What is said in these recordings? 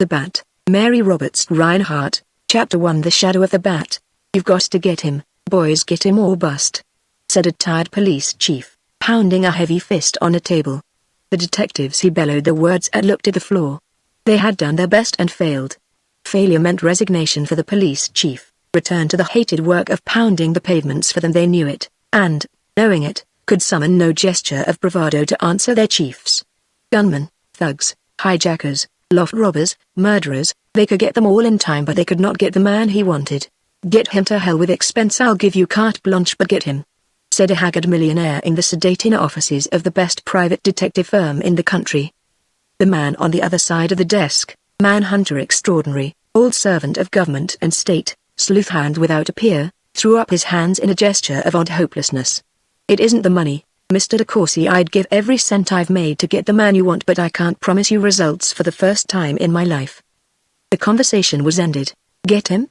The Bat, Mary Roberts Rinehart, Chapter 1 The Shadow of the Bat. "You've got to get him, boys, get him or bust," said a tired police chief, pounding a heavy fist on a table. The detectives he bellowed the words at looked at the floor. They had done their best and failed. Failure meant resignation for the police chief, return to the hated work of pounding the pavements for them. They knew it, and, knowing it, could summon no gesture of bravado to answer their chiefs. Gunmen, thugs, hijackers, loft robbers, murderers, they could get them all in time, but they could not get the man he wanted. "Get him to hell with expense, I'll give you carte blanche, but get him," said a haggard millionaire in the sedate inner offices of the best private detective firm in the country. The man on the other side of the desk, manhunter extraordinary, old servant of government and state, sleuthhound without a peer, threw up his hands in a gesture of odd hopelessness. "It isn't the money, Mr. De Courcy. I'd give every cent I've made to get the man you want, but I can't promise you results for the first time in my life." The conversation was ended. "Get him?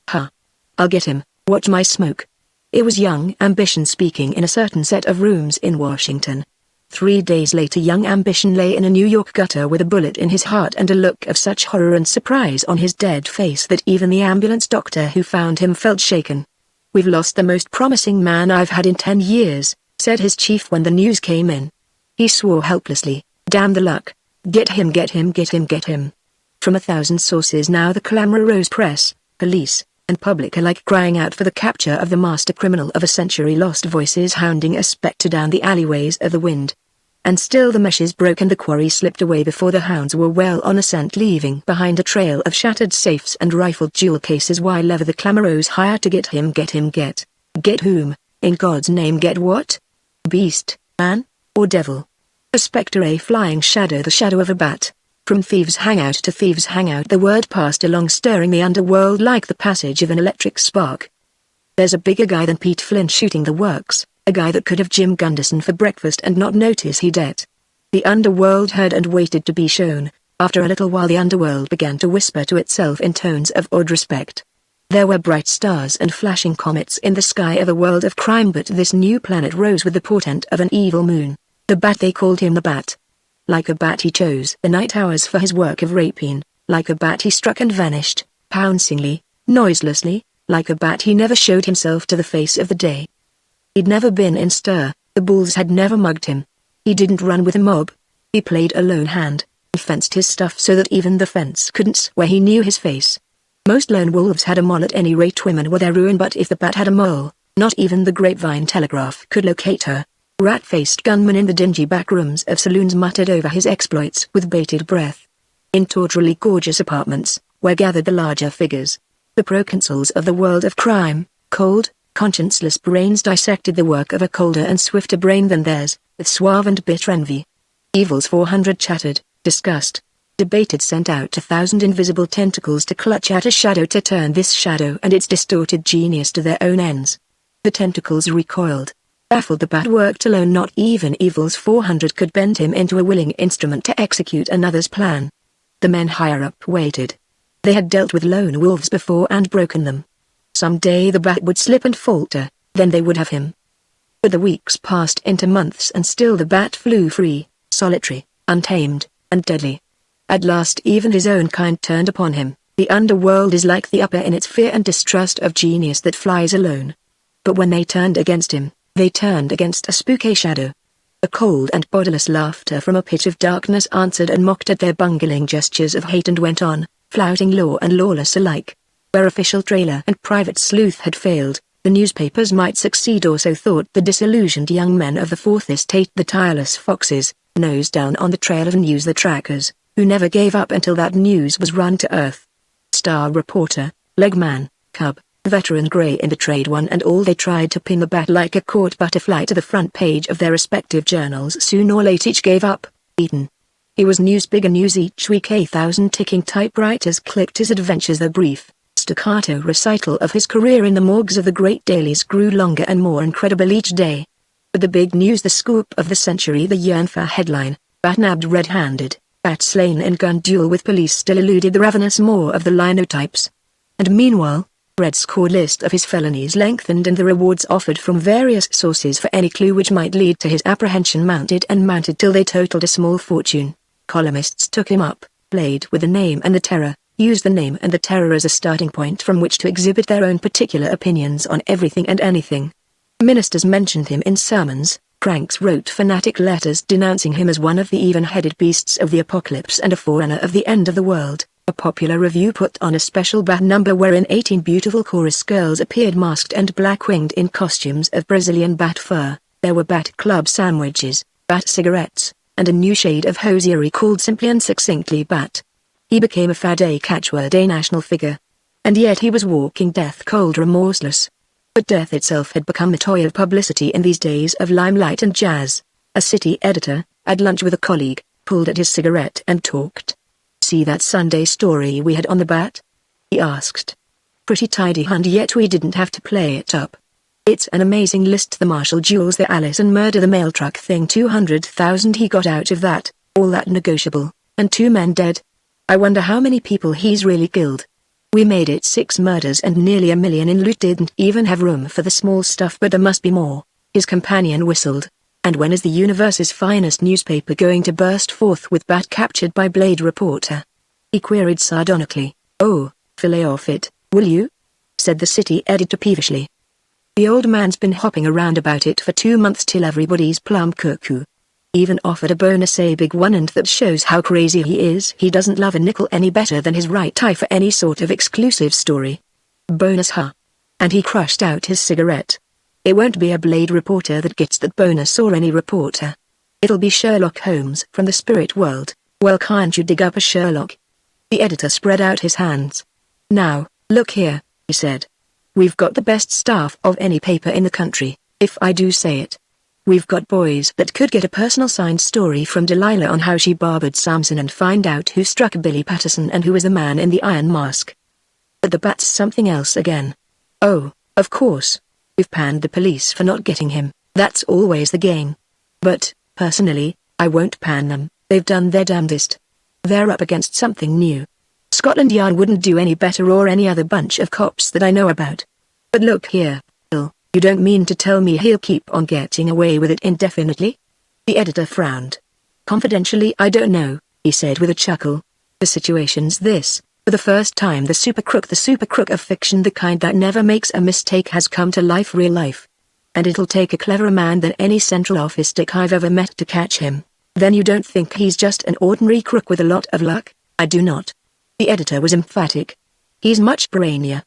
Huh. I'll get him, watch my smoke." It was young ambition speaking in a certain set of rooms in Washington. 3 days later, young ambition lay in a New York gutter with a bullet in his heart and a look of such horror and surprise on his dead face that even the ambulance doctor who found him felt shaken. "We've lost the most promising man I've had in 10 years, said his chief when the news came in. He swore helplessly, "Damn the luck. Get him, get him, get him, get him." From 1,000 sources now the clamor arose, press, police, and public alike crying out for the capture of the master criminal of a century, lost voices hounding a spectre down the alleyways of the wind. And still the meshes broke and the quarry slipped away before the hounds were well on a scent, leaving behind a trail of shattered safes and rifled jewel cases, while ever the clamor rose higher to get him, get him, get whom, in God's name? Get what? Beast, man, or devil? A spectre, a flying shadow, the shadow of a bat. From thieves' hangout to thieves' hangout the word passed along, stirring the underworld like the passage of an electric spark. "There's a bigger guy than Pete Flynn shooting the works, a guy that could have Jim Gunderson for breakfast and not notice he'd it." The underworld heard and waited to be shown. After a little while the underworld began to whisper to itself in tones of awed respect. There were bright stars and flashing comets in the sky of a world of crime, but this new planet rose with the portent of an evil moon. The Bat, they called him the Bat. Like a bat he chose the night hours for his work of rapine. Like a bat he struck and vanished, pouncingly, noiselessly. Like a bat he never showed himself to the face of the day. He'd never been in stir, the bulls had never mugged him. He didn't run with a mob. He played a lone hand, and fenced his stuff so that even the fence couldn't swear he knew his face. Most lone wolves had a mole, at any rate women were their ruin, but if the Bat had a mole, not even the Grapevine Telegraph could locate her. Rat-faced gunmen in the dingy back rooms of saloons muttered over his exploits with bated breath. In tawdrily gorgeous apartments, where gathered the larger figures, the proconsuls of the world of crime, cold, conscienceless brains dissected the work of a colder and swifter brain than theirs, with suave and bitter envy. Evil's 400 chattered, discussed, debated, sent out 1,000 invisible tentacles to clutch at a shadow, to turn this shadow and its distorted genius to their own ends. The tentacles recoiled. Baffled, the Bat worked alone. Not even Evil's 400 could bend him into a willing instrument to execute another's plan. The men higher up waited. They had dealt with lone wolves before and broken them. Some day the Bat would slip and falter, then they would have him. But the weeks passed into months and still the Bat flew free, solitary, untamed, and deadly. At last even his own kind turned upon him. The underworld is like the upper in its fear and distrust of genius that flies alone. But when they turned against him, they turned against a spooky shadow. A cold and bodiless laughter from a pit of darkness answered and mocked at their bungling gestures of hate, and went on, flouting law and lawless alike. Where official trailer and private sleuth had failed, the newspapers might succeed, or so thought the disillusioned young men of the Fourth Estate, the tireless foxes, nose down on the trail of news, the trackers, who never gave up until that news was run to earth. Star reporter, legman, cub, veteran grey in the trade, one and all they tried to pin the Bat like a caught butterfly to the front page of their respective journals. Soon or late each gave up, beaten. He was news, bigger news each week. 1,000 ticking typewriters clicked his adventures. The brief, staccato recital of his career in the morgues of the great dailies grew longer and more incredible each day. But the big news, the scoop of the century, the yearned-for headline, Bat nabbed red-handed, Bat slain in gun duel with police, still eluded the ravenous maw of the linotypes. And meanwhile, Red's score list of his felonies lengthened, and the rewards offered from various sources for any clue which might lead to his apprehension mounted and mounted till they totaled a small fortune. Columnists took him up, played with the name and the terror, used the name and the terror as a starting point from which to exhibit their own particular opinions on everything and anything. Ministers mentioned him in sermons, cranks wrote fanatic letters denouncing him as one of the even-headed beasts of the apocalypse and a forerunner of the end of the world. A popular review put on a special bat number wherein 18 beautiful chorus girls appeared masked and black-winged in costumes of Brazilian bat fur. There were bat club sandwiches, bat cigarettes, and a new shade of hosiery called simply and succinctly bat. He became a fad, a catchword, a national figure. And yet he was walking death cold, remorseless. But death itself had become a toy of publicity in these days of limelight and jazz. A city editor, at lunch with a colleague, pulled at his cigarette and talked. "See that Sunday story we had on the bat?" he asked. "Pretty tidy, and yet we didn't have to play it up. It's an amazing list: the Marshall duels, the Allison murder, the mail truck thing, 200,000 he got out of that, all that negotiable, and 2 men dead. I wonder how many people he's really killed. We made it 6 murders and nearly $1 million in loot, didn't even have room for the small stuff, but there must be more." His companion whistled. "And when is the universe's finest newspaper going to burst forth with bat captured by Blade reporter?" he queried sardonically. "Oh, fillet off it, will you?" said the city editor peevishly. The old man's been hopping around about it for 2 months till everybody's plumb cuckoo. Even offered a bonus, a big one, and that shows how crazy he is. He doesn't love a nickel any better than his right eye for any sort of exclusive story. Bonus, huh? And he crushed out his cigarette. "It won't be a Blade reporter that gets that bonus, or any reporter. It'll be Sherlock Holmes from the spirit world." "Well, can't you dig up a Sherlock?" The editor spread out his hands. "Now, look here," he said. "We've got the best staff of any paper in the country, if I do say it. We've got boys that could get a personal signed story from Delilah on how she barbered Samson and find out who struck Billy Patterson and who was the man in the iron mask. But the bat's something else again. Oh, of course. We've panned the police for not getting him. That's always the game. But, personally, I won't pan them. They've done their damnedest. They're up against something new. Scotland Yard wouldn't do any better, or any other bunch of cops that I know about. But look here, Bill, you don't mean to tell me he'll keep on getting away with it indefinitely?" The editor frowned. "Confidentially, I don't know," he said with a chuckle. "The situation's this. For the first time the super crook of fiction, the kind that never makes a mistake, has come to life, real life. And it'll take a cleverer man than any central office dick I've ever met to catch him." "Then you don't think he's just an ordinary crook with a lot of luck?" "I do not." The editor was emphatic. "He's much brainier.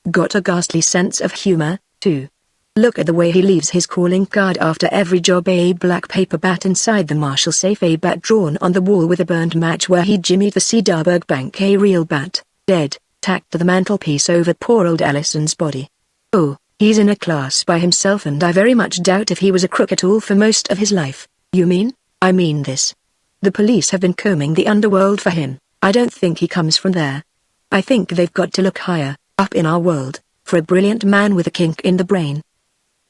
Got a ghastly sense of humor, too. Look at the way he leaves his calling card after every job: a black paper bat inside the Marshall safe, a bat drawn on the wall with a burned match where he jimmied the Cedarburg Bank, a real bat, dead, tacked to the mantelpiece over poor old Allison's body. Oh, he's in a class by himself, and I very much doubt if he was a crook at all for most of his life." "You mean?" "I mean this. The police have been combing the underworld for him. I don't think he comes from there. I think they've got to look higher, up in our world, for a brilliant man with a kink in the brain.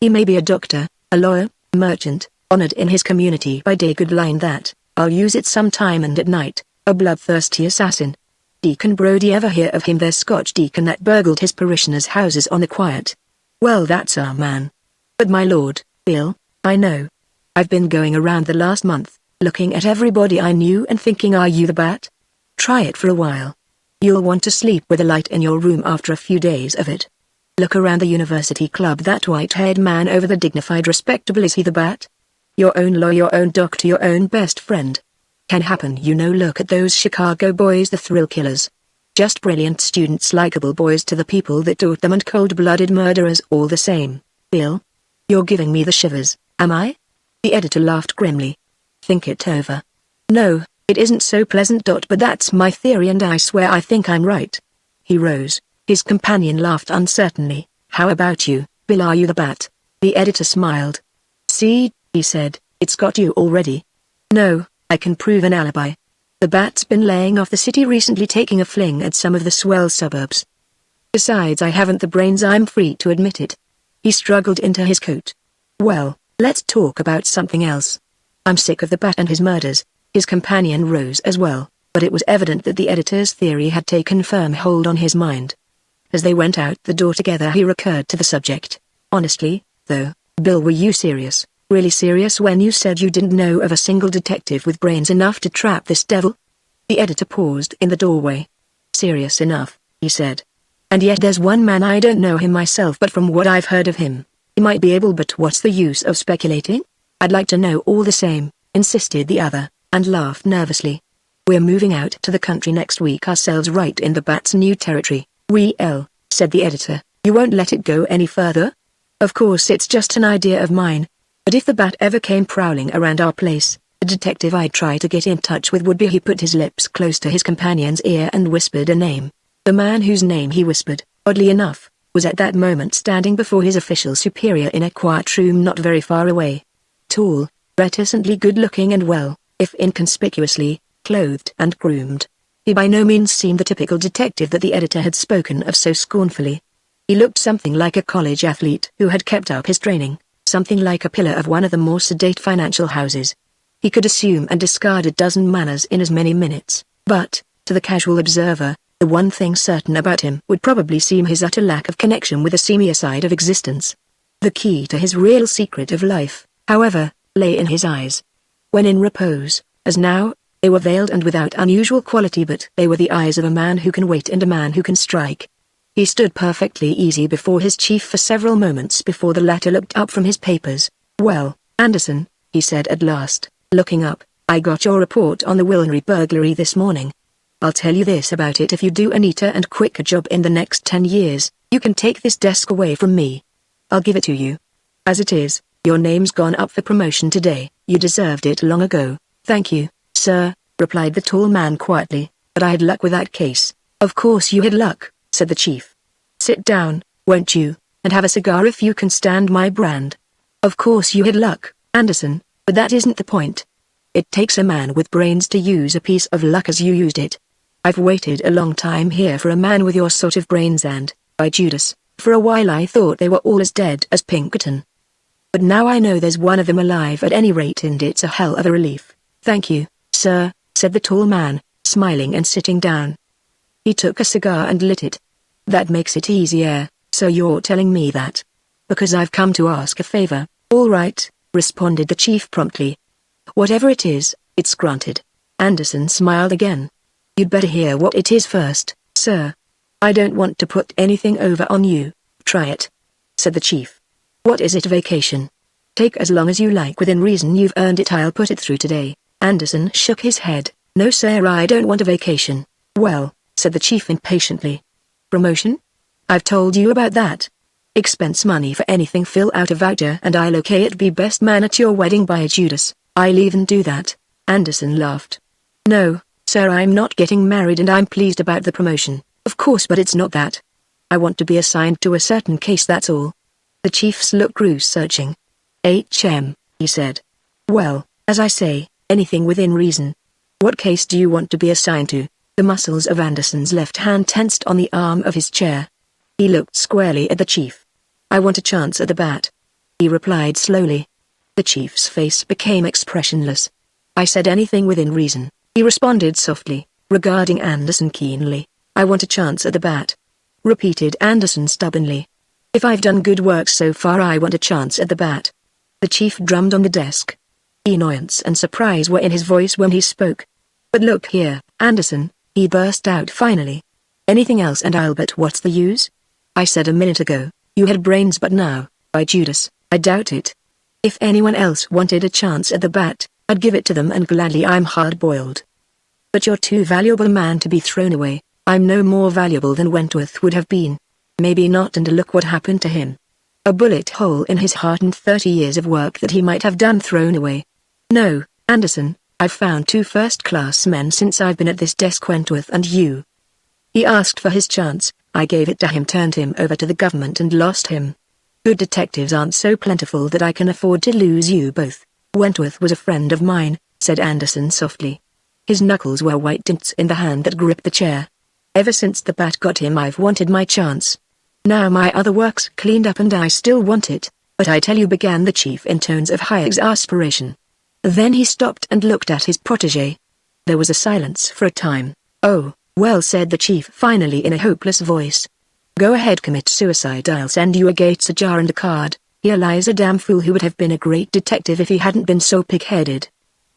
He may be a doctor, a lawyer, a merchant, honored in his community by day, good line that, I'll use it sometime, and at night, a bloodthirsty assassin. Deacon Brodie, ever hear of him? There's Scotch deacon that burgled his parishioners' houses on the quiet. Well, that's our man. But my lord, Bill, I know. I've been going around the last month, looking at everybody I knew and thinking, are you the bat? Try it for a while. You'll want to sleep with a light in your room after a few days of it. Look around the university club, that white-haired man over the dignified respectable, is he the bat? Your own lawyer, your own doctor, your own best friend. Can happen, you know. Look at those Chicago boys, the thrill killers. Just brilliant students, likable boys to the people that taught them, and cold-blooded murderers all the same. Bill? You're giving me the shivers, am I? The editor laughed grimly. Think it over. No, it isn't so pleasant. But that's my theory, and I swear I think I'm right. He rose. His companion laughed uncertainly. How about you, Bill? Are you the bat? The editor smiled. See, he said, it's got you already. No, I can prove an alibi. The bat's been laying off the city recently, taking a fling at some of the swell suburbs. Besides, I haven't the brains, I'm free to admit it. He struggled into his coat. Well, let's talk about something else. I'm sick of the bat and his murders. His companion rose as well, but it was evident that the editor's theory had taken firm hold on his mind. As they went out the door together, he recurred to the subject. Honestly, though, Bill, were you serious, really serious, when you said you didn't know of a single detective with brains enough to trap this devil? The editor paused in the doorway. Serious enough, he said. And yet there's one man, I don't know him myself, but from what I've heard of him, he might be able. But what's the use of speculating? I'd like to know all the same, insisted the other, and laughed nervously. We're moving out to the country next week ourselves, right in the Bat's new territory. Well, said the editor, you won't let it go any further? Of course it's just an idea of mine. But if the Bat ever came prowling around our place, the detective I'd try to get in touch with would be. He put his lips close to his companion's ear and whispered a name. The man whose name he whispered, oddly enough, was at that moment standing before his official superior in a quiet room not very far away. Tall, reticently good-looking and well, if inconspicuously, clothed and groomed. He by no means seemed the typical detective that the editor had spoken of so scornfully. He looked something like a college athlete who had kept up his training, something like a pillar of one of the more sedate financial houses. He could assume and discard a dozen manners in as many minutes, but, to the casual observer, the one thing certain about him would probably seem his utter lack of connection with the seamier side of existence. The key to his real secret of life, however, lay in his eyes. When in repose, as now, they were veiled and without unusual quality, but they were the eyes of a man who can wait and a man who can strike. He stood perfectly easy before his chief for several moments before the latter looked up from his papers. Well, Anderson, he said at last, looking up, I got your report on the Wilnery burglary this morning. I'll tell you this about it: if you do a neater and quicker job in the next 10 years, you can take this desk away from me. I'll give it to you. As it is, your name's gone up for promotion today. You deserved it long ago. Thank you, sir, replied the tall man quietly, but I had luck with that case. Of course you had luck, said the chief. Sit down, won't you, and have a cigar if you can stand my brand. Of course you had luck, Anderson, but that isn't the point. It takes a man with brains to use a piece of luck as you used it. I've waited a long time here for a man with your sort of brains and, by Judas, for a while I thought they were all as dead as Pinkerton. But now I know there's one of them alive at any rate, and it's a hell of a relief. Thank you, sir, said the tall man, smiling and sitting down. He took a cigar and lit it. That makes it easier, so you're telling me that? Because I've come to ask a favor. All right, responded the chief promptly. Whatever it is, it's granted. Anderson smiled again. You'd better hear what it is first, sir. I don't want to put anything over on you. Try it, said the chief. What is it? Vacation? Take as long as you like within reason. You've earned it. I'll put it through today. Anderson shook his head. No sir, I don't want a vacation. Well, said the chief impatiently. Promotion? I've told you about that. Expense money for anything. Fill out a voucher and I'll okay it. Be best man at your wedding by Judas. I'll even do that. Anderson laughed. No, sir, I'm not getting married and I'm pleased about the promotion, of course, but it's not that. I want to be assigned to a certain case, that's all. The chief's look grew searching. He said. Well, as I say, anything within reason. What case do you want to be assigned to? The muscles of Anderson's left hand tensed on the arm of his chair. He looked squarely at the chief. I want a chance at the Bat, he replied slowly. The chief's face became expressionless. I said anything within reason, he responded softly, regarding Anderson keenly. I want a chance at the Bat, repeated Anderson stubbornly. If I've done good work so far, I want a chance at the Bat. The chief drummed on the desk. Annoyance and surprise were in his voice when he spoke. But look here, Anderson, he burst out finally. Anything else and I'll bet what's the use? I said a minute ago, you had brains, but now, by Judas, I doubt it. If anyone else wanted a chance at the Bat, I'd give it to them and gladly. I'm hard-boiled. But you're too valuable a man to be thrown away. I'm no more valuable than Wentworth would have been. Maybe not, and look what happened to him. A bullet hole in his heart and 30 years of work that he might have done thrown away. No, Anderson, I've found 2 first-class men since I've been at this desk, Wentworth and you. He asked for his chance, I gave it to him, turned him over to the government and lost him. Good detectives aren't so plentiful that I can afford to lose you both. Wentworth was a friend of mine, said Anderson softly. His knuckles were white dints in the hand that gripped the chair. Ever since the Bat got him, I've wanted my chance. Now my other work's cleaned up and I still want it, but I tell you, began the chief in tones of high exasperation. Then he stopped and looked at his protégé. There was a silence for a time. Oh, well, said the chief finally in a hopeless voice. Go ahead, commit suicide. I'll send you a Gates, a jar and a card. Here lies a damn fool who would have been a great detective if he hadn't been so pig-headed.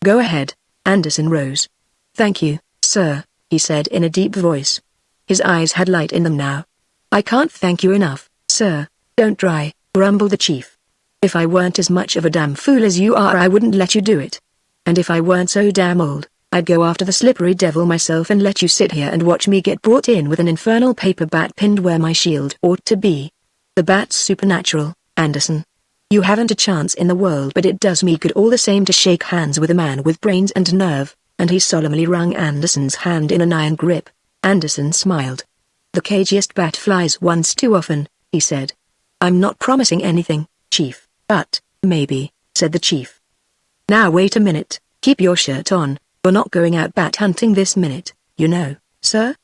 Go ahead. Anderson rose. Thank you, sir," he said in a deep voice. His eyes had light in them now. "I can't thank you enough, sir." "Don't try," grumbled the chief. "If I weren't as much of a damn fool as you are, I wouldn't let you do it. And if I weren't so damn old, I'd go after the slippery devil myself and let you sit here and watch me get brought in with an infernal paper bat pinned where my shield ought to be. The bat's supernatural, Anderson. You haven't a chance in the world, but it does me good all the same to shake hands with a man with brains and nerve," and he solemnly wrung Anderson's hand in an iron grip. Anderson smiled. "The cagiest bat flies once too often," he said. "I'm not promising anything, Chief, but maybe," said the chief. "Now wait a minute, keep your shirt on, you're not going out bat hunting this minute, you know, sir?"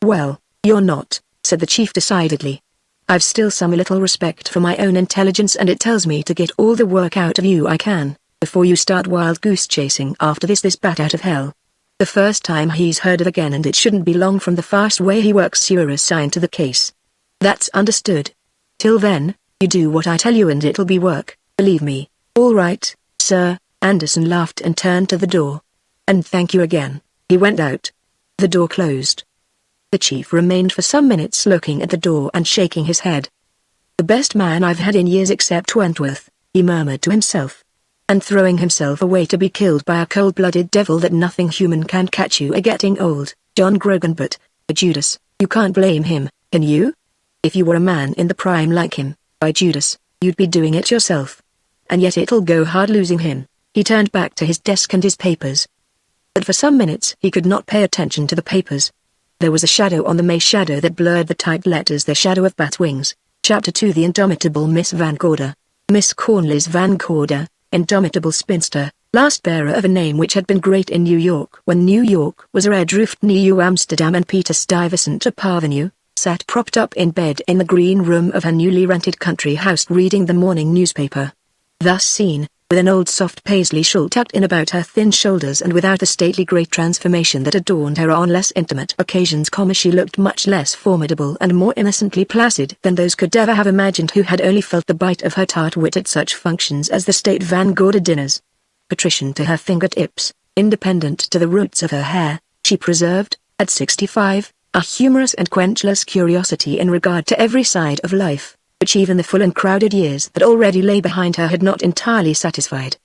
"Well, you're not," said the chief decidedly. "I've still some little respect for my own intelligence, and it tells me to get all the work out of you I can, before you start wild goose chasing after this bat out of hell. The first time he's heard of again, and it shouldn't be long from the fast way he works you're assigned to the case. That's understood. Till then, you do what I tell you and it'll be work, believe me." "All right, sir," Anderson laughed and turned to the door. "And thank you again." He went out. The door closed. The chief remained for some minutes looking at the door and shaking his head. "The best man I've had in years except Wentworth," he murmured to himself. "And throwing himself away to be killed by a cold-blooded devil that nothing human can catch you getting old, John Grogan. But, Judas, you can't blame him, can you? If you were a man in the prime like him, by Judas, you'd be doing it yourself. And yet it'll go hard losing him." He turned back to his desk and his papers. But for some minutes he could not pay attention to the papers. There was a shadow on the May shadow that blurred the typed letters, "The Shadow of Bat Wings." Chapter 2. The Indomitable Miss Van Gorder. Miss Cornelius Van Gorder, indomitable spinster, last bearer of a name which had been great in New York when New York was a red-roofed New Amsterdam, and Peter Stuyvesant a parvenu, sat propped up in bed in the green room of her newly rented country house reading the morning newspaper. Thus seen, with an old soft paisley shawl tucked in about her thin shoulders and without the stately great transformation that adorned her on less intimate occasions, she looked much less formidable and more innocently placid than those could ever have imagined who had only felt the bite of her tart wit at such functions as the state Van Gorder dinners. Patrician to her fingertips, independent to the roots of her hair, she preserved, at 65, a humorous and quenchless curiosity in regard to every side of life, which even the full and crowded years that already lay behind her had not entirely satisfied.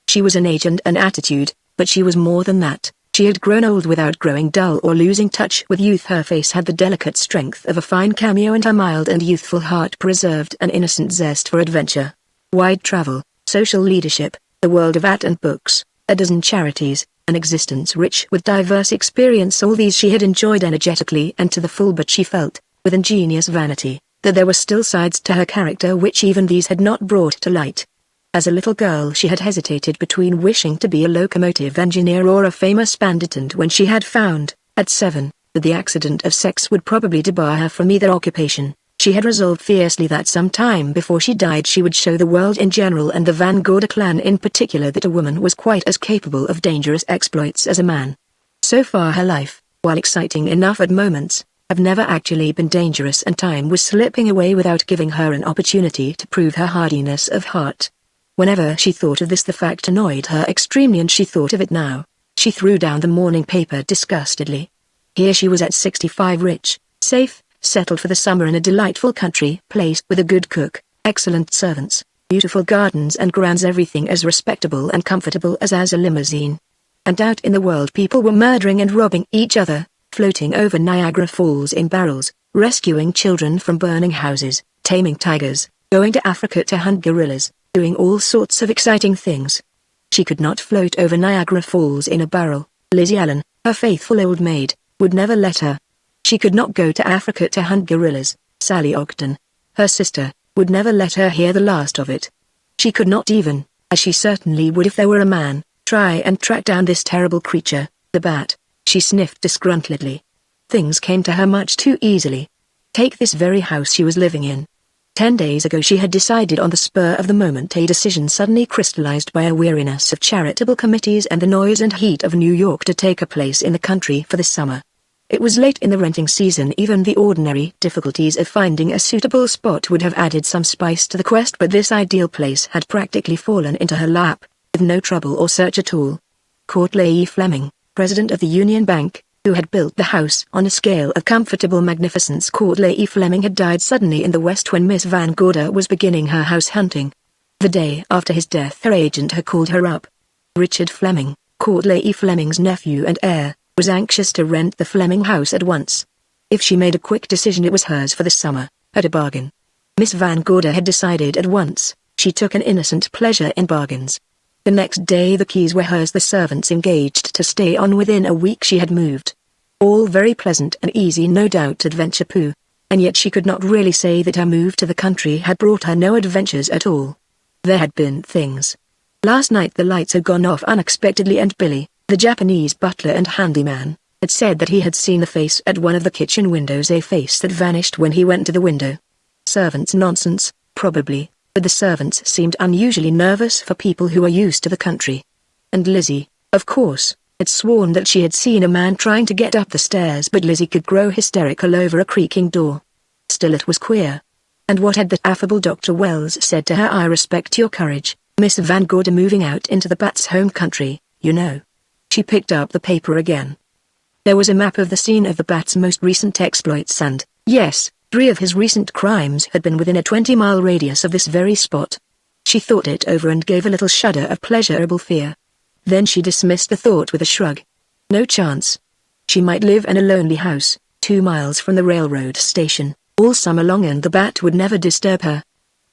She was an age and an attitude, but she was more than that. She had grown old without growing dull or losing touch with youth. Her face had the delicate strength of a fine cameo, and her mild and youthful heart preserved an innocent zest for adventure. Wide travel, social leadership, the world of art and books, a dozen charities, an existence rich with diverse experience, all these she had enjoyed energetically and to the full, but she felt, with ingenious vanity, that there were still sides to her character which even these had not brought to light. As a little girl she had hesitated between wishing to be a locomotive engineer or a famous bandit, and when she had found, at 7, that the accident of sex would probably debar her from either occupation, she had resolved fiercely that some time before she died she would show the world in general, and the Van Gorder clan in particular, that a woman was quite as capable of dangerous exploits as a man. So far her life, while exciting enough at moments, had never actually been dangerous, and time was slipping away without giving her an opportunity to prove her hardiness of heart. Whenever she thought of this the fact annoyed her extremely, and she thought of it now. She threw down the morning paper disgustedly. Here she was at 65, rich, safe, settled for the summer in a delightful country place with a good cook, excellent servants, beautiful gardens and grounds, everything as respectable and comfortable as a limousine. And out in the world people were murdering and robbing each other, floating over Niagara Falls in barrels, rescuing children from burning houses, taming tigers, going to Africa to hunt gorillas, doing all sorts of exciting things. She could not float over Niagara Falls in a barrel. Lizzie Allen, her faithful old maid, would never let her. She could not go to Africa to hunt gorillas. Sally Ogden, her sister, would never let her hear the last of it. She could not even, as she certainly would if there were a man, try and track down this terrible creature, the bat. She sniffed disgruntledly. Things came to her much too easily. Take this very house she was living in. 10 days ago she had decided on the spur of the moment, a decision suddenly crystallized by a weariness of charitable committees and the noise and heat of New York, to take a place in the country for the summer. It was late in the renting season. Even the ordinary difficulties of finding a suitable spot would have added some spice to the quest, but this ideal place had practically fallen into her lap, with no trouble or search at all. Court Leigh Fleming, president of the Union Bank, who had built the house on a scale of comfortable magnificence. Courtleigh E. Fleming had died suddenly in the West when Miss Van Gorder was beginning her house hunting. The day after his death her agent had called her up. Richard Fleming, Courtleigh E. Fleming's nephew and heir, was anxious to rent the Fleming house at once. If she made a quick decision it was hers for the summer, at a bargain. Miss Van Gorder had decided at once. She took an innocent pleasure in bargains. The next day the keys were hers. The servants engaged to stay on. Within a week she had moved. All very pleasant and easy, no doubt adventure pooh. And yet she could not really say that her move to the country had brought her no adventures at all. There had been things. Last night the lights had gone off unexpectedly and Billy, the Japanese butler and handyman, had said that he had seen a face at one of the kitchen windows, a face that vanished when he went to the window. Servants' nonsense, probably, but the servants seemed unusually nervous for people who are used to the country. And Lizzie, of course, had sworn that she had seen a man trying to get up the stairs, but Lizzie could grow hysterical over a creaking door. Still it was queer. And what had that affable Dr. Wells said to her? I respect your courage, Miss Van Gorder, moving out into the Bat's home country, you know. She picked up the paper again. There was a map of the scene of the Bat's most recent exploits and, yes, 3 of his recent crimes had been within a 20-mile radius of this very spot. She thought it over and gave a little shudder of pleasurable fear. Then she dismissed the thought with a shrug. No chance. She might live in a lonely house, 2 miles from the railroad station, all summer long, and the Bat would never disturb her.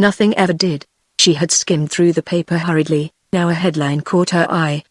Nothing ever did. She had skimmed through the paper hurriedly. Now a headline caught her eye.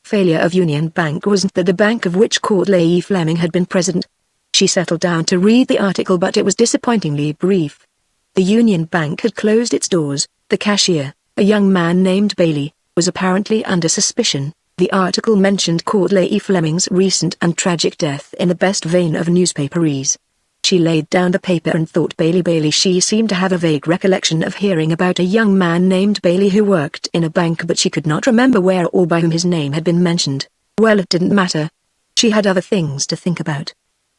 Failure of Union Bank. Wasn't that the bank of which Courtleigh E. Fleming had been president? She settled down to read the article, but it was disappointingly brief. The Union Bank had closed its doors. The cashier, a young man named Bailey, was apparently under suspicion. The article mentioned Courtleigh E. Fleming's recent and tragic death in the best vein of newspaperese. She laid down the paper and thought Bailey. She seemed to have a vague recollection of hearing about a young man named Bailey who worked in a bank, but she could not remember where or by whom his name had been mentioned. Well, it didn't matter. She had other things to think about.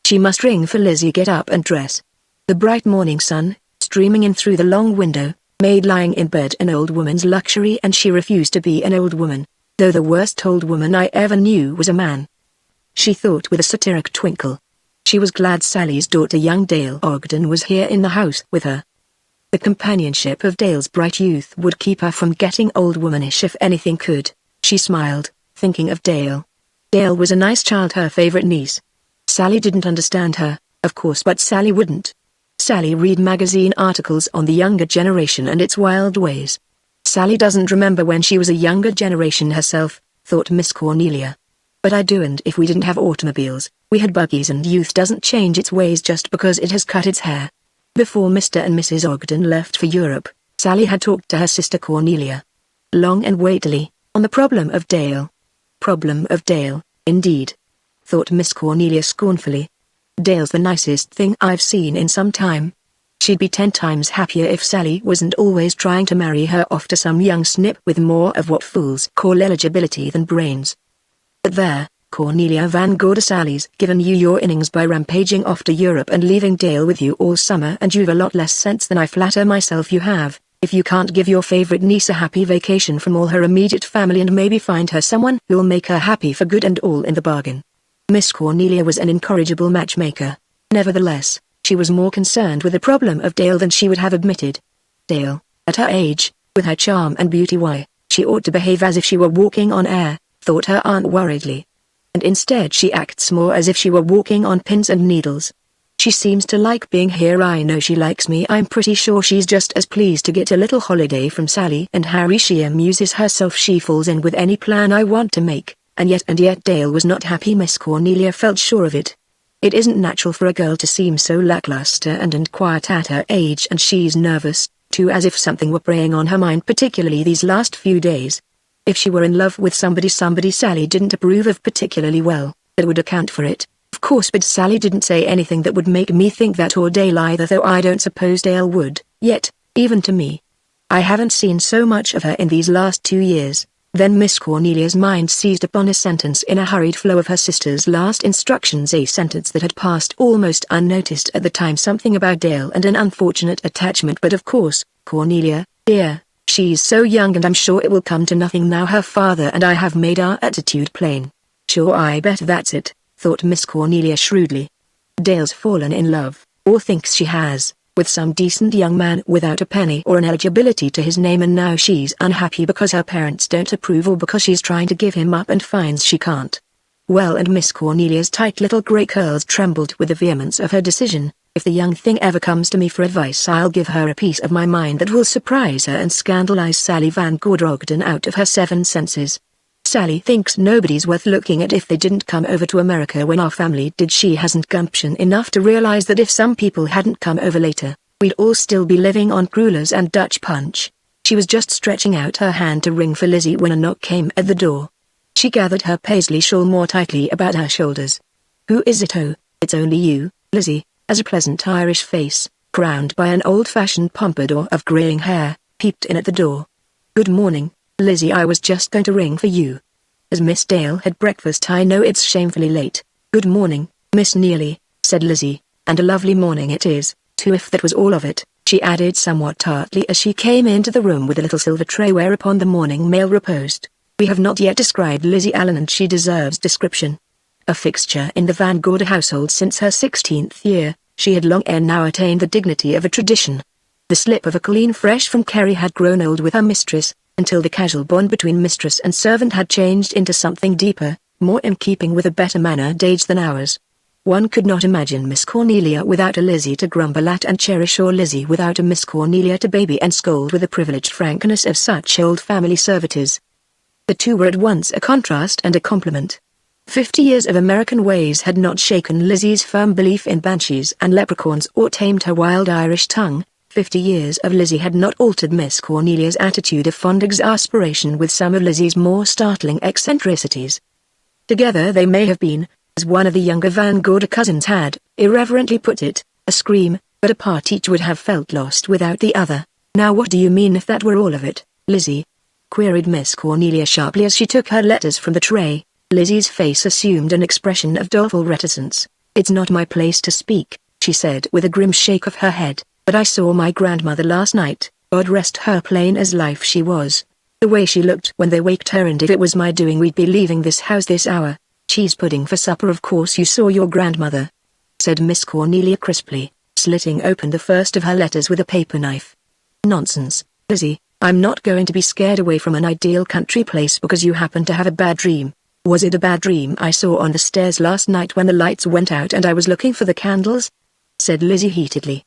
She must ring for Lizzie, get up and dress. The bright morning sun, streaming in through the long window, made lying in bed an old woman's luxury, and she refused to be an old woman, though the worst old woman I ever knew was a man. She thought with a satiric twinkle. She was glad Sally's daughter, young Dale Ogden, was here in the house with her. The companionship of Dale's bright youth would keep her from getting old womanish if anything could. She smiled, thinking of Dale. Dale was a nice child, her favorite niece. Sally didn't understand her, of course, but Sally wouldn't. Sally read magazine articles on the younger generation and its wild ways. Sally doesn't remember when she was a younger generation herself, thought Miss Cornelia. But I do, and if we didn't have automobiles, we had buggies, and youth doesn't change its ways just because it has cut its hair. Before Mr. and Mrs. Ogden left for Europe, Sally had talked to her sister Cornelia. Long and weightily, on the problem of Dale. Problem of Dale, indeed, thought Miss Cornelia scornfully. Dale's the nicest thing I've seen in some time. She'd be 10 times happier if Sally wasn't always trying to marry her off to some young snip with more of what fools call eligibility than brains. But there, Cornelia Van Gorder, Sally's given you your innings by rampaging off to Europe and leaving Dale with you all summer, and you've a lot less sense than I flatter myself you have, if you can't give your favorite niece a happy vacation from all her immediate family and maybe find her someone who'll make her happy for good and all in the bargain. Miss Cornelia was an incorrigible matchmaker. Nevertheless, she was more concerned with the problem of Dale than she would have admitted. Dale, at her age, with her charm and beauty, why, she ought to behave as if she were walking on air, thought her aunt worriedly. And instead she acts more as if she were walking on pins and needles. She seems to like being here. I know she likes me. I'm pretty sure she's just as pleased to get a little holiday from Sally and Harry. She amuses herself. She falls in with any plan I want to make. And yet Dale was not happy. Miss Cornelia felt sure of it. It isn't natural for a girl to seem so lackluster and quiet at her age, and she's nervous, too, as if something were preying on her mind, particularly these last few days. If she were in love with somebody Sally didn't approve of particularly well, that would account for it, of course, but Sally didn't say anything that would make me think that, or Dale either, though I don't suppose Dale would, yet, even to me. I haven't seen so much of her in these last 2 years. Then Miss Cornelia's mind seized upon a sentence in a hurried flow of her sister's last instructions, a sentence that had passed almost unnoticed at the time, something about Dale and an unfortunate attachment. But of course, Cornelia, dear, she's so young, and I'm sure it will come to nothing now. Her father and I have made our attitude plain. Sure, I bet that's it, thought Miss Cornelia shrewdly. Dale's fallen in love, or thinks she has, with some decent young man without a penny or an eligibility to his name, and now she's unhappy because her parents don't approve or because she's trying to give him up and finds she can't. Well, and Miss Cornelia's tight little grey curls trembled with the vehemence of her decision. If the young thing ever comes to me for advice, I'll give her a piece of my mind that will surprise her and scandalize Sally Van Gordrogden out of her 7 senses. Sally thinks nobody's worth looking at if they didn't come over to America when our family did. She hasn't gumption enough to realize that if some people hadn't come over later, we'd all still be living on crullers and Dutch punch. She was just stretching out her hand to ring for Lizzie when a knock came at the door. She gathered her paisley shawl more tightly about her shoulders. "Who is it? Oh, it's only you, Lizzie," as a pleasant Irish face, crowned by an old-fashioned pompadour of greying hair, peeped in at the door. "Good morning, Lizzie. I was just going to ring for you. Has Miss Dale had breakfast? I know it's shamefully late." "Good morning, Miss Nearly," said Lizzie, "and a lovely morning it is, too, if that was all of it," she added somewhat tartly as she came into the room with a little silver tray whereupon the morning mail reposed. We have not yet described Lizzie Allen, and she deserves description. A fixture in the Van Gorder household since her 16th year, she had long ere now attained the dignity of a tradition. The slip of a colleen fresh from Kerry had grown old with her mistress, until the casual bond between mistress and servant had changed into something deeper, more in keeping with a better-mannered age than ours. One could not imagine Miss Cornelia without a Lizzie to grumble at and cherish, or Lizzie without a Miss Cornelia to baby and scold with the privileged frankness of such old family servitors. The two were at once a contrast and a complement. 50 years of American ways had not shaken Lizzie's firm belief in banshees and leprechauns or tamed her wild Irish tongue. 50 years of Lizzie had not altered Miss Cornelia's attitude of fond exasperation with some of Lizzie's more startling eccentricities. Together they may have been, as one of the younger Van Gorder cousins had irreverently put it, a scream, but apart each would have felt lost without the other. "Now what do you mean if that were all of it, Lizzie?" queried Miss Cornelia sharply as she took her letters from the tray. Lizzie's face assumed an expression of doleful reticence. "It's not my place to speak," she said with a grim shake of her head, "but I saw my grandmother last night. God rest her, plain as life she was. The way she looked when they waked her, and if it was my doing we'd be leaving this house this hour. Cheese pudding for supper. Of course you saw your grandmother," said Miss Cornelia crisply, slitting open the first of her letters with a paper knife. "Nonsense, Lizzie. I'm not going to be scared away from an ideal country place because you happen to have a bad dream. Was it a bad dream I saw on the stairs last night when the lights went out and I was looking for the candles?" said Lizzie heatedly.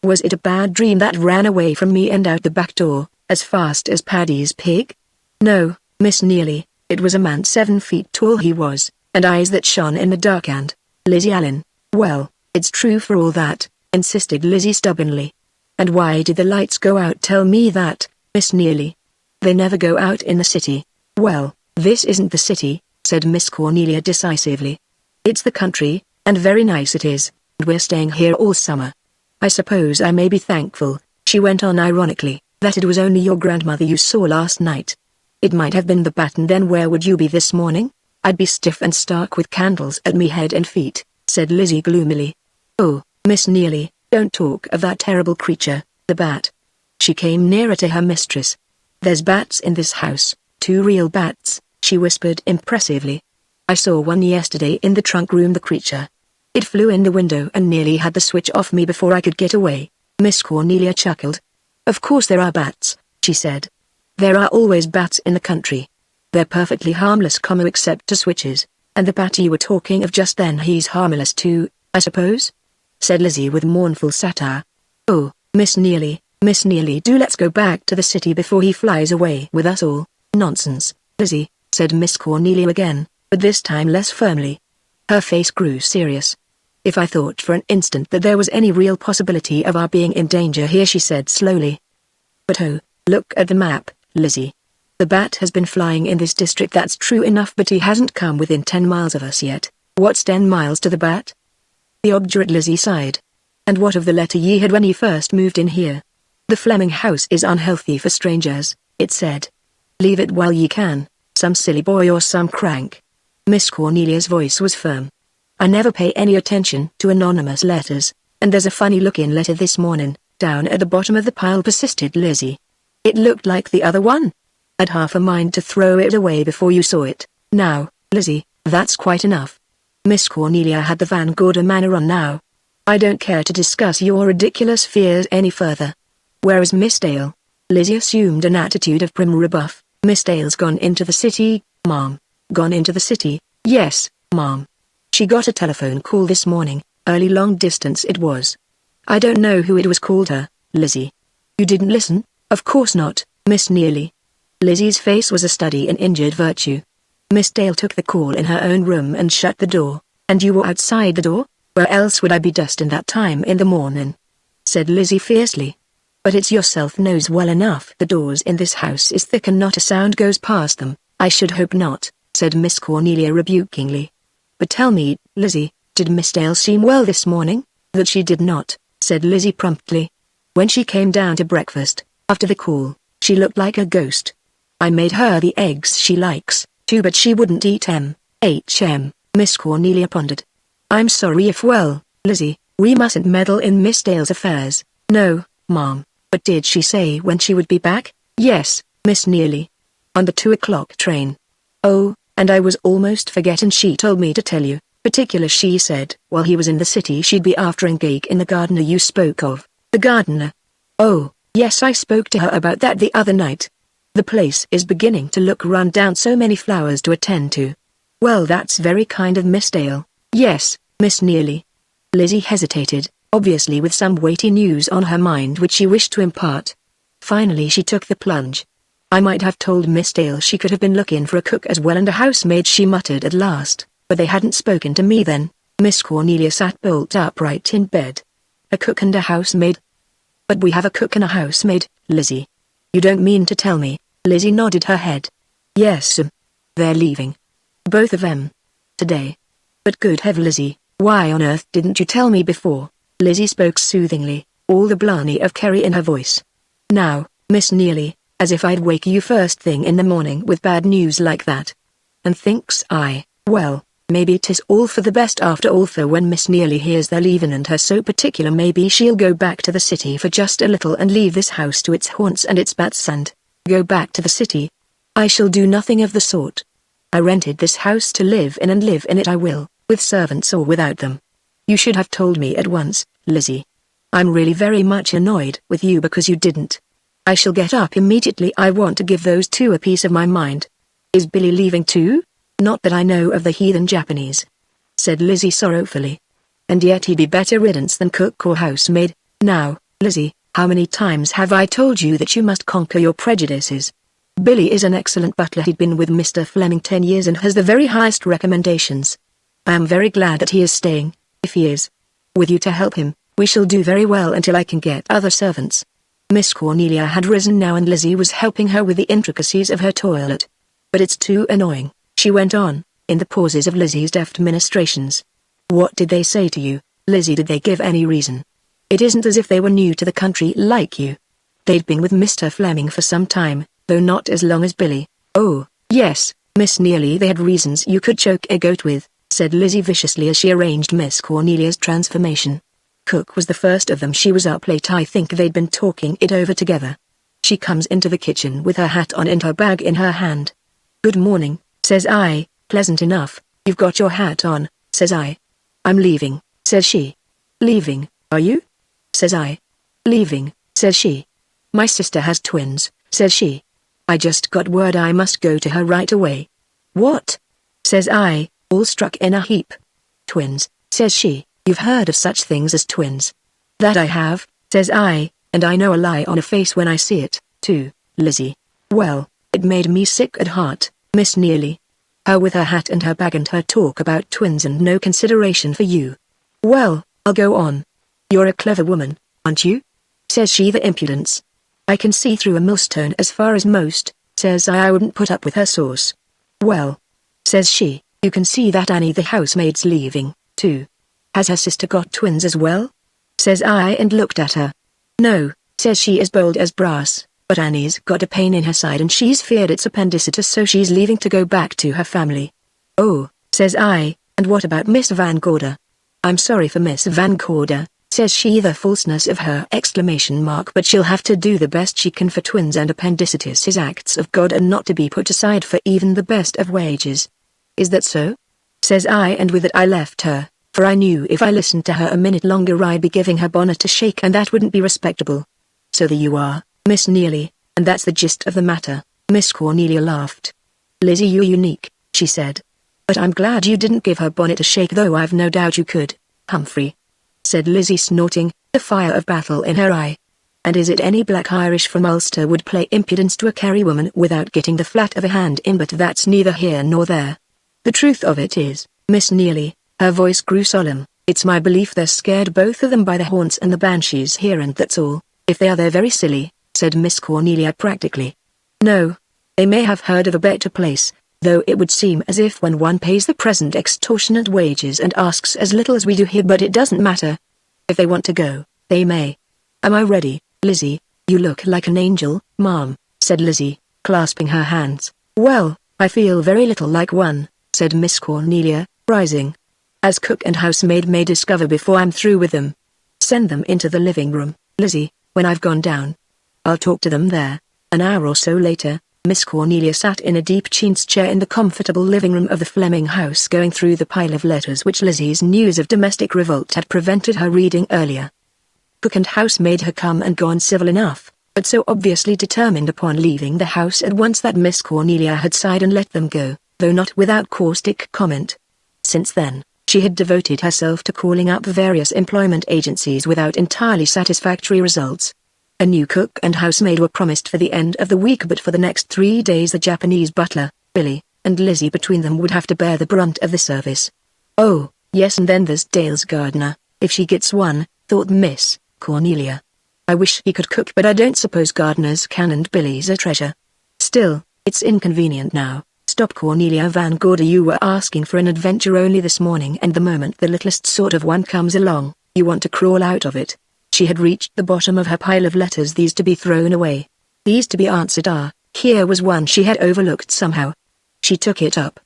"Was it a bad dream that ran away from me and out the back door, as fast as Paddy's pig?" "No, Miss Nearly, it was a man 7 feet tall he was, and eyes that shone in the dark, and Lizzie Allen." "Well, it's true for all that," insisted Lizzie stubbornly. "And why did the lights go out? Tell me that, Miss Nearly." "They never go out in the city." "Well, this isn't the city," said Miss Cornelia decisively. "It's the country, and very nice it is, and we're staying here all summer. I suppose I may be thankful," she went on ironically, "that it was only your grandmother you saw last night. It might have been the bat, and then where would you be this morning?" "I'd be stiff and stark with candles at me head and feet," said Lizzie gloomily. "Oh, Miss Nearly, don't talk of that terrible creature, the bat." She came nearer to her mistress. "There's bats in this house, 2 real bats," she whispered impressively. "I saw one yesterday in the trunk room. The creature. It flew in the window and nearly had the switch off me before I could get away." Miss Cornelia chuckled. "Of course there are bats," she said. "There are always bats in the country. They're perfectly harmless, except to switches, and the bat you were talking of just then, he's harmless too, I suppose?" said Lizzie with mournful satire. "Oh, Miss Nearly, do let's go back to the city before he flies away with us all." "Nonsense, Lizzie," said Miss Cornelia again, but this time less firmly. Her face grew serious. "If I thought for an instant that there was any real possibility of our being in danger here," she said slowly. "But oh, look at the map, Lizzie. The bat has been flying in this district, that's true enough, but he hasn't come within 10 miles of us yet." "What's 10 miles to the bat?" the obdurate Lizzie sighed. "And what of the letter ye had when ye first moved in here? The Fleming house is unhealthy for strangers, it said. Leave it while ye can, some silly boy or some crank." Miss Cornelia's voice was firm. "I never pay any attention to anonymous letters, and there's a funny looking letter this morning, down at the bottom of the pile," persisted Lizzie. "It looked like the other one. I'd half a mind to throw it away before you saw it. Now, Lizzie, That's quite enough. Miss Cornelia had the Van Gorder manner on now. I don't care to discuss your ridiculous fears any further. Where is Miss Dale? Lizzie assumed an attitude of prim rebuff. Miss Dale's gone into the city, Mom. Gone into the city? Yes, Mom. She got a telephone call this morning, early long distance it was. I don't know who it was called her, Lizzie. You didn't listen? Of course not, Miss Nearly. Lizzie's face was a study in injured virtue. Miss Dale took the call in her own room and shut the door. And you were outside the door? Where else would I be just in that time in the morning? Said Lizzie fiercely. But it's yourself knows well enough the doors in this house is thick and not a sound goes past them. I should hope not, said Miss Cornelia rebukingly. But tell me, Lizzie, did Miss Dale seem well this morning? That she did not, said Lizzie promptly. When she came down to breakfast, after the call, she looked like a ghost. I made her the eggs she likes, too, but she wouldn't eat them. Miss Cornelia pondered. I'm sorry if Lizzie, we mustn't meddle in Miss Dale's affairs. No, Mom, but did she say when she would be back? Yes, Miss Nearly. On the 2 o'clock train. Oh, and I was almost forgetting she told me to tell you, particular she said while he was in the city she'd be after engaging the gardener you spoke of. The gardener? Oh, yes, I spoke to her about that the other night. The place is beginning to look run down, so many flowers to attend to. Well, that's very kind of Miss Dale. Yes, Miss Nearly. Lizzie hesitated, obviously with some weighty news on her mind which she wished to impart. Finally she took the plunge. I might have told Miss Dale she could have been looking for a cook as well and a housemaid, she muttered at last, but they hadn't spoken to me then. Miss Cornelia sat bolt upright in bed. A cook and a housemaid? But we have a cook and a housemaid, Lizzie. You don't mean to tell me? Lizzie nodded her head. Yes, they're leaving. Both of them. Today. But good heaven, Lizzie, why on earth didn't you tell me before? Lizzie spoke soothingly, all the blarney of Kerry in her voice. Now, Miss Nearly, as if I'd wake you first thing in the morning with bad news like that. And thinks I, well, maybe 'tis all for the best after all, for when Miss Nearly hears they're leaving and her so particular, maybe she'll go back to the city for just a little and leave this house to its haunts and its bats and go back to the city. I shall do nothing of the sort. I rented this house to live in and live in it I will, with servants or without them. You should have told me at once, Lizzie. I'm really very much annoyed with you because you didn't. I shall get up immediately. I want to give those two a piece of my mind. Is Billy leaving too? Not that I know of, the heathen Japanese, said Lizzie sorrowfully. And yet he'd be better riddance than cook or housemaid. Now, Lizzie, how many times have I told you that you must conquer your prejudices? Billy is an excellent butler. He'd been with Mr. Fleming 10 years and has the very highest recommendations. I am very glad that he is staying, if he is. With you to help him, we shall do very well until I can get other servants. Miss Cornelia had risen now and Lizzie was helping her with the intricacies of her toilet. But it's too annoying, she went on, in the pauses of Lizzie's deft ministrations. What did they say to you, Lizzie? Did they give any reason? It isn't as if they were new to the country like you. They'd been with Mr. Fleming for some time, though not as long as Billy. Oh, yes, Miss Nearly, they had reasons you could choke a goat with, said Lizzie viciously as she arranged Miss Cornelia's transformation. Cook was the first of them. She was up late. I think they'd been talking it over together. She comes into the kitchen with her hat on and her bag in her hand. Good morning, says I. Pleasant enough. You've got your hat on, says I. I'm leaving, says she. Leaving, are you? Says I. Leaving, says she. My sister has twins, says she. I just got word I must go to her right away. What? Says I, all struck in a heap. Twins, says she. You've heard of such things as twins? That I have, says I, and I know a lie on a face when I see it, too, Lizzie. Well, it made me sick at heart, Miss Nearly. Her with her hat and her bag and her talk about twins and no consideration for you. Well, I'll go on. You're a clever woman, aren't you? Says she. The impudence. I can see through a millstone as far as most, says I. I wouldn't put up with her sauce. Well, says she, you can see that Annie the housemaid's leaving, too. Has her sister got twins as well? Says I and looked at her. No, says she as bold as brass, but Annie's got a pain in her side and she's feared it's appendicitis, so she's leaving to go back to her family. Oh, says I, and what about Miss Van Gorder? I'm sorry for Miss Van Gorder, says she. The falseness of her exclamation mark. But she'll have to do the best she can, for twins and appendicitis is acts of God and not to be put aside for even the best of wages. Is that so? says I, and with it I left her, for I knew if I listened to her a minute longer I'd be giving her bonnet a shake and that wouldn't be respectable. So there you are, Miss Neely, and that's the gist of the matter. Miss Cornelia laughed. Lizzie, you're unique, she said. But I'm glad you didn't give her bonnet a shake, though I've no doubt you could, Humphrey, said Lizzie, snorting, the fire of battle in her eye. And is it any black Irish from Ulster would play impudence to a Kerry woman without getting the flat of a hand in? But that's neither here nor there. The truth of it is, Miss Neely, her voice grew solemn, it's my belief they're scared, both of them, by the haunts and the banshees here, and that's all. If they are, they're very silly, said Miss Cornelia practically. No. They may have heard of a better place, though it would seem as if when one pays the present extortionate wages and asks as little as we do here, but it doesn't matter. If they want to go, they may. Am I ready, Lizzie? You look like an angel, Mom, said Lizzie, clasping her hands. Well, I feel very little like one, said Miss Cornelia, rising. As cook and housemaid may discover before I'm through with them. Send them into the living room, Lizzie, when I've gone down. I'll talk to them there. An hour or so later, Miss Cornelia sat in a deep chintz chair in the comfortable living room of the Fleming house, going through the pile of letters which Lizzie's news of domestic revolt had prevented her reading earlier. Cook and housemaid had come and gone civil enough, but so obviously determined upon leaving the house at once that Miss Cornelia had sighed and let them go, though not without caustic comment. Since then, she had devoted herself to calling up various employment agencies without entirely satisfactory results. A new cook and housemaid were promised for the end of the week, but for the next 3 days the Japanese butler, Billy, and Lizzie between them would have to bear the brunt of the service. Oh, yes, and then there's Dale's gardener, if she gets one, thought Miss Cornelia. I wish he could cook, but I don't suppose gardeners can, and Billy's a treasure. Still, it's inconvenient now. Stop, Cornelia Van Gorder, you were asking for an adventure only this morning, and the moment the littlest sort of one comes along, you want to crawl out of it. She had reached the bottom of her pile of letters, these to be thrown away, these to be answered. Here was one she had overlooked somehow. She took it up.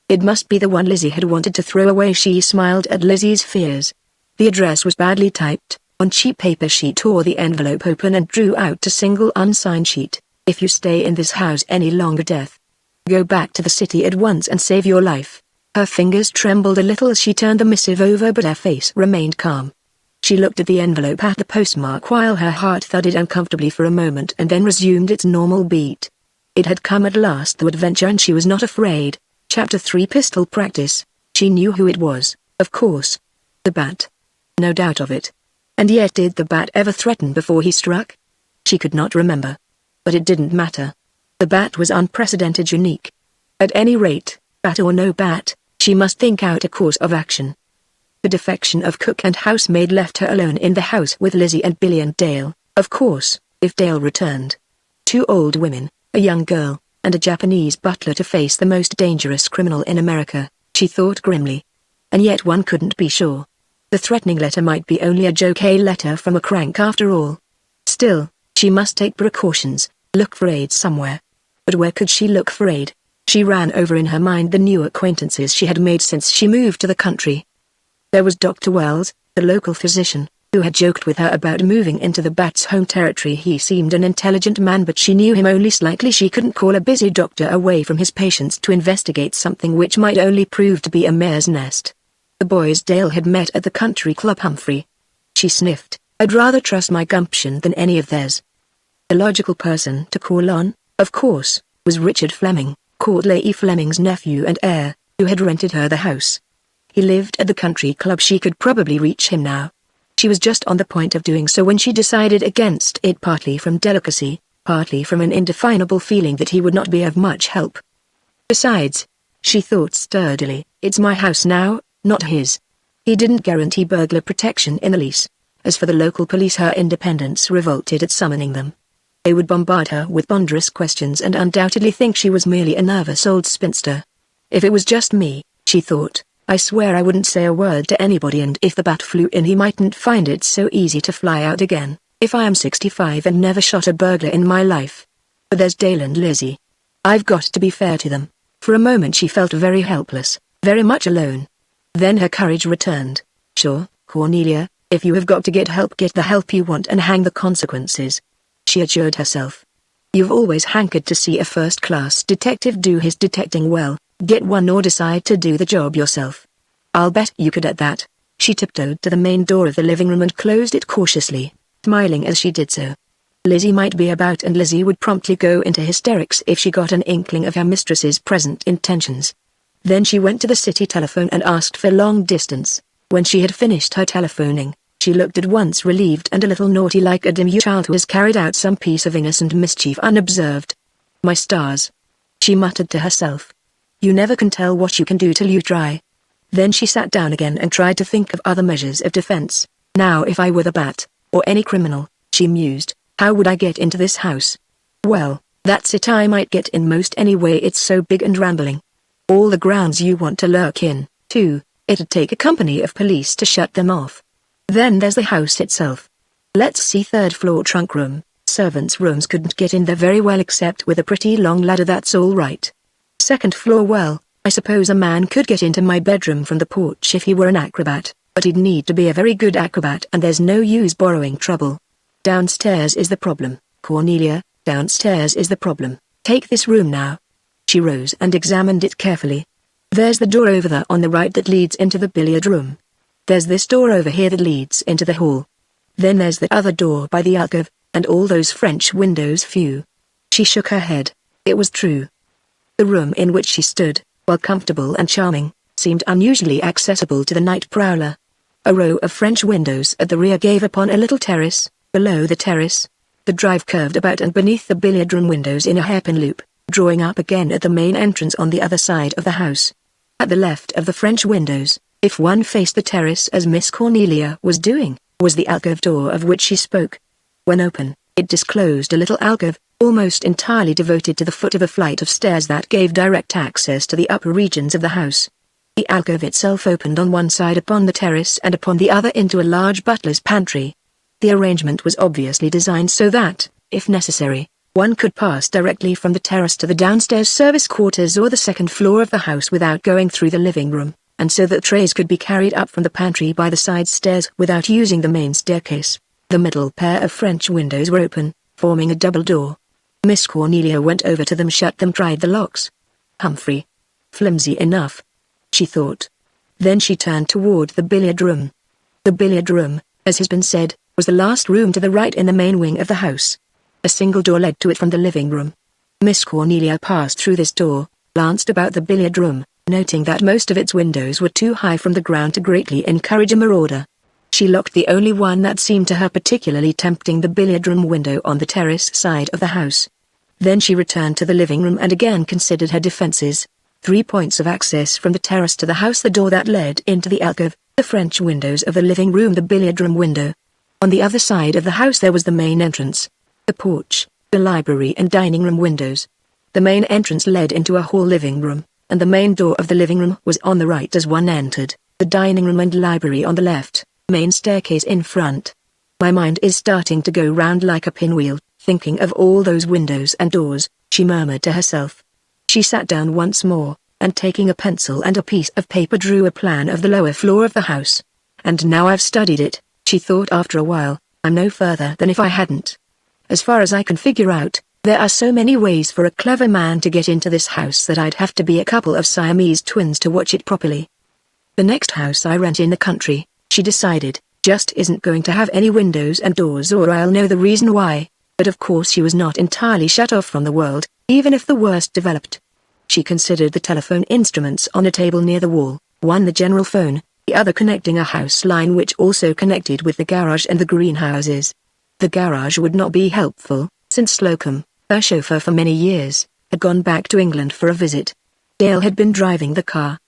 It must be the one Lizzie had wanted to throw away. She smiled at Lizzie's fears. The address was badly typed. On cheap paper she tore the envelope open and drew out a single unsigned sheet. If you stay in this house any longer, death. Go back to the city at once and save your life. Her fingers trembled a little as she turned the missive over, but her face remained calm. She looked at the envelope at the postmark while her heart thudded uncomfortably for a moment and then resumed its normal beat. It had come at last, the adventure, and she was not afraid. Chapter 3, Pistol Practice. She knew who it was, of course. The bat. No doubt of it. And yet, did the bat ever threaten before he struck? She could not remember. But it didn't matter. The bat was unprecedented, unique. At any rate, bat or no bat, she must think out a course of action. The defection of cook and housemaid left her alone in the house with Lizzie and Billy and Dale, of course, if Dale returned. 2 old women, a young girl, and a Japanese butler to face the most dangerous criminal in America, she thought grimly. And yet one couldn't be sure. The threatening letter might be only a joke, a letter from a crank after all. Still, she must take precautions, look for aid somewhere. But where could she look for aid? She ran over in her mind the new acquaintances she had made since she moved to the country. There was Dr. Wells, the local physician, who had joked with her about moving into the bat's home territory. He seemed an intelligent man, but she knew him only slightly. She couldn't call a busy doctor away from his patients to investigate something which might only prove to be a mare's nest. The boys Dale had met at the country club. Humphrey. She sniffed. I'd rather trust my gumption than any of theirs. The logical person to call on, of course, was Richard Fleming, Courtleigh Fleming's nephew and heir, who had rented her the house. He lived at the country club. She could probably reach him now. She was just on the point of doing so when she decided against it, partly from delicacy, partly from an indefinable feeling that he would not be of much help. Besides, she thought sturdily, it's my house now, not his. He didn't guarantee burglar protection in the lease. As for the local police, her independence revolted at summoning them. They would bombard her with ponderous questions and undoubtedly think she was merely a nervous old spinster. If it was just me, she thought, I swear I wouldn't say a word to anybody, and if the bat flew in he mightn't find it so easy to fly out again. If I am 65 and never shot a burglar in my life. But there's Dale and Lizzie. I've got to be fair to them. For a moment she felt very helpless, very much alone. Then her courage returned. Sure, Cornelia, if you have got to get the help you want and hang the consequences. She assured herself. You've always hankered to see a first-class detective do his detecting well. Get one or decide to do the job yourself. I'll bet you could at that. She tiptoed to the main door of the living room and closed it cautiously, smiling as she did so. Lizzie might be about, and Lizzie would promptly go into hysterics if she got an inkling of her mistress's present intentions. Then she went to the city telephone and asked for long distance. When she had finished her telephoning, she looked at once relieved and a little naughty, like a demure child who has carried out some piece of innocent mischief unobserved. My stars, she muttered to herself. You never can tell what you can do till you try. Then she sat down again and tried to think of other measures of defense. Now if I were the bat, or any criminal, she mused, how would I get into this house? Well, that's it, I might get in most anyway, it's so big and rambling. All the grounds you want to lurk in, too, it'd take a company of police to shut them off. Then there's the house itself. Let's see, third floor trunk room, servants' rooms couldn't get in there very well except with a pretty long ladder, that's all right. Second floor, well, I suppose a man could get into my bedroom from the porch if he were an acrobat, but he'd need to be a very good acrobat and there's no use borrowing trouble. Downstairs is the problem, Cornelia, downstairs is the problem. Take this room now. She rose and examined it carefully. There's the door over there on the right that leads into the billiard room. There's this door over here that leads into the hall. Then there's the other door by the alcove, and all those French windows few. She shook her head. It was true. The room in which she stood, while comfortable and charming, seemed unusually accessible to the night prowler. A row of French windows at the rear gave upon a little terrace. Below the terrace, the drive curved about and beneath the billiard room windows in a hairpin loop, drawing up again at the main entrance on the other side of the house. At the left of the French windows, if one faced the terrace as Miss Cornelia was doing, was the alcove door of which she spoke. When open, it disclosed a little alcove, almost entirely devoted to the foot of a flight of stairs that gave direct access to the upper regions of the house. The alcove itself opened on one side upon the terrace and upon the other into a large butler's pantry. The arrangement was obviously designed so that, if necessary, one could pass directly from the terrace to the downstairs service quarters or the second floor of the house without going through the living room, and so that trays could be carried up from the pantry by the side stairs without using the main staircase. The middle pair of French windows were open, forming a double door. Miss Cornelia went over to them, shut them, tried the locks. Humphrey. Flimsy enough, she thought. Then she turned toward the billiard room. The billiard room, as has been said, was the last room to the right in the main wing of the house. A single door led to it from the living room. Miss Cornelia passed through this door, glanced about the billiard room, noting that most of its windows were too high from the ground to greatly encourage a marauder. She locked the only one that seemed to her particularly tempting, the billiard room window on the terrace side of the house. Then she returned to the living room and again considered her defenses. 3 points of access from the terrace to the house: the door that led into the alcove, the French windows of the living room, the billiard room window. On the other side of the house there was the main entrance, the porch, the library and dining room windows. The main entrance led into a hall living room, and the main door of the living room was on the right as one entered, the dining room and library on the left, main staircase in front. My mind is starting to go round like a pinwheel, thinking of all those windows and doors, she murmured to herself. She sat down once more, and taking a pencil and a piece of paper drew a plan of the lower floor of the house. And now I've studied it, she thought after a while, I'm no further than if I hadn't. As far as I can figure out, there are so many ways for a clever man to get into this house that I'd have to be a couple of Siamese twins to watch it properly. The next house I rent in the country, she decided, just isn't going to have any windows and doors, or I'll know the reason why. But of course she was not entirely shut off from the world, even if the worst developed. She considered the telephone instruments on a table near the wall, one the general phone, the other connecting a house line which also connected with the garage and the greenhouses. The garage would not be helpful, since Slocum, her chauffeur for many years, had gone back to England for a visit. Dale had been driving the car.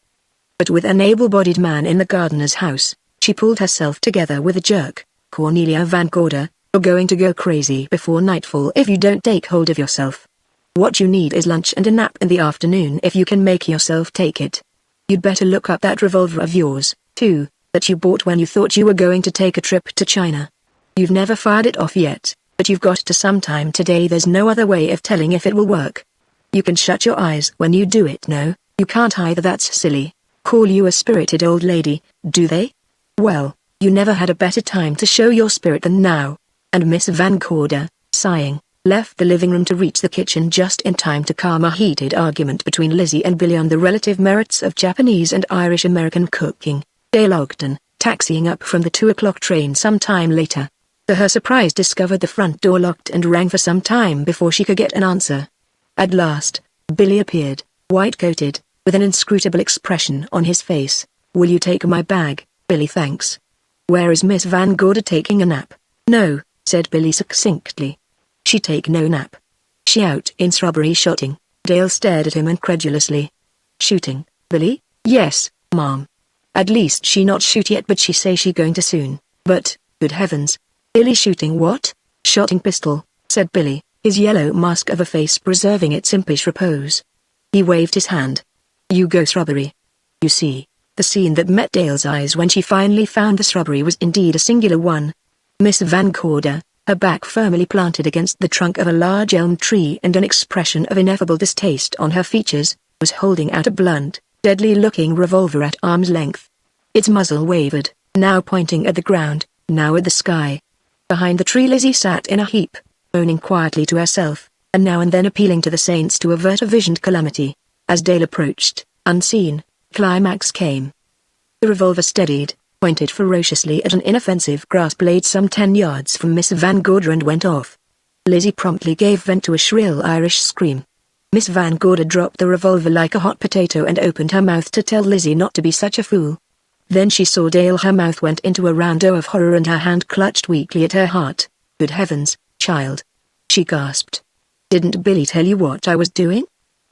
But with an able-bodied man in the gardener's house, she pulled herself together with a jerk. Cornelia Van Gorder, you're going to go crazy before nightfall if you don't take hold of yourself. What you need is lunch and a nap in the afternoon if you can make yourself take it. You'd better look up that revolver of yours, too, that you bought when you thought you were going to take a trip to China. You've never fired it off yet, but you've got to sometime today. There's no other way of telling if it will work. You can shut your eyes when you do it. No, you can't either. That's silly. Call you a spirited old lady, do they? Well, you never had a better time to show your spirit than now. And Miss Van Gorder, sighing, left the living room to reach the kitchen just in time to calm a heated argument between Lizzie and Billy on the relative merits of Japanese and Irish-American cooking. Dale Ogden, taxiing up from the 2 o'clock train some time later, to her surprise discovered the front door locked and rang for some time before she could get an answer. At last, Billy appeared, white-coated, with an inscrutable expression on his face. "Will you take my bag, Billy? Thanks." "Where is Miss Van Gorder taking a nap?" "No," said Billy succinctly. "She take no nap. She out in strawberry shooting." Dale stared at him incredulously. "Shooting, Billy?" "Yes, Mom. At least she not shoot yet, but she say she going to soon." "But, good heavens. Billy shooting what?" "Shooting pistol," said Billy, his yellow mask of a face preserving its impish repose. He waved his hand. "You go strawberry." You see, the scene that met Dale's eyes when she finally found the strawberry was indeed a singular one. Miss Van Gorder, her back firmly planted against the trunk of a large elm tree and an expression of ineffable distaste on her features, was holding out a blunt, deadly-looking revolver at arm's length. Its muzzle wavered, now pointing at the ground, now at the sky. Behind the tree Lizzie sat in a heap, moaning quietly to herself, and now and then appealing to the saints to avert a visioned calamity. As Dale approached, unseen, climax came. The revolver steadied, pointed ferociously at an inoffensive grass blade some 10 yards from Miss Van Gorder and went off. Lizzie promptly gave vent to a shrill Irish scream. Miss Van Gorder dropped the revolver like a hot potato and opened her mouth to tell Lizzie not to be such a fool. Then she saw Dale. Her mouth went into a round O of horror and her hand clutched weakly at her heart. "Good heavens, child!" she gasped. "Didn't Billy tell you what I was doing?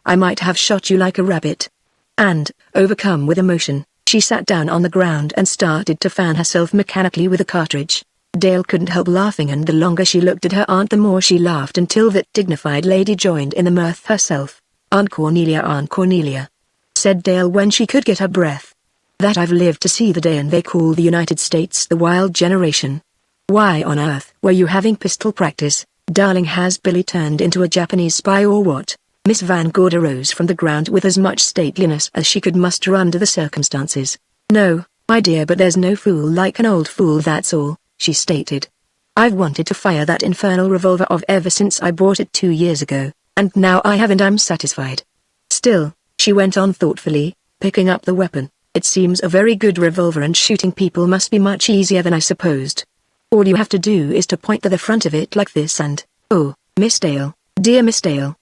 I might have shot you like a rabbit." And, overcome with emotion, she sat down on the ground and started to fan herself mechanically with a cartridge. Dale couldn't help laughing, and the longer she looked at her aunt the more she laughed, until that dignified lady joined in the mirth herself. Aunt Cornelia," said Dale when she could get her breath. "That I've lived to see the day and they call the United States the wild generation. Why on earth were you having pistol practice, darling? Has Billy turned into a Japanese spy or what?" Miss Van Gorder rose from the ground with as much stateliness as she could muster under the circumstances. "No, my dear, but there's no fool like an old fool, that's all," she stated. "I've wanted to fire that infernal revolver off ever since I bought it 2 years ago, and now I have and I'm satisfied. Still," she went on thoughtfully, picking up the weapon, "it seems a very good revolver and shooting people must be much easier than I supposed. All you have to do is to point to the front of it like this and, oh, Miss Dale, dear Miss Dale,"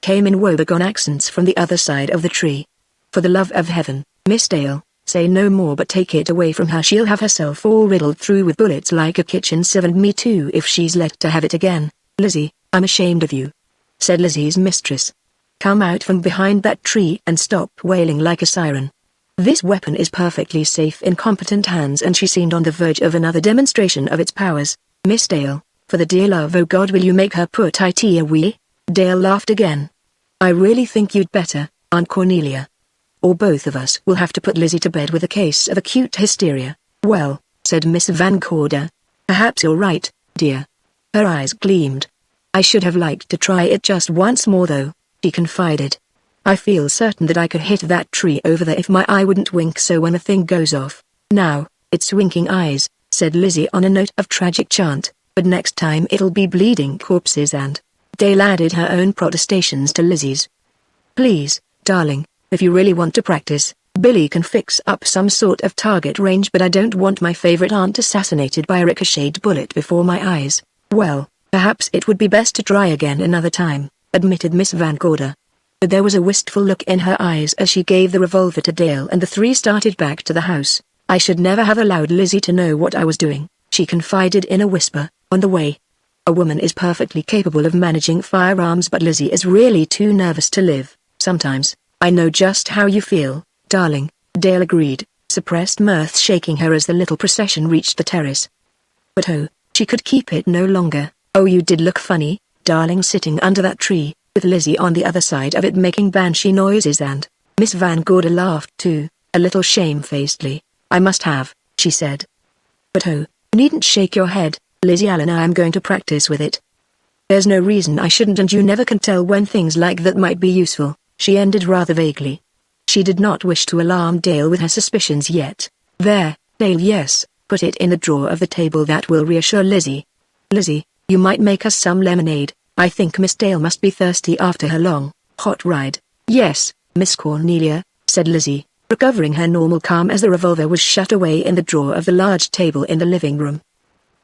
came in woebegone accents from the other side of the tree. "For the love of heaven, Miss Dale, say no more but take it away from her. She'll have herself all riddled through with bullets like a kitchen sieve, and me too if she's let to have it again." "Lizzie, I'm ashamed of you," said Lizzie's mistress. "Come out from behind that tree and stop wailing like a siren. This weapon is perfectly safe in competent hands," and she seemed on the verge of another demonstration of its powers. "Miss Dale, for the dear love of God, will you make her put it away?" Dale laughed again. "I really think you'd better, Aunt Cornelia. Or both of us will have to put Lizzie to bed with a case of acute hysteria." "Well," said Miss Van Gorder, "perhaps you're right, dear." Her eyes gleamed. "I should have liked to try it just once more though," she confided. "I feel certain that I could hit that tree over there if my eye wouldn't wink so when the thing goes off." "Now, it's winking eyes," said Lizzie on a note of tragic chant, "but next time it'll be bleeding corpses," and Dale added her own protestations to Lizzie's. "Please, darling, if you really want to practice, Billy can fix up some sort of target range, but I don't want my favorite aunt assassinated by a ricocheted bullet before my eyes." "Well, perhaps it would be best to try again another time," admitted Miss Van Gorder. But there was a wistful look in her eyes as she gave the revolver to Dale and the three started back to the house. "I should never have allowed Lizzie to know what I was doing," she confided in a whisper, on the way. "A woman is perfectly capable of managing firearms, but Lizzie is really too nervous to live, sometimes." "I know just how you feel, darling," Dale agreed, suppressed mirth shaking her as the little procession reached the terrace. But oh, she could keep it no longer. "Oh, you did look funny, darling, sitting under that tree, with Lizzie on the other side of it making banshee noises," and Miss Van Gorder laughed too, a little shamefacedly. "I must have," she said. "But oh, you needn't shake your head, Lizzie Allen, I'm going to practice with it. There's no reason I shouldn't, and you never can tell when things like that might be useful," she ended rather vaguely. She did not wish to alarm Dale with her suspicions yet. "There, Dale, yes, put it in the drawer of the table, that will reassure Lizzie. Lizzie, you might make us some lemonade," I think Miss Dale must be thirsty after her long, hot ride. Yes, Miss Cornelia, said Lizzie, recovering her normal calm as the revolver was shut away in the drawer of the large table in the living room.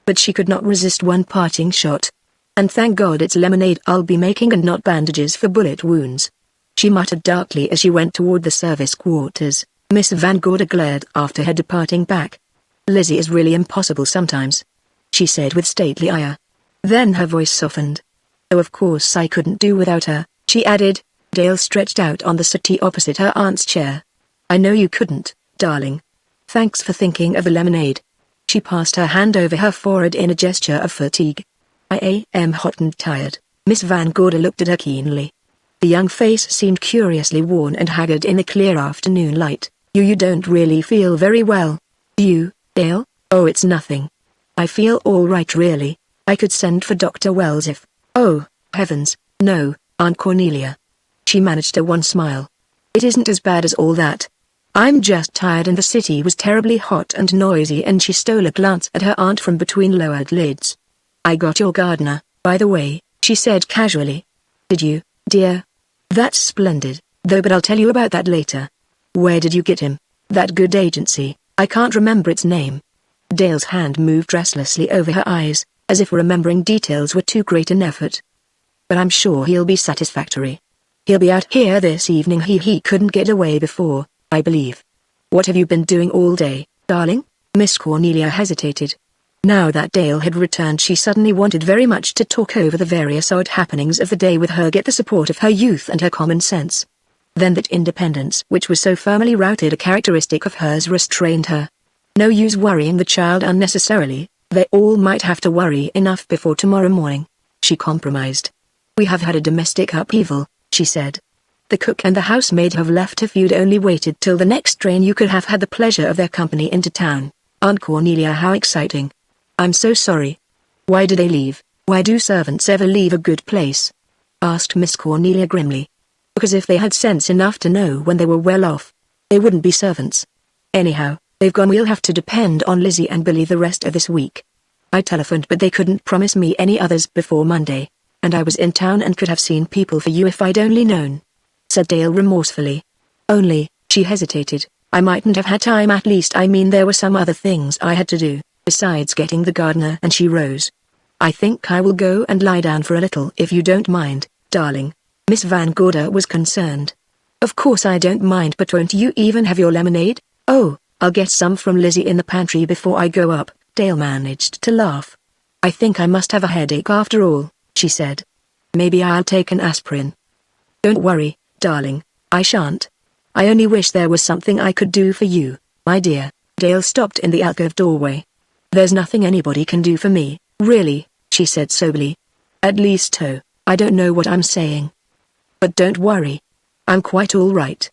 But she could not resist one parting shot. And thank God it's lemonade I'll be making and not bandages for bullet wounds. She muttered darkly as she went toward the service quarters. Miss Van Gorder glared after her departing back. Lizzie is really impossible sometimes, she said with stately ire. Then her voice softened. Oh, of course I couldn't do without her, she added. Dale stretched out on the settee opposite her aunt's chair. I know you couldn't, darling. Thanks for thinking of the lemonade. She passed her hand over her forehead in a gesture of fatigue. I am hot and tired. Miss Van Gorder looked at her keenly. The young face seemed curiously worn and haggard in the clear afternoon light. You don't really feel very well, do you, Dale? Oh, it's nothing. I feel all right really. I could send for Dr. Wells if... Oh, heavens, no, Aunt Cornelia. She managed a wan smile. It isn't as bad as all that. I'm just tired and the city was terribly hot and noisy, and she stole a glance at her aunt from between lowered lids. I got your gardener, by the way, she said casually. Did you, dear? That's splendid, though, but I'll tell you about that later. Where did you get him? That good agency, I can't remember its name. Dale's hand moved restlessly over her eyes, as if remembering details were too great an effort. But I'm sure he'll be satisfactory. He'll be out here this evening. He couldn't get away before, I believe. What have you been doing all day, darling? Miss Cornelia hesitated. Now that Dale had returned, she suddenly wanted very much to talk over the various odd happenings of the day with her, get the support of her youth and her common sense. Then that independence which was so firmly rooted a characteristic of hers restrained her. No use worrying the child unnecessarily, they all might have to worry enough before tomorrow morning. She compromised. We have had a domestic upheaval, she said. The cook and the housemaid have left. If you'd only waited till the next train you could have had the pleasure of their company into town. Aunt Cornelia, how exciting. I'm so sorry. Why do they leave? Why do servants ever leave a good place? Asked Miss Cornelia grimly. Because if they had sense enough to know when they were well off, they wouldn't be servants. Anyhow, they've gone. We'll have to depend on Lizzie and Billy the rest of this week. I telephoned, but they couldn't promise me any others before Monday, and I was in town and could have seen people for you if I'd only known, said Dale remorsefully. Only, she hesitated, I mightn't have had time. At least I mean there were some other things I had to do, besides getting the gardener. And she rose. I think I will go and lie down for a little if you don't mind, darling. Miss Van Gorder was concerned. Of course I don't mind, but won't you even have your lemonade? Oh, I'll get some from Lizzie in the pantry before I go up. Dale managed to laugh. I think I must have a headache after all, she said. Maybe I'll take an aspirin. Don't worry, darling, I shan't. I only wish there was something I could do for you, my dear. Dale stopped in the alcove doorway. There's nothing anybody can do for me, really, she said soberly. At least I don't know what I'm saying. But don't worry. I'm quite all right.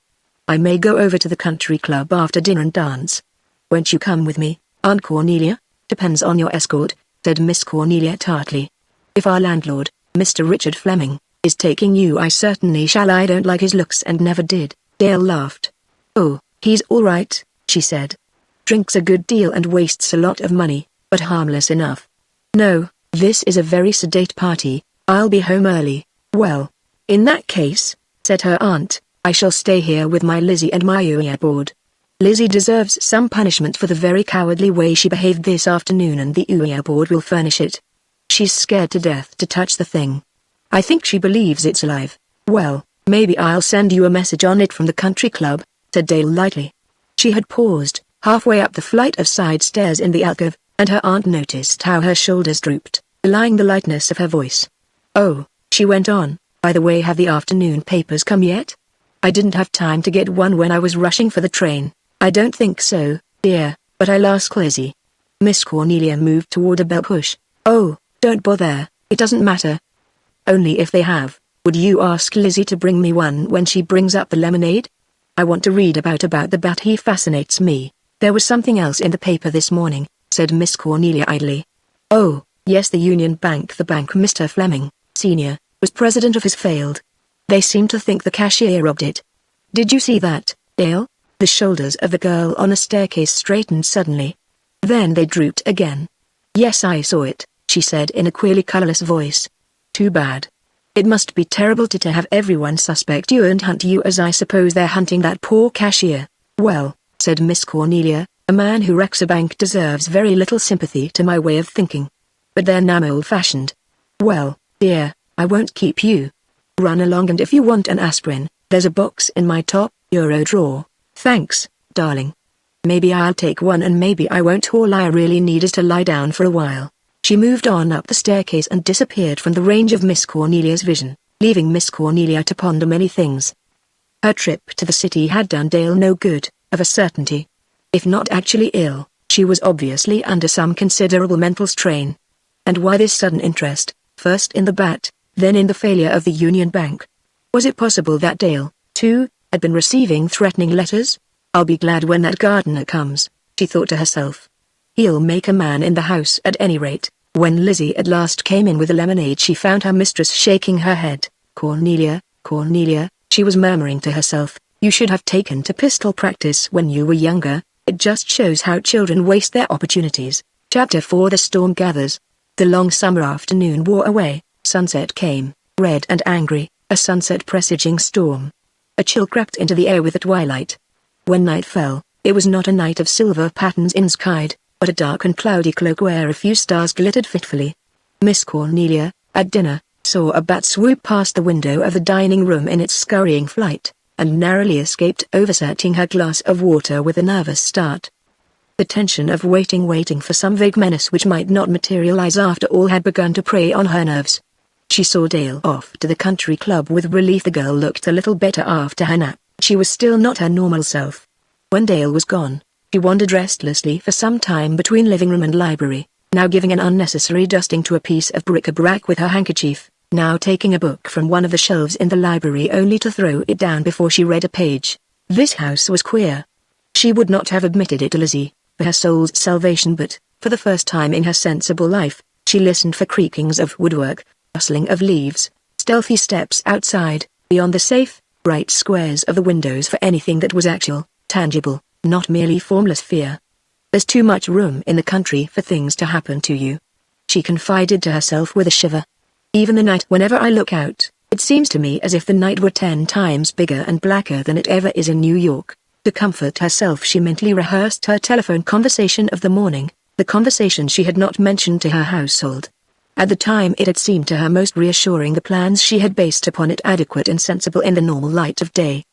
I may go over to the country club after dinner and dance. Won't you come with me, Aunt Cornelia? Depends on your escort, said Miss Cornelia tartly. If our landlord, Mr. Richard Fleming, is taking you, I certainly shall. I don't like his looks and never did. Dale laughed. Oh, he's all right, she said. Drinks a good deal and wastes a lot of money, but harmless enough. No, this is a very sedate party. I'll be home early. Well, in that case, said her aunt, I shall stay here with my Lizzie and my board. Lizzie deserves some punishment for the very cowardly way she behaved this afternoon, and the board will furnish it. She's scared to death to touch the thing. I think she believes it's alive. Well, maybe I'll send you a message on it from the country club, said Dale lightly. She had paused, halfway up the flight of side stairs in the alcove, and her aunt noticed how her shoulders drooped, belying the lightness of her voice. Oh, she went on, by the way, have the afternoon papers come yet? I didn't have time to get one when I was rushing for the train. I don't think so, dear, but I'll ask Lizzie. Miss Cornelia moved toward a bell push. Oh, don't bother, it doesn't matter. Only if they have, would you ask Lizzie to bring me one when she brings up the lemonade? I want to read about the bat. He fascinates me. There was something else in the paper this morning, said Miss Cornelia idly. Oh, yes, the Union Bank. The bank Mr. Fleming, Sr., was president of has failed. They seem to think the cashier robbed it. Did you see that, Dale? The shoulders of the girl on a staircase straightened suddenly. Then they drooped again. Yes, I saw it, she said in a queerly colorless voice. Too bad. It must be terrible to have everyone suspect you and hunt you, as I suppose they're hunting that poor cashier. Well, said Miss Cornelia, a man who wrecks a bank deserves very little sympathy to my way of thinking. But they're now old-fashioned. Well, dear, I won't keep you. Run along, and if you want an aspirin, there's a box in my top bureau drawer. Thanks, darling. Maybe I'll take one and maybe I won't. All I really need is to lie down for a while. She moved on up the staircase and disappeared from the range of Miss Cornelia's vision, leaving Miss Cornelia to ponder many things. Her trip to the city had done Dale no good, of a certainty. If not actually ill, she was obviously under some considerable mental strain. And why this sudden interest, first in the bat, then in the failure of the Union Bank? Was it possible that Dale, too, had been receiving threatening letters? I'll be glad when that gardener comes, she thought to herself. He'll make a man in the house at any rate. When Lizzie at last came in with the lemonade, she found her mistress shaking her head. Cornelia, Cornelia, she was murmuring to herself, you should have taken to pistol practice when you were younger. It just shows how children waste their opportunities. Chapter 4. The storm gathers. The long summer afternoon wore away, sunset came, red and angry, a sunset presaging storm. A chill crept into the air with the twilight. When night fell, it was not a night of silver patterns in sky, but a dark and cloudy cloak where a few stars glittered fitfully. Miss Cornelia, at dinner, saw a bat swoop past the window of the dining room in its scurrying flight, and narrowly escaped oversetting her glass of water with a nervous start. The tension of waiting for some vague menace which might not materialize after all had begun to prey on her nerves. She saw Dale off to the country club with relief. The girl looked a little better after her nap. She was still not her normal self. When Dale was gone, she wandered restlessly for some time between living room and library, now giving an unnecessary dusting to a piece of bric-a-brac with her handkerchief, now taking a book from one of the shelves in the library only to throw it down before she read a page. This house was queer. She would not have admitted it to Lizzie, for her soul's salvation, but, for the first time in her sensible life, she listened for creakings of woodwork, rustling of leaves, stealthy steps outside, beyond the safe, bright squares of the windows for anything that was actual, tangible, not merely formless fear. There's too much room in the country for things to happen to you, she confided to herself with a shiver. Even the night, whenever I look out, it seems to me as if the night were 10 times bigger and blacker than it ever is in New York. To comfort herself, she mentally rehearsed her telephone conversation of the morning, the conversation she had not mentioned to her household. At the time it had seemed to her most reassuring, the plans she had based upon it adequate and sensible in the normal light of day.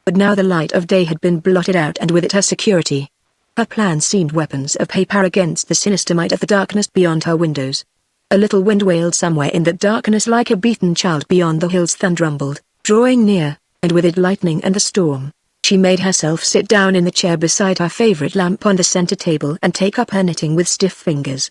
But now the light of day had been blotted out, and with it her security. Her plans seemed weapons of paper against the sinister might of the darkness beyond her windows. A little wind wailed somewhere in that darkness like a beaten child beyond the hills. Thunder rumbled, drawing near, and with it lightning and the storm. She made herself sit down in the chair beside her favorite lamp on the center table and take up her knitting with stiff fingers.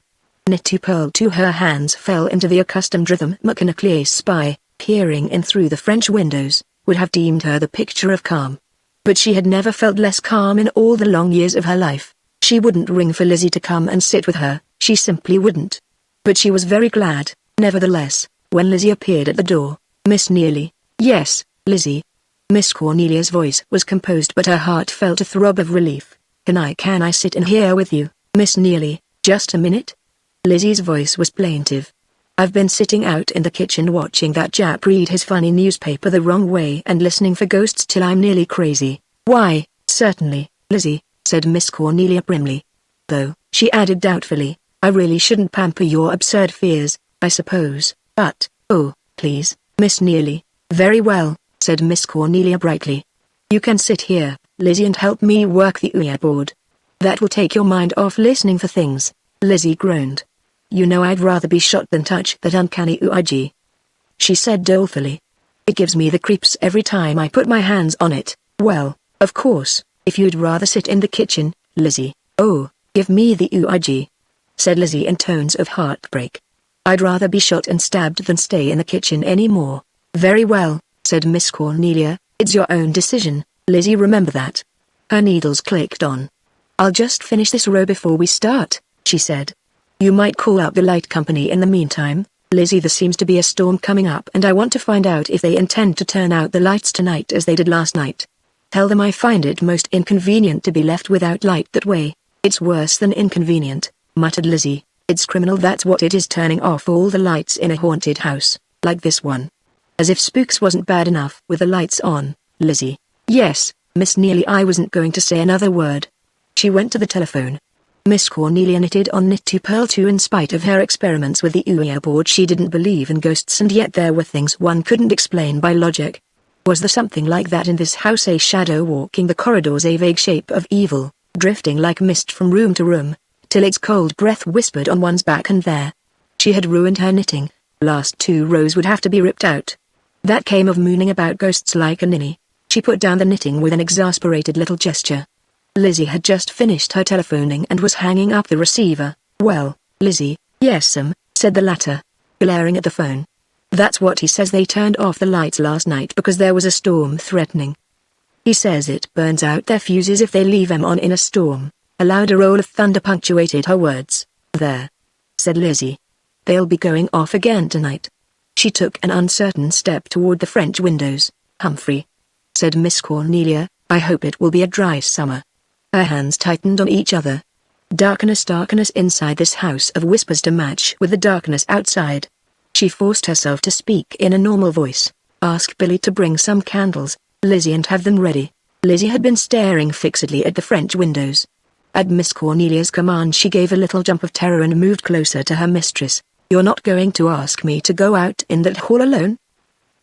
Knit to purl to her hands fell into the accustomed rhythm. Mackenacle's spy, peering in through the French windows, would have deemed her the picture of calm. But she had never felt less calm in all the long years of her life. She wouldn't ring for Lizzie to come and sit with her, she simply wouldn't. But she was very glad, nevertheless, when Lizzie appeared at the door. Miss Nearly. Yes, Lizzie. Miss Cornelia's voice was composed, but her heart felt a throb of relief. Can I sit in here with you, Miss Nearly, just a minute? Lizzie's voice was plaintive. I've been sitting out in the kitchen watching that Jap read his funny newspaper the wrong way and listening for ghosts till I'm nearly crazy. Why, certainly, Lizzie, said Miss Cornelia primly. Though, she added doubtfully, I really shouldn't pamper your absurd fears, I suppose, but, oh, please, Miss Nearly. Very well, said Miss Cornelia brightly. You can sit here, Lizzie, and help me work the Ouija board. That will take your mind off listening for things. Lizzie groaned. You know I'd rather be shot than touch that uncanny Ouija, she said dolefully. It gives me the creeps every time I put my hands on it. Well, of course, if you'd rather sit in the kitchen, Lizzie. Oh, give me the Ouija, said Lizzie in tones of heartbreak. I'd rather be shot and stabbed than stay in the kitchen any more. Very well, said Miss Cornelia, it's your own decision, Lizzie, remember that. Her needles clicked on. I'll just finish this row before we start, she said. You might call out the light company in the meantime, Lizzie. There seems to be a storm coming up and I want to find out if they intend to turn out the lights tonight as they did last night. Tell them I find it most inconvenient to be left without light that way. It's worse than inconvenient, muttered Lizzie. It's criminal, that's what it is, turning off all the lights in a haunted house. Like this one. As if spooks wasn't bad enough with the lights on, Lizzie. Yes, Miss Neely. I wasn't going to say another word. She went to the telephone. Miss Cornelia knitted on knit to purl to. In spite of her experiments with the Ouija board, she didn't believe in ghosts, and yet there were things one couldn't explain by logic. Was there something like that in this house? A shadow walking the corridors, a vague shape of evil, drifting like mist from room to room, till its cold breath whispered on one's back, and there. She had ruined her knitting. Last 2 rows would have to be ripped out. That came of mooning about ghosts like a ninny. She put down the knitting with an exasperated little gesture. Lizzie had just finished her telephoning and was hanging up the receiver. Well, Lizzie, yes'm, said the latter, glaring at the phone. That's what he says. They turned off the lights last night because there was a storm threatening. He says it burns out their fuses if they leave them on in a storm. A louder roll of thunder punctuated her words. There, said Lizzie. They'll be going off again tonight. She took an uncertain step toward the French windows. Humphrey, said Miss Cornelia, I hope it will be a dry summer. Her hands tightened on each other. Darkness inside this house of whispers to match with the darkness outside. She forced herself to speak in a normal voice. Ask Billy to bring some candles, Lizzie, and have them ready. Lizzie had been staring fixedly at the French windows. At Miss Cornelia's command she gave a little jump of terror and moved closer to her mistress. You're not going to ask me to go out in that hall alone?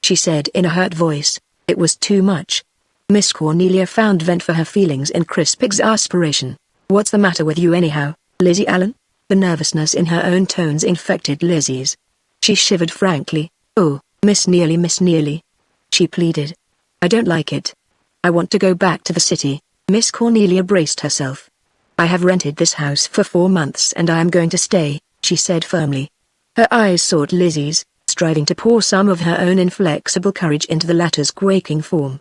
She said in a hurt voice. It was too much. Miss Cornelia found vent for her feelings in crisp exasperation. What's the matter with you anyhow, Lizzie Allen? The nervousness in her own tones infected Lizzie's. She shivered frankly. Oh, Miss Neely, she pleaded. I don't like it. I want to go back to the city. Miss Cornelia braced herself. I have rented this house for 4 months and I am going to stay, she said firmly. Her eyes sought Lizzie's, striving to pour some of her own inflexible courage into the latter's quaking form.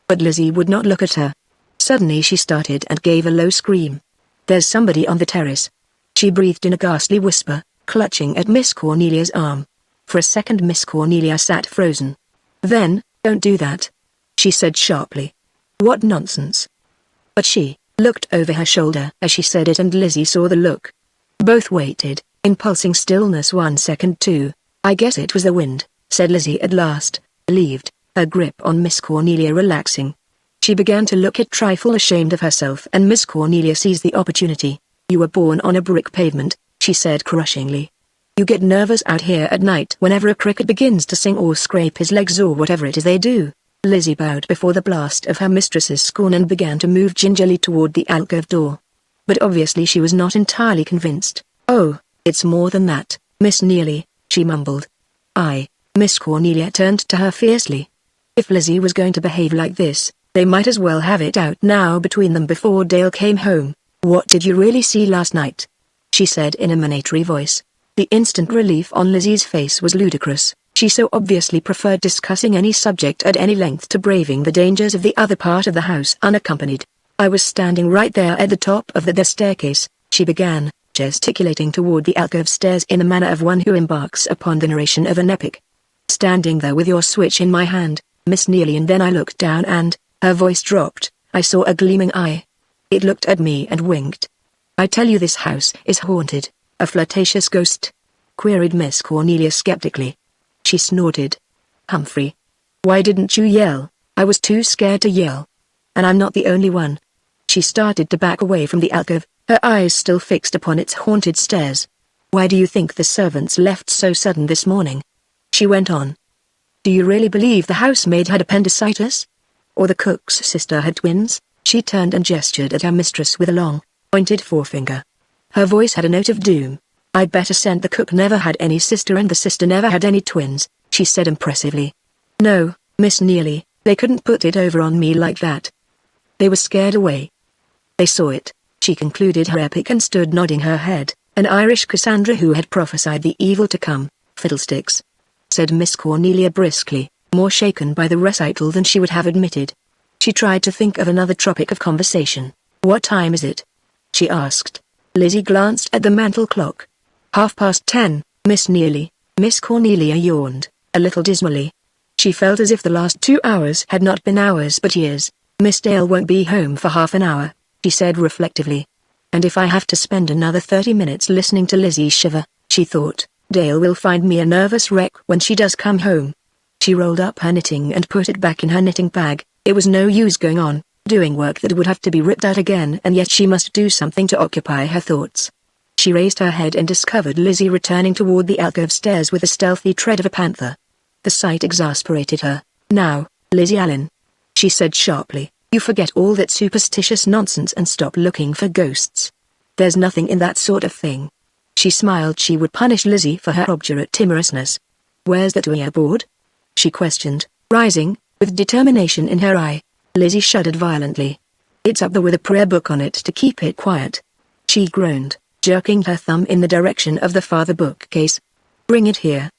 But Lizzie would not look at her. Suddenly she started and gave a low scream. There's somebody on the terrace. She breathed in a ghastly whisper, clutching at Miss Cornelia's arm. For a second Miss Cornelia sat frozen. Then, don't do that, she said sharply. What nonsense. But she looked over her shoulder as she said it, and Lizzie saw the look. Both waited, in pulsing stillness. 1 second too. I guess it was the wind, said Lizzie at last, relieved, her grip on Miss Cornelia relaxing. She began to look a trifle ashamed of herself, and Miss Cornelia seized the opportunity. You were born on a brick pavement, she said crushingly. You get nervous out here at night whenever a cricket begins to sing or scrape his legs or whatever it is they do. Lizzie bowed before the blast of her mistress's scorn and began to move gingerly toward the alcove door. But obviously she was not entirely convinced. Oh, it's more than that, Miss Neely, she mumbled. Miss Cornelia turned to her fiercely. If Lizzie was going to behave like this, they might as well have it out now between them before Dale came home. What did you really see last night? She said in a monitory voice. The instant relief on Lizzie's face was ludicrous. She so obviously preferred discussing any subject at any length to braving the dangers of the other part of the house unaccompanied. I was standing right there at the top of the staircase, she began, gesticulating toward the alcove stairs in the manner of one who embarks upon the narration of an epic. Standing there with your switch in my hand, Miss Neely, and then I looked down and, her voice dropped, I saw a gleaming eye. It looked at me and winked. I tell you this house is haunted. A flirtatious ghost? Queried Miss Cornelia skeptically. She snorted. Humphrey. Why didn't you yell? I was too scared to yell. And I'm not the only one. She started to back away from the alcove, her eyes still fixed upon its haunted stairs. Why do you think the servants left so sudden this morning? She went on. Do you really believe the housemaid had appendicitis? Or the cook's sister had twins? She turned and gestured at her mistress with a long, pointed forefinger. Her voice had a note of doom. I'd better send the cook never had any sister and the sister never had any twins, she said impressively. No, Miss Neely, they couldn't put it over on me like that. They were scared away. They saw it, she concluded her epic and stood nodding her head, an Irish Cassandra who had prophesied the evil to come. Fiddlesticks, said Miss Cornelia briskly, more shaken by the recital than she would have admitted. She tried to think of another topic of conversation. What time is it? She asked. Lizzie glanced at the mantel clock. 10:30, Miss Neely. Miss Cornelia yawned, a little dismally. She felt as if the last 2 hours had not been hours but years. Miss Dale won't be home for half an hour, she said reflectively. And if I have to spend another 30 minutes listening to Lizzie shiver, she thought, Dale will find me a nervous wreck when she does come home. She rolled up her knitting and put it back in her knitting bag. It was no use going on, doing work that would have to be ripped out again, and yet she must do something to occupy her thoughts. She raised her head and discovered Lizzie returning toward the alcove stairs with the stealthy tread of a panther. The sight exasperated her. "Now, Lizzie Allen," she said sharply, "you forget all that superstitious nonsense and stop looking for ghosts. There's nothing in that sort of thing." She smiled. She would punish Lizzie for her obdurate timorousness. "Where's that Ouija board?" she questioned, rising, with determination in her eye. Lizzie shuddered violently. "It's up there with a prayer book on it to keep it quiet," she groaned, jerking her thumb in the direction of the farther bookcase. "Bring it here,"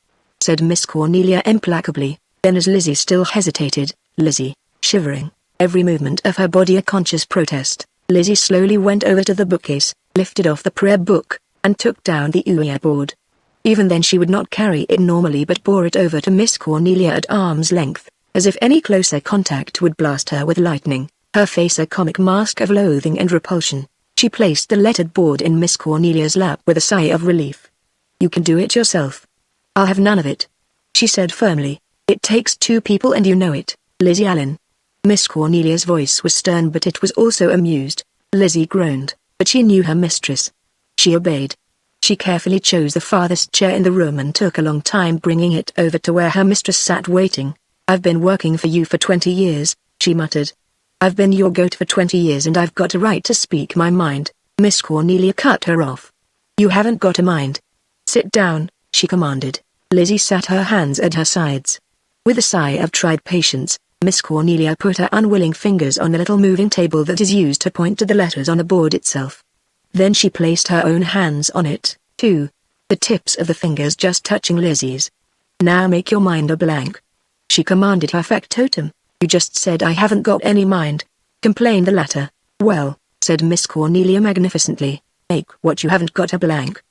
said Miss Cornelia implacably. Then, as Lizzie still hesitated, Lizzie, shivering, every movement of her body a conscious protest, Lizzie slowly went over to the bookcase, lifted off the prayer book, and took down the Ouija board. Even then she would not carry it normally but bore it over to Miss Cornelia at arm's length, as if any closer contact would blast her with lightning, her face a comic mask of loathing and repulsion. She placed the lettered board in Miss Cornelia's lap with a sigh of relief. "You can do it yourself. I'll have none of it," she said firmly. "It takes two people and you know it, Lizzie Allen." Miss Cornelia's voice was stern but it was also amused. Lizzie groaned, but she knew her mistress. She obeyed. She carefully chose the farthest chair in the room and took a long time bringing it over to where her mistress sat waiting. "I've been working for you for 20 years, she muttered. "I've been your goat for 20 years and I've got a right to speak my mind." Miss Cornelia cut her off. "You haven't got a mind. Sit down," she commanded. Lizzie sat, her hands at her sides. With a sigh of tried patience, Miss Cornelia put her unwilling fingers on the little moving table that is used to point to the letters on the board itself. Then she placed her own hands on it, too, the tips of the fingers just touching Lizzie's. "Now make your mind a blank," she commanded her factotum. "You just said I haven't got any mind," complained the latter. "Well," said Miss Cornelia magnificently, "make what you haven't got a blank."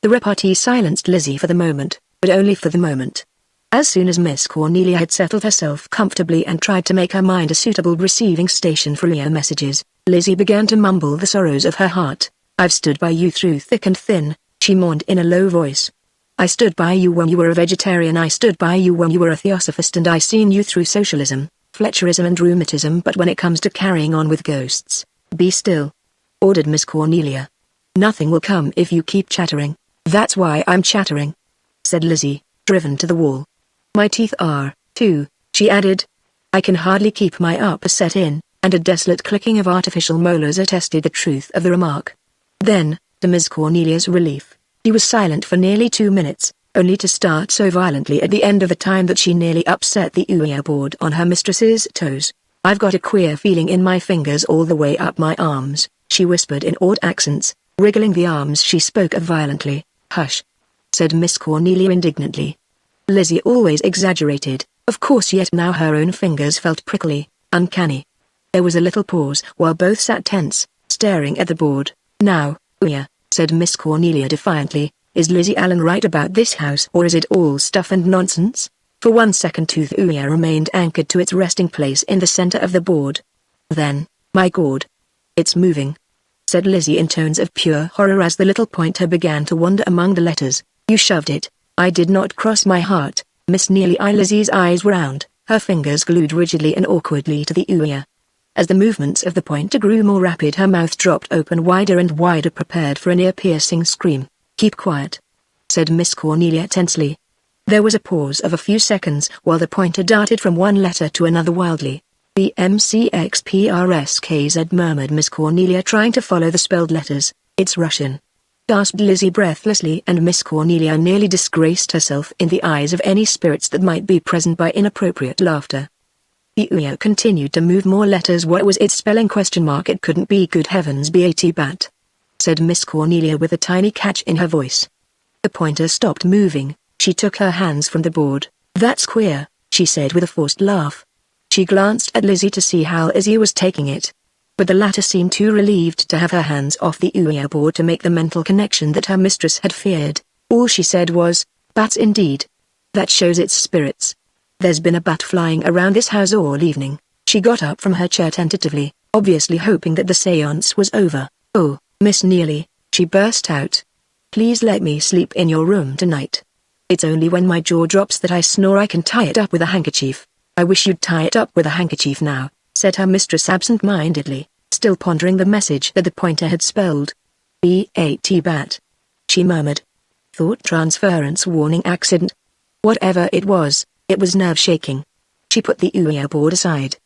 The repartee silenced Lizzie for the moment, but only for the moment. As soon as Miss Cornelia had settled herself comfortably and tried to make her mind a suitable receiving station for Leah messages, Lizzie began to mumble the sorrows of her heart. "I've stood by you through thick and thin," she mourned in a low voice. "I stood by you when you were a vegetarian, I stood by you when you were a theosophist, and I seen you through socialism, Fletcherism and rheumatism, but when it comes to carrying on with ghosts, be still," ordered Miss Cornelia. "Nothing will come if you keep chattering." "That's why I'm chattering," said Lizzie, driven to the wall. "My teeth are, too," she added. "I can hardly keep my upper set in," and a desolate clicking of artificial molars attested the truth of the remark. Then, to Miss Cornelia's relief, she was silent for nearly 2 minutes, only to start so violently at the end of the time that she nearly upset the Ouija board on her mistress's toes. "I've got a queer feeling in my fingers all the way up my arms," she whispered in awed accents, wriggling the arms she spoke of violently. "Hush," said Miss Cornelia indignantly. Lizzie always exaggerated, of course, yet now her own fingers felt prickly, uncanny. There was a little pause while both sat tense, staring at the board. "Now, Ouija," said Miss Cornelia defiantly, "is Lizzie Allen right about this house, or is it all stuff and nonsense?" For 1 second tooth Ouija remained anchored to its resting place in the center of the board. Then, "My God! It's moving," said Lizzie in tones of pure horror as the little pointer began to wander among the letters. "You shoved it." "I did not cross my heart, Miss Neely." Lizzie's eyes were round, her fingers glued rigidly and awkwardly to the Ouija. As the movements of the pointer grew more rapid, her mouth dropped open wider and wider, prepared for an ear-piercing scream. "Keep quiet," said Miss Cornelia tensely. There was a pause of a few seconds while the pointer darted from one letter to another wildly. "BMCXPRSKZ," murmured Miss Cornelia, trying to follow the spelled letters. "It's Russian," gasped Lizzie breathlessly, and Miss Cornelia nearly disgraced herself in the eyes of any spirits that might be present by inappropriate laughter. The Ouija continued to move more letters. "What was its spelling? ? It couldn't be. Good heavens, bat," said Miss Cornelia with a tiny catch in her voice. The pointer stopped moving. She took her hands from the board. "That's queer," she said with a forced laugh. She glanced at Lizzie to see how Lizzie was taking it, but the latter seemed too relieved to have her hands off the Ouija board to make the mental connection that her mistress had feared. All she said was, "Bats indeed. That shows its spirits. There's been a bat flying around this house all evening." She got up from her chair tentatively, obviously hoping that the séance was over. "Oh, Miss Neely," she burst out. "Please let me sleep in your room tonight. It's only when my jaw drops that I snore I can tie it up with a handkerchief. I wish you'd tie it up with a handkerchief now, said her mistress absent-mindedly, still pondering the message that the pointer had spelled. B-A-T bat. She murmured. Thought transference warning accident. Whatever it was nerve-shaking. She put the Ouija board aside.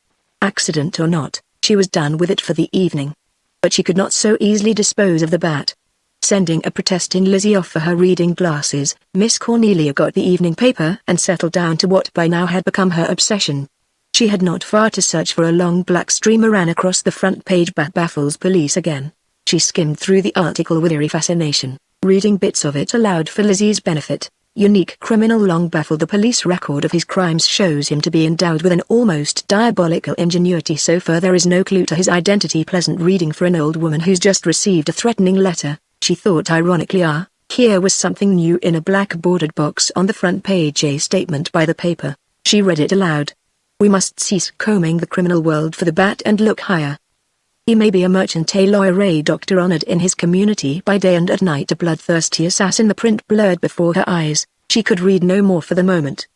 Accident or not, she was done with it for the evening. But she could not so easily dispose of the bat. Sending a protesting Lizzie off for her reading glasses, Miss Cornelia got the evening paper and settled down to what by now had become her obsession. She had not far to search for a long black streamer ran across the front page. Bat baffles police again. She skimmed through the article with eerie fascination, reading bits of it aloud for Lizzie's benefit. Unique criminal long baffled. The police record of his crimes shows him to be endowed with an almost diabolical ingenuity. So far there is no clue to his identity. Pleasant reading for an old woman who's just received a threatening letter, she thought ironically. Here was something new in a black bordered box on the front page, a statement by the paper. She read it aloud. We must cease combing the criminal world for the bat and look higher. He may be a merchant, a lawyer, a doctor honored in his community by day and at night, a bloodthirsty assassin. The print blurred before her eyes. She could read no more for the moment.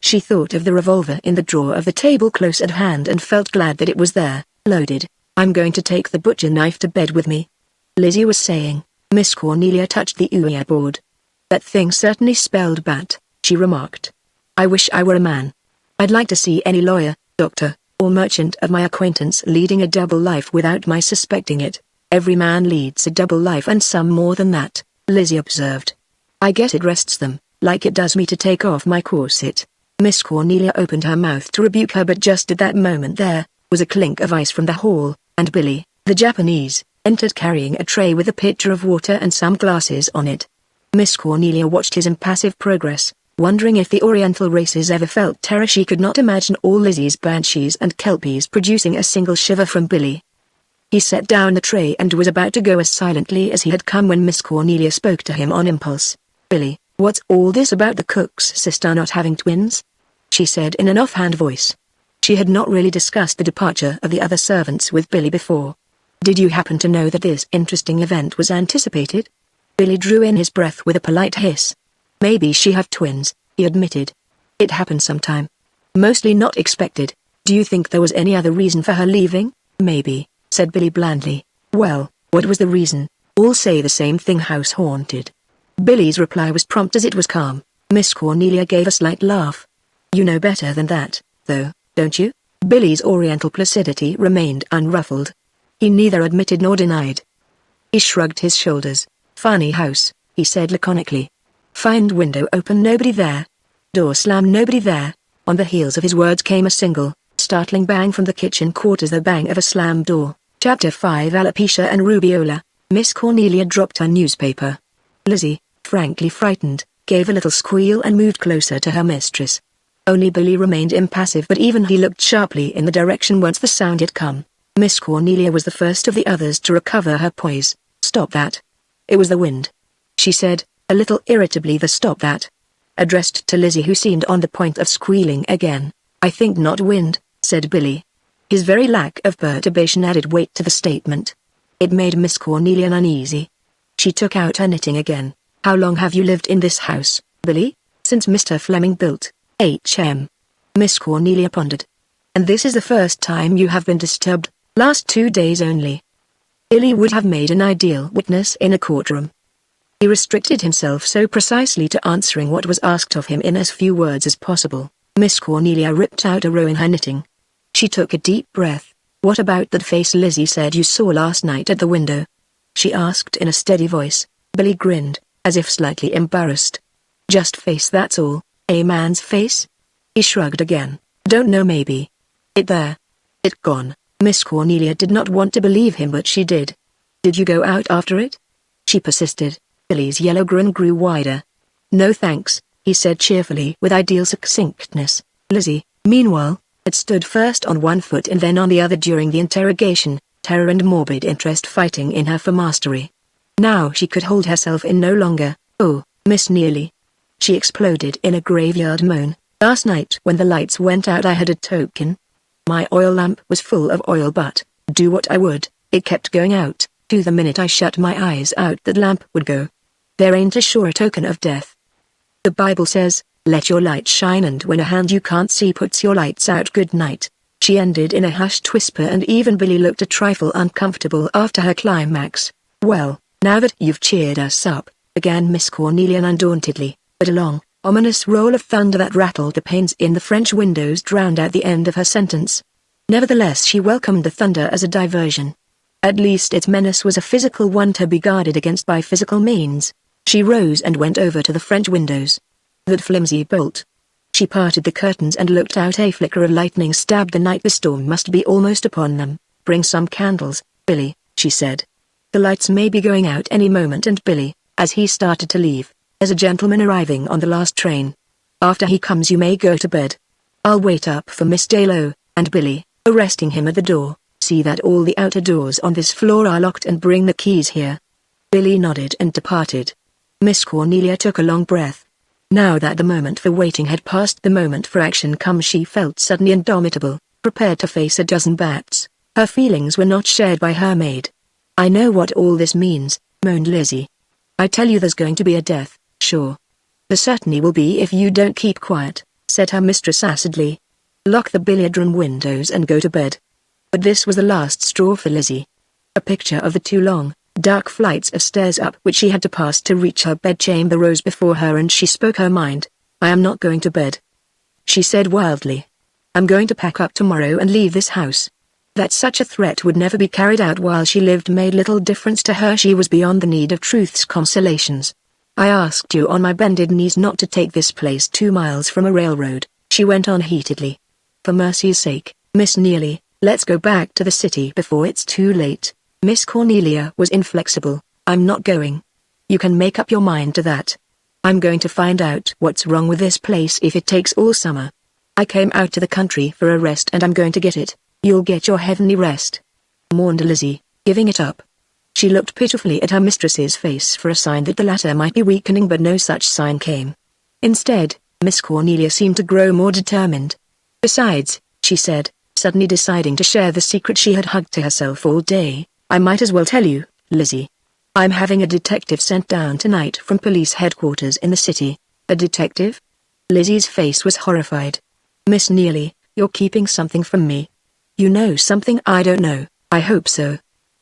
She thought of the revolver in the drawer of the table close at hand and felt glad that it was there, loaded. I'm going to take the butcher knife to bed with me, Lizzie was saying. Miss Cornelia touched the Ouija board. That thing certainly spelled bat, she remarked. I wish I were a man. I'd like to see any lawyer, doctor, or merchant of my acquaintance leading a double life without my suspecting it. Every man leads a double life and some more than that, Lizzie observed. I guess it rests them, like it does me to take off my corset. Miss Cornelia opened her mouth to rebuke her, but just at that moment there was a clink of ice from the hall, and Billy, the Japanese, entered carrying a tray with a pitcher of water and some glasses on it. Miss Cornelia watched his impassive progress, wondering if the Oriental races ever felt terror. She could not imagine all Lizzie's banshees and kelpies producing a single shiver from Billy. He set down the tray and was about to go as silently as he had come when Miss Cornelia spoke to him on impulse. Billy, what's all this about the cook's sister not having twins? She said in an offhand voice. She had not really discussed the departure of the other servants with Billy before. Did you happen to know that this interesting event was anticipated? Billy drew in his breath with a polite hiss. Maybe she have twins, he admitted. It happened sometime. Mostly not expected. Do you think there was any other reason for her leaving? Maybe, said Billy blandly. Well, what was the reason? All say the same thing, house haunted. Billy's reply was prompt as it was calm. Miss Cornelia gave a slight laugh. You know better than that, though, don't you? Billy's Oriental placidity remained unruffled. He neither admitted nor denied. He shrugged his shoulders. Funny house, he said laconically. Find window open, nobody there. Door slam, nobody there. On the heels of his words came a single, startling bang from the kitchen quarters, the bang of a slammed door. Chapter 5. Alopecia and Rubiola. Miss Cornelia dropped her newspaper. Lizzie, frankly frightened, gave a little squeal and moved closer to her mistress. Only Billy remained impassive, but even he looked sharply in the direction whence the sound had come. Miss Cornelia was the first of the others to recover her poise. Stop that. It was the wind, she said, a little irritably. The stop that. Addressed to Lizzie, who seemed on the point of squealing again. I think not wind, said Billy. His very lack of perturbation added weight to the statement. It made Miss Cornelia uneasy. She took out her knitting again. How long have you lived in this house, Billy? Since Mr. Fleming built H.M. Miss Cornelia pondered. And this is the first time you have been disturbed? Last 2 days only. Billy would have made an ideal witness in a courtroom. He restricted himself so precisely to answering what was asked of him in as few words as possible. Miss Cornelia ripped out a row in her knitting. She took a deep breath. What about that face Lizzie said you saw last night at the window? She asked in a steady voice. Billy grinned, as if slightly embarrassed. Just face, that's all. A man's face? He shrugged again. Don't know, maybe. It there. It gone. Miss Cornelia did not want to believe him, but she did. Did you go out after it? She persisted. Billy's yellow grin grew wider. No thanks, he said cheerfully with ideal succinctness. Lizzie, meanwhile, had stood first on one foot and then on the other during the interrogation, terror and morbid interest fighting in her for mastery. Now she could hold herself in no longer. Oh, Miss Nearly. She exploded in a graveyard moan. Last night when the lights went out I had a token. My oil lamp was full of oil, but, do what I would, it kept going out. To the minute I shut my eyes out that lamp would go. There ain't a surer token of death. The Bible says, "Let your light shine, and when a hand you can't see puts your lights out, good night." She ended in a hushed whisper, and even Billy looked a trifle uncomfortable after her climax. "Well, now that you've cheered us up," began Miss Cornelia undauntedly, but a long, ominous roll of thunder that rattled the panes in the French windows drowned out the end of her sentence. Nevertheless, she welcomed the thunder as a diversion. At least its menace was a physical one to be guarded against by physical means. She rose and went over to the French windows. That flimsy bolt. She parted the curtains and looked out. A flicker of lightning stabbed the night. The storm must be almost upon them. "Bring some candles, Billy," she said. "The lights may be going out any moment." And Billy, as he started to leave, "As a gentleman arriving on the last train. After he comes you may go to bed. I'll wait up for Miss Daylow," and Billy, arresting him at the door, "see that all the outer doors on this floor are locked and bring the keys here." Billy nodded and departed. Miss Cornelia took a long breath. Now that the moment for waiting had passed, the moment for action come, she felt suddenly indomitable, prepared to face a dozen bats. Her feelings were not shared by her maid. "I know what all this means," moaned Lizzie. "I tell you there's going to be a death, sure." "There certainly will be if you don't keep quiet," said her mistress acidly. "Lock the billiard room windows and go to bed." But this was the last straw for Lizzie. A picture of the two long, dark flights of stairs up which she had to pass to reach her bedchamber rose before her, and she spoke her mind. "I am not going to bed," she said wildly. "I'm going to pack up tomorrow and leave this house." That such a threat would never be carried out while she lived made little difference to her. She was beyond the need of truth's consolations. "I asked you on my bended knees not to take this place 2 miles from a railroad," she went on heatedly. "For mercy's sake, Miss Neely, let's go back to the city before it's too late." Miss Cornelia was inflexible. "I'm not going. You can make up your mind to that. I'm going to find out what's wrong with this place if it takes all summer. I came out to the country for a rest and I'm going to get it." "You'll get your heavenly rest," mourned Lizzie, giving it up. She looked pitifully at her mistress's face for a sign that the latter might be weakening, but no such sign came. Instead, Miss Cornelia seemed to grow more determined. "Besides," she said, suddenly deciding to share the secret she had hugged to herself all day, "I might as well tell you, Lizzie. I'm having a detective sent down tonight from police headquarters in the city." "A detective?" Lizzie's face was horrified. "Miss Neely, you're keeping something from me. You know something I don't know." "I hope so.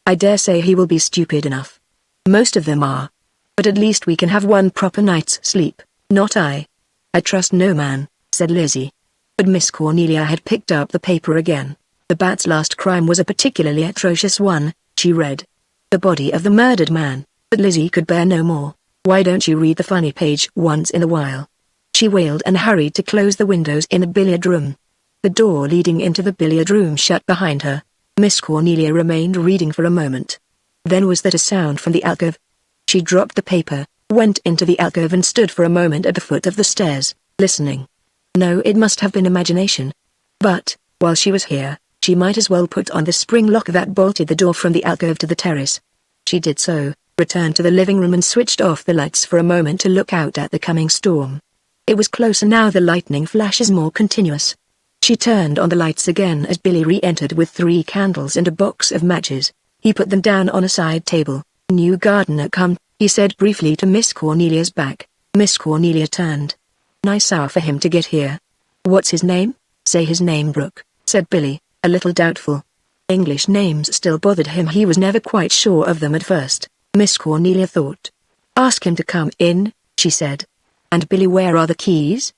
I dare say he will be stupid enough. Most of them are. But at least we can have one proper night's sleep." "Not I. I trust no man," said Lizzie. But Miss Cornelia had picked up the paper again. The bat's last crime was a particularly atrocious one, she read. The body of the murdered man. But Lizzie could bear no more. "Why don't you read the funny page once in a while?" she wailed, and hurried to close the windows in the billiard room. The door leading into the billiard room shut behind her. Miss Cornelia remained reading for a moment. Then was that a sound from the alcove? She dropped the paper, went into the alcove and stood for a moment at the foot of the stairs, listening. No, it must have been imagination. But, while she was here, she might as well put on the spring lock that bolted the door from the alcove to the terrace. She did so, returned to the living room and switched off the lights for a moment to look out at the coming storm. It was closer now, the lightning flashes more continuous. She turned on the lights again as Billy re-entered with 3 candles and a box of matches. He put them down on a side table. "New gardener come," he said briefly to Miss Cornelia's back. Miss Cornelia turned. "Nice hour for him to get here." "What's his name?" "Say his name, Brooke," said Billy, a little doubtful. English names still bothered him. He was never quite sure of them at first, Miss Cornelia thought. "Ask him to come in," she said. "And Billy, where are the keys?"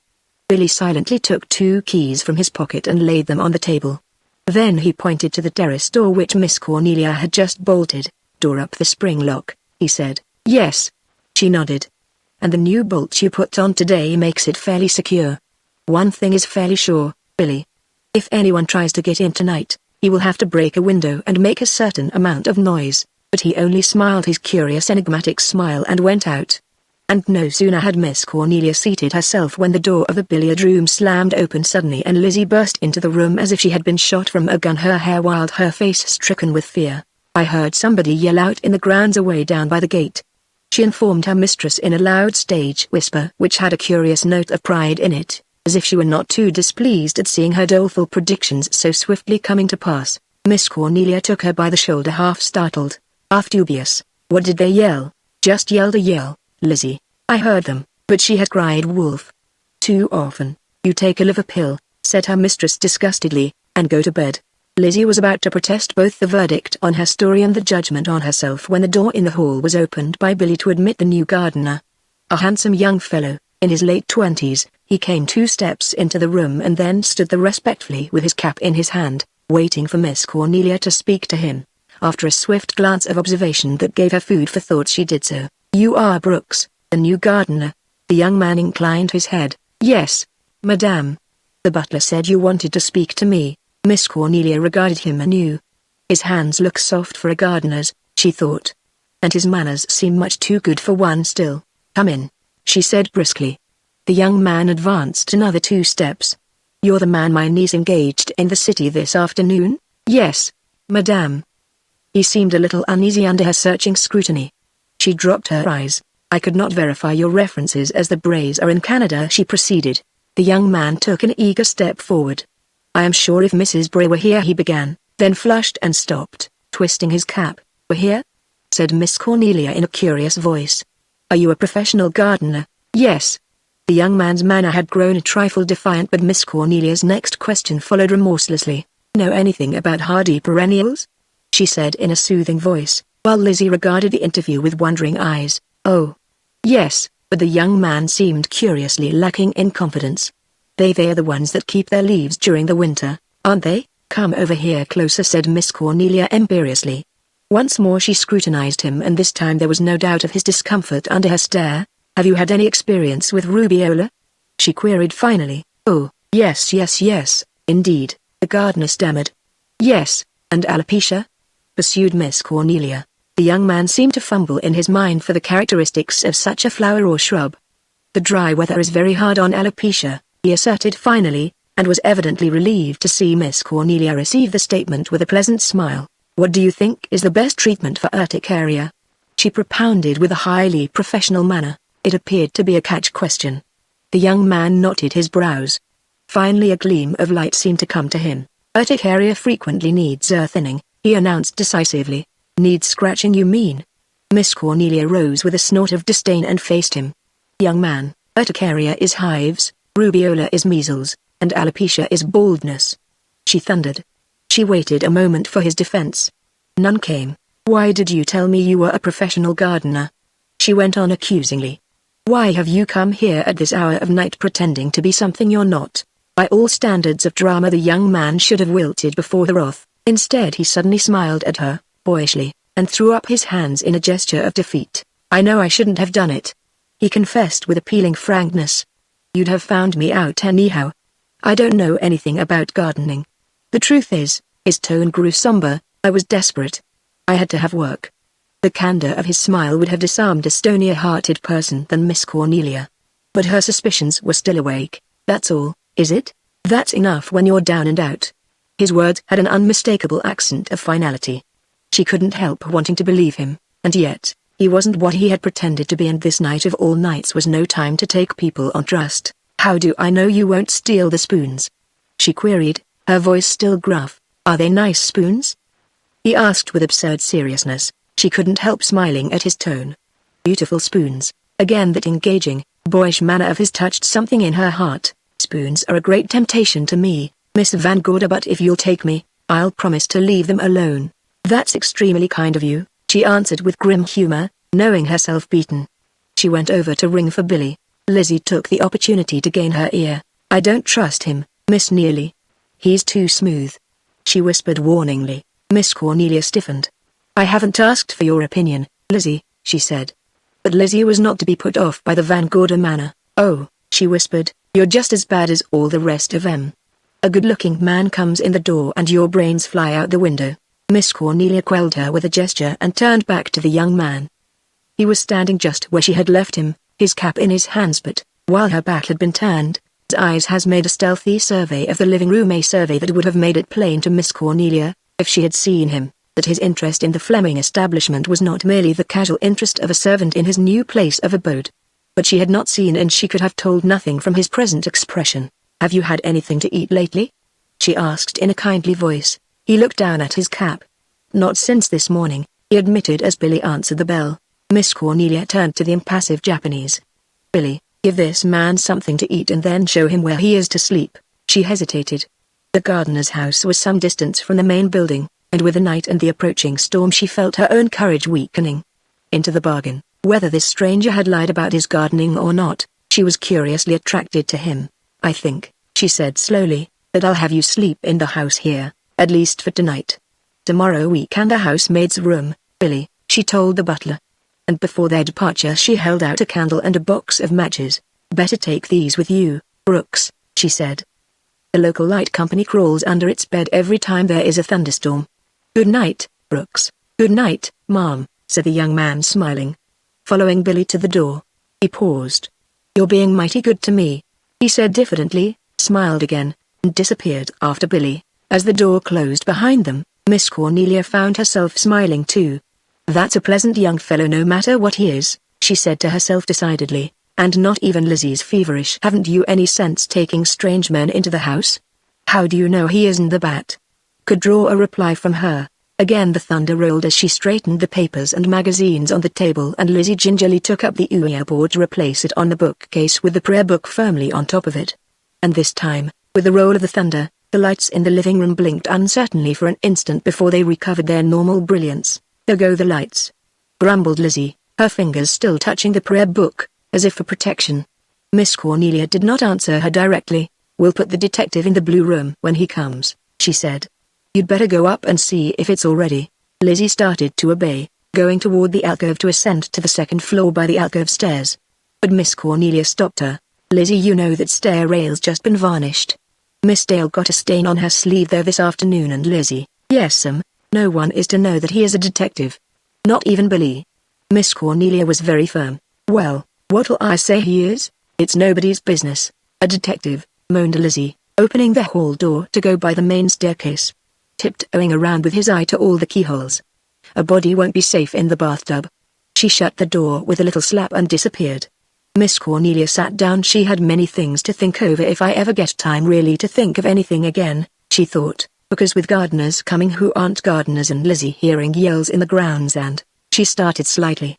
Billy silently took 2 keys from his pocket and laid them on the table. Then he pointed to the terrace door which Miss Cornelia had just bolted. "Door up the spring lock," he said. "Yes." She nodded. "And the new bolt you put on today makes it fairly secure. One thing is fairly sure, Billy. If anyone tries to get in tonight, he will have to break a window and make a certain amount of noise." But he only smiled his curious enigmatic smile and went out. And no sooner had Miss Cornelia seated herself when the door of the billiard room slammed open suddenly and Lizzie burst into the room as if she had been shot from a gun, her hair wild, her face stricken with fear. "I heard somebody yell out in the grounds away down by the gate," she informed her mistress in a loud stage whisper which had a curious note of pride in it, as if she were not too displeased at seeing her doleful predictions so swiftly coming to pass. Miss Cornelia took her by the shoulder, half startled, half dubious. "What did they yell?" "Just yelled a yell, Lizzie. I heard them." but she had cried wolf. Too often. You take a liver pill, said her mistress disgustedly, and go to bed. Lizzie was about to protest both the verdict on her story and the judgment on herself when the door in the hall was opened by Billy to admit the new gardener. A handsome young fellow, in his late 20s, he came 2 steps into the room and then stood there respectfully with his cap in his hand, waiting for Miss Cornelia to speak to him. After a swift glance of observation that gave her food for thought, she did so. You are Brooks, the new gardener? The young man inclined his head. Yes, madame. The butler said you wanted to speak to me. Miss Cornelia regarded him anew. His hands look soft for a gardener's, she thought. And his manners seem much too good for one still. Come in, she said briskly. The young man advanced another 2 steps. You're the man my niece engaged in the city this afternoon? Yes, madame. He seemed a little uneasy under her searching scrutiny. She dropped her eyes. I could not verify your references as the Brays are in Canada, she proceeded. The young man took an eager step forward. I am sure if Mrs. Bray were here, he began, then flushed and stopped, twisting his cap. Were here? Said Miss Cornelia in a curious voice. Are you a professional gardener? Yes. The young man's manner had grown a trifle defiant, but Miss Cornelia's next question followed remorselessly. Know anything about hardy perennials? She said in a soothing voice, while Lizzie regarded the interview with wondering eyes. Oh. Yes, but the young man seemed curiously lacking in confidence. They are the ones that keep their leaves during the winter, aren't they? Come over here closer, said Miss Cornelia imperiously. Once more she scrutinized him, and this time there was no doubt of his discomfort under her stare. Have you had any experience with rubeola? She queried finally. Oh, yes, indeed, the gardener stammered. Yes, and alopecia? Pursued Miss Cornelia. The young man seemed to fumble in his mind for the characteristics of such a flower or shrub. The dry weather is very hard on alopecia, he asserted finally, and was evidently relieved to see Miss Cornelia receive the statement with a pleasant smile. What do you think is the best treatment for urticaria? She propounded with a highly professional manner. It appeared to be a catch question. The young man knotted his brows. Finally a gleam of light seemed to come to him. Urticaria frequently needs thinning, he announced decisively. Needs scratching, you mean? Miss Cornelia rose with a snort of disdain and faced him. Young man, urticaria is hives, rubeola is measles, and alopecia is baldness. She thundered. She waited a moment for his defense. None came. Why did you tell me you were a professional gardener? She went on accusingly. Why have you come here at this hour of night pretending to be something you're not? By all standards of drama, the young man should have wilted before the wrath. Instead he suddenly smiled at her, boyishly, and threw up his hands in a gesture of defeat. I know I shouldn't have done it. He confessed with appealing frankness. You'd have found me out anyhow. I don't know anything about gardening. The truth is, his tone grew somber, I was desperate. I had to have work. The candor of his smile would have disarmed a stonier-hearted person than Miss Cornelia. But her suspicions were still awake. That's all, is it? That's enough when you're down and out. His words had an unmistakable accent of finality. She couldn't help wanting to believe him, and yet, he wasn't what he had pretended to be, and this night of all nights was no time to take people on trust. How do I know you won't steal the spoons? She queried, her voice still gruff. Are they nice spoons? He asked with absurd seriousness. She couldn't help smiling at his tone. Beautiful spoons. Again that engaging, boyish manner of his touched something in her heart. Spoons are a great temptation to me, Miss Van Gorder, but if you'll take me, I'll promise to leave them alone. That's extremely kind of you, she answered with grim humor, knowing herself beaten. She went over to ring for Billy. Lizzie took the opportunity to gain her ear. I don't trust him, Miss Nearly. He's too smooth. She whispered warningly. Miss Cornelia stiffened. I haven't asked for your opinion, Lizzie, she said. But Lizzie was not to be put off by the Van Gorder manner. Oh, she whispered, you're just as bad as all the rest of them. A good-looking man comes in the door and your brains fly out the window. Miss Cornelia quelled her with a gesture and turned back to the young man. He was standing just where she had left him, his cap in his hands, but, while her back had been turned, his eyes has made a stealthy survey of the living room, a survey that would have made it plain to Miss Cornelia, if she had seen him, that his interest in the Fleming establishment was not merely the casual interest of a servant in his new place of abode. But she had not seen, and she could have told nothing from his present expression. Have you had anything to eat lately? She asked in a kindly voice. He looked down at his cap. Not since this morning, he admitted as Billy answered the bell. Miss Cornelia turned to the impassive Japanese. Billy, Give this man something to eat and then show him where he is to sleep. She hesitated. The gardener's house was some distance from the main building, and with the night and the approaching storm she felt her own courage weakening. Into the bargain, whether this stranger had lied about his gardening or not, she was curiously attracted to him. I think, she said slowly, that I'll have you sleep in the house here, at least for tonight. Tomorrow we can the housemaid's room, Billy, she told the butler. And before their departure she held out a candle and a box of matches. Better take these with you, Brooks, she said. The local light company crawls under its bed every time there is a thunderstorm. Good night, Brooks. Good night, Mom, said the young man smiling. Following Billy to the door, he paused. You're being mighty good to me, he said diffidently, smiled again, and disappeared after Billy. As the door closed behind them, Miss Cornelia found herself smiling too. That's a pleasant young fellow no matter what he is, she said to herself decidedly, and not even Lizzie's feverish. Haven't you any sense taking strange men into the house? How do you know he isn't the Bat? Could draw a reply from her. Again the thunder rolled as she straightened the papers and magazines on the table, and Lizzie gingerly took up the Ouija board to replace it on the bookcase with the prayer book firmly on top of it. And this time, with the roll of the thunder, the lights in the living room blinked uncertainly for an instant before they recovered their normal brilliance. There go the lights, grumbled Lizzie, her fingers still touching the prayer book, as if for protection. Miss Cornelia did not answer her directly. We'll put the detective in the blue room when he comes, she said. You'd better go up and see if it's all ready. Lizzie started to obey, going toward the alcove to ascend to the second floor by the alcove stairs. But Miss Cornelia stopped her. Lizzie, you know that stair rail's just been varnished. Miss Dale got a stain on her sleeve there this afternoon. And Lizzie, yes'm, no one is to know that he is a detective. Not even Billy. Miss Cornelia was very firm. Well, what'll I say he is? It's nobody's business. A detective, moaned Lizzie, opening the hall door to go by the main staircase. Tiptoeing around with his eye to all the keyholes. A body won't be safe in the bathtub. She shut the door with a little slap and disappeared. Miss Cornelia sat down. She had many things to think over. If I ever get time really to think of anything again, she thought, because with gardeners coming who aren't gardeners and Lizzie hearing yells in the grounds, and she started slightly.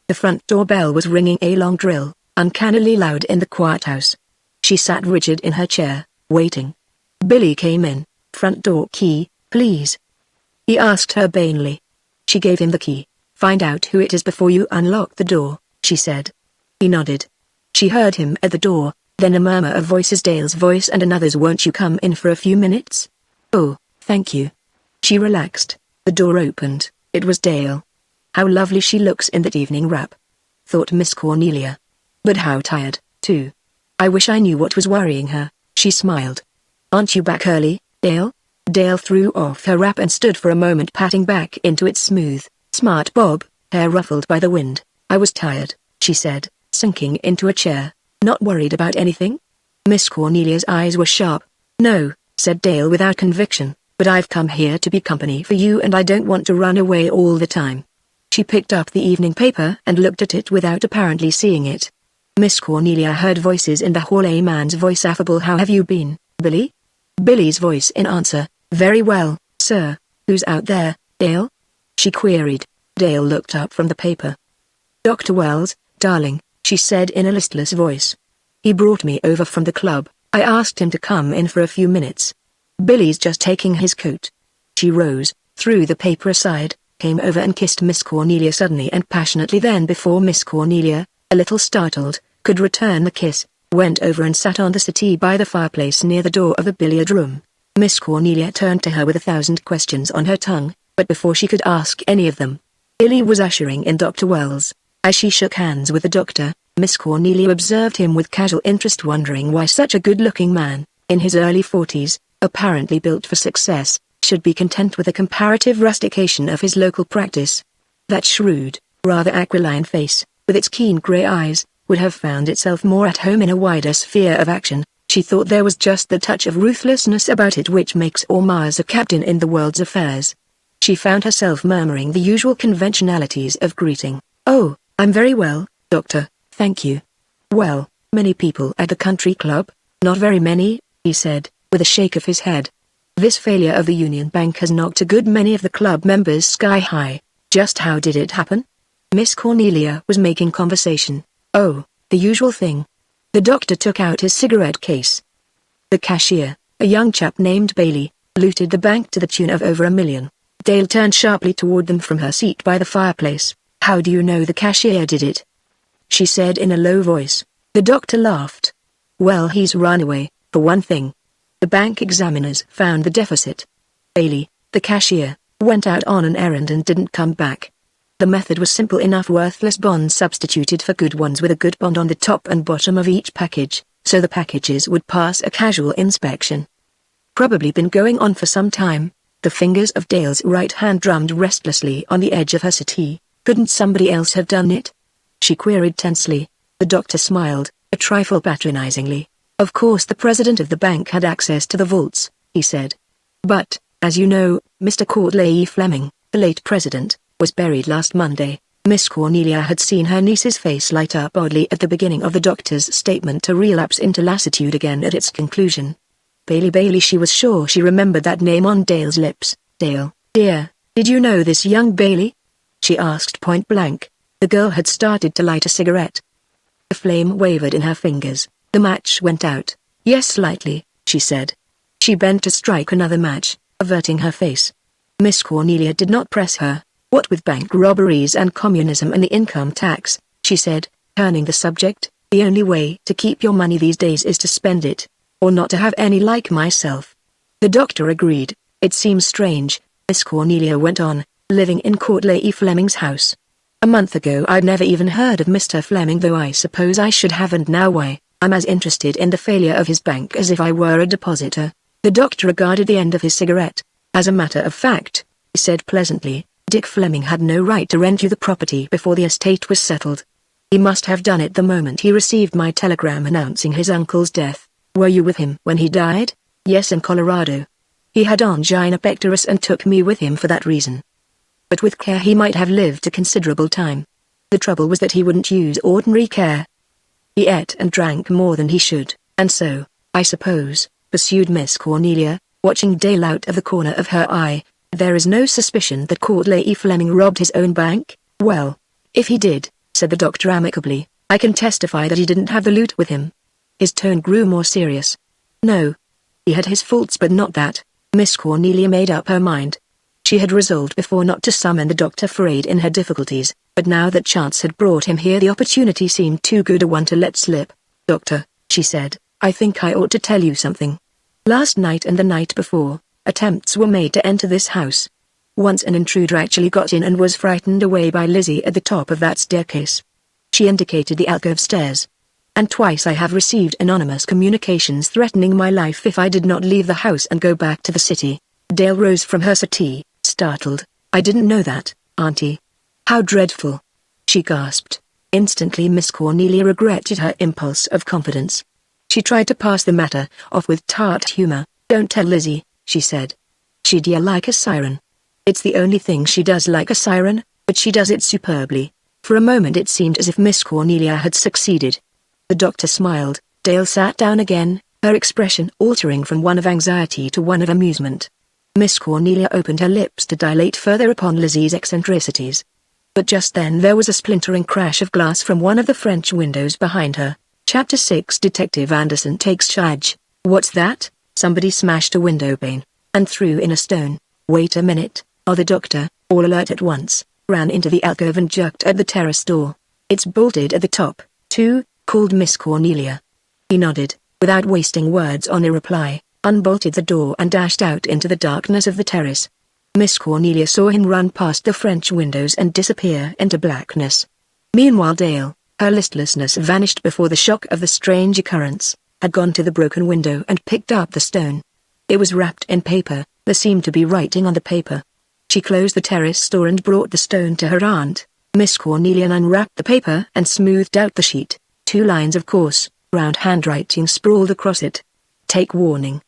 The front door bell was ringing, a long drill, uncannily loud in the quiet house. She sat rigid in her chair, waiting. Billy came in. Front door key, please, he asked her banally. She gave him the key. Find out who it is before you unlock the door, she said. He nodded. She heard him at the door, then a murmur of voices, Dale's voice and another's. Won't you come in for a few minutes? Oh, thank you. She relaxed. The door opened. It was Dale. How lovely she looks in that evening wrap, thought Miss Cornelia. But how tired, too. I wish I knew what was worrying her, she smiled. Aren't you back early, Dale? Dale threw off her wrap and stood for a moment patting back into its smooth, smart bob, hair ruffled by the wind. I was tired, she said, sinking into a chair. Not worried about anything? Miss Cornelia's eyes were sharp. No, said Dale without conviction, but I've come here to be company for you and I don't want to run away all the time. She picked up the evening paper and looked at it without apparently seeing it. Miss Cornelia heard voices in the hall, a man's voice affable. How have you been, Billy? Billy's voice in answer, very well, sir. Who's out there, Dale? She queried. Dale looked up from the paper. Dr. Wells, darling, she said in a listless voice. He brought me over from the club. I asked him to come in for a few minutes. Billy's just taking his coat. She rose, threw the paper aside, came over and kissed Miss Cornelia suddenly and passionately. Then before Miss Cornelia, a little startled, could return the kiss, went over and sat on the settee by the fireplace near the door of the billiard room. Miss Cornelia turned to her with 1,000 questions on her tongue, but before she could ask any of them, Billy was ushering in Dr. Wells. As she shook hands with the doctor, Miss Cornelia observed him with casual interest, wondering why such a good-looking man, in his early 40s, apparently built for success, should be content with a comparative rustication of his local practice. That shrewd, rather aquiline face, with its keen grey eyes, would have found itself more at home in a wider sphere of action. She thought there was just the touch of ruthlessness about it which makes or mars a captain in the world's affairs. She found herself murmuring the usual conventionalities of greeting. Oh, I'm very well, doctor, thank you. Well, many people at the country club? Not very many, he said, with a shake of his head. This failure of the Union Bank has knocked a good many of the club members sky high. Just how did it happen? Miss Cornelia was making conversation. Oh, the usual thing, The doctor took out his cigarette case. The cashier, a young chap named Bailey, looted the bank to the tune of over $1 million. Dale turned sharply toward them from her seat by the fireplace. "How do you know the cashier did it?" she said in a low voice. The doctor laughed. "Well, he's run away, for one thing. The bank examiners found the deficit. Bailey, the cashier, went out on an errand and didn't come back. The method was simple enough: worthless bonds substituted for good ones with a good bond on the top and bottom of each package, so the packages would pass a casual inspection. Probably been going on for some time." The fingers of Dale's right hand drummed restlessly on the edge of her settee. "Couldn't somebody else have done it?" she queried tensely. The doctor smiled, a trifle patronizingly. "Of course the president of the bank had access to the vaults," he said. "But, as you know, Mr. Courtleigh Fleming, the late president, was buried last Monday." Miss Cornelia had seen her niece's face light up oddly at the beginning of the doctor's statement, to relapse into lassitude again at its conclusion. Bailey, she was sure she remembered that name on Dale's lips. "Dale, dear, did you know this young Bailey?" she asked point blank. The girl had started to light a cigarette. The flame wavered in her fingers. The match went out. "Yes, slightly," she said. She bent to strike another match, averting her face. Miss Cornelia did not press her. "What with bank robberies and communism and the income tax," she said, turning the subject, "the only way to keep your money these days is to spend it, or not to have any, like myself." The doctor agreed. "It seems strange," Miss Cornelia went on, "living in Courtleigh Fleming's house. A month ago I'd never even heard of Mr. Fleming, though I suppose I should have, and now why, I'm as interested in the failure of his bank as if I were a depositor." The doctor regarded the end of his cigarette. "As a matter of fact," he said pleasantly, "Dick Fleming had no right to rent you the property before the estate was settled. He must have done it the moment he received my telegram announcing his uncle's death." "Were you with him when he died?" "Yes, in Colorado. He had angina pectoris and took me with him for that reason. But with care he might have lived a considerable time. The trouble was that he wouldn't use ordinary care. He ate and drank more than he should, and so, I suppose," pursued Miss Cornelia, watching Dale out of the corner of her eye, "there is no suspicion that Courtleigh Fleming robbed his own bank?" "Well, if he did," said the doctor amicably, "I can testify that he didn't have the loot with him." His tone grew more serious. "No. He had his faults, but not that." Miss Cornelia made up her mind. She had resolved before not to summon the doctor for aid in her difficulties, but now that chance had brought him here, the opportunity seemed too good a one to let slip. "Doctor," she said, "I think I ought to tell you something. Last night and the night before, attempts were made to enter this house. Once an intruder actually got in and was frightened away by Lizzie at the top of that staircase." She indicated the alcove stairs. "And twice I have received anonymous communications threatening my life if I did not leave the house and go back to the city." Dale rose from her settee, startled. "I didn't know that, Auntie." "How dreadful!" she gasped. Instantly Miss Cornelia regretted her impulse of confidence. She tried to pass the matter off with tart humor. "Don't tell Lizzie," she said. "She'd yell like a siren. It's the only thing she does like a siren, but she does it superbly." For a moment it seemed as if Miss Cornelia had succeeded. The doctor smiled. Dale sat down again, her expression altering from one of anxiety to one of amusement. Miss Cornelia opened her lips to dilate further upon Lizzie's eccentricities. But just then there was a splintering crash of glass from one of the French windows behind her. Chapter 6 Detective Anderson takes charge. "What's that?" Somebody smashed a window pane, and threw in a stone. "Wait a minute." The doctor, all alert at once, ran into the alcove and jerked at the terrace door. "It's bolted at the top, too," called Miss Cornelia. He nodded, without wasting words on a reply, unbolted the door and dashed out into the darkness of the terrace. Miss Cornelia saw him run past the French windows and disappear into blackness. Meanwhile Dale, her listlessness vanished before the shock of the strange occurrence, had gone to the broken window and picked up the stone. It was wrapped in paper. There seemed to be writing on the paper. She closed the terrace door and brought the stone to her aunt. Miss Cornelia unwrapped the paper and smoothed out the sheet. 2 lines of coarse, round handwriting sprawled across it. "Take warning.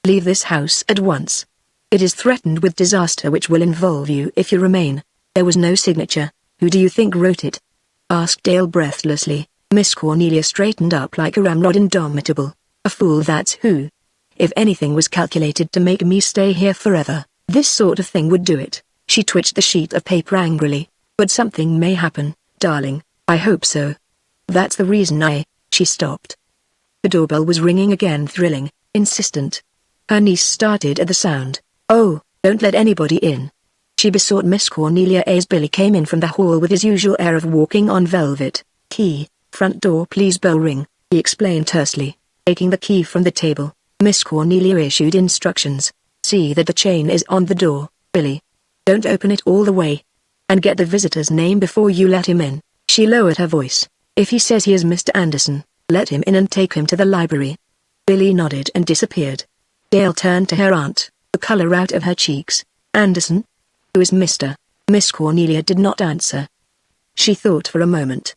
Leave this house at once. It is threatened with disaster which will involve you if you remain." There was no signature. "Who do you think wrote it?" asked Dale breathlessly. Miss Cornelia straightened up like a ramrod, indomitable. "A fool, that's who. If anything was calculated to make me stay here forever, this sort of thing would do it." She twitched the sheet of paper angrily. "But something may happen, darling. I hope so. That's the reason she stopped. The doorbell was ringing again, thrilling, insistent. Her niece started at the sound. "Oh, don't let anybody in," she besought Miss Cornelia as Billy came in from the hall with his usual air of walking on velvet. "Key, front door please, bell ring," he explained tersely. Taking the key from the table, Miss Cornelia issued instructions. "See that the chain is on the door, Billy. Don't open it all the way. And get the visitor's name before you let him in." She lowered her voice. "If he says he is Mr. Anderson, let him in and take him to the library." Billy nodded and disappeared. Dale turned to her aunt, the color out of her cheeks. "Anderson? Who is Mr.?" Miss Cornelia did not answer. She thought for a moment.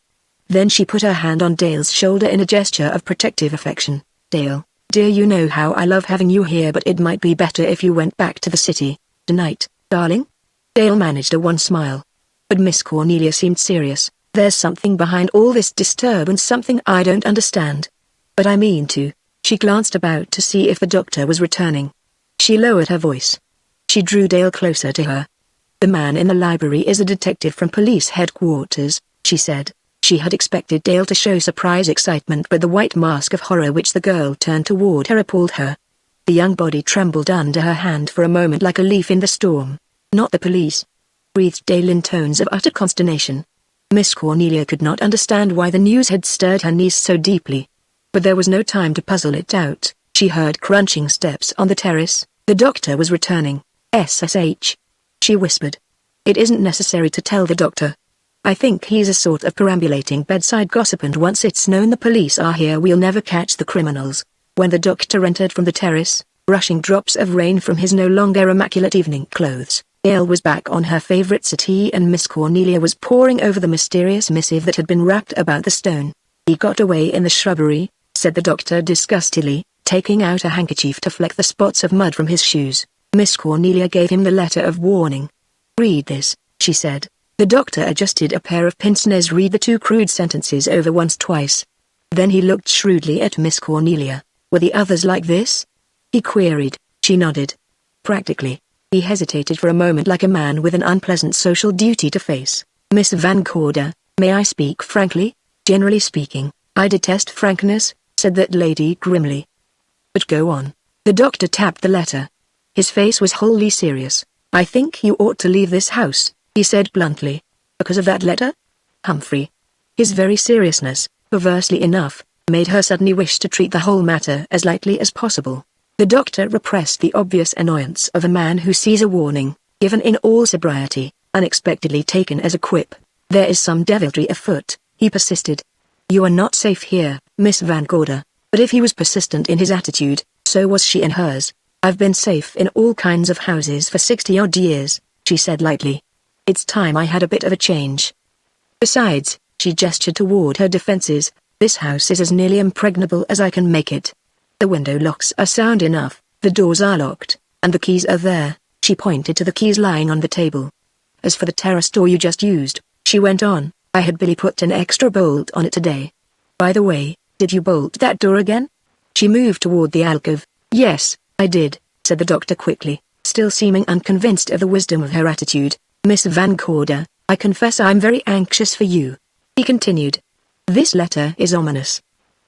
Then she put her hand on Dale's shoulder in a gesture of protective affection. "Dale, dear, you know how I love having you here, but it might be better if you went back to the city tonight, darling." Dale managed a wan smile. But Miss Cornelia seemed serious. "There's something behind all this disturbance, something I don't understand. But I mean to." She glanced about to see if the doctor was returning. She lowered her voice. She drew Dale closer to her. "The man in the library is a detective from police headquarters," she said. She had expected Dale to show surprise excitement, but the white mask of horror which the girl turned toward her appalled her. The young body trembled under her hand for a moment like a leaf in the storm. "Not the police," breathed Dale in tones of utter consternation. Miss Cornelia could not understand why the news had stirred her niece so deeply. But there was no time to puzzle it out. She heard crunching steps on the terrace. The doctor was returning. "SSH," she whispered. "It isn't necessary to tell the doctor. I think he's a sort of perambulating bedside gossip, and once it's known the police are here, we'll never catch the criminals." When the doctor entered from the terrace, brushing drops of rain from his no longer immaculate evening clothes, Dale was back on her favorite settee and Miss Cornelia was poring over the mysterious missive that had been wrapped about the stone. "He got away in the shrubbery," said the doctor disgustedly, taking out a handkerchief to fleck the spots of mud from his shoes. Miss Cornelia gave him the letter of warning. "Read this," she said. The doctor adjusted a pair of pince-nez. "Read the two crude sentences over once, twice." Then he looked shrewdly at Miss Cornelia. "Were the others like this?" he queried. She nodded. "Practically." He hesitated for a moment like a man with an unpleasant social duty to face. "Miss Van Corder, may I speak frankly?" "Generally speaking, I detest frankness," said that lady grimly. "But go on." The doctor tapped the letter. His face was wholly serious. "I think you ought to leave this house," he said bluntly. "Because of that letter?" Humphrey. His very seriousness, perversely enough, made her suddenly wish to treat the whole matter as lightly as possible. The doctor repressed the obvious annoyance of a man who sees a warning, given in all sobriety, unexpectedly taken as a quip. "There is some deviltry afoot," he persisted. "You are not safe here, Miss Van Corder." But if he was persistent in his attitude, so was she in hers. "I've been safe in all kinds of houses for 60-odd years," she said lightly. "It's time I had a bit of a change. Besides," she gestured toward her defenses, "this house is as nearly impregnable as I can make it. The window locks are sound enough, the doors are locked, and the keys are there." She pointed to the keys lying on the table. "As for the terrace door you just used," she went on, "I had Billy put an extra bolt on it today. By the way, did you bolt that door again?" She moved toward the alcove. "Yes, I did," said the doctor quickly, still seeming unconvinced of the wisdom of her attitude. "Miss Van Corder, I confess I'm very anxious for you," he continued. "This letter is ominous.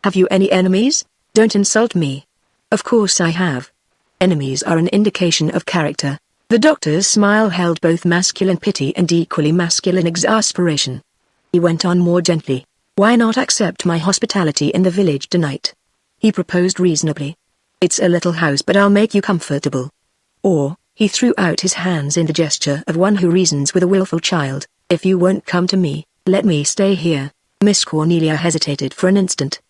Have you any enemies? Don't insult me." "Of course I have. Enemies are an indication of character." The doctor's smile held both masculine pity and equally masculine exasperation. He went on more gently. "Why not accept my hospitality in the village tonight?" he proposed reasonably. "It's a little house, but I'll make you comfortable. Or," he threw out his hands in the gesture of one who reasons with a willful child, "if you won't come to me, let me stay here." Miss Cornelia hesitated for an instant.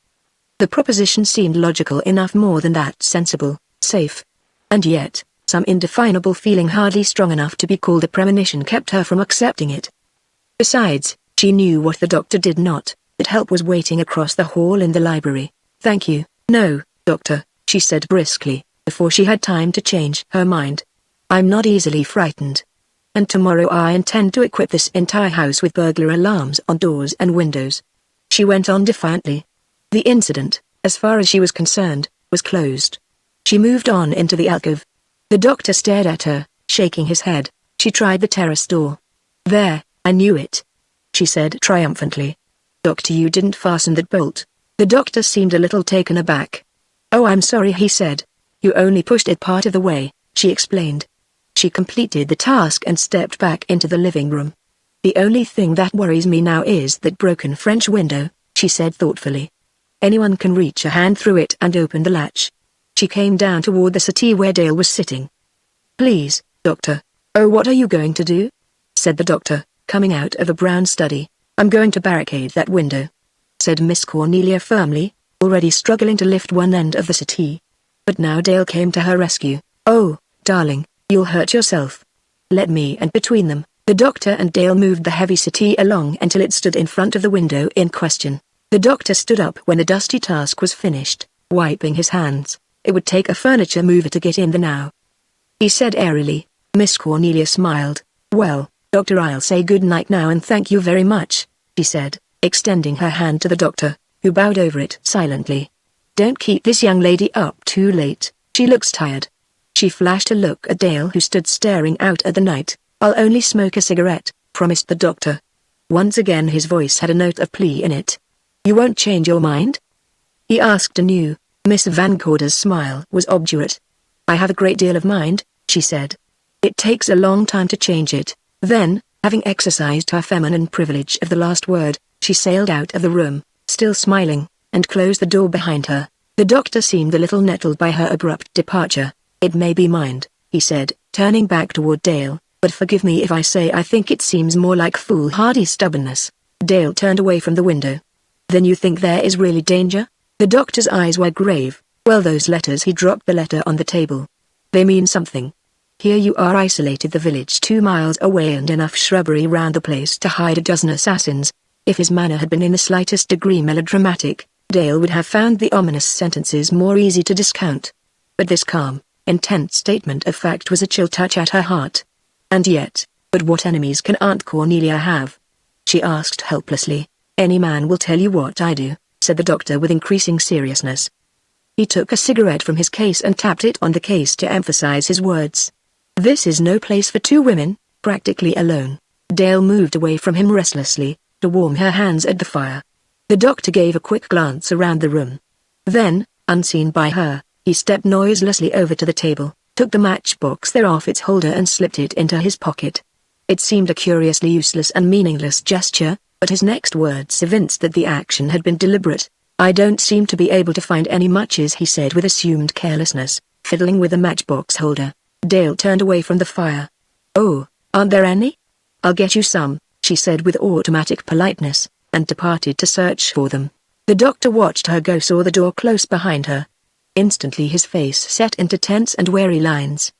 The proposition seemed logical enough, more than that sensible, safe. And yet, some indefinable feeling hardly strong enough to be called a premonition kept her from accepting it. Besides, she knew what the doctor did not, that help was waiting across the hall in the library. "Thank you, no, doctor," she said briskly, before she had time to change her mind. "I'm not easily frightened. And tomorrow I intend to equip this entire house with burglar alarms on doors and windows." She went on defiantly. The incident, as far as she was concerned, was closed. She moved on into the alcove. The doctor stared at her, shaking his head. She tried the terrace door. "There, I knew it," she said triumphantly. "Doctor, you didn't fasten that bolt." The doctor seemed a little taken aback. "Oh, I'm sorry," he said. "You only pushed it part of the way," she explained. She completed the task and stepped back into the living room. "The only thing that worries me now is that broken French window," she said thoughtfully. "Anyone can reach a hand through it and open the latch." She came down toward the settee where Dale was sitting. "Please, doctor." "Oh, what are you going to do?" said the doctor, coming out of a brown study. "I'm going to barricade that window," said Miss Cornelia firmly, already struggling to lift one end of the settee. But now Dale came to her rescue. "Oh, darling, you'll hurt yourself. Let me," and between them, the doctor and Dale moved the heavy settee along until it stood in front of the window in question. The doctor stood up when the dusty task was finished, wiping his hands. "It would take a furniture mover to get in there now," he said airily. Miss Cornelia smiled. "Well, doctor, I'll say good night now and thank you very much," she said, extending her hand to the doctor, who bowed over it silently. "Don't keep this young lady up too late, she looks tired." She flashed a look at Dale, who stood staring out at the night. "I'll only smoke a cigarette," promised the doctor. Once again his voice had a note of plea in it. "You won't change your mind?" he asked anew. Miss Van Corder's smile was obdurate. "I have a great deal of mind," she said. "It takes a long time to change it." Then, having exercised her feminine privilege of the last word, she sailed out of the room, still smiling, and closed the door behind her. The doctor seemed a little nettled by her abrupt departure. "It may be mind," he said, turning back toward Dale, "but forgive me if I say I think it seems more like foolhardy stubbornness." Dale turned away from the window. "Then you think there is really danger?" The doctor's eyes were grave. "Well, those letters," he dropped the letter on the table. "They mean something. Here you are isolated, the village 2 miles away, and enough shrubbery round the place to hide a dozen assassins." If his manner had been in the slightest degree melodramatic, Dale would have found the ominous sentences more easy to discount. But this calm, intense statement of fact was a chill touch at her heart. "And yet, but what enemies can Aunt Cornelia have?" she asked helplessly. "Any man will tell you what I do," said the doctor with increasing seriousness. He took a cigarette from his case and tapped it on the case to emphasize his words. "This is no place for 2 women, practically alone." Dale moved away from him restlessly, to warm her hands at the fire. The doctor gave a quick glance around the room. Then, unseen by her, he stepped noiselessly over to the table, took the matchbox there off its holder and slipped it into his pocket. It seemed a curiously useless and meaningless gesture, but his next words evinced that the action had been deliberate. "I don't seem to be able to find any matches," he said with assumed carelessness, fiddling with the matchbox holder. Dale turned away from the fire. "Oh, aren't there any? I'll get you some," she said with automatic politeness, and departed to search for them. The doctor watched her go, saw the door close behind her. Instantly his face set into tense and wary lines.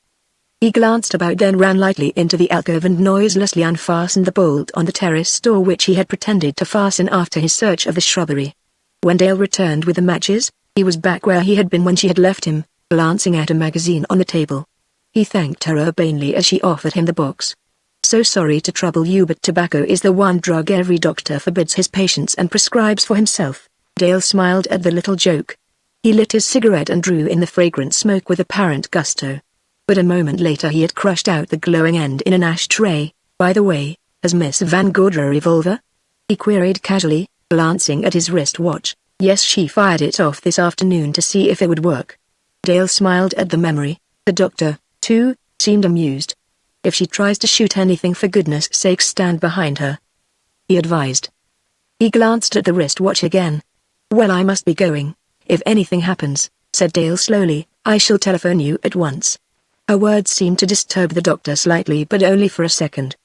He glanced about, then ran lightly into the alcove and noiselessly unfastened the bolt on the terrace door which he had pretended to fasten after his search of the shrubbery. When Dale returned with the matches, he was back where he had been when she had left him, glancing at a magazine on the table. He thanked her urbanely as she offered him the box. "So sorry to trouble you, but tobacco is the one drug every doctor forbids his patients and prescribes for himself." Dale smiled at the little joke. He lit his cigarette and drew in the fragrant smoke with apparent gusto. But a moment later he had crushed out the glowing end in an ashtray. "By the way, has Miss Van Gorder a revolver?" he queried casually, glancing at his wristwatch. "Yes, she fired it off this afternoon to see if it would work." Dale smiled at the memory. The doctor, too, seemed amused. "If she tries to shoot anything, for goodness sake stand behind her," he advised. He glanced at the wristwatch again. "Well, I must be going. If anything happens," said Dale slowly, "I shall telephone you at once." Her words seemed to disturb the doctor slightly, but only for a second.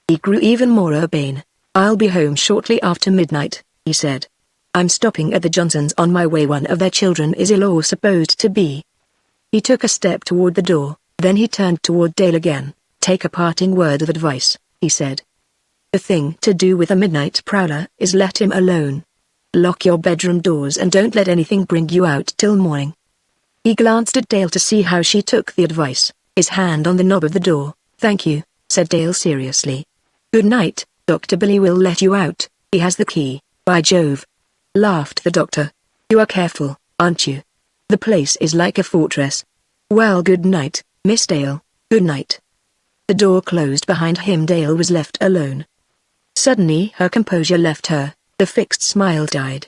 He grew even more urbane. "I'll be home shortly after midnight," he said. "I'm stopping at the Johnsons' on my way. One of their children is ill, or supposed to be." He took a step toward the door, then he turned toward Dale again. "Take a parting word of advice," he said. "The thing to do with a midnight prowler is let him alone. Lock your bedroom doors and don't let anything bring you out till morning." He glanced at Dale to see how she took the advice, his hand on the knob of the door. "Thank you," said Dale seriously. "Good night, Dr. Billy will let you out, he has the key." "By Jove!" laughed the doctor. "You are careful, aren't you? The place is like a fortress." "Well, good night, Miss Dale, good night." The door closed behind him. Dale was left alone. Suddenly her composure left her, the fixed smile died.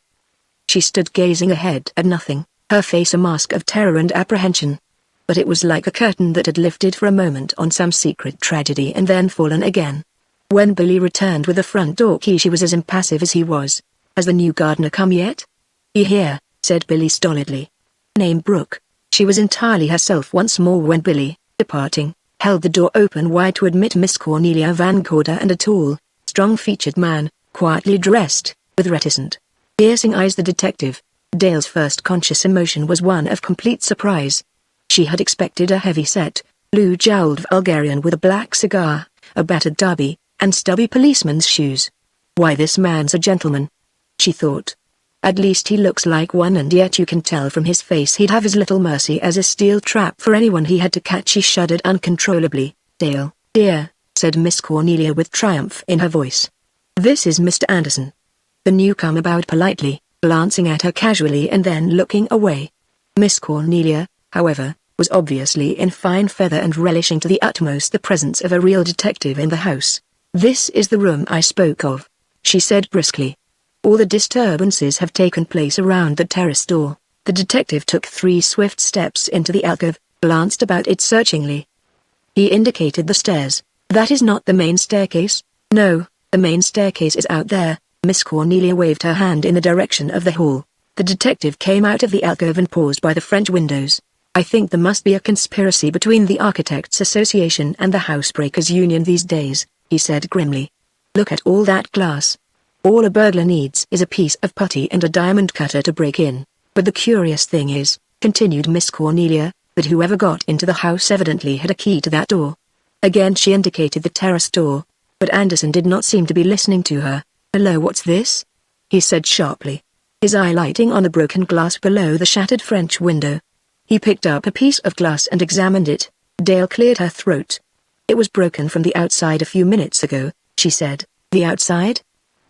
She stood gazing ahead at nothing, her face a mask of terror and apprehension. But it was like a curtain that had lifted for a moment on some secret tragedy and then fallen again. When Billy returned with the front door key, she was as impassive as he was. "Has the new gardener come yet?" "He here," said Billy stolidly. "Name Brooke." She was entirely herself once more when Billy, departing, held the door open wide to admit Miss Cornelia Van Gorder and a tall, strong-featured man, quietly dressed, with reticent, piercing eyes. The detective, Dale's first conscious emotion was one of complete surprise. She had expected a heavy-set, blue-jowled vulgarian with a black cigar, a battered derby, and stubby policeman's shoes. "Why, this man's a gentleman," she thought. "At least he looks like one, and yet you can tell from his face he'd have as little mercy as a steel trap for anyone he had to catch." She shuddered uncontrollably. "Dale, dear," said Miss Cornelia with triumph in her voice. "This is Mr. Anderson." The newcomer bowed politely, glancing at her casually and then looking away. Miss Cornelia, however, was obviously in fine feather and relishing to the utmost the presence of a real detective in the house. "This is the room I spoke of," she said briskly. "All the disturbances have taken place around the terrace door." The detective took 3 swift steps into the alcove, glanced about it searchingly. He indicated the stairs. "That is not the main staircase?" "No, the main staircase is out there." Miss Cornelia waved her hand in the direction of the hall. The detective came out of the alcove and paused by the French windows. "I think there must be a conspiracy between the Architects Association and the Housebreakers Union these days," he said grimly. "Look at all that glass. All a burglar needs is a piece of putty and a diamond cutter to break in. But the curious thing is," continued Miss Cornelia, "that whoever got into the house evidently had a key to that door." Again she indicated the terrace door, but Anderson did not seem to be listening to her. "Hello, what's this?" he said sharply, his eye lighting on the broken glass below the shattered French window. He picked up a piece of glass and examined it. Dale cleared her throat. "It was broken from the outside a few minutes ago," she said. "The outside?"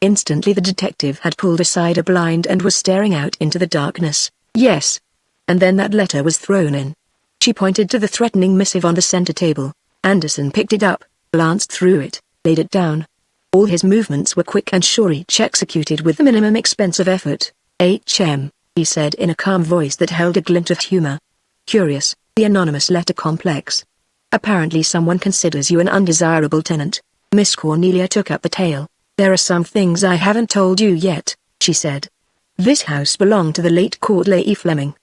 Instantly the detective had pulled aside a blind and was staring out into the darkness. "Yes. And then that letter was thrown in." She pointed to the threatening missive on the center table. Anderson picked it up, glanced through it, laid it down. All his movements were quick and sure, each executed with the minimum expense of effort. "H.M., he said in a calm voice that held a glint of humor. "Curious, the anonymous letter complex. Apparently someone considers you an undesirable tenant." Miss Cornelia took up the tale. "There are some things I haven't told you yet," she said. "This house belonged to the late Courtleigh E. Fleming."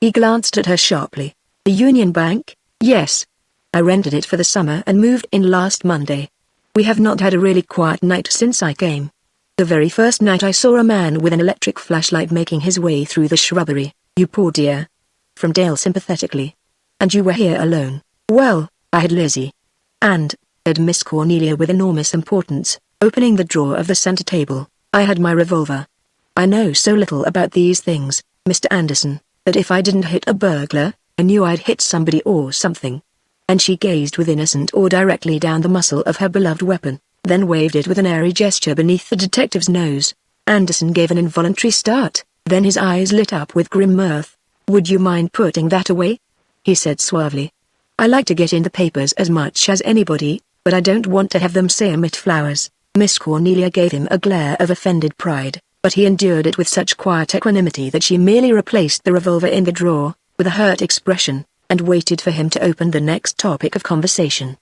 He glanced at her sharply. "The Union Bank?" "Yes. I rented it for the summer and moved in last Monday. We have not had a really quiet night since I came. The very first night I saw a man with an electric flashlight making his way through the shrubbery." "You poor dear," from Dale sympathetically. "And you were here alone?" "Well, I had Lizzie." "And," said Miss Cornelia with enormous importance, opening the drawer of the center table, "I had my revolver. I know so little about these things, Mr. Anderson, that if I didn't hit a burglar, I knew I'd hit somebody or something." And she gazed with innocent awe directly down the muzzle of her beloved weapon, then waved it with an airy gesture beneath the detective's nose. Anderson gave an involuntary start, then his eyes lit up with grim mirth. "Would you mind putting that away?" he said suavely. "I like to get in the papers as much as anybody, but I don't want to have them say I'm at Flowers." Miss Cornelia gave him a glare of offended pride, but he endured it with such quiet equanimity that she merely replaced the revolver in the drawer, with a hurt expression, and waited for him to open the next topic of conversation.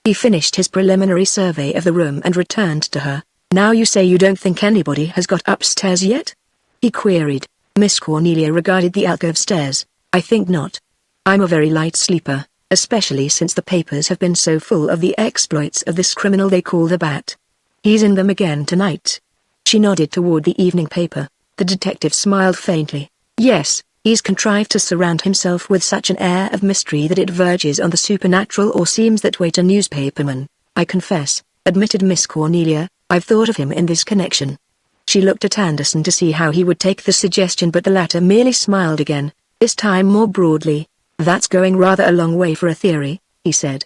He finished his preliminary survey of the room and returned to her. "Now you say you don't think anybody has got upstairs yet?" he queried. Miss Cornelia regarded the alcove stairs. "I think not. I'm a very light sleeper, especially since the papers have been so full of the exploits of this criminal they call the Bat. He's in them again tonight." She nodded toward the evening paper. The detective smiled faintly. "Yes. He's contrived to surround himself with such an air of mystery that it verges on the supernatural or seems that way to newspapermen. I confess," admitted Miss Cornelia, "I've thought of him in this connection." She looked at Anderson to see how he would take the suggestion, but the latter merely smiled again, this time more broadly. "That's going rather a long way for a theory," he said.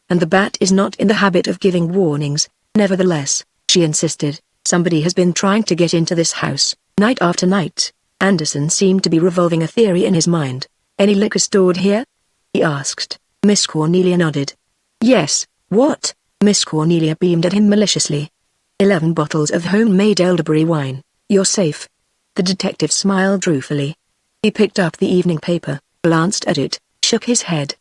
"And the Bat is not in the habit of giving warnings. Nevertheless," she insisted, "somebody has been trying to get into this house, night after night." Anderson seemed to be revolving a theory in his mind. "Any liquor stored here?" he asked. Miss Cornelia nodded. "Yes." "What?" Miss Cornelia beamed at him maliciously. 11 bottles of homemade elderberry wine. "You're safe." The detective smiled ruefully. He picked up the evening paper, glanced at it, shook his head.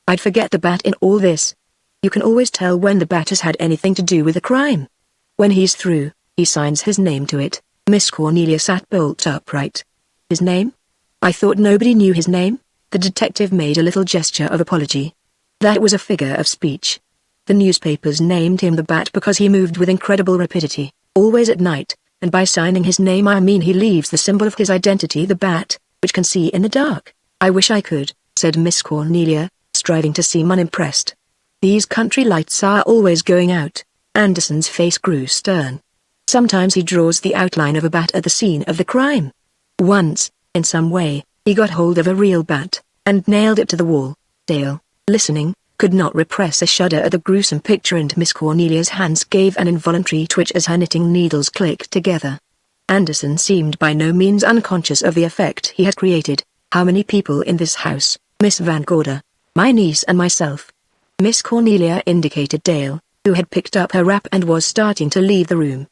I'd forget the bat in all this. You can always tell when the bat has had anything to do with a crime. When he's through, he signs his name to it. Miss Cornelia sat bolt upright. His name? I thought nobody knew his name? The detective made a little gesture of apology. That was a figure of speech. The newspapers named him the Bat because he moved with incredible rapidity, always at night, and by signing his name I mean he leaves the symbol of his identity, the bat, which can see in the dark. I wish I could, said Miss Cornelia, striving to seem unimpressed. These country lights are always going out. Anderson's face grew stern. Sometimes he draws the outline of a bat at the scene of the crime. Once, in some way, he got hold of a real bat, and nailed it to the wall. Dale, listening, could not repress a shudder at the gruesome picture, and Miss Cornelia's hands gave an involuntary twitch as her knitting needles clicked together. Anderson seemed by no means unconscious of the effect he had created. How many people in this house, Miss Van Gorder? My niece and myself. Miss Cornelia indicated Dale, who had picked up her wrap and was starting to leave the room.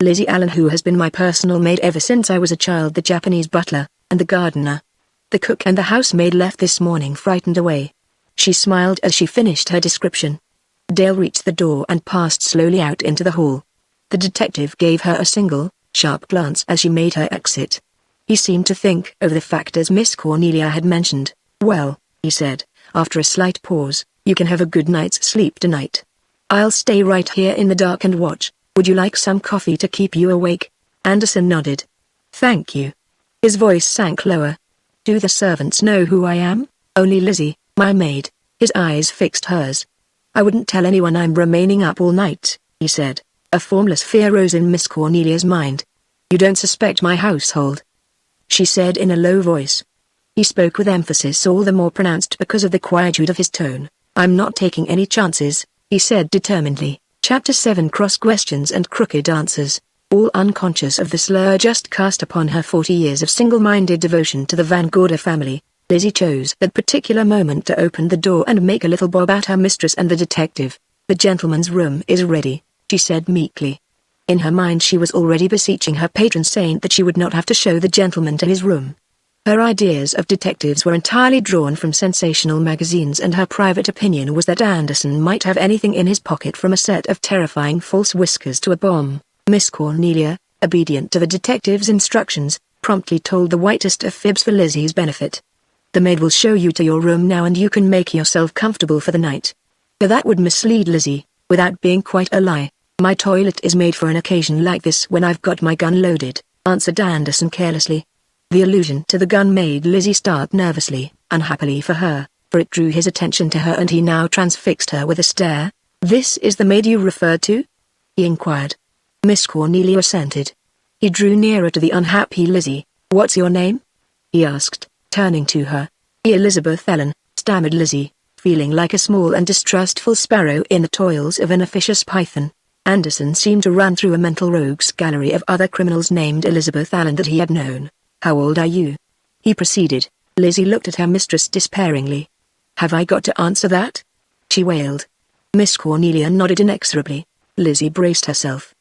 Lizzie Allen, who has been my personal maid ever since I was a child, the Japanese butler, and the gardener. The cook and the housemaid left this morning frightened away. She smiled as she finished her description. Dale reached the door and passed slowly out into the hall. The detective gave her a single, sharp glance as she made her exit. He seemed to think over the factors Miss Cornelia had mentioned. Well, he said, after a slight pause, you can have a good night's sleep tonight. I'll stay right here in the dark and watch. Would you like some coffee to keep you awake? Anderson nodded. Thank you. His voice sank lower. Do the servants know who I am? Only Lizzie, my maid. His eyes fixed hers. I wouldn't tell anyone I'm remaining up all night, he said. A formless fear rose in Miss Cornelia's mind. You don't suspect my household? She said in a low voice. He spoke with emphasis all the more pronounced because of the quietude of his tone. I'm not taking any chances, he said determinedly. Chapter 7 Cross Questions and Crooked Answers. All unconscious of the slur just cast upon her 40 years of single-minded devotion to the Van Gorder family, Lizzie chose that particular moment to open the door and make a little bob at her mistress and the detective. The gentleman's room is ready, she said meekly. In her mind she was already beseeching her patron saint that she would not have to show the gentleman to his room. Her ideas of detectives were entirely drawn from sensational magazines, and her private opinion was that Anderson might have anything in his pocket from a set of terrifying false whiskers to a bomb. Miss Cornelia, obedient to the detective's instructions, promptly told the whitest of fibs for Lizzie's benefit. The maid will show you to your room now and you can make yourself comfortable for the night. But that would mislead Lizzie, without being quite a lie. My toilet is made for an occasion like this when I've got my gun loaded, answered Anderson carelessly. The allusion to the gun made Lizzie start nervously, unhappily for her, for it drew his attention to her and he now transfixed her with a stare. This is the maid you referred to? He inquired. Miss Cornelia assented. He drew nearer to the unhappy Lizzie. What's your name? He asked, turning to her. Elizabeth Ellen, stammered Lizzie, feeling like a small and distrustful sparrow in the toils of an officious python. Anderson seemed to run through a mental rogues gallery of other criminals named Elizabeth Allen that he had known. How old are you? He proceeded. Lizzie looked at her mistress despairingly. Have I got to answer that? She wailed. Miss Cornelia nodded inexorably. Lizzie braced herself.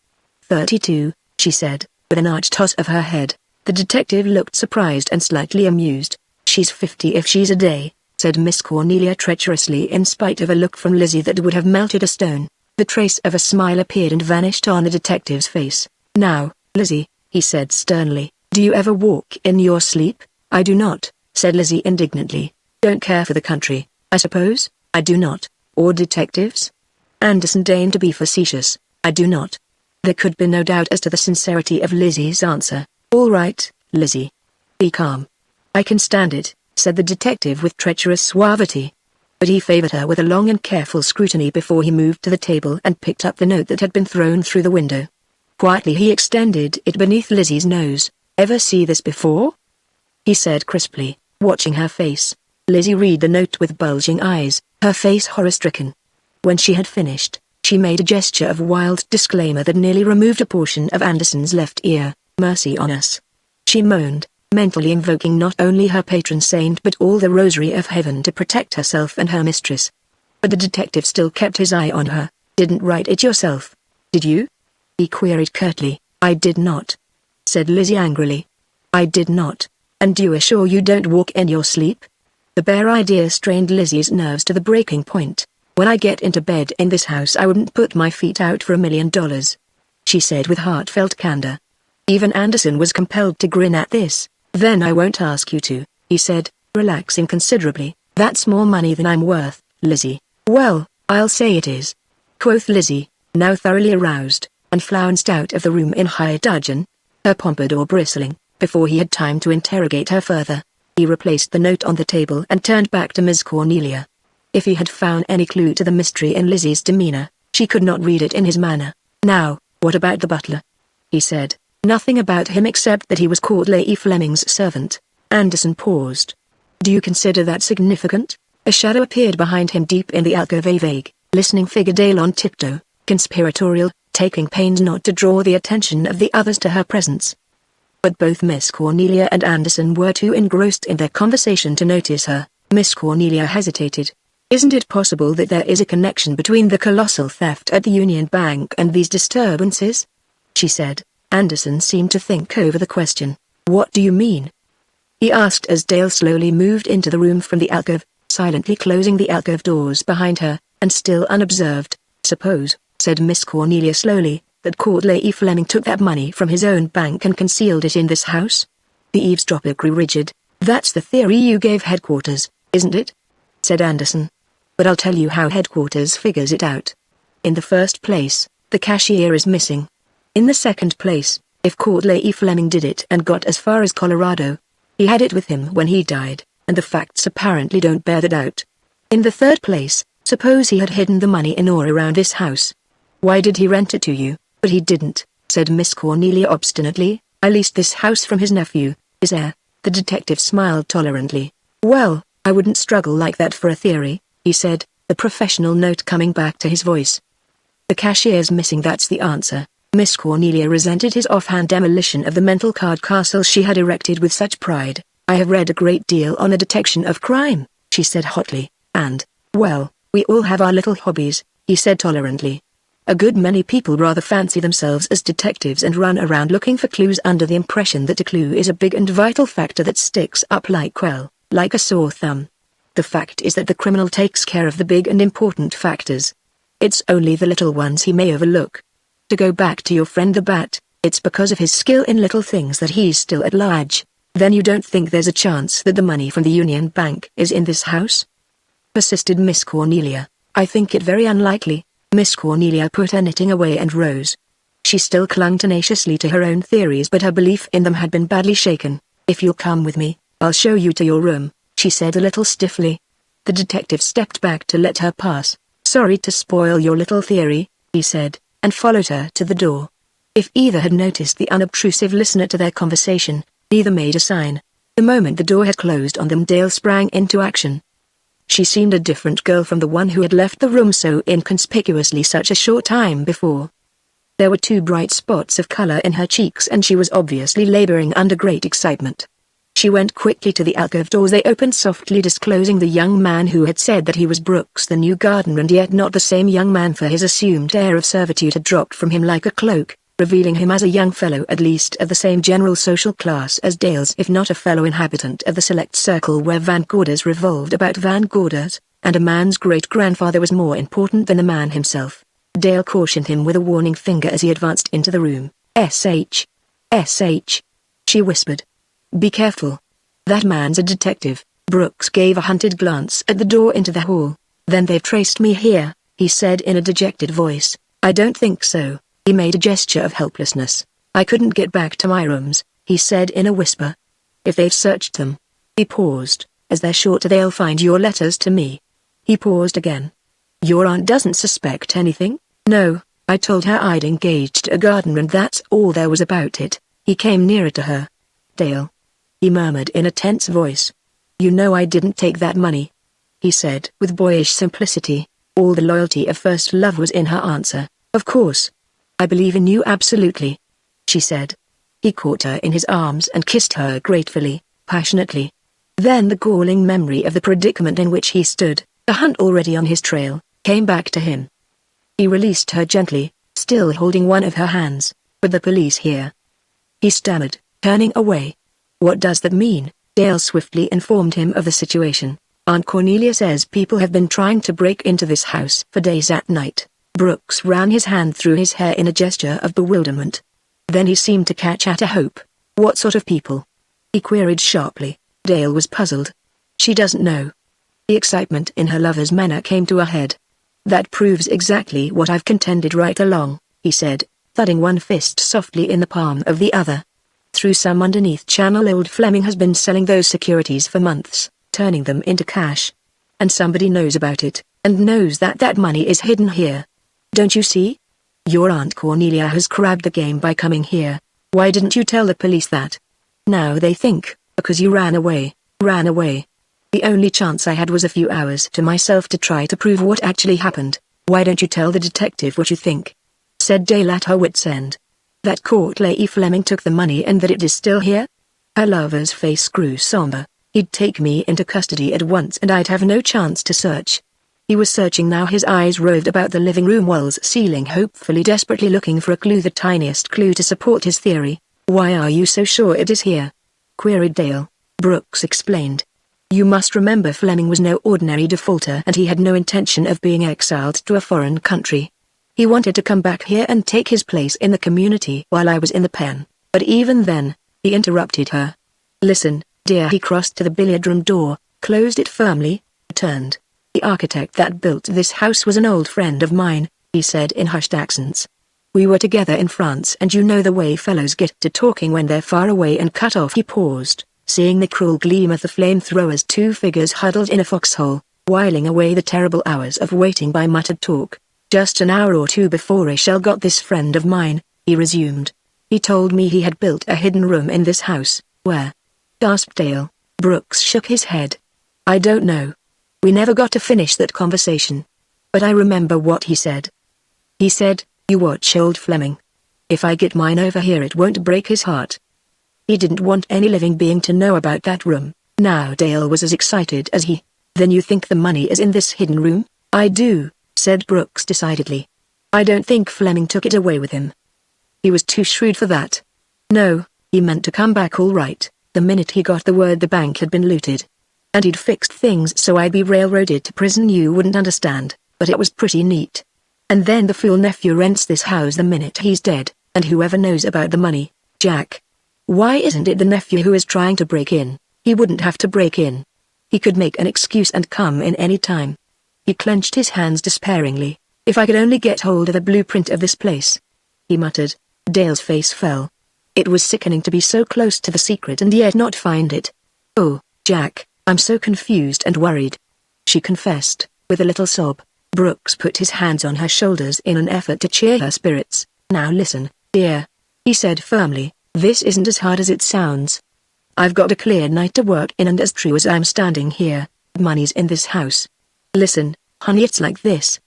32, she said, with an arch toss of her head. The detective looked surprised and slightly amused. She's 50 if she's a day, said Miss Cornelia treacherously in spite of a look from Lizzie that would have melted a stone. The trace of a smile appeared and vanished on the detective's face. Now, Lizzie, he said sternly. Do you ever walk in your sleep? I do not, said Lizzie indignantly. Don't care for the country, I suppose? I do not. Or detectives? Anderson deigned to be facetious. I do not. There could be no doubt as to the sincerity of Lizzie's answer. All right, Lizzie. Be calm. I can stand it, said the detective with treacherous suavity. But he favored her with a long and careful scrutiny before he moved to the table and picked up the note that had been thrown through the window. Quietly he extended it beneath Lizzie's nose. Ever see this before? He said crisply, watching her face. Lizzie read the note with bulging eyes, her face horror-stricken. When she had finished, she made a gesture of wild disclaimer that nearly removed a portion of Anderson's left ear. Mercy on us. She moaned, mentally invoking not only her patron saint but all the rosary of heaven to protect herself and her mistress. But the detective still kept his eye on her. Didn't write it yourself, did you? He queried curtly. I did not, said Lizzie angrily. I did not. And you are sure you don't walk in your sleep? The bare idea strained Lizzie's nerves to the breaking point. When I get into bed in this house I wouldn't put my feet out for $1 million. She said with heartfelt candor. Even Anderson was compelled to grin at this. Then I won't ask you to, he said, relaxing considerably. That's more money than I'm worth, Lizzie. Well, I'll say it is, quoth Lizzie, now thoroughly aroused, and flounced out of the room in high dudgeon, her pompadour bristling. Before he had time to interrogate her further, he replaced the note on the table and turned back to Miss Cornelia. If he had found any clue to the mystery in Lizzie's demeanor, she could not read it in his manner. Now, what about the butler? He said. Nothing about him except that he was Courtleigh Fleming's servant. Anderson paused. Do you consider that significant? A shadow appeared behind him deep in the alcove, a vague, listening figure, Dale on tiptoe, conspiratorial, taking pains not to draw the attention of the others to her presence. But both Miss Cornelia and Anderson were too engrossed in their conversation to notice her. Miss Cornelia hesitated. Isn't it possible that there is a connection between the colossal theft at the Union Bank and these disturbances? She said. Anderson seemed to think over the question. What do you mean? He asked as Dale slowly moved into the room from the alcove, silently closing the alcove doors behind her, and still unobserved. Suppose, said Miss Cornelia slowly, that Courtleigh Fleming took that money from his own bank and concealed it in this house? The eavesdropper grew rigid. That's the theory you gave headquarters, isn't it? Said Anderson. But I'll tell you how headquarters figures it out. In the first place, the cashier is missing. In the second place, if Courtleigh Fleming did it and got as far as Colorado, he had it with him when he died, and the facts apparently don't bear that out. In the third place, suppose he had hidden the money in or around this house. Why did he rent it to you? But he didn't, said Miss Cornelia obstinately. I leased this house from his nephew, his heir. The detective smiled tolerantly. Well, I wouldn't struggle like that for a theory, he said, the professional note coming back to his voice. The cashier's missing, that's the answer. Miss Cornelia resented his offhand demolition of the mental card castle she had erected with such pride. I have read a great deal on the detection of crime, she said hotly, and, well, we all have our little hobbies, he said tolerantly. A good many people rather fancy themselves as detectives and run around looking for clues under the impression that a clue is a big and vital factor that sticks up like a sore thumb. The fact is that the criminal takes care of the big and important factors. It's only the little ones he may overlook. To go back to your friend the Bat, it's because of his skill in little things that he's still at large. Then you don't think there's a chance that the money from the Union Bank is in this house? Persisted Miss Cornelia. I think it very unlikely. Miss Cornelia put her knitting away and rose. She still clung tenaciously to her own theories, but her belief in them had been badly shaken. If you'll come with me, I'll show you to your room, she said a little stiffly. The detective stepped back to let her pass. Sorry to spoil your little theory, he said, and followed her to the door. If either had noticed the unobtrusive listener to their conversation, neither made a sign. The moment the door had closed on them, Dale sprang into action. She seemed a different girl from the one who had left the room so inconspicuously such a short time before. There were 2 bright spots of color in her cheeks and she was obviously laboring under great excitement. She went quickly to the alcove doors. They opened softly, disclosing the young man who had said that he was Brooks, the new gardener, and yet not the same young man, for his assumed air of servitude had dropped from him like a cloak, revealing him as a young fellow at least of the same general social class as Dale's, if not a fellow inhabitant of the select circle where Van Gorders revolved about Van Gorders, and a man's great-grandfather was more important than the man himself. Dale cautioned him with a warning finger as he advanced into the room. S.H. She whispered. Be careful. That man's a detective. Brooks gave a hunted glance at the door into the hall. Then they've traced me here, he said in a dejected voice. I don't think so. He made a gesture of helplessness. I couldn't get back to my rooms, he said in a whisper. If they've searched them. He paused. As they're sure they'll find your letters to me. He paused again. Your aunt doesn't suspect anything? No, I told her I'd engaged a gardener and that's all there was about it. He came nearer to her. Dale. He murmured in a tense voice. You know I didn't take that money, he said with boyish simplicity. All the loyalty of first love was in her answer. Of course. I believe in you absolutely, she said. He caught her in his arms and kissed her gratefully, passionately. Then the galling memory of the predicament in which he stood, the hunt already on his trail, came back to him. He released her gently, still holding one of her hands. But the police here, he stammered, turning away. What does that mean? Dale swiftly informed him of the situation. Aunt Cornelia says people have been trying to break into this house for days at night. Brooks ran his hand through his hair in a gesture of bewilderment. Then he seemed to catch at a hope. What sort of people? He queried sharply. Dale was puzzled. She doesn't know. The excitement in her lover's manner came to a head. That proves exactly what I've contended right along, he said, thudding one fist softly in the palm of the other. Through some underneath channel old Fleming has been selling those securities for months, turning them into cash. And somebody knows about it, and knows that that money is hidden here. Don't you see? Your Aunt Cornelia has crabbed the game by coming here. Why didn't you tell the police that? Now they think, because you ran away. The only chance I had was a few hours to myself to try to prove what actually happened. Why don't you tell the detective what you think? Said Dale at her wit's end. That Courtleigh Fleming took the money and that it is still here? Her lover's face grew somber. He'd take me into custody at once and I'd have no chance to search. He was searching now. His eyes roved about the living room walls, ceiling, hopefully, desperately looking for a clue, the tiniest clue to support his theory. Why are you so sure it is here? Queried Dale. Brooks explained. You must remember Fleming was no ordinary defaulter and he had no intention of being exiled to a foreign country. He wanted to come back here and take his place in the community while I was in the pen, but even then, he interrupted her. Listen, dear. He crossed to the billiard room door, closed it firmly, turned. The architect that built this house was an old friend of mine, he said in hushed accents. We were together in France, and you know the way fellows get to talking when they're far away and cut off. He paused, seeing the cruel gleam of the flamethrowers. Two figures huddled in a foxhole, whiling away the terrible hours of waiting by muttered talk. Just an hour or two before Rachel got this friend of mine, he resumed. He told me he had built a hidden room in this house. Where? Gasped Dale. Brooks shook his head. I don't know. We never got to finish that conversation. But I remember what he said. He said, you watch old Fleming. If I get mine over here it won't break his heart. He didn't want any living being to know about that room. Now Dale was as excited as he. Then you think the money is in this hidden room? I do, said Brooks decidedly. I don't think Fleming took it away with him. He was too shrewd for that. No, he meant to come back all right, the minute he got the word the bank had been looted. And he'd fixed things so I'd be railroaded to prison. You wouldn't understand, but it was pretty neat. And then the fool nephew rents this house the minute he's dead, and whoever knows about the money, Jack. Why isn't it the nephew who is trying to break in? He wouldn't have to break in. He could make an excuse and come in any time. He clenched his hands despairingly. If I could only get hold of the blueprint of this place, he muttered. Dale's face fell. It was sickening to be so close to the secret and yet not find it. Oh, Jack, I'm so confused and worried, she confessed, with a little sob. Brooks put his hands on her shoulders in an effort to cheer her spirits. Now listen, dear, he said firmly, this isn't as hard as it sounds. I've got a clear night to work in, and as true as I'm standing here, money's in this house. Listen, honey, it's like this.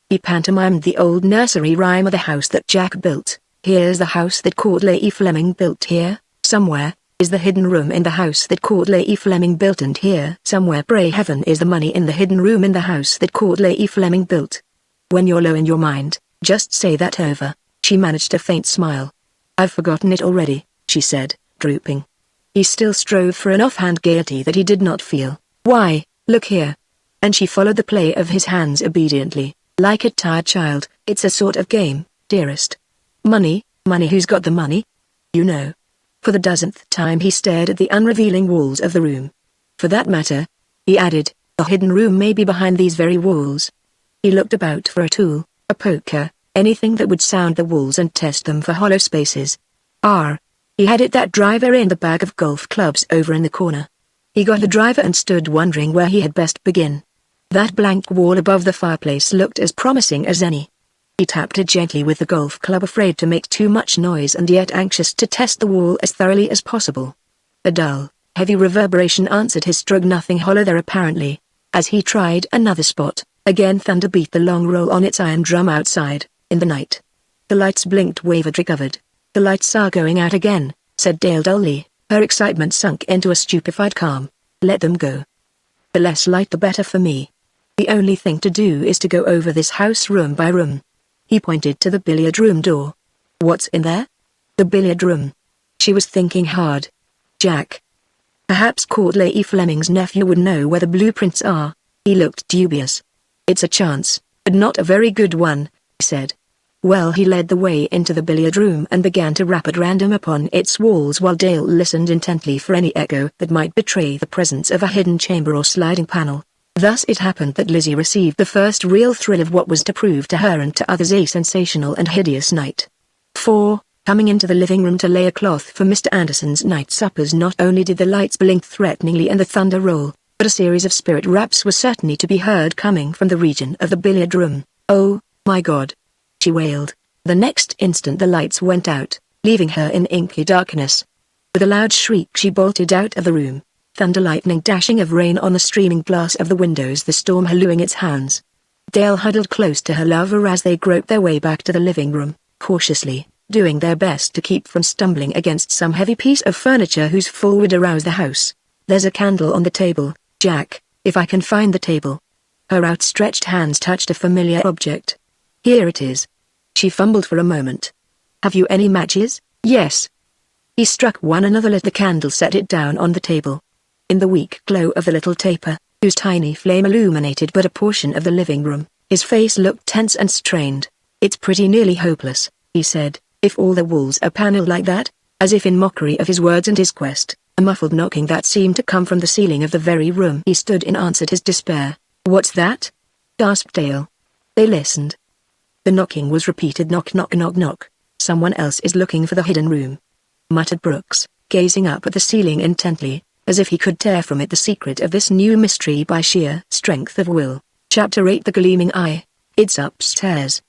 He pantomimed the old nursery rhyme of the house that Jack built. Here's the house that Courtleigh Fleming built. Here, somewhere, is the hidden room in the house that Courtleigh Fleming built, and here, somewhere, pray heaven, is the money in the hidden room in the house that Courtleigh Fleming built. When you're low in your mind, just say that over. She managed a faint smile. I've forgotten it already, she said, drooping. He still strove for an offhand gaiety that he did not feel. Why, look here. And she followed the play of his hands obediently, like a tired child. It's a sort of game, dearest. Money, who's got the money? You know. For the dozenth time he stared at the unrevealing walls of the room. For that matter, he added, a hidden room may be behind these very walls. He looked about for a tool, a poker, anything that would sound the walls and test them for hollow spaces. He had it, that driver in the bag of golf clubs over in the corner. He got the driver and stood wondering where he had best begin. That blank wall above the fireplace looked as promising as any. He tapped it gently with the golf club, afraid to make too much noise and yet anxious to test the wall as thoroughly as possible. A dull, heavy reverberation answered his stroke, nothing hollow there apparently. As he tried another spot, again thunder beat the long roll on its iron drum outside, in the night. The lights blinked, wavered, recovered. The lights are going out again, said Dale dully. Her excitement sunk into a stupefied calm. Let them go. The less light the better for me. The only thing to do is to go over this house room by room. He pointed to the billiard room door. What's in there? The billiard room. She was thinking hard. Jack. Perhaps Courtleigh Fleming's nephew would know where the blueprints are. He looked dubious. It's a chance, but not a very good one, he said. Well, he led the way into the billiard room and began to rap at random upon its walls while Dale listened intently for any echo that might betray the presence of a hidden chamber or sliding panel. Thus it happened that Lizzie received the first real thrill of what was to prove to her and to others a sensational and hideous night. For, coming into the living room to lay a cloth for Mr. Anderson's night suppers, not only did the lights blink threateningly and the thunder roll, but a series of spirit raps was certainly to be heard coming from the region of the billiard room. "Oh, my God!" she wailed. The next instant the lights went out, leaving her in inky darkness. With a loud shriek she bolted out of the room, thunder lightning dashing of rain on the streaming glass of the windows, the storm hallooing its hounds. Dale huddled close to her lover as they groped their way back to the living room, cautiously, doing their best to keep from stumbling against some heavy piece of furniture whose fall would arouse the house. "There's a candle on the table, Jack, if I can find the table." Her outstretched hands touched a familiar object. "Here it is." She fumbled for a moment. "Have you any matches?" "Yes." He struck one another, lit the candle, set it down on the table. In the weak glow of the little taper, whose tiny flame illuminated but a portion of the living room, his face looked tense and strained. "It's pretty nearly hopeless," he said, "if all the walls are paneled like that," as if in mockery of his words and his quest. A muffled knocking that seemed to come from the ceiling of the very room he stood in answered his despair. "What's that?" gasped Dale. They listened. The knocking was repeated. "Knock, knock, knock, knock. Someone else is looking for the hidden room," muttered Brooks, gazing up at the ceiling intently, as if he could tear from it the secret of this new mystery by sheer strength of will. Chapter 8: The Gleaming Eye. "It's upstairs."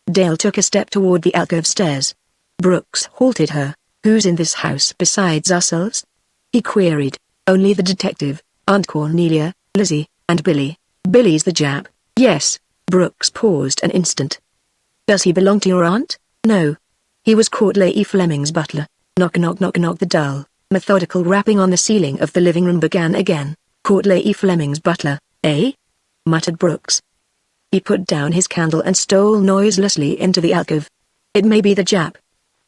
Dale took a step toward the alcove stairs. Brooks halted her. "Who's in this house besides ourselves?" he queried. "Only the detective, Aunt Cornelia, Lizzie, and Billy." "Billy's the Jap?" "Yes." Brooks paused an instant. "Does he belong to your aunt?" "No. He was Courtleigh Fleming's butler." Knock, knock, knock, knock. The dull, methodical rapping on the ceiling of the living room began again. "Courtleigh Fleming's butler, eh?" muttered Brooks. He put down his candle and stole noiselessly into the alcove. "It may be the Jap,"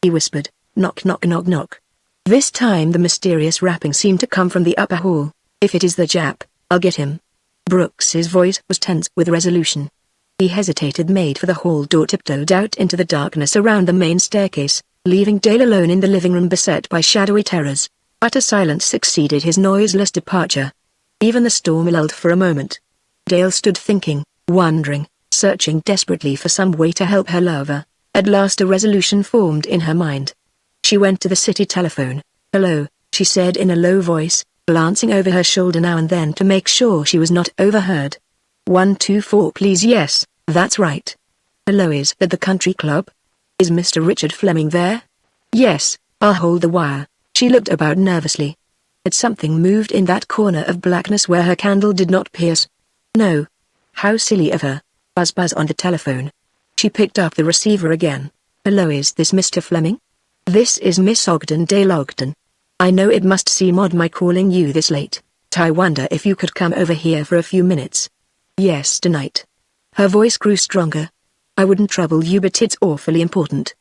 he whispered. "Knock, knock, knock, knock." This time the mysterious rapping seemed to come from the upper hall. "If it is the Jap, I'll get him." Brooks's voice was tense with resolution. He hesitated, made for the hall door, tiptoed out into the darkness around the main staircase, leaving Dale alone in the living room beset by shadowy terrors. Utter silence succeeded his noiseless departure. Even the storm lulled for a moment. Dale stood thinking, wondering, searching desperately for some way to help her lover. At last a resolution formed in her mind. She went to the city telephone. "Hello," she said in a low voice, glancing over her shoulder now and then to make sure she was not overheard. 124 please. "Yes, that's right." "Hello, is at the country club? Is Mr. Richard Fleming there?" "Yes, I'll hold the wire." She looked about nervously. Had something moved in that corner of blackness where her candle did not pierce? No. How silly of her. Buzz buzz on the telephone. She picked up the receiver again. "Hello, is this Mr. Fleming?" "This is Miss Ogden, Dale Ogden. I know it must seem odd my calling you this late, but I wonder if you could come over here for a few minutes." "Yes, tonight." Her voice grew stronger. "I wouldn't trouble you, but it's awfully important."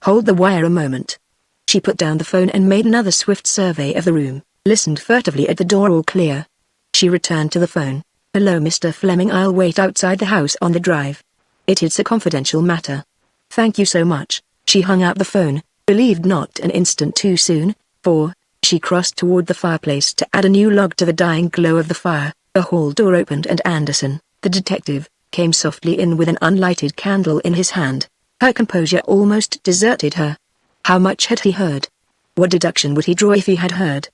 "Hold the wire a moment." She put down the phone and made another swift survey of the room, listened furtively at the door. All clear. She returned to the phone. "Hello, Mr. Fleming, I'll wait outside the house on the drive. It's a confidential matter." "Thank you so much." She hung up the phone, relieved not an instant too soon, for, she crossed toward the fireplace to add a new log to the dying glow of the fire. The hall door opened and Anderson, the detective, came softly in with an unlighted candle in his hand. Her composure almost deserted her. How much had he heard? What deduction would he draw if he had heard?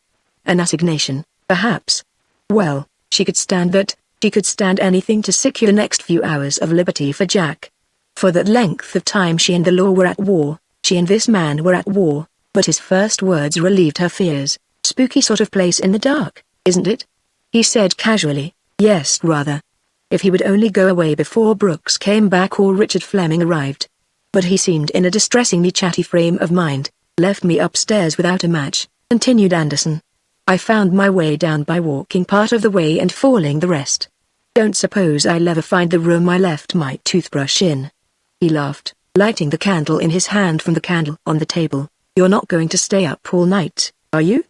An assignation, perhaps. Well, she could stand that. She could stand anything to secure the next few hours of liberty for Jack. For that length of time she and the law were at war, she and this man were at war, but his first words relieved her fears. "Spooky sort of place in the dark, isn't it?" he said casually. "Yes, rather. If he would only go away before Brooks came back or Richard Fleming arrived. But he seemed in a distressingly chatty frame of mind. Left me upstairs without a match," continued Anderson. "I found my way down by walking part of the way and falling the rest. Don't suppose I'll ever find the room I left my toothbrush in." He laughed, lighting the candle in his hand from the candle on the table. "You're not going to stay up all night, are you?"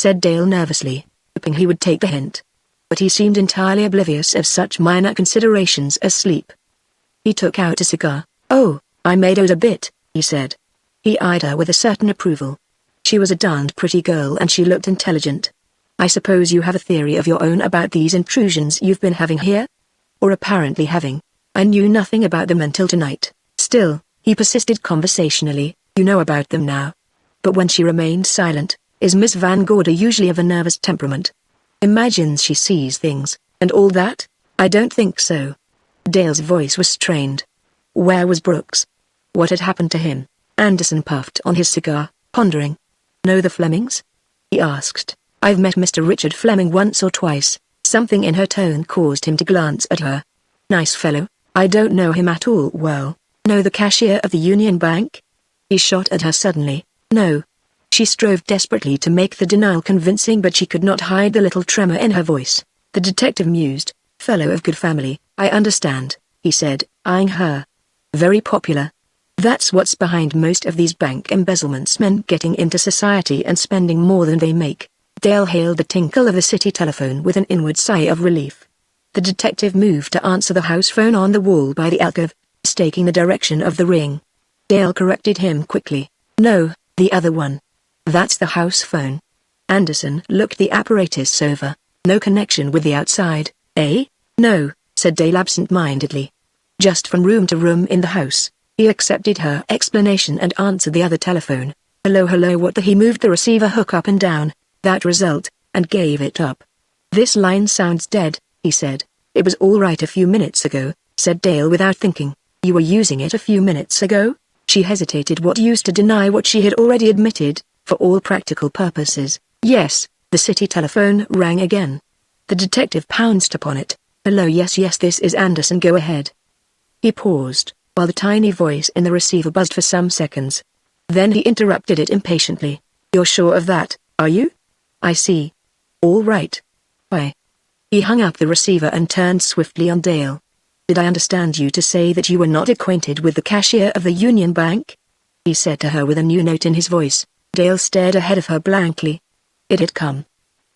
said Dale nervously, hoping he would take the hint. But he seemed entirely oblivious of such minor considerations as sleep. He took out a cigar. "Oh, I made it a bit," he said. He eyed her with a certain approval. She was a darned pretty girl and she looked intelligent. "I suppose you have a theory of your own about these intrusions you've been having here? Or apparently having. I knew nothing about them until tonight." Still, he persisted conversationally, "You know about them now." But when she remained silent, "Is Miss Van Gorder usually of a nervous temperament? Imagines she sees things, and all that?" "I don't think so." Dale's voice was strained. Where was Brooks? What had happened to him? Anderson puffed on his cigar, pondering. "Know the Flemings?" he asked. "I've met Mr. Richard Fleming once or twice." Something in her tone caused him to glance at her. "Nice fellow." "I don't know him at all well." "Know the cashier of the Union Bank?" He shot at her suddenly. "No." She strove desperately to make the denial convincing, but she could not hide the little tremor in her voice. The detective mused. "Fellow of good family, I understand," he said, eyeing her. "Very popular. That's what's behind most of these bank embezzlements, men getting into society and spending more than they make." Dale hailed the tinkle of the city telephone with an inward sigh of relief. The detective moved to answer the house phone on the wall by the alcove, staking the direction of the ring. Dale corrected him quickly. "No, the other one. That's the house phone." Anderson looked the apparatus over. "No connection with the outside, eh?" "No," said Dale absent-mindedly. "Just from room to room in the house." He accepted her explanation and answered the other telephone. "Hello, hello, what the?" He moved the receiver hook up and down, that result, and gave it up. "This line sounds dead," he said. "It was all right a few minutes ago," said Dale without thinking. "You were using it a few minutes ago?" She hesitated, what use to deny what she had already admitted. For all practical purposes, yes. The city telephone rang again. The detective pounced upon it. "Hello, yes, this is Anderson, go ahead." He paused, while the tiny voice in the receiver buzzed for some seconds. Then he interrupted it impatiently. "You're sure of that, are you?" "I see. All right. Why?" He hung up the receiver and turned swiftly on Dale. "Did I understand you to say that you were not acquainted with the cashier of the Union Bank?" he said to her with a new note in his voice. Dale stared ahead of her blankly. It had come.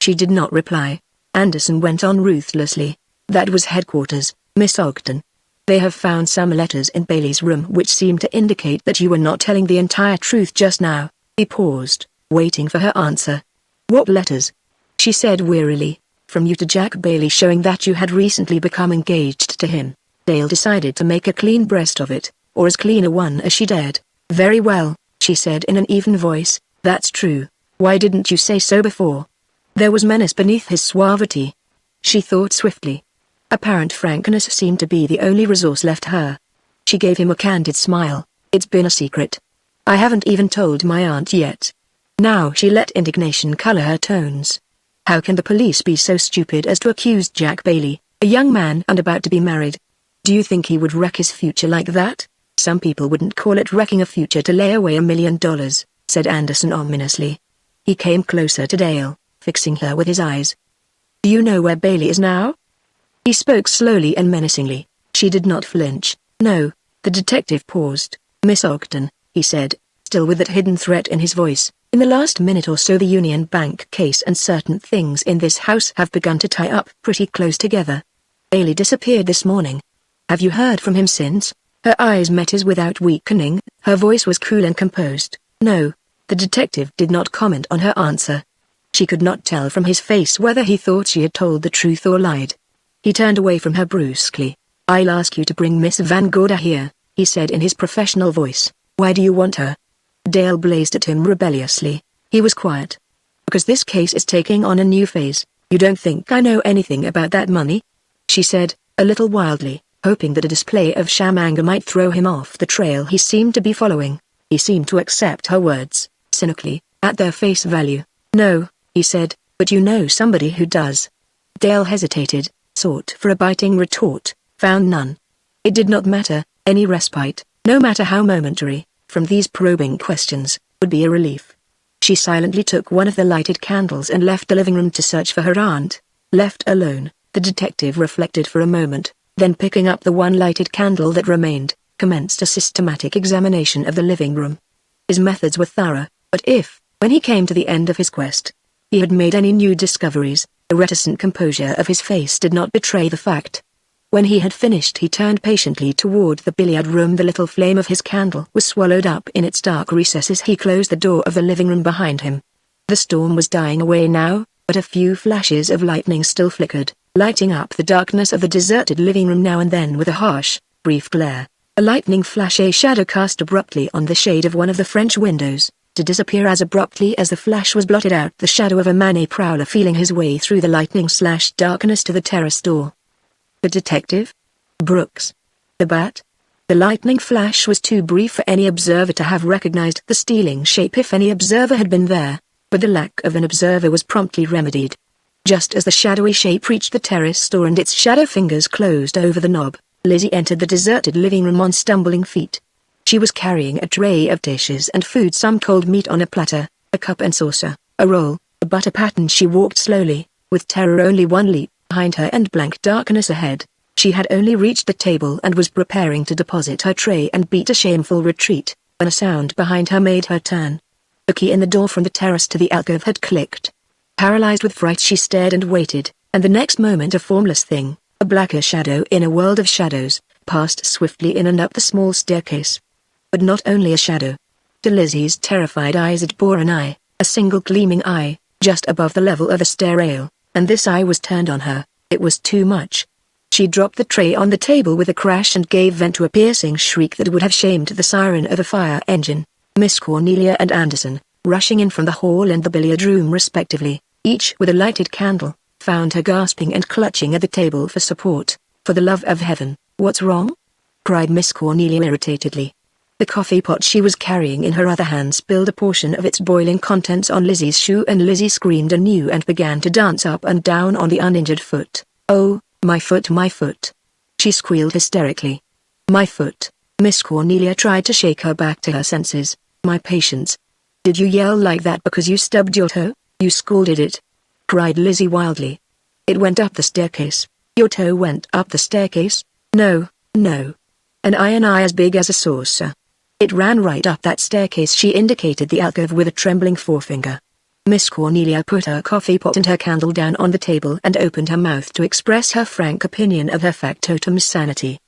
She did not reply. Anderson went on ruthlessly. "That was headquarters, Miss Ogden. They have found some letters in Bailey's room which seem to indicate that you were not telling the entire truth just now." He paused, waiting for her answer. "What letters?" she said wearily. "From you to Jack Bailey, showing that you had recently become engaged to him." Dale decided to make a clean breast of it, or as clean a one as she dared. "Very well," she said in an even voice, "that's true. Why didn't you say so before?" There was menace beneath his suavity. She thought swiftly. Apparent frankness seemed to be the only resource left her. She gave him a candid smile. "It's been a secret. I haven't even told my aunt yet." Now she let indignation color her tones. "How can the police be so stupid as to accuse Jack Bailey, a young man and about to be married? Do you think he would wreck his future like that?" "Some people wouldn't call it wrecking a future to lay away $1 million, said Anderson ominously. He came closer to Dale, fixing her with his eyes. "Do you know where Bailey is now?" He spoke slowly and menacingly. She did not flinch. "No." The detective paused. "Miss Ogden," he said, still with that hidden threat in his voice, "in the last minute or so the Union Bank case and certain things in this house have begun to tie up pretty close together. Bailey disappeared this morning. Have you heard from him since?" Her eyes met his without weakening. Her voice was cool and composed. "No." The detective did not comment on her answer. She could not tell from his face whether he thought she had told the truth or lied. He turned away from her brusquely. "I'll ask you to bring Miss Van Gorder here," he said in his professional voice. "Why do you want her?" Dale blazed at him rebelliously. He was quiet. "Because this case is taking on a new phase. You don't think I know anything about that money?" she said, a little wildly, hoping that a display of sham anger might throw him off the trail he seemed to be following. He seemed to accept her words, cynically, at their face value. "No," he said, "but you know somebody who does." Dale hesitated, sought for a biting retort, found none. It did not matter, any respite, no matter how momentary, from these probing questions, would be a relief. She silently took one of the lighted candles and left the living room to search for her aunt. Left alone, the detective reflected for a moment, then picking up the one lighted candle that remained, commenced a systematic examination of the living room. His methods were thorough, but if, when he came to the end of his quest, he had made any new discoveries. The reticent composure of his face did not betray the fact. When he had finished, he turned patiently toward the billiard room. The little flame of his candle was swallowed up in its dark recesses. He closed the door of the living room behind him. The storm was dying away now, but a few flashes of lightning still flickered, lighting up the darkness of the deserted living room now and then with a harsh, brief glare. A lightning flash, a shadow cast abruptly on the shade of one of the French windows, to disappear as abruptly as the flash was blotted out. The shadow of a man, a prowler, feeling his way through the lightning/darkness to the terrace door. The detective? Brooks. The bat? The lightning flash was too brief for any observer to have recognized the stealing shape if any observer had been there, but the lack of an observer was promptly remedied. Just as the shadowy shape reached the terrace door and its shadow fingers closed over the knob, Lizzie entered the deserted living room on stumbling feet. She was carrying a tray of dishes and food, some cold meat on a platter, a cup and saucer, a roll, a butter pattern. She walked slowly, with terror only one leap behind her and blank darkness ahead. She had only reached the table and was preparing to deposit her tray and beat a shameful retreat, when a sound behind her made her turn. The key in the door from the terrace to the alcove had clicked. Paralyzed with fright, she stared and waited, and the next moment a formless thing, a blacker shadow in a world of shadows, passed swiftly in and up the small staircase. But not only a shadow. To Lizzie's terrified eyes it bore an eye, a single gleaming eye, just above the level of the stair rail, and this eye was turned on her. It was too much. She dropped the tray on the table with a crash and gave vent to a piercing shriek that would have shamed the siren of a fire engine. Miss Cornelia and Anderson, rushing in from the hall and the billiard room respectively, each with a lighted candle, found her gasping and clutching at the table for support. "For the love of heaven, what's wrong?" cried Miss Cornelia irritatedly. The coffee pot she was carrying in her other hand spilled a portion of its boiling contents on Lizzie's shoe, and Lizzie screamed anew and began to dance up and down on the uninjured foot. "Oh, my foot, my foot!" she squealed hysterically. "My foot!" Miss Cornelia tried to shake her back to her senses. "My patience! Did you yell like that because you stubbed your toe? You scalded it!" cried Lizzie wildly. "It went up the staircase." "Your toe went up the staircase?" "No, no. An eye as big as a saucer. It ran right up that staircase." She indicated the alcove with a trembling forefinger. Miss Cornelia put her coffee pot and her candle down on the table and opened her mouth to express her frank opinion of her factotum's sanity.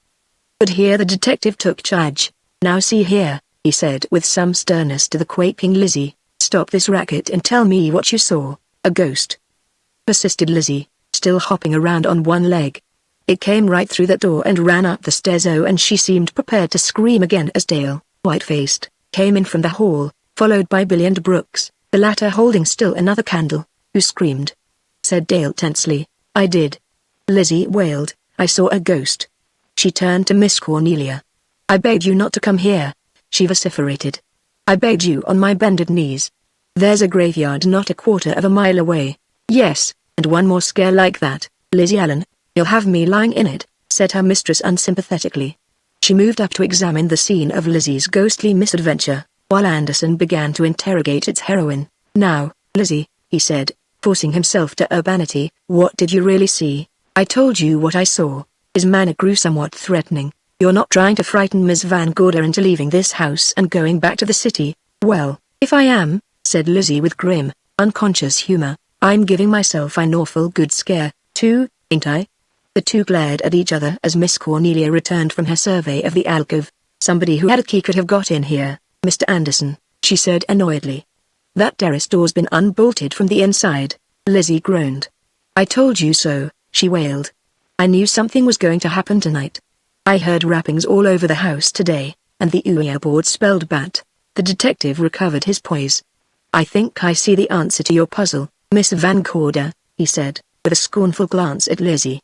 But here the detective took charge. "Now see here," he said with some sternness to the quaking Lizzie, "stop this racket and tell me what you saw." "A ghost," persisted Lizzie, still hopping around on one leg. "It came right through that door and ran up the stairs." "Oh," and she seemed prepared to scream again as Dale, white-faced, came in from the hall, followed by Billy and Brooks, the latter holding still another candle. "Who screamed?" said Dale tensely. "I did," Lizzie wailed. "I saw a ghost." She turned to Miss Cornelia. "I begged you not to come here," she vociferated. "I begged you on my bended knees. There's a graveyard not a quarter of a mile away." "Yes, and one more scare like that, Lizzie Allen, you'll have me lying in it," said her mistress unsympathetically. She moved up to examine the scene of Lizzie's ghostly misadventure, while Anderson began to interrogate its heroine. "Now, Lizzie," he said, forcing himself to urbanity, "what did you really see?" "I told you what I saw." His manner grew somewhat threatening. "You're not trying to frighten Miss Van Gorder into leaving this house and going back to the city?" "Well, if I am," said Lizzie with grim, unconscious humor, "I'm giving myself an awful good scare, too, ain't I?" The two glared at each other as Miss Cornelia returned from her survey of the alcove. "Somebody who had a key could have got in here, Mr. Anderson," she said annoyedly. "That terrace door's been unbolted from the inside," Lizzie groaned. "I told you so," she wailed. "I knew something was going to happen tonight. I heard rappings all over the house today, and the Ouija board spelled bat." The detective recovered his poise. "I think I see the answer to your puzzle, Miss Van Gorder," he said, with a scornful glance at Lizzie.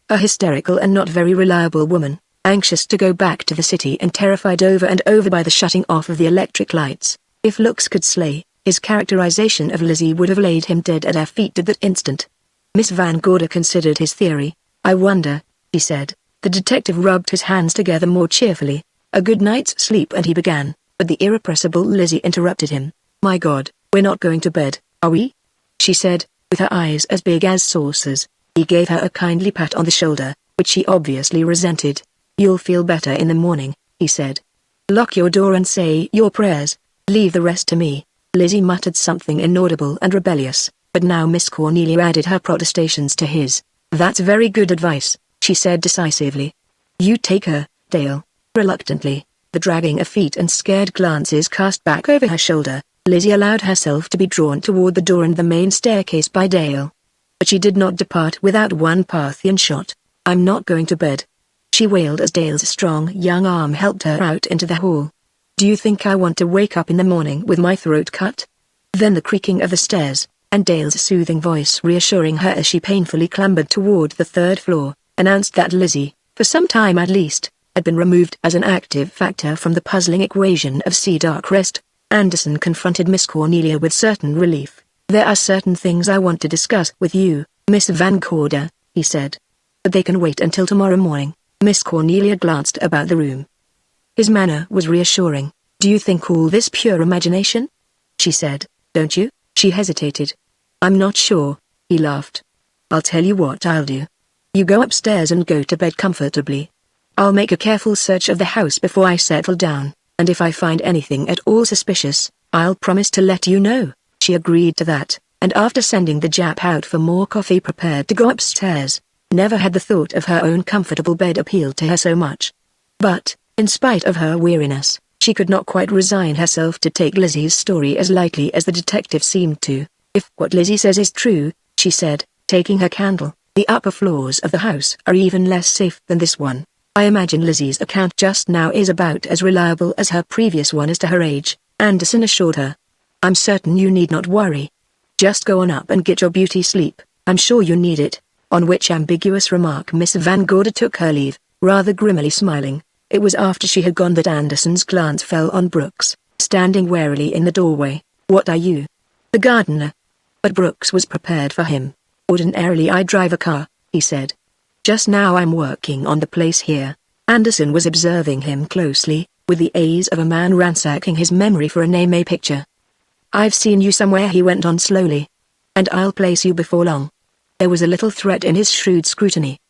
A hysterical and not very reliable woman, anxious to go back to the city and terrified over and over by the shutting off of the electric lights. If looks could slay, his characterization of Lizzie would have laid him dead at her feet at that instant. Miss Van Gorder considered his theory. "I wonder," he said. The detective rubbed his hands together more cheerfully. "A good night's sleep," and he began, but the irrepressible Lizzie interrupted him. "My God, we're not going to bed, are we?" she said, with her eyes as big as saucers. He gave her a kindly pat on the shoulder, which she obviously resented. "You'll feel better in the morning," he said. "Lock your door and say your prayers. Leave the rest to me." Lizzie muttered something inaudible and rebellious, But now Miss Cornelia added her protestations to his. "That's very good advice," she said decisively. "You take her, Dale." Reluctantly, the dragging of feet and scared glances cast back over her shoulder, Lizzie allowed herself to be drawn toward the door and the main staircase by Dale. But she did not depart without one Parthian shot. "I'm not going to bed," she wailed as Dale's strong young arm helped her out into the hall. "Do you think I want to wake up in the morning with my throat cut?" Then the creaking of the stairs, and Dale's soothing voice reassuring her as she painfully clambered toward the third floor, announced that Lizzie, for some time at least, had been removed as an active factor from the puzzling equation of Cedar Crest. Anderson confronted Miss Cornelia with certain relief. "There are certain things I want to discuss with you, Miss Van Corder," he said. "But they can wait until tomorrow morning." Miss Cornelia glanced about the room. His manner was reassuring. "Do you think all this pure imagination?" she said. "Don't you?" She hesitated. "I'm not sure," he laughed. "I'll tell you what I'll do. You go upstairs and go to bed comfortably. I'll make a careful search of the house before I settle down, and if I find anything at all suspicious, I'll promise to let you know." She agreed to that, and after sending the Jap out for more coffee prepared to go upstairs. Never had the thought of her own comfortable bed appealed to her so much. But, in spite of her weariness, she could not quite resign herself to take Lizzie's story as lightly as the detective seemed to. "If what Lizzie says is true," she said, taking her candle, "the upper floors of the house are even less safe than this one. I imagine Lizzie's account just now is about as reliable as her previous one as to her age," Anderson assured her. "I'm certain you need not worry. Just go on up and get your beauty sleep, I'm sure you need it." On which ambiguous remark Miss Van Gorder took her leave, rather grimmily smiling. It was after she had gone that Anderson's glance fell on Brooks, standing warily in the doorway. "What are you?" "The gardener." But Brooks was prepared for him. "Ordinarily I drive a car," he said. "Just now I'm working on the place here." Anderson was observing him closely, with the ease of a man ransacking his memory for a name picture. "I've seen you somewhere," he went on slowly. "And I'll place you before long." There was a little threat in his shrewd scrutiny.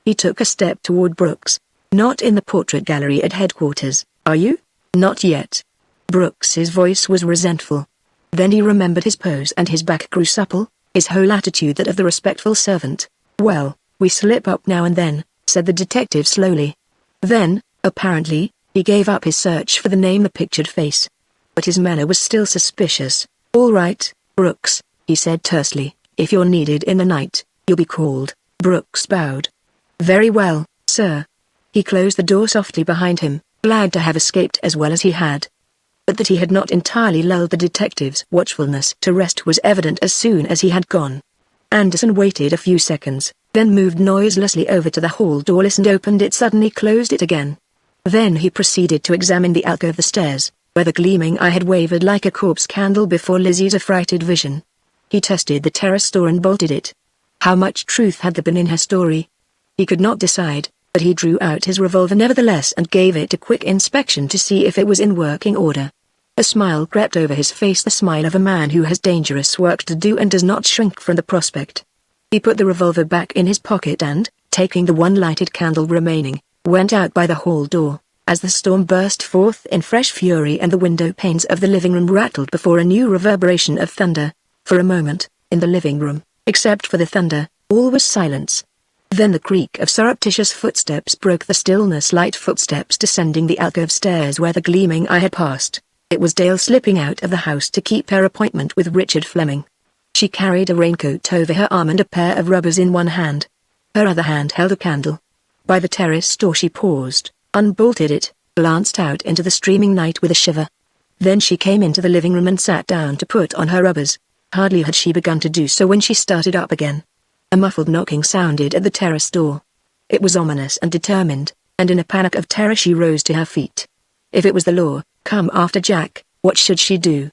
He took a step toward Brooks. "Not in the portrait gallery at headquarters, are you?" "Not yet." Brooks's voice was resentful. Then he remembered his pose and his back grew supple, his whole attitude that of the respectful servant. "Well, we slip up now and then," said the detective slowly. Then, apparently, he gave up his search for the name the pictured face. But his manner was still suspicious. "All right, Brooks," he said tersely, "if you're needed in the night, you'll be called." Brooks bowed. "Very well, sir." He closed the door softly behind him, glad to have escaped as well as he had. But that he had not entirely lulled the detective's watchfulness to rest was evident as soon as he had gone. Anderson waited a few seconds, then moved noiselessly over to the hall door, listened, opened it, suddenly closed it again. Then he proceeded to examine the alcove of the stairs, where the gleaming eye had wavered like a corpse candle before Lizzie's affrighted vision. He tested the terrace door and bolted it. How much truth had there been in her story? He could not decide, but he drew out his revolver nevertheless and gave it a quick inspection to see if it was in working order. A smile crept over his face, the smile of a man who has dangerous work to do and does not shrink from the prospect. He put the revolver back in his pocket and, taking the one lighted candle remaining, went out by the hall door. As the storm burst forth in fresh fury and the window panes of the living room rattled before a new reverberation of thunder. For a moment, in the living room, except for the thunder, all was silence. Then the creak of surreptitious footsteps broke the stillness, light footsteps descending the alcove stairs where the gleaming eye had passed. It was Dale slipping out of the house to keep her appointment with Richard Fleming. She carried a raincoat over her arm and a pair of rubbers in one hand. Her other hand held a candle. By the terrace door she paused, unbolted it, glanced out into the streaming night with a shiver. Then she came into the living room and sat down to put on her rubbers. Hardly had she begun to do so when she started up again. A muffled knocking sounded at the terrace door. It was ominous and determined, and in a panic of terror she rose to her feet. If it was the law, come after Jack, what should she do?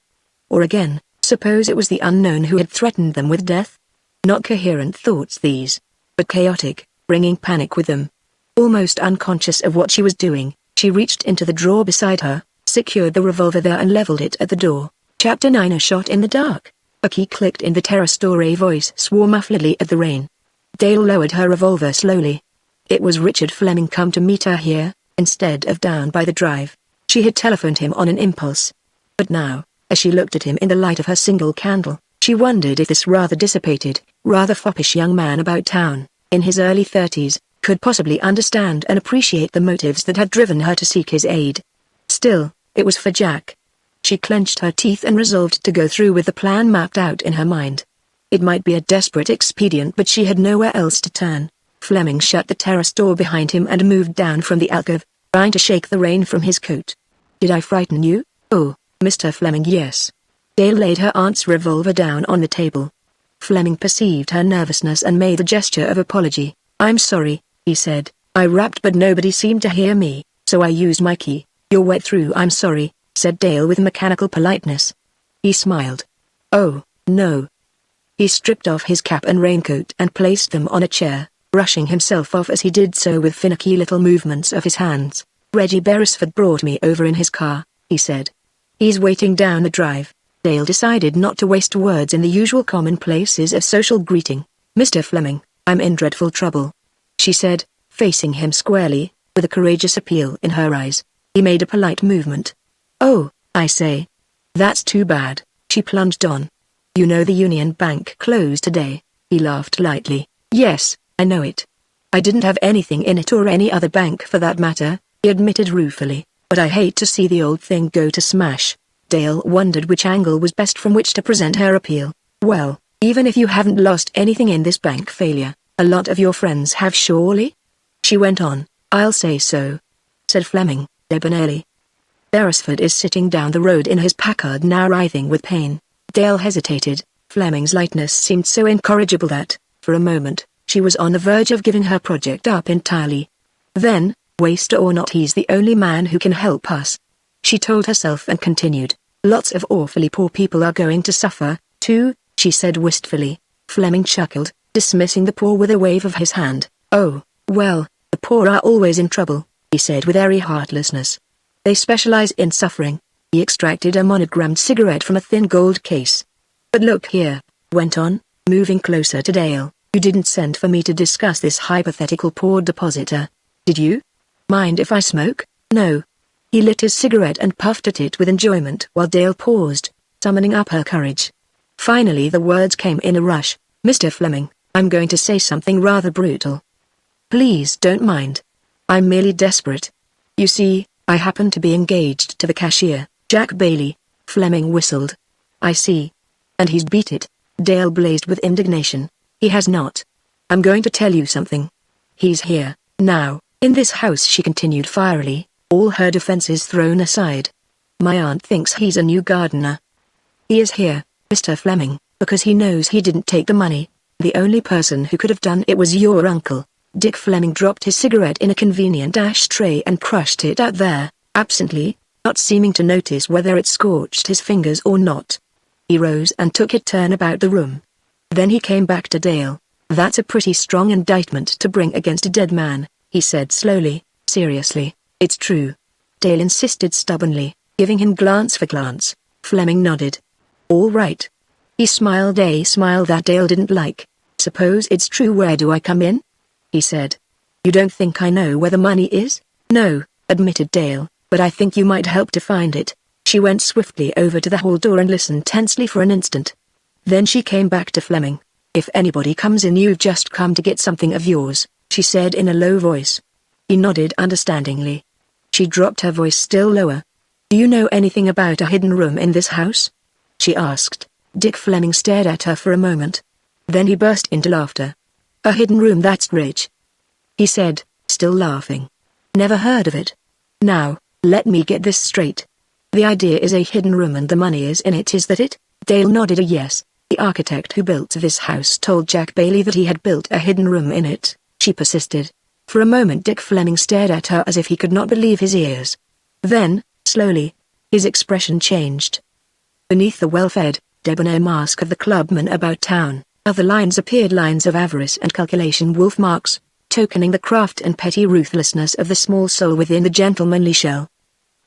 Or again, suppose it was the unknown who had threatened them with death? Not coherent thoughts these, but chaotic, bringing panic with them. Almost unconscious of what she was doing, she reached into the drawer beside her, secured the revolver there and leveled it at the door. Chapter 9: A Shot in the Dark. A key clicked in the terrace door. A voice swore muffledly at the rain. Dale lowered her revolver slowly. It was Richard Fleming come to meet her here, instead of down by the drive. She had telephoned him on an impulse. But now, as she looked at him in the light of her single candle, She wondered if this rather dissipated, rather foppish young man about town, in his early 30s, could possibly understand and appreciate the motives that had driven her to seek his aid. Still, it was for Jack. She clenched her teeth and resolved to go through with the plan mapped out in her mind. It might be a desperate expedient, but she had nowhere else to turn. Fleming shut the terrace door behind him and moved down from the alcove, trying to shake the rain from his coat. "Did I frighten you?" "Oh, Mr. Fleming, yes." Dale laid her aunt's revolver down on the table. Fleming perceived her nervousness and made a gesture of apology. "I'm sorry," he said. "I rapped but nobody seemed to hear me, so I used my key." "You're wet through." "I'm sorry," said Dale with mechanical politeness. He smiled. "Oh, no." He stripped off his cap and raincoat and placed them on a chair, brushing himself off as he did so with finicky little movements of his hands. "Reggie Beresford brought me over in his car," he said. "He's waiting down the drive." Dale decided not to waste words in the usual commonplaces of social greeting. "Mr. Fleming, I'm in dreadful trouble," she said, facing him squarely, with a courageous appeal in her eyes. He made a polite movement. "Oh, I say. That's too bad," she plunged on. "You know the Union Bank closed today." He laughed lightly. "Yes, I know it. I didn't have anything in it or any other bank for that matter," he admitted ruefully, "but I hate to see the old thing go to smash." Dale wondered which angle was best from which to present her appeal. "Well, even if you haven't lost anything in this bank failure, a lot of your friends have surely?" she went on. "I'll say so," said Fleming, debonairly. "Beresford is sitting down the road in his Packard now, writhing with pain." Dale hesitated. Fleming's lightness seemed so incorrigible that, for a moment, she was on the verge of giving her project up entirely. Then, waster or not, he's the only man who can help us, she told herself and continued. "Lots of awfully poor people are going to suffer, too," she said wistfully. Fleming chuckled, dismissing the poor with a wave of his hand. "Oh, well, the poor are always in trouble," he said with airy heartlessness. "They specialize in suffering." He extracted a monogrammed cigarette from a thin gold case. "But look here," went on, moving closer to Dale, "you didn't send for me to discuss this hypothetical poor depositor, did you? Mind if I smoke?" "No." He lit his cigarette and puffed at it with enjoyment while Dale paused, summoning up her courage. Finally the words came in a rush. "Mr. Fleming, I'm going to say something rather brutal. Please don't mind. I'm merely desperate. You see, I happen to be engaged to the cashier, Jack Bailey." Fleming whistled. "I see. And he's beat it." Dale blazed with indignation. "He has not. I'm going to tell you something. He's here, now, in this house," she continued fierily, all her defenses thrown aside. "My aunt thinks he's a new gardener. He is here, Mr. Fleming, because he knows he didn't take the money. The only person who could have done it was your uncle." Dick Fleming dropped his cigarette in a convenient ashtray and crushed it out there, absently, not seeming to notice whether it scorched his fingers or not. He rose and took a turn about the room. Then he came back to Dale. "That's a pretty strong indictment to bring against a dead man," he said slowly, seriously. "It's true." Dale insisted stubbornly, giving him glance for glance. Fleming nodded. "All right." He smiled a smile that Dale didn't like. "Suppose it's true, where do I come in?" he said. "You don't think I know where the money is?" "No," admitted Dale, "but I think you might help to find it." She went swiftly over to the hall door and listened tensely for an instant. Then she came back to Fleming. "If anybody comes in, you've just come to get something of yours," she said in a low voice. He nodded understandingly. She dropped her voice still lower. "Do you know anything about a hidden room in this house?" she asked. Dick Fleming stared at her for a moment. Then he burst into laughter. "A hidden room, that's rich," he said, still laughing. "Never heard of it. Now, let me get this straight. The idea is a hidden room and the money is in it, is that it?" Dale nodded a yes. "The architect who built this house told Jack Bailey that he had built a hidden room in it," she persisted. For a moment Dick Fleming stared at her as if he could not believe his ears. Then, slowly, his expression changed. Beneath the well-fed, debonair mask of the clubman about town, other lines appeared, lines of avarice and calculation, wolf marks, tokening the craft and petty ruthlessness of the small soul within the gentlemanly shell.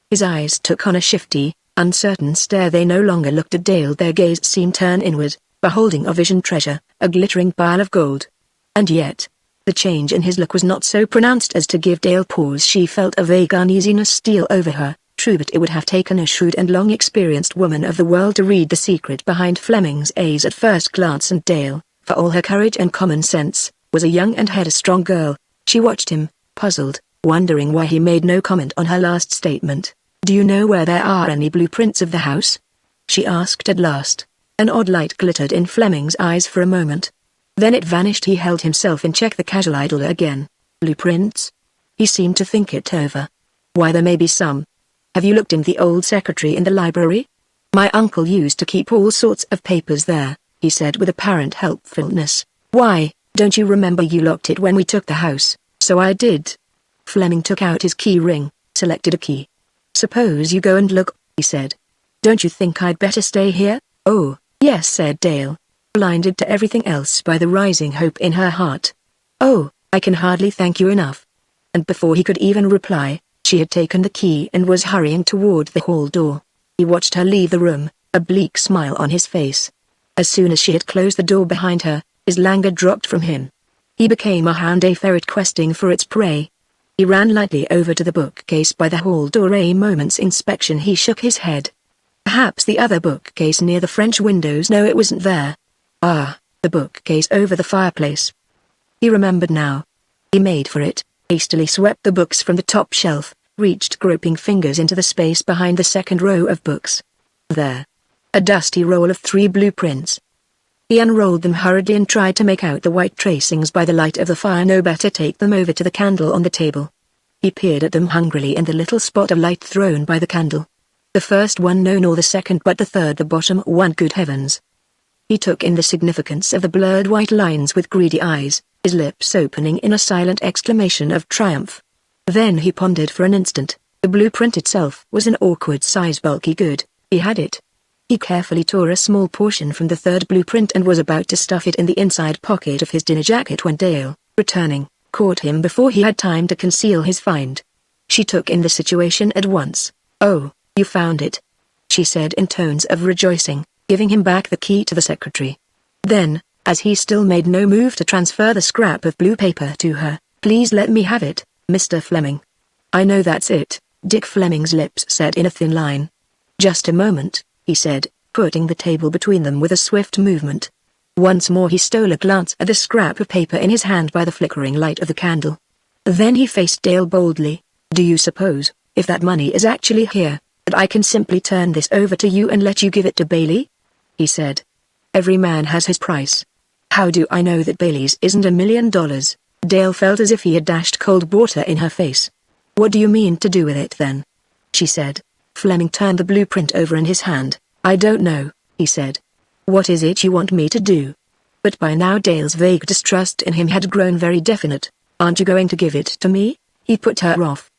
His eyes took on a shifty, uncertain stare. They no longer looked at Dale, their gaze seemed turned inward, beholding a visioned treasure, a glittering pile of gold. And yet, the change in his look was not so pronounced as to give Dale pause. She felt a vague uneasiness steal over her. true, but it would have taken a shrewd and long-experienced woman of the world to read the secret behind Fleming's A's at first glance, and Dale, for all her courage and common sense, was a young and headstrong girl. She watched him, puzzled, wondering why he made no comment on her last statement. "Do you know where there are any blueprints of the house?" she asked at last. An odd light glittered in Fleming's eyes for a moment. Then it vanished. He held himself in check. The casual idler again. "Blueprints?" He seemed to think it over. "Why, there may be some. Have you looked in the old secretary in the library? My uncle used to keep all sorts of papers there," he said with apparent helpfulness. "Why, don't you remember you locked it when we took the house?" "So I did." Fleming took out his key ring, selected a key. "Suppose you go and look," he said. "Don't you think I'd better stay here?" "Oh, yes," said Dale, blinded to everything else by the rising hope in her heart. "Oh, I can hardly thank you enough." And before he could even reply, she had taken the key and was hurrying toward the hall door. He watched her leave the room, a bleak smile on his face. As soon as she had closed the door behind her, his languor dropped from him. He became a hound, a ferret questing for its prey. He ran lightly over to the bookcase by the hall door. A moment's inspection. He shook his head. Perhaps the other bookcase near the French windows. No, it wasn't there. Ah, the bookcase over the fireplace. He remembered now. He made for it, hastily swept the books from the top shelf, reached groping fingers into the space behind the second row of books. There. A dusty roll of 3 blueprints. He unrolled them hurriedly and tried to make out the white tracings by the light of the fire. No better take them over to the candle on the table. He peered at them hungrily in the little spot of light thrown by the candle. The first one no, nor the second, but the third, the bottom one. Good heavens. He took in the significance of the blurred white lines with greedy eyes, his lips opening in a silent exclamation of triumph. Then he pondered for an instant. The blueprint itself was an awkward size. Bulky. Good, he had it. He carefully tore a small portion from the third blueprint and was about to stuff it in the inside pocket of his dinner jacket when Dale, returning, caught him before he had time to conceal his find. She took in the situation at once. "Oh, you found it," she said in tones of rejoicing, giving him back the key to the secretary. Then, as he still made no move to transfer the scrap of blue paper to her, "Please let me have it, Mr. Fleming." "I know that's it," Dick Fleming's lips set in a thin line. "Just a moment," he said, putting the table between them with a swift movement. Once more he stole a glance at the scrap of paper in his hand by the flickering light of the candle. Then he faced Dale boldly. "Do you suppose, if that money is actually here, that I can simply turn this over to you and let you give it to Bailey?" he said. "Every man has his price. How do I know that Bailey's isn't $1 million? Dale felt as if he had dashed cold water in her face. "What do you mean to do with it then?" she said. Fleming turned the blueprint over in his hand. "I don't know," he said. "What is it you want me to do?" But by now Dale's vague distrust in him had grown very definite. "Aren't you going to give it to me?" he put her off.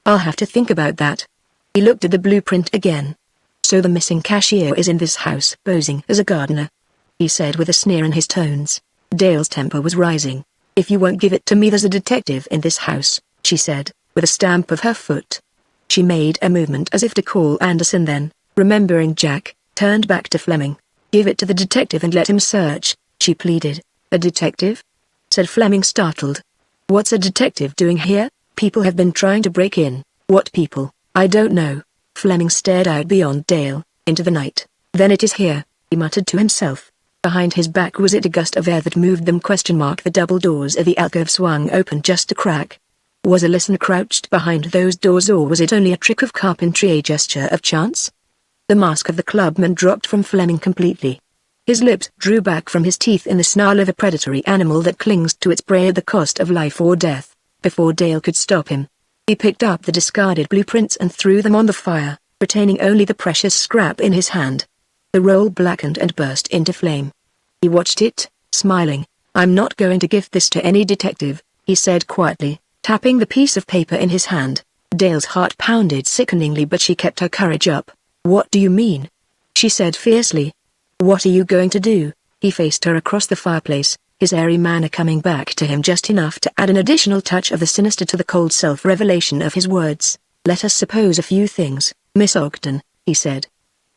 "I'll have to think about that." He looked at the blueprint again. "So the missing cashier is in this house posing as a gardener," he said with a sneer in his tones. Dale's temper was rising. "If you won't give it to me, there's a detective in this house," she said, with a stamp of her foot. She made a movement as if to call Anderson, then, remembering Jack, turned back to Fleming. "Give it to the detective and let him search," she pleaded. "A detective?" said Fleming, startled. "What's a detective doing here? People have been trying to break in." "What people?" "I don't know." Fleming stared out beyond Dale, into the night. "Then it is here," he muttered to himself. Behind his back was it a gust of air that moved them? The double doors of the alcove swung open just a crack. Was a listener crouched behind those doors, or was it only a trick of carpentry, a gesture of chance? The mask of the clubman dropped from Fleming completely. His lips drew back from his teeth in the snarl of a predatory animal that clings to its prey at the cost of life or death. Before Dale could stop him, he picked up the discarded blueprints and threw them on the fire, retaining only the precious scrap in his hand. The roll blackened and burst into flame. He watched it, smiling. "I'm not going to give this to any detective," he said quietly, tapping the piece of paper in his hand. Dale's heart pounded sickeningly, but she kept her courage up. "What do you mean?" she said fiercely. "What are you going to do?" He faced her across the fireplace, his airy manner coming back to him just enough to add an additional touch of the sinister to the cold self-revelation of his words. "Let us suppose a few things, Miss Ogden," he said.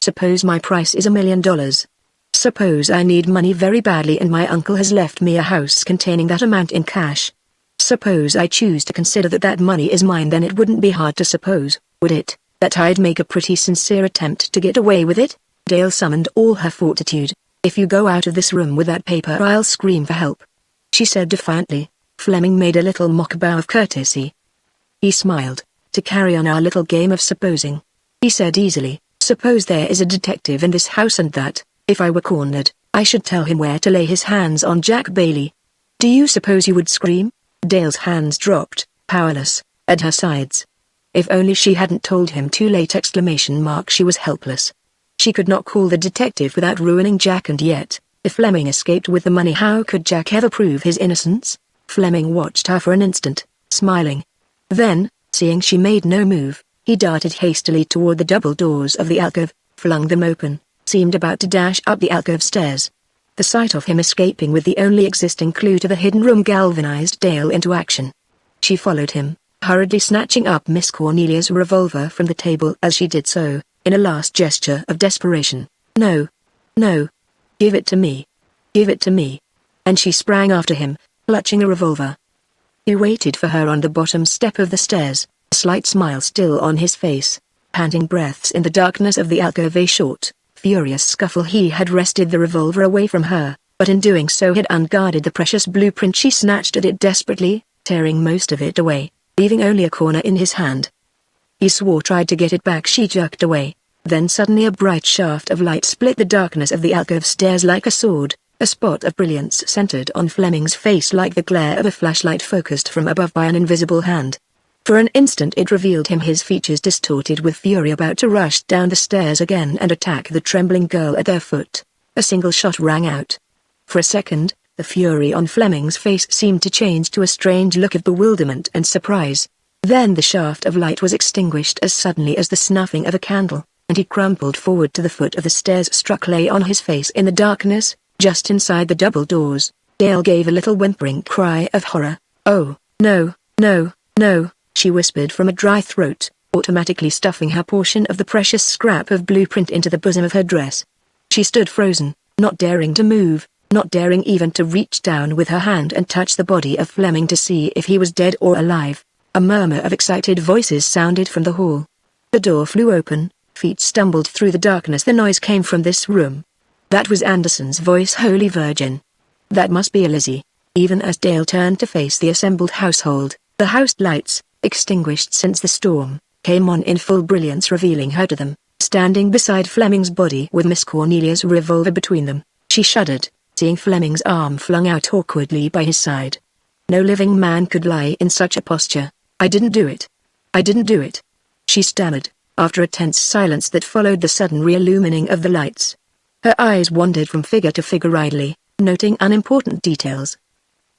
"Suppose my price is $1 million. Suppose I need money very badly and my uncle has left me a house containing that amount in cash. Suppose I choose to consider that that money is mine. Then it wouldn't be hard to suppose, would it, that I'd make a pretty sincere attempt to get away with it. Dale summoned all her fortitude. If you go out of this room with that paper, I'll scream for help, she said defiantly. Fleming made a little mock bow of courtesy. He smiled. To carry on our little game of supposing, he said easily, suppose there is a detective in this house and that, if I were cornered, I should tell him where to lay his hands on Jack Bailey. Do you suppose you would scream? Dale's hands dropped, powerless, at her sides. If only she hadn't told him too late! She was helpless. She could not call the detective without ruining Jack, and yet, if Fleming escaped with the money, how could Jack ever prove his innocence? Fleming watched her for an instant, smiling. Then, seeing she made no move, he darted hastily toward the double doors of the alcove, flung them open, seemed about to dash up the alcove stairs. The sight of him escaping with the only existing clue to the hidden room galvanized Dale into action. She followed him, hurriedly snatching up Miss Cornelia's revolver from the table as she did so, in a last gesture of desperation. No. No. Give it to me. Give it to me. And she sprang after him, clutching a revolver. He waited for her on the bottom step of the stairs, a slight smile still on his face, panting breaths in the darkness of the alcove. A short, furious scuffle. He had wrested the revolver away from her, but in doing so had unguarded the precious blueprint. She snatched at it desperately, tearing most of it away, leaving only a corner in his hand. He swore tried to get it back. She jerked away. Then suddenly a bright shaft of light split the darkness of the alcove stairs like a sword, a spot of brilliance centered on Fleming's face like the glare of a flashlight focused from above by an invisible hand. For an instant it revealed him, his features distorted with fury, about to rush down the stairs again and attack the trembling girl at their foot. A single shot rang out. For a second, the fury on Fleming's face seemed to change to a strange look of bewilderment and surprise. Then the shaft of light was extinguished as suddenly as the snuffing of a candle, and he crumpled forward to the foot of the stairs, struck lay on his face in the darkness, just inside the double doors. Dale gave a little whimpering cry of horror. Oh, no, no, no, she whispered from a dry throat, automatically stuffing her portion of the precious scrap of blueprint into the bosom of her dress. She stood frozen, not daring to move, not daring even to reach down with her hand and touch the body of Fleming to see if he was dead or alive. A murmur of excited voices sounded from the hall. The door flew open, feet stumbled through the darkness. The noise came from this room. That was Anderson's voice. Holy Virgin! That must be Lizzie. Even as Dale turned to face the assembled household, the house lights, extinguished since the storm, came on in full brilliance, revealing her to them, standing beside Fleming's body with Miss Cornelia's revolver between them. She shuddered, seeing Fleming's arm flung out awkwardly by his side. No living man could lie in such a posture. I didn't do it. I didn't do it, she stammered, after a tense silence that followed the sudden re-illumining of the lights. Her eyes wandered from figure to figure idly, noting unimportant details.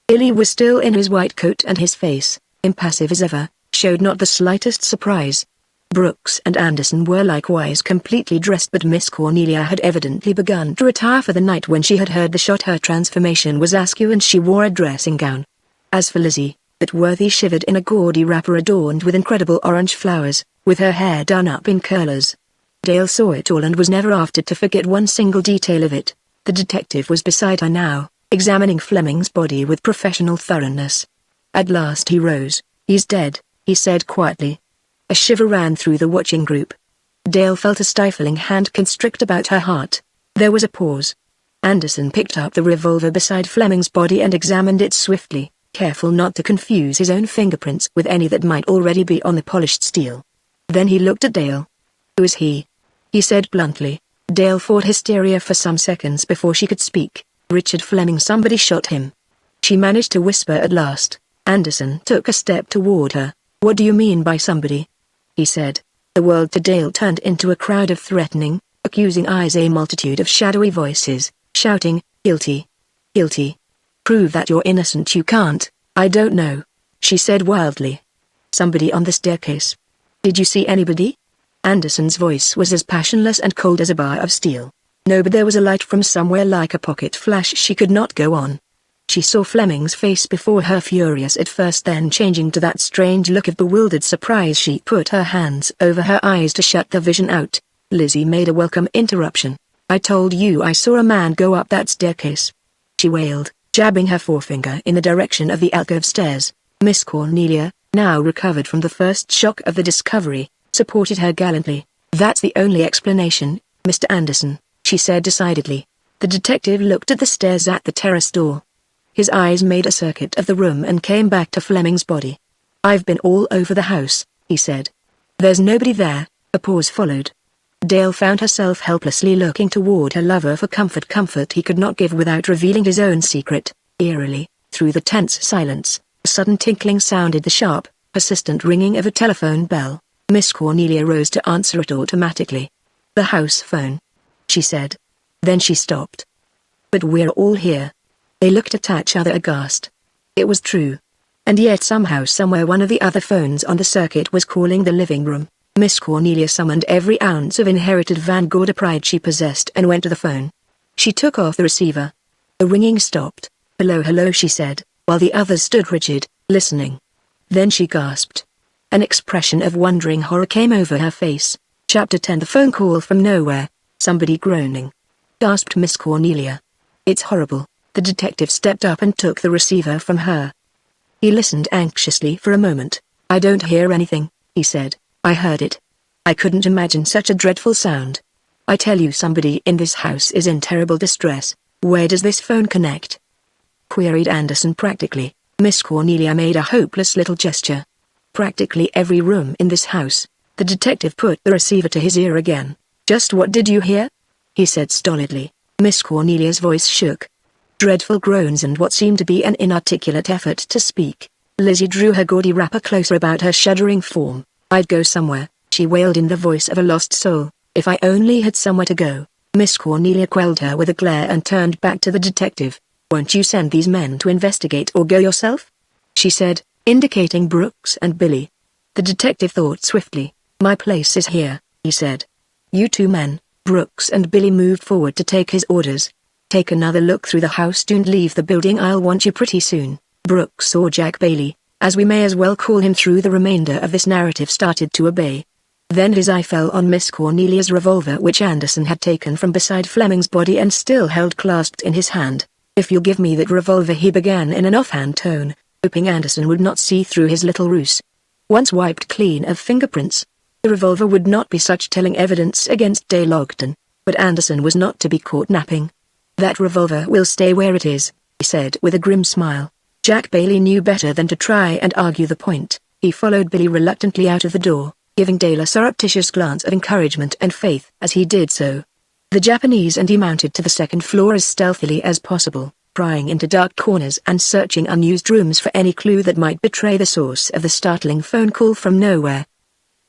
Billy was still in his white coat, and his face, impassive as ever, showed not the slightest surprise. Brooks and Anderson were likewise completely dressed, but Miss Cornelia had evidently begun to retire for the night when she had heard the shot. Her transformation was askew and she wore a dressing gown. As for Lizzie, that worthy shivered in a gaudy wrapper adorned with incredible orange flowers, with her hair done up in curlers. Dale saw it all and was never after to forget one single detail of it. The detective was beside her now, examining Fleming's body with professional thoroughness. At last he rose. He's dead, he said quietly. A shiver ran through the watching group. Dale felt a stifling hand constrict about her heart. There was a pause. Anderson picked up the revolver beside Fleming's body and examined it swiftly, careful not to confuse his own fingerprints with any that might already be on the polished steel. Then he looked at Dale. Who is he? He said bluntly. Dale fought hysteria for some seconds before she could speak. Richard Fleming. Somebody shot him. She managed to whisper at last. Anderson took a step toward her. What do you mean by somebody? He said. The world to Dale turned into a crowd of threatening, accusing eyes, a multitude of shadowy voices, shouting, guilty. Guilty. Prove that you're innocent. You can't. I don't know, she said wildly. Somebody on the staircase. Did you see anybody? Anderson's voice was as passionless and cold as a bar of steel. No, but there was a light from somewhere like a pocket flash. She could not go on. She saw Fleming's face before her, furious at first, then changing to that strange look of bewildered surprise. She put her hands over her eyes to shut the vision out. Lizzie made a welcome interruption. I told you I saw a man go up that staircase, she wailed, jabbing her forefinger in the direction of the alcove stairs. Miss Cornelia, now recovered from the first shock of the discovery, supported her gallantly. "That's the only explanation, Mr. Anderson," she said decidedly. The detective looked at the stairs at the terrace door. His eyes made a circuit of the room and came back to Fleming's body. "I've been all over the house," he said. "There's nobody there." A pause followed. Dale found herself helplessly looking toward her lover for comfort he could not give without revealing his own secret. Eerily, through the tense silence, a sudden tinkling sounded, the sharp, persistent ringing of a telephone bell. Miss Cornelia rose to answer it automatically. "The house phone," she said. Then she stopped. "But we're all here." They looked at each other aghast. It was true. And yet somehow somewhere one of the other phones on the circuit was calling the living room. Miss Cornelia summoned every ounce of inherited Vanguard pride she possessed and went to the phone. She took off the receiver. The ringing stopped. "Hello, hello," she said, while the others stood rigid, listening. Then she gasped. An expression of wondering horror came over her face. Chapter 10. The phone call from nowhere. Somebody groaning. Gasped Miss Cornelia. "It's horrible." The detective stepped up and took the receiver from her. He listened anxiously for a moment. "I don't hear anything," he said. "I heard it. I couldn't imagine such a dreadful sound. I tell you, somebody in this house is in terrible distress." "Where does this phone connect?" queried Anderson practically. Miss Cornelia made a hopeless little gesture. "Practically every room in this house." The detective put the receiver to his ear again. "Just what did you hear?" he said stolidly. Miss Cornelia's voice shook. Dreadful groans and what seemed to be an inarticulate effort to speak. Lizzie drew her gaudy wrapper closer about her shuddering form. "I'd go somewhere," she wailed in the voice of a lost soul, "if I only had somewhere to go." Miss Cornelia quelled her with a glare and turned back to the detective. "Won't you send these men to investigate or go yourself?" she said, indicating Brooks and Billy. The detective thought swiftly. "My place is here," he said. "You two men." Brooks and Billy moved forward to take his orders. "Take another look through the house. Don't leave the building. I'll want you pretty soon." Brooks, or Jack Bailey, as we may as well call him through the remainder of this narrative, started to obey. Then his eye fell on Miss Cornelia's revolver, which Anderson had taken from beside Fleming's body and still held clasped in his hand. "If you'll give me that revolver," he began in an offhand tone, hoping Anderson would not see through his little ruse. Once wiped clean of fingerprints, the revolver would not be such telling evidence against Dale Ogden, but Anderson was not to be caught napping. "That revolver will stay where it is," he said with a grim smile. Jack Bailey knew better than to try and argue the point. He followed Billy reluctantly out of the door, giving Dale a surreptitious glance of encouragement and faith as he did so. The Japanese and he mounted to the second floor as stealthily as possible, prying into dark corners and searching unused rooms for any clue that might betray the source of the startling phone call from nowhere.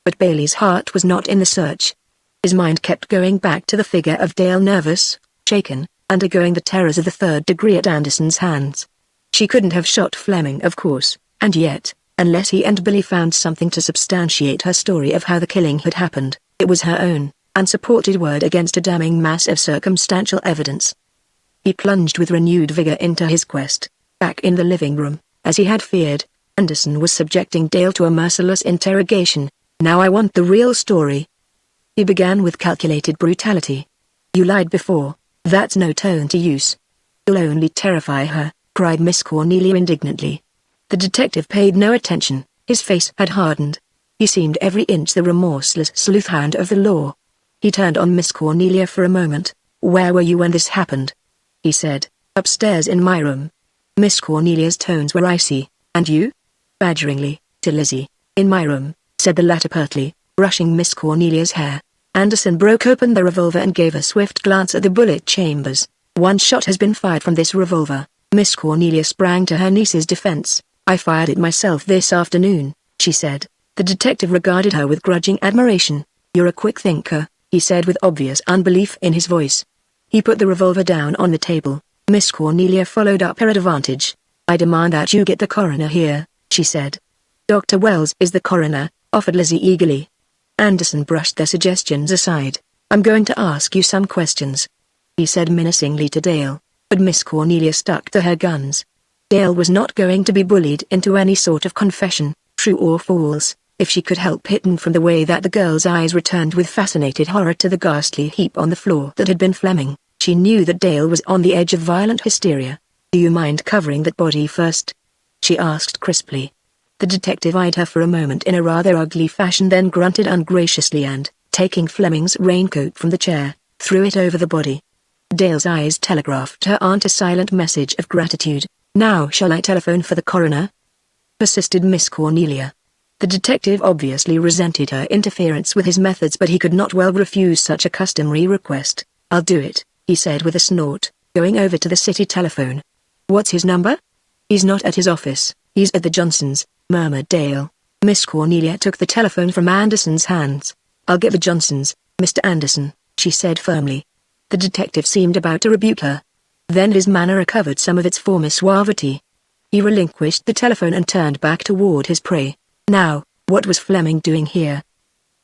But Bailey's heart was not in the search. His mind kept going back to the figure of Dale, nervous, shaken, undergoing the terrors of the third degree at Anderson's hands. She couldn't have shot Fleming, of course, and yet, unless he and Billy found something to substantiate her story of how the killing had happened, it was her own, unsupported word against a damning mass of circumstantial evidence. He plunged with renewed vigor into his quest. Back in the living room, as he had feared, Anderson was subjecting Dale to a merciless interrogation. "Now I want the real story," he began with calculated brutality. "You lied before. That's no tone to use. You'll only terrify her," cried Miss Cornelia indignantly. The detective paid no attention. His face had hardened. He seemed every inch the remorseless sleuth-hound of the law. He turned on Miss Cornelia for a moment. "Where were you when this happened?" he said. "Upstairs in my room." Miss Cornelia's tones were icy. "And you?" badgeringly, to Lizzie. "In my room," said the latter pertly, brushing Miss Cornelia's hair. Anderson broke open the revolver and gave a swift glance at the bullet chambers. "One shot has been fired from this revolver." Miss Cornelia sprang to her niece's defense. "I fired it myself this afternoon," she said. The detective regarded her with grudging admiration. "You're a quick thinker," he said with obvious unbelief in his voice. He put the revolver down on the table. Miss Cornelia followed up her advantage. "I demand that you get the coroner here," she said. "Dr. Wells is the coroner," offered Lizzie eagerly. Anderson brushed their suggestions aside. "I'm going to ask you some questions," he said menacingly to Dale. But Miss Cornelia stuck to her guns. Dale was not going to be bullied into any sort of confession, true or false, if she could help, hidden from the way that the girl's eyes returned with fascinated horror to the ghastly heap on the floor that had been Fleming. She knew that Dale was on the edge of violent hysteria. "Do you mind covering that body first?" she asked crisply. The detective eyed her for a moment in a rather ugly fashion, then grunted ungraciously and, taking Fleming's raincoat from the chair, threw it over the body. Dale's eyes telegraphed her aunt a silent message of gratitude. "Now shall I telephone for the coroner?" persisted Miss Cornelia. The detective obviously resented her interference with his methods, but he could not well refuse such a customary request. "I'll do it," he said with a snort, going over to the city telephone. "What's his number?" "He's not at his office, he's at the Johnsons'," murmured Dale. Miss Cornelia took the telephone from Anderson's hands. "I'll get the Johnsons, Mr. Anderson," she said firmly. The detective seemed about to rebuke her. Then his manner recovered some of its former suavity. He relinquished the telephone and turned back toward his prey. "Now, what was Fleming doing here?"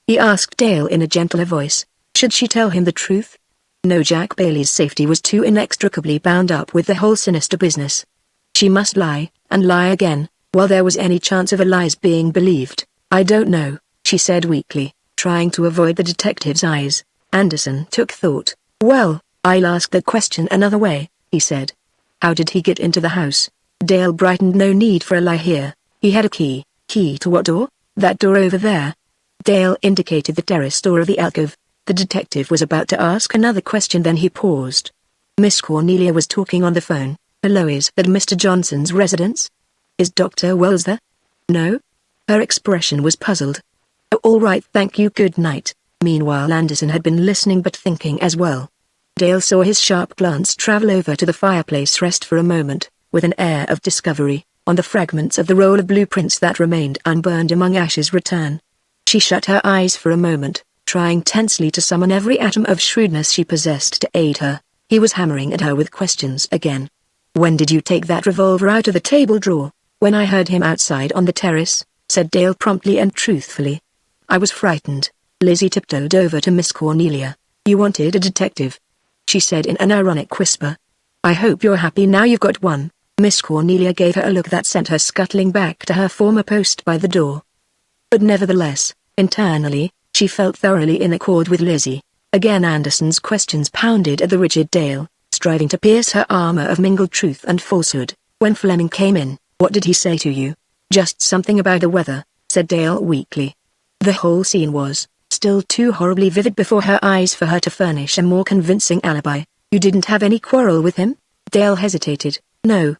he asked Dale in a gentler voice. Should she tell him the truth? No, Jack Bailey's safety was too inextricably bound up with the whole sinister business. She must lie, and lie again, while there was any chance of her lies being believed. "I don't know," she said weakly, trying to avoid the detective's eyes. Anderson took thought. "Well, I'll ask that question another way," he said. "How did he get into the house?" Dale brightened. "No need for a lie here. He had a key." "Key to what door?" "That door over there." Dale indicated the terrace door of the alcove. The detective was about to ask another question, then he paused. Miss Cornelia was talking on the phone. "Hello, is that Mr. Johnson's residence? Is Dr. Wells there?" "No?" Her expression was puzzled. "Oh, all right, thank you, good night." Meanwhile Anderson had been listening but thinking as well. Dale saw his sharp glance travel over to the fireplace, rest for a moment, with an air of discovery, on the fragments of the roll of blueprints that remained unburned among ashes. Return. She shut her eyes for a moment, trying tensely to summon every atom of shrewdness she possessed to aid her. He was hammering at her with questions again. "When did you take that revolver out of the table drawer?" "When I heard him outside on the terrace," said Dale promptly and truthfully. "I was frightened." Lizzie tiptoed over to Miss Cornelia. "You wanted a detective," she said in an ironic whisper. "I hope you're happy now you've got one." Miss Cornelia gave her a look that sent her scuttling back to her former post by the door. But nevertheless, internally, she felt thoroughly in accord with Lizzie. Again Anderson's questions pounded at the rigid Dale, striving to pierce her armor of mingled truth and falsehood. "When Fleming came in, what did he say to you?" "Just something about the weather," said Dale weakly. The whole scene was still too horribly vivid before her eyes for her to furnish a more convincing alibi. "You didn't have any quarrel with him?" Dale hesitated. "No.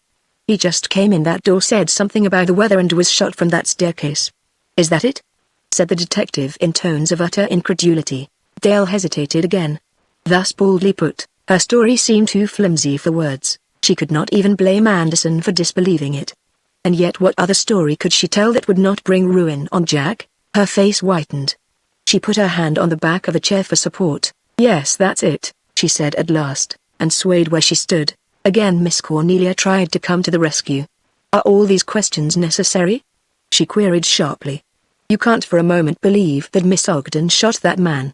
He just came in that door, said something about the weather, and was shot from that staircase." "Is that it?" said the detective in tones of utter incredulity. Dale hesitated again. Thus baldly put, her story seemed too flimsy for words. She could not even blame Anderson for disbelieving it. And yet what other story could she tell that would not bring ruin on Jack? Her face whitened. She put her hand on the back of a chair for support. "Yes, that's it," she said at last, and swayed where she stood. Again Miss Cornelia tried to come to the rescue. "Are all these questions necessary?" she queried sharply. "You can't for a moment believe that Miss Ogden shot that man."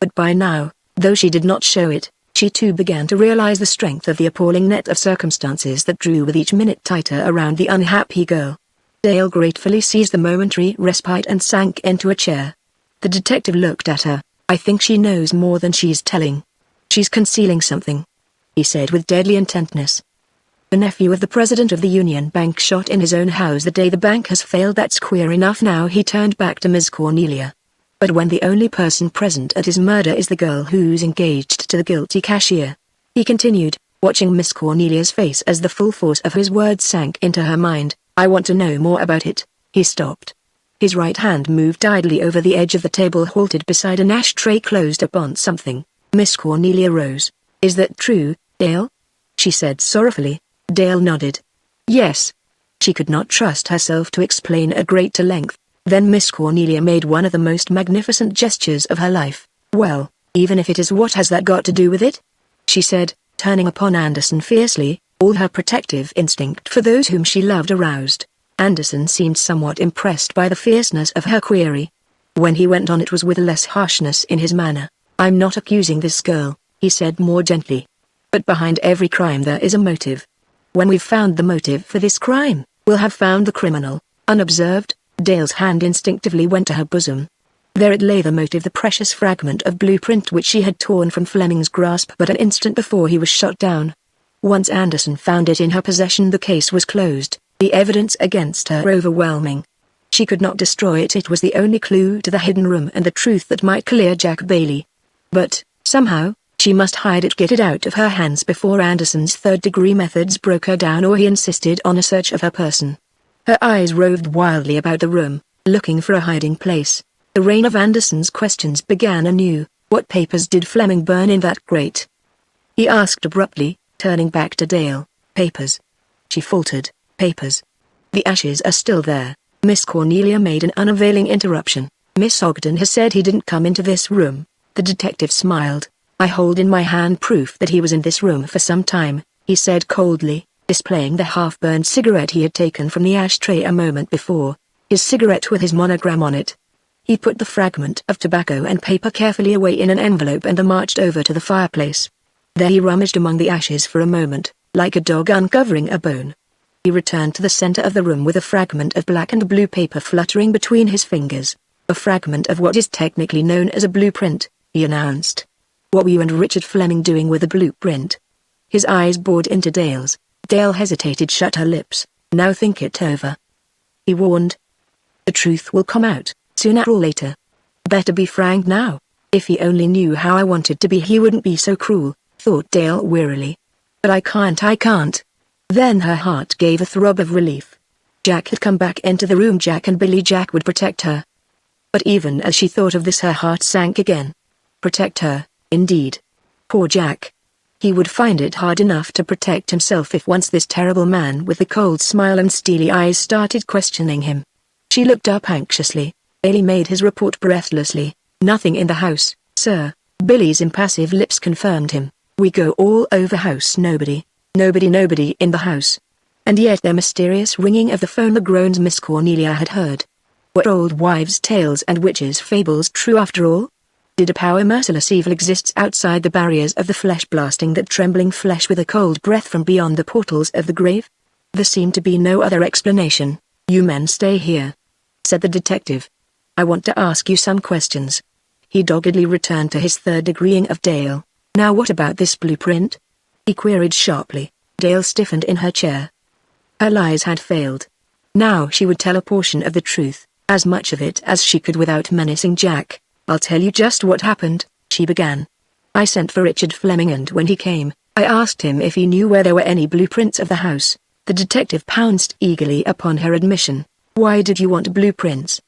But by now, though she did not show it, she too began to realize the strength of the appalling net of circumstances that drew with each minute tighter around the unhappy girl. Dale gratefully seized the momentary respite and sank into a chair. The detective looked at her. "I think she knows more than she's telling. She's concealing something," he said with deadly intentness. "The nephew of the president of the Union Bank shot in his own house the day the bank has failed. That's queer enough." Now he turned back to Miss Cornelia. "But when the only person present at his murder is the girl who's engaged to the guilty cashier," he continued, watching Miss Cornelia's face as the full force of his words sank into her mind. "I want to know more about it." He stopped. His right hand moved idly over the edge of the table, halted beside an ashtray closed upon something. Miss Cornelia rose. "Is that true, Dale?" she said sorrowfully. Dale nodded. "Yes." She could not trust herself to explain at greater length. Then Miss Cornelia made one of the most magnificent gestures of her life. "Well, even if it is, what has that got to do with it?" she said, turning upon Anderson fiercely, all her protective instinct for those whom she loved aroused. Anderson seemed somewhat impressed by the fierceness of her query. When he went on, it was with less harshness in his manner. "I'm not accusing this girl," he said more gently. "But behind every crime there is a motive. When we've found the motive for this crime, we'll have found the criminal." Unobserved, Dale's hand instinctively went to her bosom. There it lay, the motive, the precious fragment of blueprint which she had torn from Fleming's grasp but an instant before he was shot down. Once Anderson found it in her possession, the case was closed. The evidence against her overwhelming. She could not destroy it. It was the only clue to the hidden room and the truth that might clear Jack Bailey. But, somehow, she must hide it, get it out of her hands before Anderson's third-degree methods broke her down or he insisted on a search of her person. Her eyes roved wildly about the room, looking for a hiding place. The rain of Anderson's questions began anew. What papers did Fleming burn in that grate? He asked abruptly, turning back to Dale. Papers. She faltered. Papers. The ashes are still there. Miss Cornelia made an unavailing interruption. Miss Ogden has said he didn't come into this room. The detective smiled. I hold in my hand proof that he was in this room for some time, he said coldly, displaying the half-burned cigarette he had taken from the ashtray a moment before. His cigarette with his monogram on it. He put the fragment of tobacco and paper carefully away in an envelope and then marched over to the fireplace. There he rummaged among the ashes for a moment, like a dog uncovering a bone. He returned to the center of the room with a fragment of black and blue paper fluttering between his fingers. A fragment of what is technically known as a blueprint, he announced. What were you and Richard Fleming doing with the blueprint? His eyes bored into Dale's. Dale hesitated, shut her lips. Now think it over. He warned. The truth will come out, sooner or later. Better be frank now. If he only knew how I wanted to be, he wouldn't be so cruel, thought Dale wearily. But I can't. Then her heart gave a throb of relief. Jack had come back into the room. Jack and Billy. Jack would protect her. But even as she thought of this, her heart sank again. Protect her, indeed. Poor Jack. He would find it hard enough to protect himself if once this terrible man with the cold smile and steely eyes started questioning him. She looked up anxiously. Bailey made his report breathlessly. Nothing in the house, sir. Billy's impassive lips confirmed him. We go all over house. Nobody in the house. And yet their mysterious ringing of the phone, the groans Miss Cornelia had heard. Were old wives' tales and witches' fables true after all? Did a power merciless evil exists outside the barriers of the flesh, blasting that trembling flesh with a cold breath from beyond the portals of the grave? There seemed to be no other explanation. You men stay here, said the detective. I want to ask you some questions. He doggedly returned to his third degreeing of Dale. Now what about this blueprint? He queried sharply. Dale stiffened in her chair. Her lies had failed. Now she would tell a portion of the truth, as much of it as she could without menacing Jack. I'll tell you just what happened, she began. I sent for Richard Fleming, and when he came, I asked him if he knew where there were any blueprints of the house. The detective pounced eagerly upon her admission. Why did you want blueprints?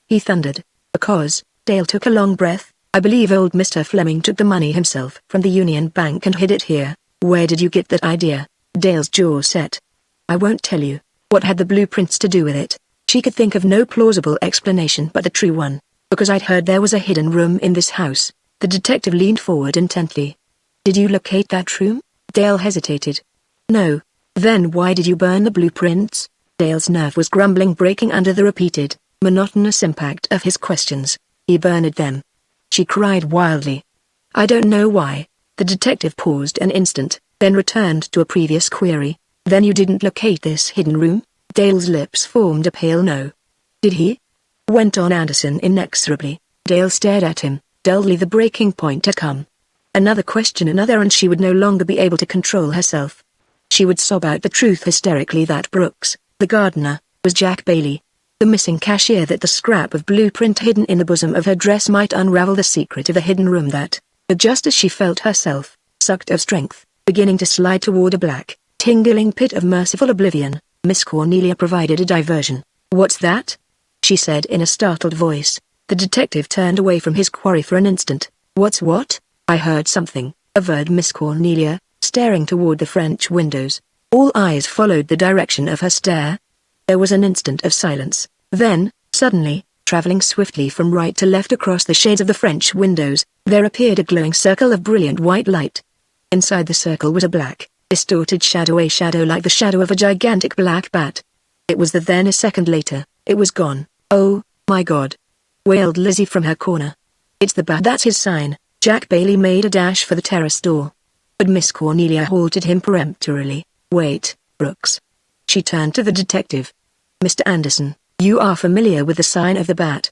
He thundered. Because, Dale took a long breath, I believe old Mr. Fleming took the money himself from the Union Bank and hid it here. Where did you get that idea? Dale's jaw set. I won't tell you. What had the blueprints to do with it? She could think of no plausible explanation but the true one. Because I'd heard there was a hidden room in this house. The detective leaned forward intently. Did you locate that room? Dale hesitated. No. Then why did you burn the blueprints? Dale's nerve was grumbling, breaking under the repeated, monotonous impact of his questions. He burned them. She cried wildly. I don't know why. The detective paused an instant, then returned to a previous query. Then you didn't locate this hidden room? Dale's lips formed a pale no. Did he? Went on Anderson inexorably. Dale stared at him. Dully the breaking point had come. Another question, another, and she would no longer be able to control herself. She would sob out the truth hysterically that Brooks, the gardener, was Jack Bailey. The missing cashier, that the scrap of blueprint hidden in the bosom of her dress might unravel the secret of the hidden room that, but just as she felt herself, sucked of strength, beginning to slide toward a black, tingling pit of merciful oblivion, Miss Cornelia provided a diversion. What's that? She said in a startled voice. The detective turned away from his quarry for an instant. What's what? I heard something, averred Miss Cornelia, staring toward the French windows. All eyes followed the direction of her stare. There was an instant of silence. Then, suddenly, traveling swiftly from right to left across the shades of the French windows, there appeared a glowing circle of brilliant white light. Inside the circle was a black, distorted shadow, a shadow like the shadow of a gigantic black bat. It was then a second later, it was gone. Oh, my God! Wailed Lizzie from her corner. It's the bat, that's his sign. Jack Bailey made a dash for the terrace door. But Miss Cornelia halted him peremptorily. Wait, Brooks. She turned to the detective. Mr. Anderson, you are familiar with the sign of the bat.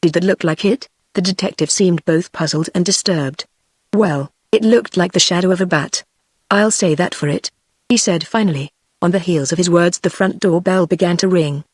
Did that look like it? The detective seemed both puzzled and disturbed. Well, it looked like the shadow of a bat. I'll say that for it, he said finally. On the heels of his words, the front door bell began to ring.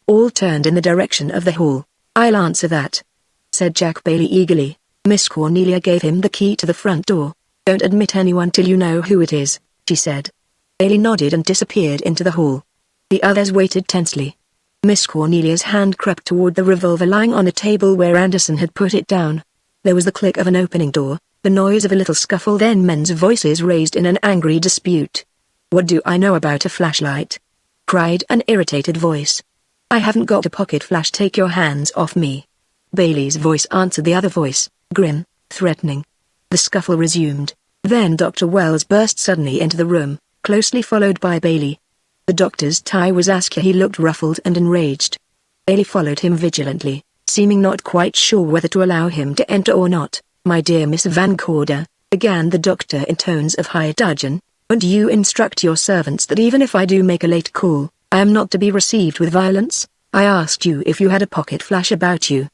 All turned in the direction of the hall. "I'll answer that," said Jack Bailey eagerly. Miss Cornelia gave him the key to the front door. "Don't admit anyone till you know who it is," she said. Bailey nodded and disappeared into the hall. The others waited tensely. Miss Cornelia's hand crept toward the revolver lying on the table where Anderson had put it down. There was the click of an opening door, the noise of a little scuffle, then men's voices raised in an angry dispute. "What do I know about a flashlight?" cried an irritated voice. "I haven't got a pocket flash, take your hands off me." Bailey's voice answered the other voice, grim, threatening. The scuffle resumed. Then Dr. Wells burst suddenly into the room, closely followed by Bailey. The doctor's tie was askew. He looked ruffled and enraged. Bailey followed him vigilantly, seeming not quite sure whether to allow him to enter or not. "My dear Miss Van Corder," began the doctor in tones of high dudgeon, "won't you instruct your servants that even if I do make a late call, I am not to be received with violence? I asked you if you had a pocket flash about you,"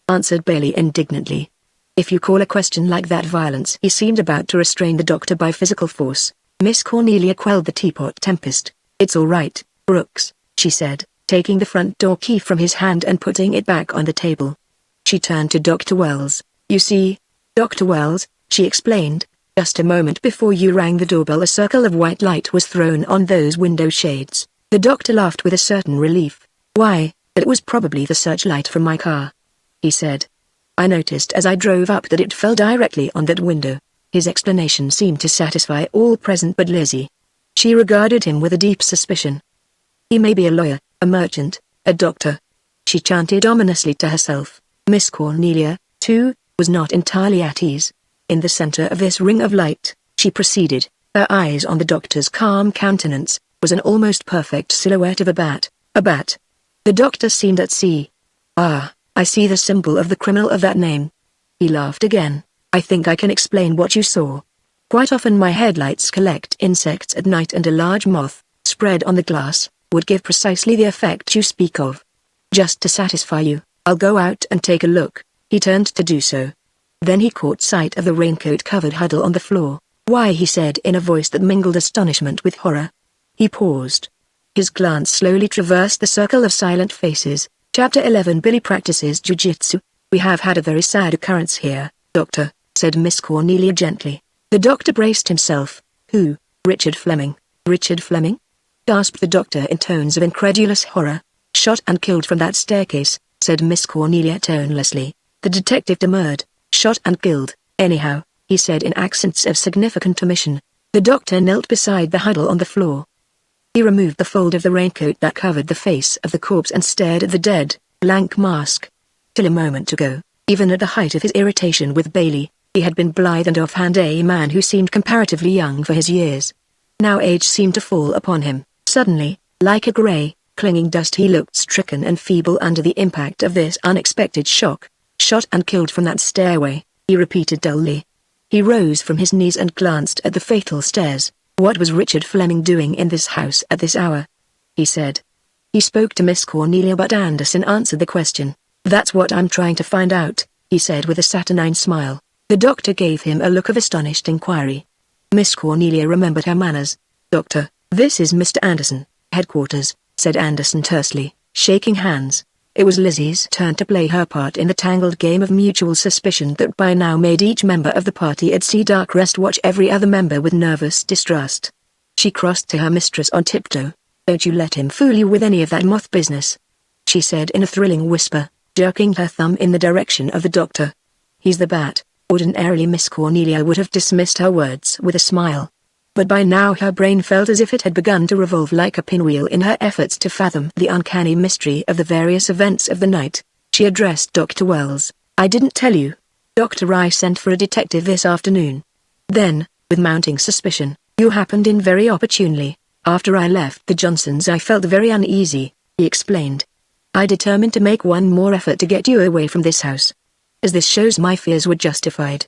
answered Bailey indignantly. "If you call a question like that violence," he seemed about to restrain the doctor by physical force. Miss Cornelia quelled the teapot tempest. "It's all right, Brooks," she said, taking the front door key from his hand and putting it back on the table. She turned to Dr. Wells. "You see, Dr. Wells," she explained, "just a moment before you rang the doorbell a circle of white light was thrown on those window shades." The doctor laughed with a certain relief. "Why, it was probably the searchlight from my car," he said. "I noticed as I drove up that it fell directly on that window." His explanation seemed to satisfy all present but Lizzie. She regarded him with a deep suspicion. "He may be a lawyer, a merchant, a doctor," she chanted ominously to herself. Miss Cornelia, too, was not entirely at ease. In the center of this ring of light, she proceeded, her eyes on the doctor's calm countenance, was an almost perfect silhouette of a bat. A bat. The doctor seemed at sea. "Ah, I see the symbol of the criminal of that name." He laughed again. "I think I can explain what you saw. Quite often my headlights collect insects at night, and a large moth, spread on the glass, would give precisely the effect you speak of. Just to satisfy you, I'll go out and take a look." He turned to do so. Then he caught sight of the raincoat-covered huddle on the floor. "Why," he said in a voice that mingled astonishment with horror. He paused. His glance slowly traversed the circle of silent faces. Chapter 11. Billy practices jiu-jitsu. "We have had a very sad occurrence here, Doctor," said Miss Cornelia gently. The doctor braced himself. "Who? Richard Fleming?" "Richard Fleming?" gasped the doctor in tones of incredulous horror. "Shot and killed from that staircase," said Miss Cornelia tonelessly. The detective demurred. "Shot and killed, anyhow," he said in accents of significant omission. The doctor knelt beside the huddle on the floor. He removed the fold of the raincoat that covered the face of the corpse and stared at the dead, blank mask. Till a moment ago, even at the height of his irritation with Bailey, he had been blithe and offhand, a man who seemed comparatively young for his years. Now age seemed to fall upon him. Suddenly, like a grey, clinging dust, he looked stricken and feeble under the impact of this unexpected shock. "Shot and killed from that stairway," he repeated dully. He rose from his knees and glanced at the fatal stairs. What was Richard Fleming doing in this house at this hour? He said. He spoke to Miss Cornelia, but Anderson answered the question. "That's what I'm trying to find out," he said with a saturnine smile. The doctor gave him a look of astonished inquiry. Miss Cornelia remembered her manners. "Doctor, this is Mr. Anderson, headquarters," said Anderson tersely, shaking hands. It was Lizzie's turn to play her part in the tangled game of mutual suspicion that by now made each member of the party at Sea Dark Rest watch every other member with nervous distrust. She crossed to her mistress on tiptoe. "Don't you let him fool you with any of that moth business," she said in a thrilling whisper, jerking her thumb in the direction of the doctor. "He's the bat." Ordinarily Miss Cornelia would have dismissed her words with a smile. But by now her brain felt as if it had begun to revolve like a pinwheel in her efforts to fathom the uncanny mystery of the various events of the night. She addressed Dr. Wells. "I didn't tell you. Dr. I sent for a detective this afternoon. Then, with mounting suspicion, you happened in very opportunely. After I left the Johnsons I felt very uneasy," he explained. "I determined to make one more effort to get you away from this house. As this shows my fears were justified."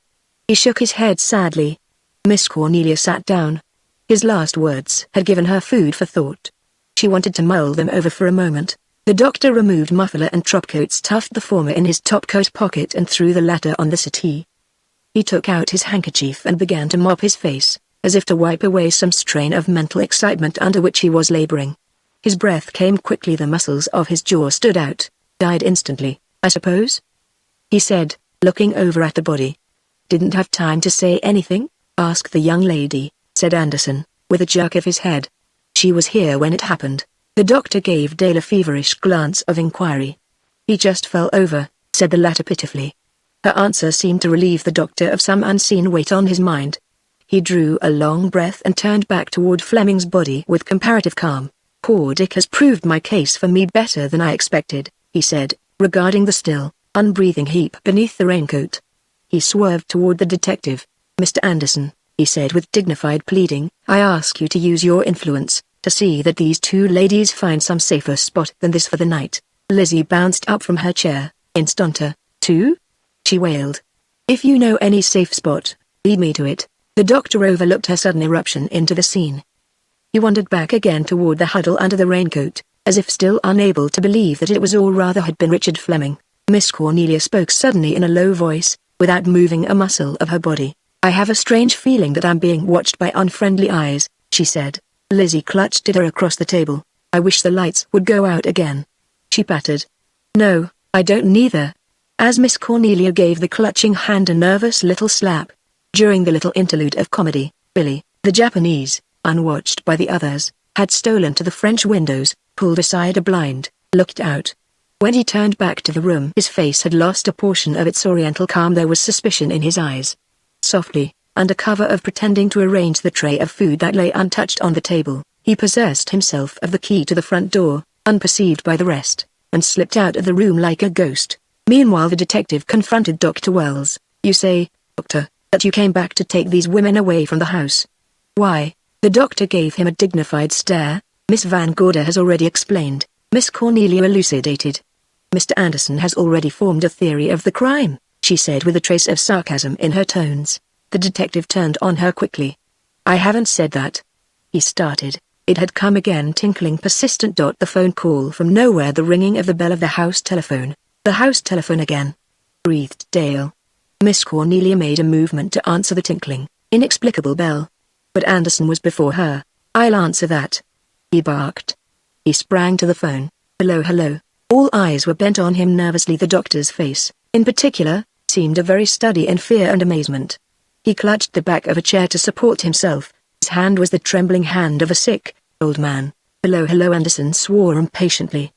He shook his head sadly. Miss Cornelia sat down. His last words had given her food for thought. She wanted to mull them over for a moment. The doctor removed muffler and topcoat, stuffed the former in his topcoat pocket and threw the latter on the settee. He took out his handkerchief and began to mop his face. as if to wipe away some strain of mental excitement under which he was laboring. His breath came quickly. The muscles of his jaw stood out. Died instantly, I suppose? He said, looking over at the body. Didn't have time to say anything? Asked the young lady, said Anderson, with a jerk of his head. She was here when it happened. The doctor gave Dale a feverish glance of inquiry. He just fell over, said the latter pitifully. Her answer seemed to relieve the doctor of some unseen weight on his mind. He drew a long breath and turned back toward Fleming's body with comparative calm. Poor Dick has proved my case for me better than I expected, he said, regarding the still, unbreathing heap beneath the raincoat. He swerved toward the detective. Mr. Anderson, he said with dignified pleading, I ask you to use your influence, to see that these two ladies find some safer spot than this for the night. Lizzie bounced up from her chair, instanter. Two? She wailed. If you know any safe spot, lead me to it. The doctor overlooked her sudden eruption into the scene. He wandered back again toward the huddle under the raincoat, as if still unable to believe that it was or rather had been Richard Fleming. Miss Cornelia spoke suddenly in a low voice, without moving a muscle of her body. I have a strange feeling that I'm being watched by unfriendly eyes, she said. Lizzie clutched at her across the table. I wish the lights would go out again. She pattered. No, I don't neither. As Miss Cornelia gave the clutching hand a nervous little slap. During the little interlude of comedy, Billy, the Japanese, unwatched by the others, had stolen to the French windows, pulled aside a blind, looked out. When he turned back to the room, his face had lost a portion of its oriental calm. There was suspicion in his eyes. Softly, under cover of pretending to arrange the tray of food that lay untouched on the table, he possessed himself of the key to the front door, unperceived by the rest, and slipped out of the room like a ghost. Meanwhile the detective confronted Dr. Wells. You say, Doctor, that you came back to take these women away from the house. Why? The doctor gave him a dignified stare. Miss Van Gorder has already explained, Miss Cornelia elucidated. Mr. Anderson has already formed a theory of the crime, she said with a trace of sarcasm in her tones. The detective turned on her quickly. I haven't said that. He started. It had come again, tinkling persistent. The phone call from nowhere, the ringing of the bell of the house telephone. The house telephone again, breathed Dale. Miss Cornelia made a movement to answer the tinkling, inexplicable bell. But Anderson was before her. I'll answer that, he barked. He sprang to the phone. Hello, hello. All eyes were bent on him nervously. The doctor's face, in particular, seemed a very study in fear and amazement. He clutched the back of a chair to support himself. His hand was the trembling hand of a sick, old man. Hello, hello. Anderson swore impatiently.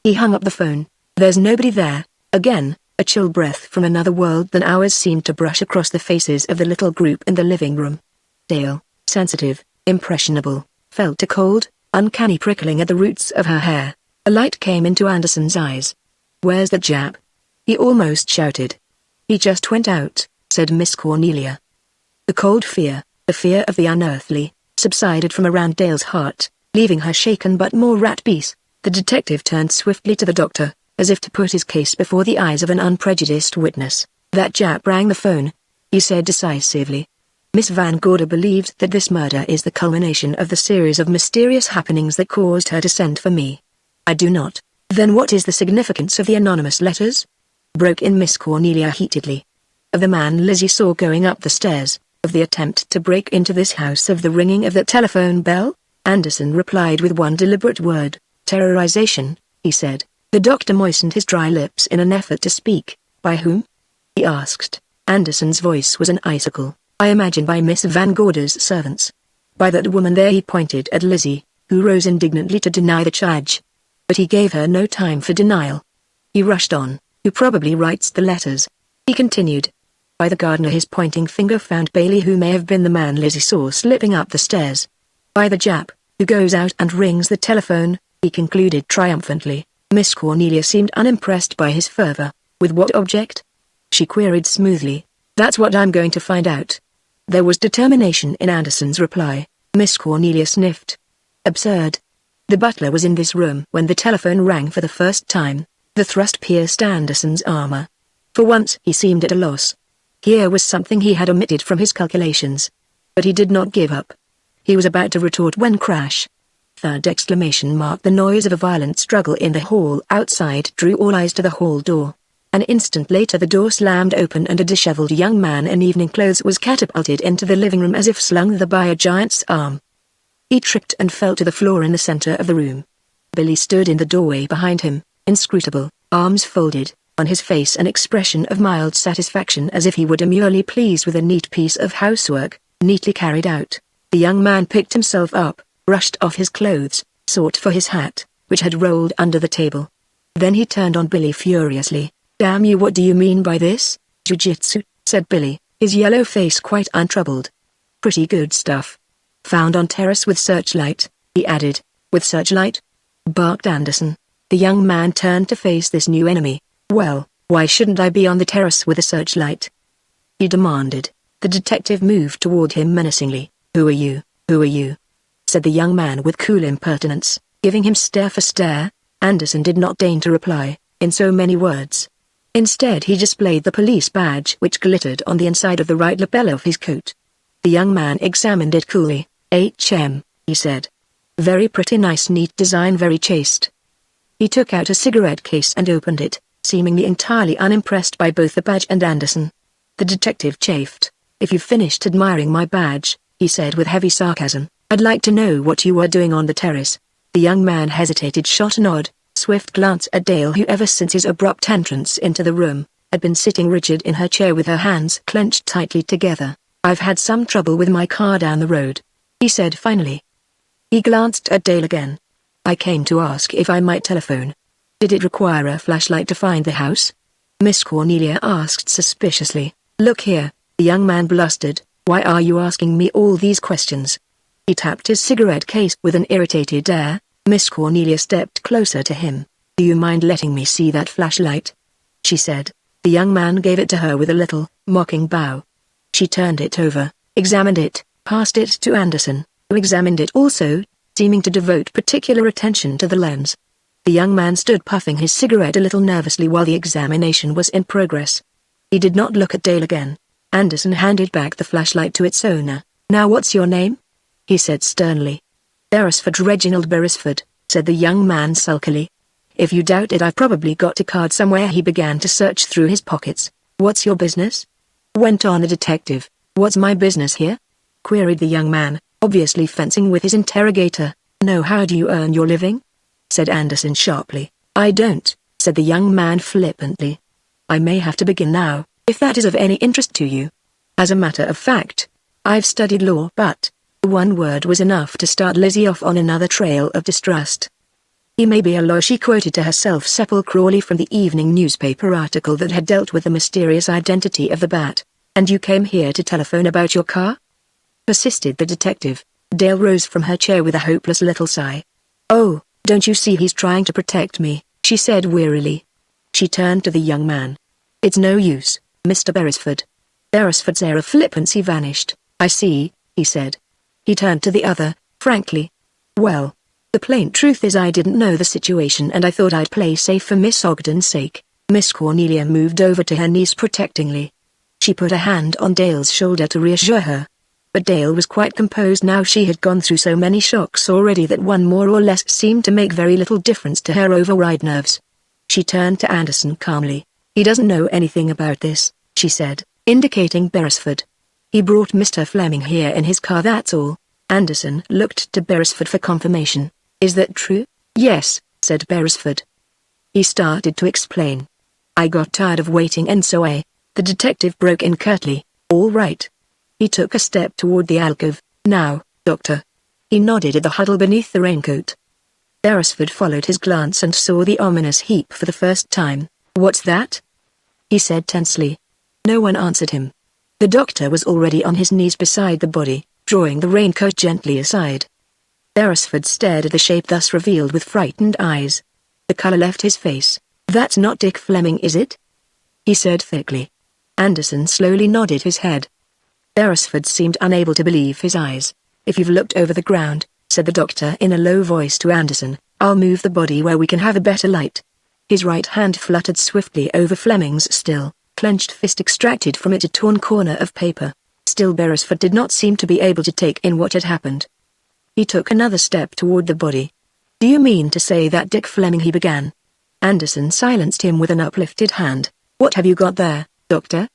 He hung up the phone. There's nobody there. Again, a chill breath from another world than ours seemed to brush across the faces of the little group in the living room. Dale, sensitive, impressionable, felt a cold, uncanny prickling at the roots of her hair. A light came into Anderson's eyes. Where's the Jap? He almost shouted. He just went out, said Miss Cornelia. The cold fear, the fear of the unearthly, subsided from around Dale's heart, leaving her shaken but more at peace. The detective turned swiftly to the doctor, as if to put his case before the eyes of an unprejudiced witness. That Jap rang the phone, he said decisively. Miss Van Gorder believed that this murder is the culmination of the series of mysterious happenings that caused her to send for me. I do not. Then what is the significance of the anonymous letters? Broke in Miss Cornelia heatedly. Of the man Lizzie saw going up the stairs, of the attempt to break into this house, of the ringing of that telephone bell? Anderson replied with one deliberate word. Terrorization, he said. The doctor moistened his dry lips in an effort to speak. By whom? He asked. Anderson's voice was an icicle. I imagine by Miss Van Gorder's servants. By that woman there. He pointed at Lizzie, who rose indignantly to deny the charge. But he gave her no time for denial. He rushed on. Who probably writes the letters? He continued. By the gardener. His pointing finger found Bailey, who may have been the man Lizzie saw slipping up the stairs. By the Jap, who goes out and rings the telephone, he concluded triumphantly. Miss Cornelia seemed unimpressed by his fervor. With what object? She queried smoothly. That's what I'm going to find out. There was determination in Anderson's reply. Miss Cornelia sniffed. Absurd. The butler was in this room when the telephone rang for the first time. The thrust pierced Anderson's armor. For once he seemed at a loss. Here was something he had omitted from his calculations. But he did not give up. He was about to retort when crash. Third exclamation marked the noise of a violent struggle in the hall outside, drew all eyes to the hall door. An instant later the door slammed open and a disheveled young man in evening clothes was catapulted into the living room as if slung there by a giant's arm. He tripped and fell to the floor in the center of the room. Billy stood in the doorway behind him, inscrutable, arms folded, on his face an expression of mild satisfaction as if he were demurely pleased with a neat piece of housework, neatly carried out. The young man picked himself up, brushed off his clothes, sought for his hat, which had rolled under the table. Then he turned on Billy furiously. "Damn you, what do you mean by this, jiu-jitsu?" said Billy, his yellow face quite untroubled. "Pretty good stuff. Found on terrace with searchlight," he added. "With searchlight?" barked Anderson. The young man turned to face this new enemy. "Well, why shouldn't I be on the terrace with a searchlight?" he demanded. The detective moved toward him menacingly. "Who are you? Who are you?" said the young man with cool impertinence, giving him stare for stare. Anderson did not deign to reply, in so many words. Instead he displayed the police badge which glittered on the inside of the right lapel of his coat. The young man examined it coolly. "HM," he said. "Very pretty, nice, neat design, very chaste." He took out a cigarette case and opened it, seemingly entirely unimpressed by both the badge and Anderson. The detective chafed. "If you've finished admiring my badge," he said with heavy sarcasm, "I'd like to know what you were doing on the terrace." The young man hesitated, shot an odd, swift glance at Dale, who ever since his abrupt entrance into the room, had been sitting rigid in her chair with her hands clenched tightly together. "I've had some trouble with my car down the road," he said finally. He glanced at Dale again. "I came to ask if I might telephone." "Did it require a flashlight to find the house?" Miss Cornelia asked suspiciously. "Look here," the young man blustered, "why are you asking me all these questions?" He tapped his cigarette case with an irritated air. Miss Cornelia stepped closer to him. "Do you mind letting me see that flashlight?" she said. The young man gave it to her with a little, mocking bow. She turned it over, examined it, passed it to Anderson, who examined it also, seeming to devote particular attention to the lens. The young man stood puffing his cigarette a little nervously while the examination was in progress. He did not look at Dale again. Anderson handed back the flashlight to its owner. "Now what's your name?" he said sternly. "Beresford, Reginald Beresford," said the young man sulkily. "If you doubt it, I've probably got a card somewhere." He began to search through his pockets. "What's your business?" went on the detective. "What's my business here?" queried the young man, obviously fencing with his interrogator. "No, how do you earn your living?" said Anderson sharply. "I don't," said the young man flippantly. "I may have to begin now, if that is of any interest to you. As a matter of fact, I've studied law, but..." One word was enough to start Lizzie off on another trail of distrust. "He may be a lawyer," she quoted to herself sepulchrally from the evening newspaper article that had dealt with the mysterious identity of the bat. "And you came here to telephone about your car?" persisted the detective. Dale rose from her chair with a hopeless little sigh. "Oh, don't you see he's trying to protect me," she said wearily. She turned to the young man. "It's no use, Mr. Beresford." Beresford's air of flippancy vanished. "I see," he said. He turned to the other, frankly. "Well, the plain truth is I didn't know the situation and I thought I'd play safe for Miss Ogden's sake." Miss Cornelia moved over to her niece protectingly. She put a hand on Dale's shoulder to reassure her. But Dale was quite composed now. She had gone through so many shocks already that one more or less seemed to make very little difference to her override nerves. She turned to Anderson calmly. "He doesn't know anything about this," she said, indicating Beresford. "He brought Mr. Fleming here in his car, that's all." Anderson looked to Beresford for confirmation. "Is that true?" "Yes," said Beresford. He started to explain. "I got tired of waiting and so The detective broke in curtly. "All right." He took a step toward the alcove. "Now, doctor." He nodded at the huddle beneath the raincoat. Beresford followed his glance and saw the ominous heap for the first time. "What's that?" he said tensely. No one answered him. The doctor was already on his knees beside the body, drawing the raincoat gently aside. Beresford stared at the shape thus revealed with frightened eyes. The color left his face. "That's not Dick Fleming, is it?" he said thickly. Anderson slowly nodded his head. Beresford seemed unable to believe his eyes. "If you've looked over the ground," said the doctor in a low voice to Anderson, "I'll move the body where we can have a better light." His right hand fluttered swiftly over Fleming's still, clenched fist, extracted from it a torn corner of paper. Still Beresford did not seem to be able to take in what had happened. He took another step toward the body. "Do you mean to say that Dick Fleming?" he began. Anderson silenced him with an uplifted hand. "What have you got there, doctor?"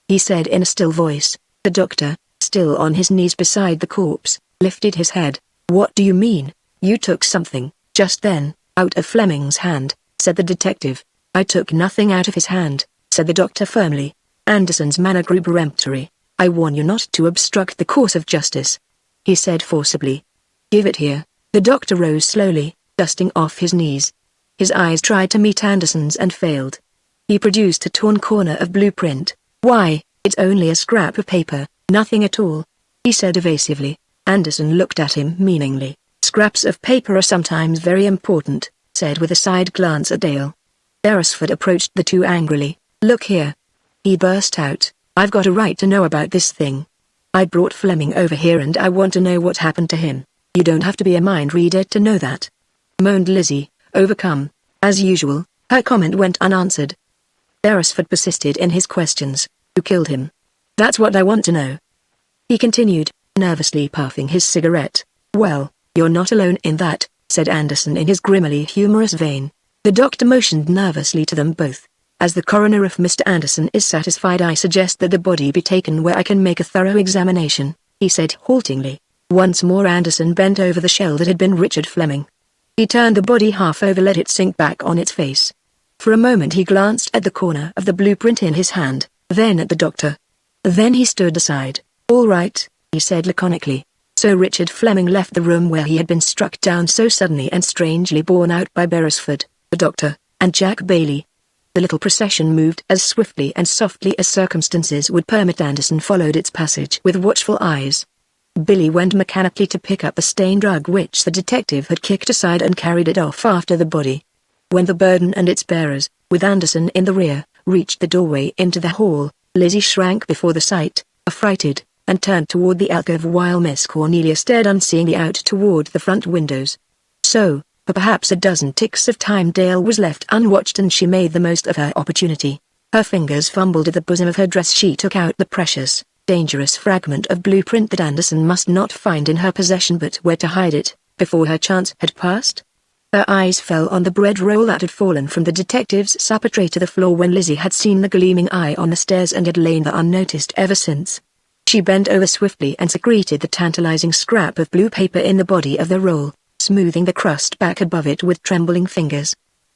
he said in a still voice. The doctor, still on his knees beside the corpse, lifted his head. "What do you mean? You took something, just then, out of Fleming's hand," said the detective. "I took nothing out of his hand," said the doctor firmly. Anderson's manner grew peremptory. "I warn you not to obstruct the course of justice," he said forcibly. "Give it here." The doctor rose slowly, dusting off his knees. His eyes tried to meet Anderson's and failed. He produced a torn corner of blueprint. "Why, it's only a scrap of paper, nothing at all," he said evasively. Anderson looked at him meaningly. "Scraps of paper are sometimes very important," said with a side glance at Dale. Beresford approached the two angrily. "Look here," he burst out, "I've got a right to know about this thing. I brought Fleming over here and I want to know what happened to him. You don't have to be a mind reader to know that," moaned Lizzie, overcome. As usual, her comment went unanswered. Beresford persisted in his questions. "Who killed him? That's what I want to know," he continued, nervously puffing his cigarette. "Well, you're not alone in that," said Anderson in his grimmily humorous vein. The doctor motioned nervously to them both. "As the coroner, if Mr. Anderson is satisfied, I suggest that the body be taken where I can make a thorough examination," he said haltingly. Once more Anderson bent over the shell that had been Richard Fleming. He turned the body half over, let it sink back on its face. For a moment he glanced at the corner of the blueprint in his hand, then at the doctor. Then he stood aside. "All right," he said laconically. So Richard Fleming left the room where he had been struck down so suddenly and strangely borne out by Beresford, the doctor, and Jack Bailey. The little procession moved as swiftly and softly as circumstances would permit. Anderson followed its passage with watchful eyes. Billy went mechanically to pick up the stained rug which the detective had kicked aside and carried it off after the body. When the burden and its bearers, with Anderson in the rear, reached the doorway into the hall, Lizzie shrank before the sight, affrighted, and turned toward the alcove while Miss Cornelia stared unseeingly out toward the front windows. So, for perhaps a dozen ticks of time Dale was left unwatched, and she made the most of her opportunity. Her fingers fumbled at the bosom of her dress. She took out the precious, dangerous fragment of blueprint that Anderson must not find in her possession, but where to hide it, before her chance had passed? Her eyes fell on the bread roll that had fallen from the detective's supper tray to the floor when Lizzie had seen the gleaming eye on the stairs and had lain there unnoticed ever since. She bent over swiftly and secreted the tantalizing scrap of blue paper in the body of the roll, smoothing the crust back above it with trembling fingers.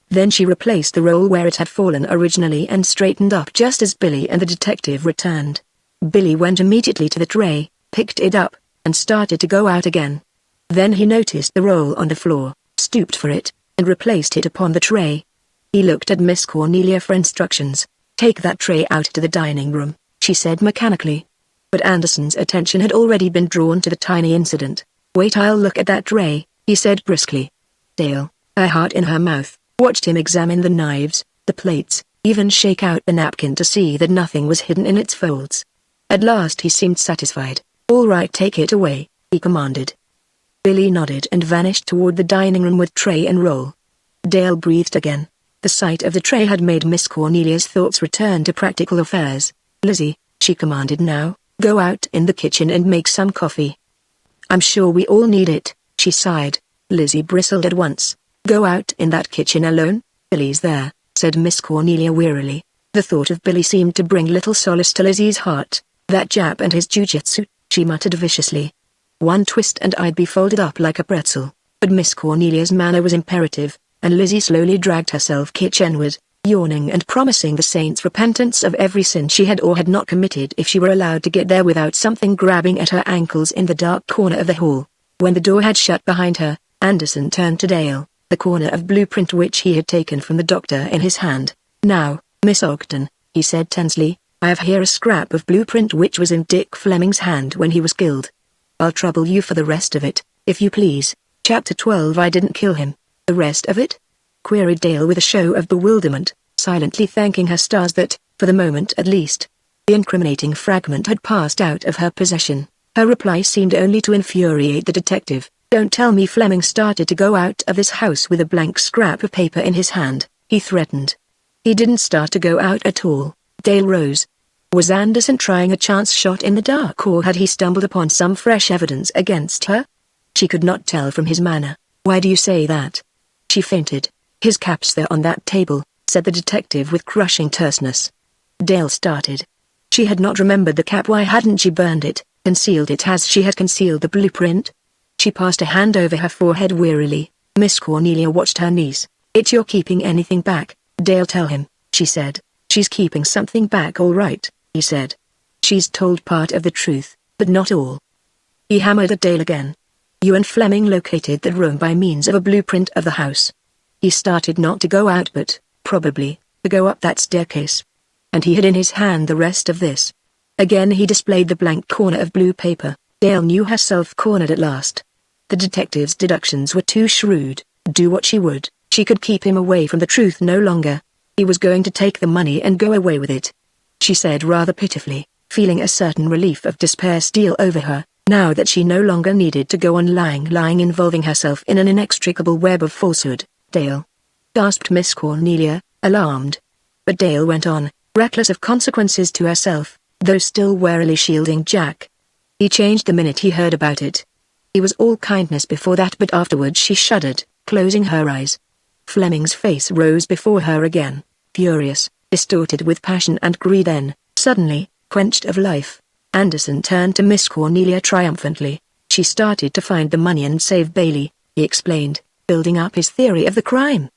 Then she replaced the roll where it had fallen originally and straightened up just as Billy and the detective returned. Billy went immediately to the tray, picked it up, and started to go out again. Then he noticed the roll on the floor, stooped for it, and replaced it upon the tray. He looked at Miss Cornelia for instructions. "Take that tray out to the dining room," she said mechanically. But Anderson's attention had already been drawn to the tiny incident. "Wait, I'll look at that tray," he said briskly. Dale, her heart in her mouth, watched him examine the knives, the plates, even shake out the napkin to see that nothing was hidden in its folds. At last he seemed satisfied. "All right, take it away," he commanded. Billy nodded and vanished toward the dining room with tray and roll. Dale breathed again. The sight of the tray had made Miss Cornelia's thoughts return to practical affairs. "Lizzie," she commanded now, "go out in the kitchen and make some coffee." "I'm sure we all need it," she sighed. Lizzie bristled at once. "Go out in that kitchen alone? Billy's there," said Miss Cornelia wearily. The thought of Billy seemed to bring little solace to Lizzie's heart. "That Jap and his jujitsu," she muttered viciously. "One twist and I'd be folded up like a pretzel." But Miss Cornelia's manner was imperative, and Lizzie slowly dragged herself kitchenward, yawning and promising the saints repentance of every sin she had or had not committed if she were allowed to get there without something grabbing at her ankles in the dark corner of the hall. When the door had shut behind her, Anderson turned to Dale, the corner of blueprint which he had taken from the doctor in his hand. "Now, Miss Ogden," he said tensely, "I have here a scrap of blueprint which was in Dick Fleming's hand when he was killed. I'll trouble you for the rest of it, if you please." Chapter 12. I didn't kill him. "The rest of it?" queried Dale with a show of bewilderment, silently thanking her stars that, for the moment at least, the incriminating fragment had passed out of her possession. Her reply seemed only to infuriate the detective. "Don't tell me Fleming started to go out of this house with a blank scrap of paper in his hand," he threatened. "He didn't start to go out at all." Dale rose. Was Anderson trying a chance shot in the dark, or had he stumbled upon some fresh evidence against her? She could not tell from his manner. "Why do you say that?" She fainted. "His cap's there on that table," said the detective with crushing terseness. Dale started. She had not remembered the cap. Why hadn't she burned it, concealed it as she had concealed the blueprint? She passed a hand over her forehead wearily. Miss Cornelia watched her niece. "It's you're keeping anything back, Dale. Tell him," she said. "She's keeping something back, all right," he said. "She's told part of the truth, but not all." He hammered at Dale again. "You and Fleming located that room by means of a blueprint of the house. He started not to go out but, probably, to go up that staircase. And he had in his hand the rest of this." Again he displayed the blank corner of blue paper. Dale knew herself cornered at last. The detective's deductions were too shrewd. Do what she would, she could keep him away from the truth no longer. He was going to take the money and go away with it. She said rather pitifully, feeling a certain relief of despair steal over her, now that she no longer needed to go on lying involving herself in an inextricable web of falsehood. "Dale," gasped Miss Cornelia, alarmed. But Dale went on, reckless of consequences to herself, though still warily shielding Jack. He changed the minute he heard about it. He was all kindness before that, but afterwards she shuddered, closing her eyes. Fleming's face rose before her again, furious, distorted with passion and greed, then, suddenly, quenched of life. Anderson turned to Miss Cornelia triumphantly. "She started to find the money and save Bailey," he explained, building up his theory of the crime.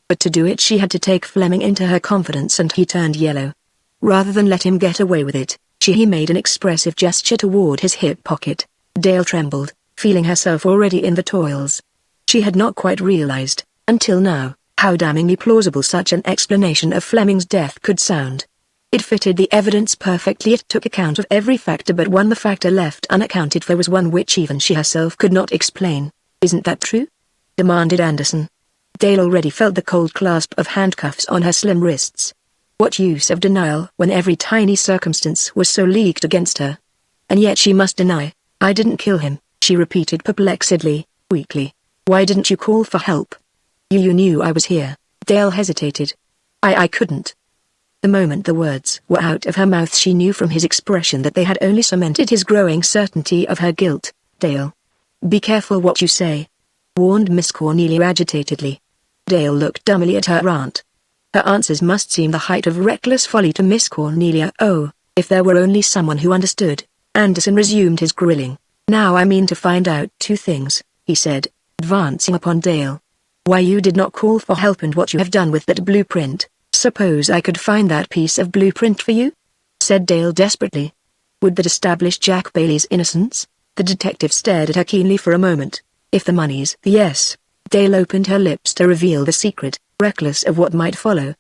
"But to do it she had to take Fleming into her confidence," and he turned yellow. "Rather than let him get away with it, he made an expressive gesture toward his hip pocket." Dale trembled, feeling herself already in the toils. She had not quite realized, until now, how damningly plausible such an explanation of Fleming's death could sound. It fitted the evidence perfectly. It took account of every factor but one. The factor left unaccounted for was one which even she herself could not explain. "Isn't that true?" demanded Anderson. Dale already felt the cold clasp of handcuffs on her slim wrists. What use of denial when every tiny circumstance was so leagued against her? And yet she must deny. "I didn't kill him," she repeated perplexedly, weakly. "Why didn't you call for help?" You knew I was here." Dale hesitated. I couldn't." The moment the words were out of her mouth she knew from his expression that they had only cemented his growing certainty of her guilt. "Dale, be careful what you say," warned Miss Cornelia agitatedly. Dale looked dumbly at her aunt. Her answers must seem the height of reckless folly to Miss Cornelia. "Oh, if there were only someone who understood." Anderson resumed his grilling. "Now I mean to find out two things," he said, advancing upon Dale. "Why you did not call for help and what you have done with that blueprint." "Suppose I could find that piece of blueprint for you?" said Dale desperately. "Would that establish Jack Bailey's innocence?" The detective stared at her keenly for a moment. "If the money's yes." Dale opened her lips to reveal the secret, reckless of what might follow.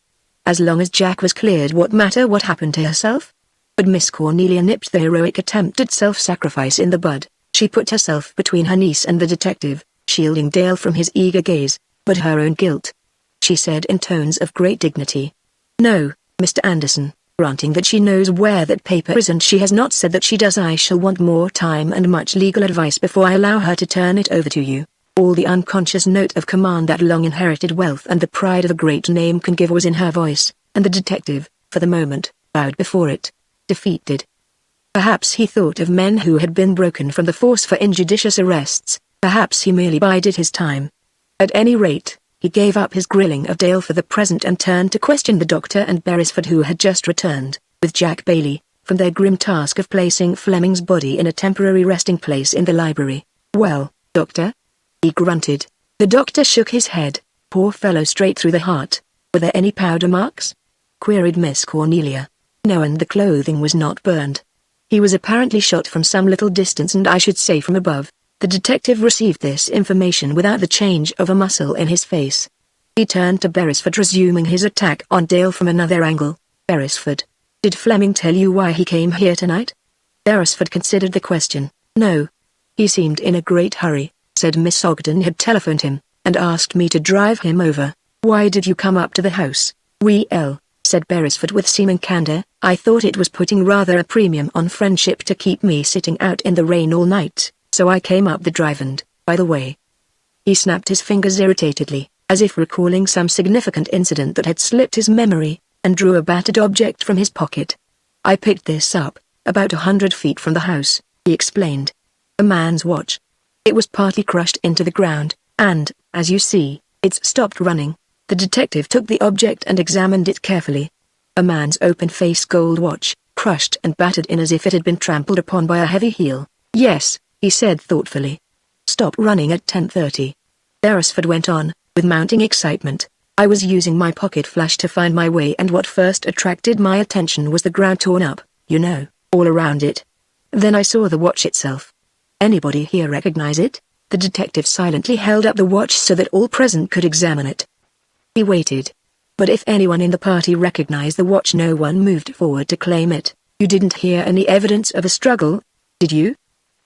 As long as Jack was cleared, what matter what happened to herself? But Miss Cornelia nipped the heroic attempt at self-sacrifice in the bud. She put herself between her niece and the detective, shielding Dale from his eager gaze, but her own guilt. She said in tones of great dignity, "No, Mr. Anderson, granting that she knows where that paper is and she has not said that she does, I shall want more time and much legal advice before I allow her to turn it over to you." All the unconscious note of command that long-inherited wealth and the pride of a great name can give was in her voice, and the detective, for the moment, bowed before it, defeated. Perhaps he thought of men who had been broken from the force for injudicious arrests, perhaps he merely bided his time. At any rate, he gave up his grilling of Dale for the present and turned to question the doctor and Beresford, who had just returned, with Jack Bailey, from their grim task of placing Fleming's body in a temporary resting place in the library. "Well, doctor?" he grunted. The doctor shook his head. "Poor fellow, straight through the heart." "Were there any powder marks?" queried Miss Cornelia. "No, and the clothing was not burned. He was apparently shot from some little distance, and I should say from above." The detective received this information without the change of a muscle in his face. He turned to Beresford, resuming his attack on Dale from another angle. "Beresford, did Fleming tell you why he came here tonight?" Beresford considered the question. "No. He seemed in a great hurry. Said Miss Ogden had telephoned him, and asked me to drive him over." "Why did you come up to the house?" "Well," said Beresford with seeming candor, "I thought it was putting rather a premium on friendship to keep me sitting out in the rain all night, so I came up the drive and, by the way." He snapped his fingers irritatedly, as if recalling some significant incident that had slipped his memory, and drew a battered object from his pocket. "I picked this up, about 100 feet from the house," he explained. "A man's watch. It was partly crushed into the ground, and, as you see, it's stopped running." The detective took the object and examined it carefully. A man's open-face gold watch, crushed and battered in as if it had been trampled upon by a heavy heel. Yes, he said thoughtfully. Stop running at 10:30. Beresford went on, with mounting excitement. I was using my pocket flash to find my way, and what first attracted my attention was the ground torn up, you know, all around it. Then I saw the watch itself. Anybody here recognize it? The detective silently held up the watch so that all present could examine it. He waited. But if anyone in the party recognized the watch, no one moved forward to claim it. You didn't hear any evidence of a struggle, did you?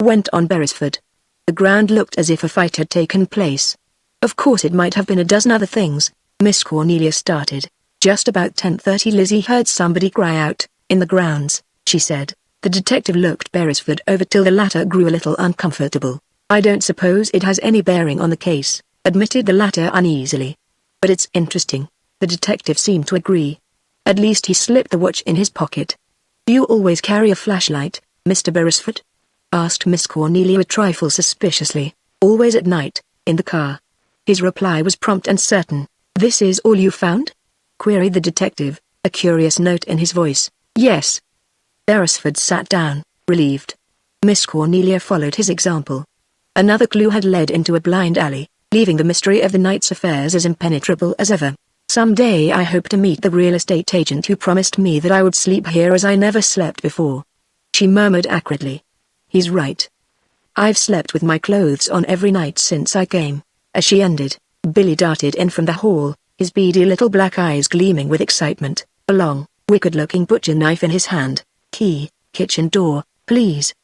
Went on Beresford. The ground looked as if a fight had taken place. Of course it might have been a dozen other things. Miss Cornelia started. Just about 10:30 Lizzie heard somebody cry out, in the grounds, she said. The detective looked Beresford over till the latter grew a little uncomfortable. I don't suppose it has any bearing on the case, admitted the latter uneasily. But it's interesting. The detective seemed to agree. At least he slipped the watch in his pocket. Do you always carry a flashlight, Mr. Beresford? Asked Miss Cornelia a trifle suspiciously. Always at night, in the car. His reply was prompt and certain. This is all you found? Queried the detective, a curious note in his voice. Yes. Beresford sat down, relieved. Miss Cornelia followed his example. Another clue had led into a blind alley, leaving the mystery of the night's affairs as impenetrable as ever. Someday I hope to meet the real estate agent who promised me that I would sleep here as I never slept before. She murmured acridly. He's right. I've slept with my clothes on every night since I came. As she ended, Billy darted in from the hall, his beady little black eyes gleaming with excitement, a long, wicked-looking butcher knife in his hand. Key, kitchen door, please,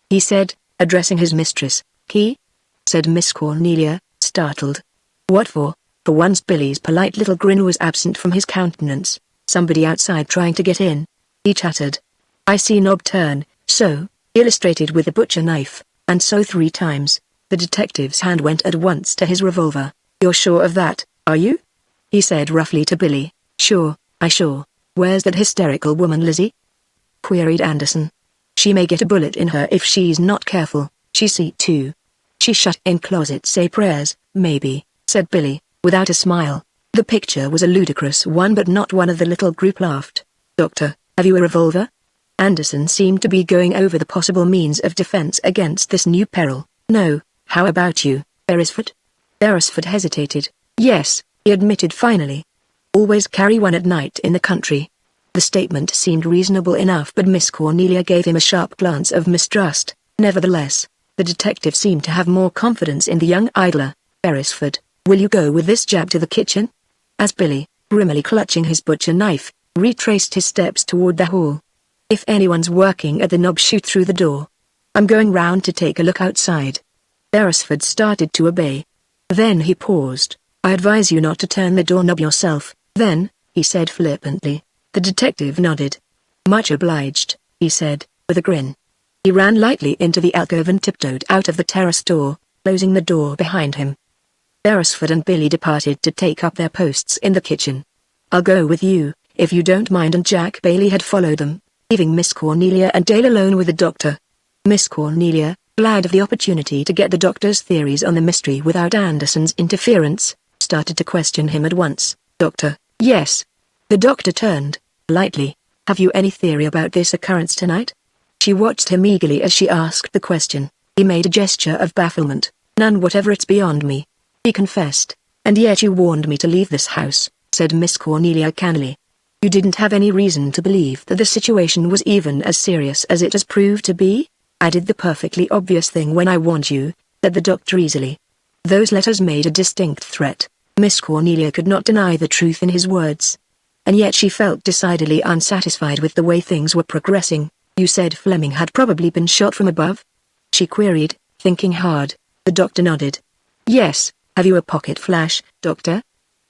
he said, addressing his mistress. Key? Said Miss Cornelia, startled. What for? For once Billy's polite little grin was absent from his countenance. Somebody outside trying to get in. He chattered. I see knob turn, so, illustrated with the butcher knife, and so 3 times. The detective's hand went at once to his revolver. You're sure of that, are you? He said roughly to Billy. Sure. Where's that hysterical woman Lizzie? Queried Anderson. She may get a bullet in her if she's not careful. She see too. She shut in closet say prayers, maybe, said Billy, without a smile. The picture was a ludicrous one, but not one of the little group laughed. Doctor, have you a revolver? Anderson seemed to be going over the possible means of defense against this new peril. No, how about you, Beresford? Beresford hesitated. Yes, he admitted finally. Always carry one at night in the country. The statement seemed reasonable enough, but Miss Cornelia gave him a sharp glance of mistrust. Nevertheless, the detective seemed to have more confidence in the young idler. Beresford, will you go with this jab to the kitchen? As Billy, grimly clutching his butcher knife, retraced his steps toward the hall. If anyone's working at the knob, shoot through the door. I'm going round to take a look outside. Beresford started to obey. Then he paused. I advise you not to turn the doorknob yourself, then, he said flippantly. The detective nodded. Much obliged, he said, with a grin. He ran lightly into the alcove and tiptoed out of the terrace door, closing the door behind him. Beresford and Billy departed to take up their posts in the kitchen. I'll go with you, if you don't mind, and Jack Bailey had followed them, leaving Miss Cornelia and Dale alone with the doctor. Miss Cornelia, glad of the opportunity to get the doctor's theories on the mystery without Anderson's interference, started to question him at once. Doctor, yes. The doctor turned, lightly. Have you any theory about this occurrence tonight? She watched him eagerly as she asked the question. He made a gesture of bafflement. None whatever, it's beyond me, he confessed. And yet you warned me to leave this house, said Miss Cornelia cannily. You didn't have any reason to believe that the situation was even as serious as it has proved to be? I did the perfectly obvious thing when I warned you, said the doctor easily. Those letters made a distinct threat. Miss Cornelia could not deny the truth in his words. And yet she felt decidedly unsatisfied with the way things were progressing. You said Fleming had probably been shot from above? She queried, thinking hard. The doctor nodded. Yes. Have you a pocket flash, doctor?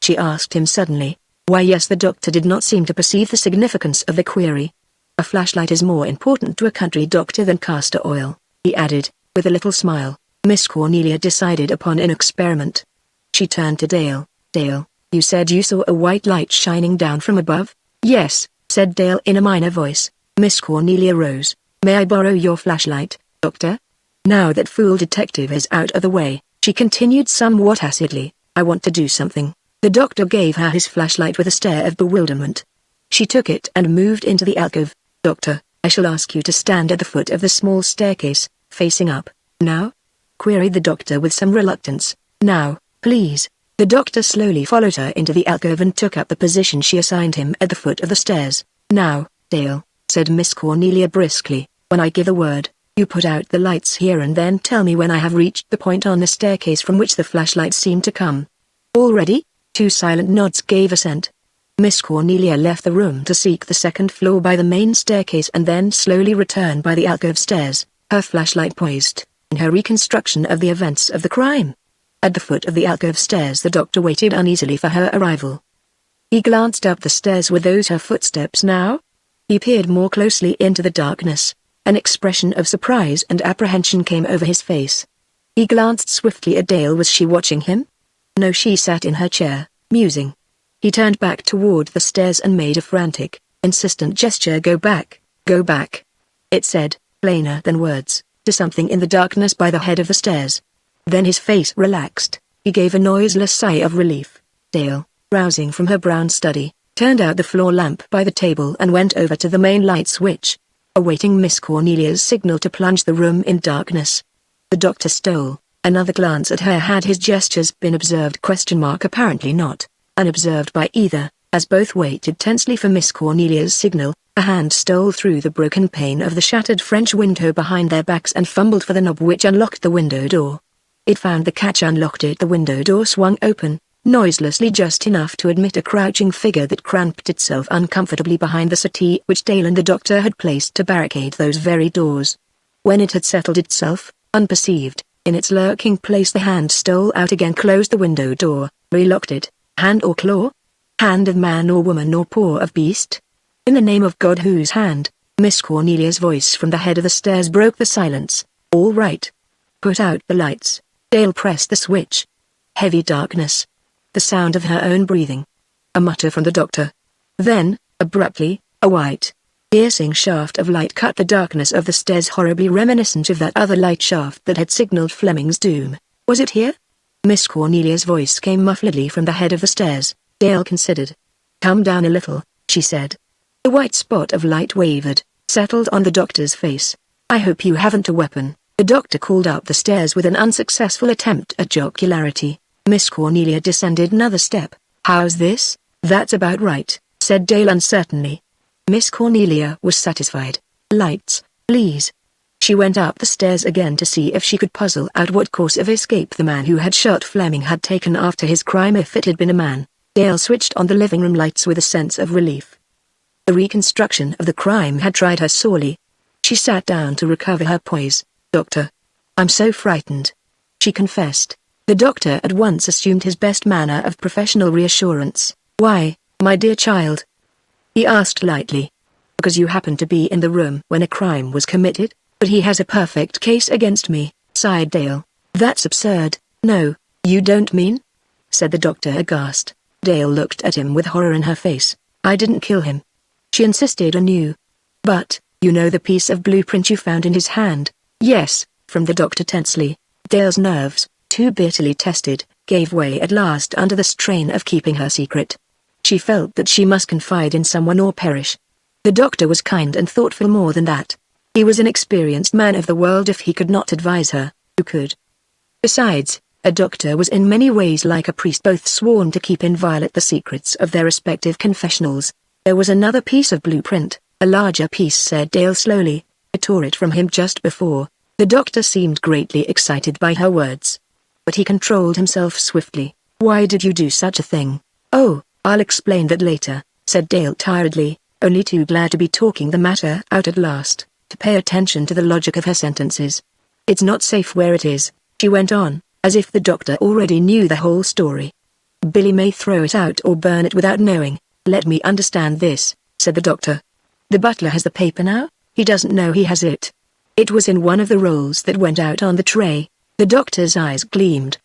She asked him suddenly. Why yes, the doctor did not seem to perceive the significance of the query. A flashlight is more important to a country doctor than castor oil, he added, with a little smile. Miss Cornelia decided upon an experiment. She turned to Dale. Dale, you said you saw a white light shining down from above? Yes, said Dale in a minor voice. Miss Cornelia rose. May I borrow your flashlight, doctor? Now that fool detective is out of the way, she continued somewhat acidly, I want to do something. The doctor gave her his flashlight with a stare of bewilderment. She took it and moved into the alcove. "Doctor, I shall ask you to stand at the foot of the small staircase, facing up. Now?" queried the doctor with some reluctance. "Now, please." The doctor slowly followed her into the alcove and took up the position she assigned him at the foot of the stairs. "Now, Dale," said Miss Cornelia briskly, "when I give the word, you put out the lights here and then tell me when I have reached the point on the staircase from which the flashlight seemed to come. All ready?" Two silent nods gave assent. Miss Cornelia left the room to seek the second floor by the main staircase and then slowly returned by the alcove stairs, her flashlight poised, in her reconstruction of the events of the crime. At the foot of the alcove stairs the doctor waited uneasily for her arrival. He glanced up the stairs. Were those her footsteps now? He peered more closely into the darkness. An expression of surprise and apprehension came over his face. He glanced swiftly at Dale. Was she watching him? No, she sat in her chair, musing. He turned back toward the stairs and made a frantic, insistent gesture. "Go back, go back," it said, plainer than words, to something in the darkness by the head of the stairs. Then his face relaxed. He gave a noiseless sigh of relief. Dale, rousing from her brown study, turned out the floor lamp by the table and went over to the main light switch, awaiting Miss Cornelia's signal to plunge the room in darkness. The doctor stole another glance at her. Had his gestures been observed? Apparently not, unobserved by either, as both waited tensely for Miss Cornelia's signal. A hand stole through the broken pane of the shattered French window behind their backs and fumbled for the knob which unlocked the window door. It found the catch, unlocked it. The window door swung open, noiselessly, just enough to admit a crouching figure that cramped itself uncomfortably behind the settee which Dale and the doctor had placed to barricade those very doors. When it had settled itself, unperceived, in its lurking place, the hand stole out again, closed the window door, relocked it. Hand or claw? Hand of man or woman or paw of beast? "In the name of God, whose hand?" Miss Cornelia's voice from the head of the stairs broke the silence. "All right. Put out the lights." Dale pressed the switch. Heavy darkness. The sound of her own breathing. A mutter from the doctor. Then, abruptly, a white, piercing shaft of light cut the darkness of the stairs, horribly reminiscent of that other light shaft that had signaled Fleming's doom. Was it here? Miss Cornelia's voice came muffledly from the head of the stairs. Dale considered. "Come down a little," she said. The white spot of light wavered, settled on the doctor's face. "I hope you haven't a weapon." The doctor called up the stairs with an unsuccessful attempt at jocularity. Miss Cornelia descended another step. "How's this?" "That's about right," said Dale uncertainly. Miss Cornelia was satisfied. "Lights, please." She went up the stairs again to see if she could puzzle out what course of escape the man who had shot Fleming had taken after his crime. If it had been a man. Dale switched on the living room lights with a sense of relief. The reconstruction of the crime had tried her sorely. She sat down to recover her poise. "Doctor, I'm so frightened," she confessed. The doctor at once assumed his best manner of professional reassurance. "Why, my dear child?" he asked lightly. "Because you happened to be in the room when a crime was committed? But he has a perfect case against me," sighed Dale. "That's absurd." "No, you don't mean?" said the doctor aghast. Dale looked at him with horror in her face. "I didn't kill him," she insisted anew. "But, you know the piece of blueprint you found in his hand?" "Yes," from the doctor tensely. Dale's nerves, too bitterly tested, gave way at last under the strain of keeping her secret. She felt that she must confide in someone or perish. The doctor was kind and thoughtful. More than that, he was an experienced man of the world. If he could not advise her, who could? Besides, a doctor was in many ways like a priest, both sworn to keep inviolate the secrets of their respective confessionals. There was another piece of blueprint, a larger piece, said Dale slowly. I tore it from him just before. The doctor seemed greatly excited by her words. But he controlled himself swiftly. "Why did you do such a thing?" "Oh, I'll explain that later," said Dale tiredly, only too glad to be talking the matter out at last, to pay attention to the logic of her sentences. "It's not safe where it is," she went on, as if the doctor already knew the whole story. "Billy may throw it out or burn it without knowing." "Let me understand this," said the doctor. "The butler has the paper now? He doesn't know he has it?" "It was in one of the rolls that went out on the tray." The doctor's eyes gleamed.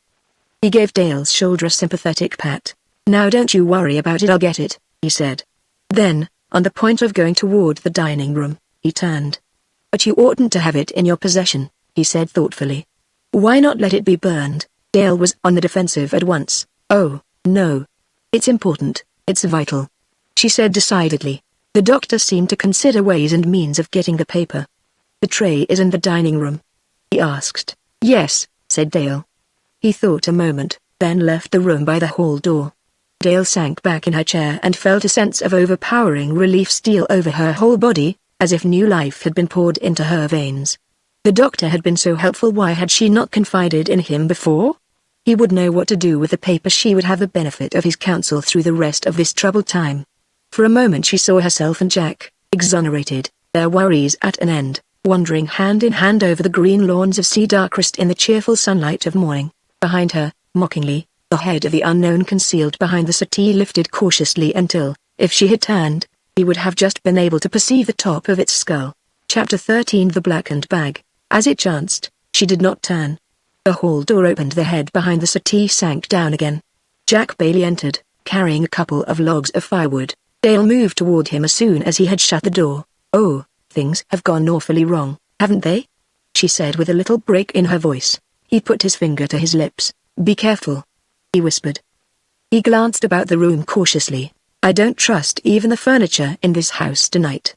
He gave Dale's shoulder a sympathetic pat. "Now don't you worry about it, I'll get it," he said. Then, on the point of going toward the dining room, he turned. "But you oughtn't to have it in your possession," he said thoughtfully. "Why not let it be burned?" Dale was on the defensive at once. "Oh, no. It's important, it's vital," she said decidedly. The doctor seemed to consider ways and means of getting the paper. "The tray is in the dining room?" he asked. "Yes," said Dale. He thought a moment, then left the room by the hall door. Dale sank back in her chair and felt a sense of overpowering relief steal over her whole body, as if new life had been poured into her veins. The doctor had been so helpful. Why had she not confided in him before? He would know what to do with the paper. She would have the benefit of his counsel through the rest of this troubled time. For a moment she saw herself and Jack, exonerated, their worries at an end, wandering hand in hand over the green lawns of Cedarcrest in the cheerful sunlight of morning. Behind her, mockingly, the head of the unknown concealed behind the settee lifted cautiously until, if she had turned, he would have just been able to perceive the top of its skull. Chapter 13 The Blackened Bag. As it chanced, she did not turn. The hall door opened. The head behind the settee sank down again. Jack Bailey entered, carrying a couple of logs of firewood. Dale moved toward him as soon as he had shut the door. "Oh, things have gone awfully wrong, haven't they?" she said with a little break in her voice. He put his finger to his lips. "Be careful," he whispered. He glanced about the room cautiously. "I don't trust even the furniture in this house tonight,"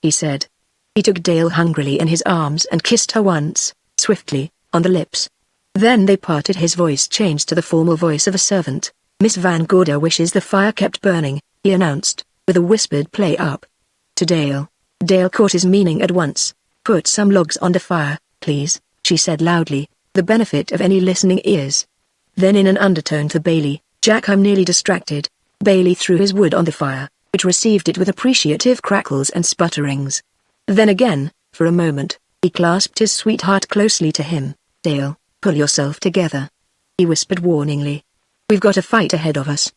he said. He took Dale hungrily in his arms and kissed her once, swiftly, on the lips. Then they parted. His voice changed to the formal voice of a servant. "Miss Van Gorder wishes the fire kept burning," he announced, with a whispered play up. To Dale. Dale caught his meaning at once. "Put some logs on the fire, please," she said loudly, the benefit of any listening ears. Then in an undertone to Bailey, "Jack, I'm nearly distracted." Bailey threw his wood on the fire, which received it with appreciative crackles and sputterings. Then again, for a moment, he clasped his sweetheart closely to him. "Dale, pull yourself together," he whispered warningly. "We've got a fight ahead of us."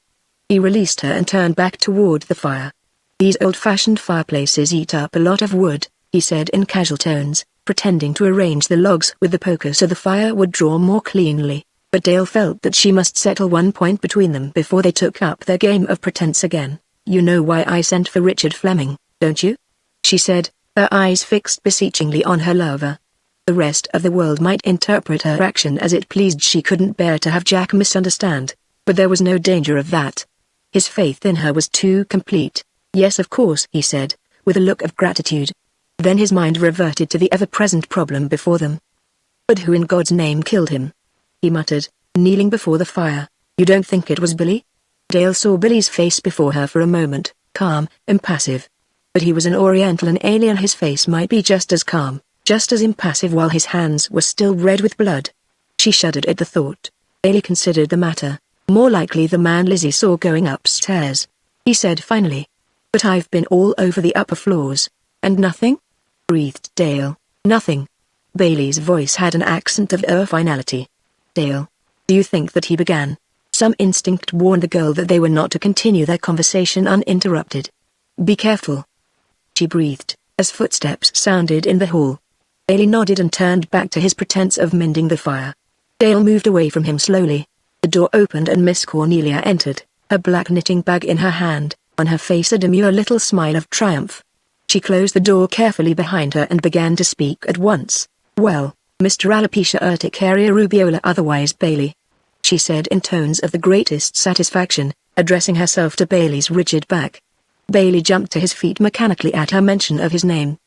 He released her and turned back toward the fire. "These old-fashioned fireplaces eat up a lot of wood," he said in casual tones, pretending to arrange the logs with the poker so the fire would draw more cleanly. But Dale felt that she must settle one point between them before they took up their game of pretense again. "You know why I sent for Richard Fleming, don't you?" she said, her eyes fixed beseechingly on her lover. The rest of the world might interpret her action as it pleased. She couldn't bear to have Jack misunderstand, but there was no danger of that. His faith in her was too complete. "Yes, of course," he said, with a look of gratitude. Then his mind reverted to the ever-present problem before them. "But who in God's name killed him?" he muttered, kneeling before the fire. "You don't think it was Billy?" Dale saw Billy's face before her for a moment, calm, impassive. But he was an Oriental and alien. His face might be just as calm, just as impassive while his hands were still red with blood. She shuddered at the thought. Bailey considered the matter. "More likely the man Lizzie saw going upstairs," he said finally. "But I've been all over the upper floors." "And nothing?" breathed Dale. "Nothing." Bailey's voice had an accent of finality. "Dale, do you think that he began?" Some instinct warned the girl that they were not to continue their conversation uninterrupted. "Be careful," she breathed, as footsteps sounded in the hall. Bailey nodded and turned back to his pretense of mending the fire. Dale moved away from him slowly. The door opened and Miss Cornelia entered, her black knitting bag in her hand, on her face a demure little smile of triumph. She closed the door carefully behind her and began to speak at once. "Well, Mr. Alopecia urticaria rubeola, otherwise Bailey," she said in tones of the greatest satisfaction, addressing herself to Bailey's rigid back. Bailey jumped to his feet mechanically at her mention of his name.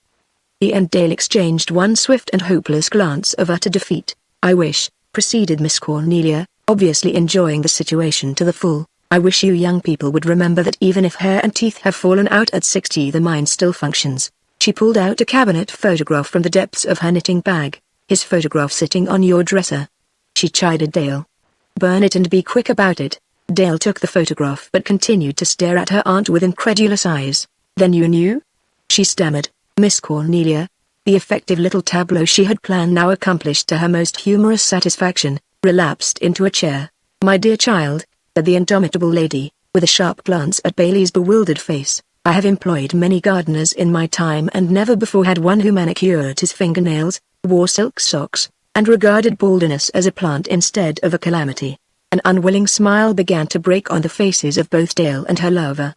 He and Dale exchanged one swift and hopeless glance of utter defeat. "I wish," proceeded Miss Cornelia, obviously enjoying the situation to the full, "I wish you young people would remember that even if hair and teeth have fallen out at 60, the mind still functions." She pulled out a cabinet photograph from the depths of her knitting bag. "His photograph sitting on your dresser," she chided Dale. "Burn it and be quick about it." Dale took the photograph but continued to stare at her aunt with incredulous eyes. "Then you knew?" she stammered. Miss Cornelia, the effective little tableau she had planned now accomplished to her most humorous satisfaction, relapsed into a chair. "My dear child," said the indomitable lady, with a sharp glance at Bailey's bewildered face, "I have employed many gardeners in my time and never before had one who manicured his fingernails, wore silk socks, and regarded baldness as a plant instead of a calamity." An unwilling smile began to break on the faces of both Dale and her lover.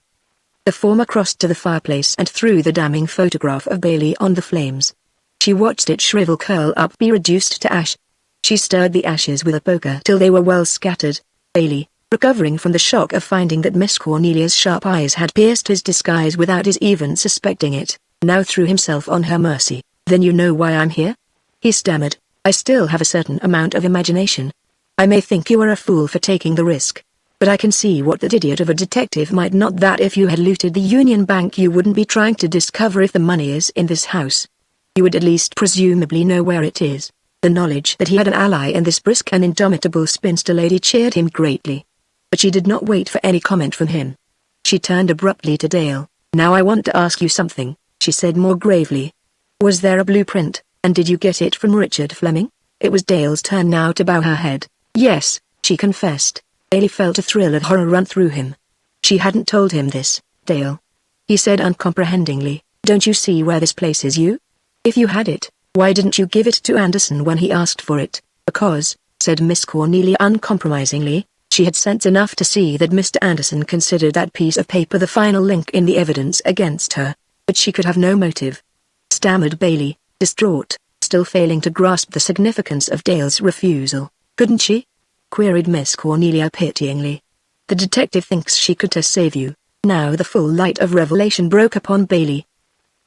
The former crossed to the fireplace and threw the damning photograph of Bailey on the flames. She watched it shrivel, curl up, be reduced to ash. She stirred the ashes with a poker till they were well scattered. "Bailey," recovering from the shock of finding that Miss Cornelia's sharp eyes had pierced his disguise without his even suspecting it, now threw himself on her mercy. "Then you know why I'm here?" he stammered. "I still have a certain amount of imagination. I may think you are a fool for taking the risk, but I can see what that idiot of a detective might not. That if you had looted the Union Bank you wouldn't be trying to discover if the money is in this house. You would at least presumably know where it is." The knowledge that he had an ally in this brisk and indomitable spinster lady cheered him greatly. But she did not wait for any comment from him. She turned abruptly to Dale. "Now I want to ask you something," she said more gravely. "Was there a blueprint, and did you get it from Richard Fleming?" It was Dale's turn now to bow her head. "Yes," she confessed. Bailey felt a thrill of horror run through him. "She hadn't told him this, Dale," he said uncomprehendingly. "Don't you see where this places you? If you had it, why didn't you give it to Anderson when he asked for it?" "Because," said Miss Cornelia uncompromisingly, she had sense enough to see that Mr. Anderson considered that piece of paper the final link in the evidence against her, but she could have no motive. Stammered Bailey, distraught, still failing to grasp the significance of Dale's refusal. "Couldn't she?" queried Miss Cornelia pityingly. "The detective thinks she could save you." Now the full light of revelation broke upon Bailey.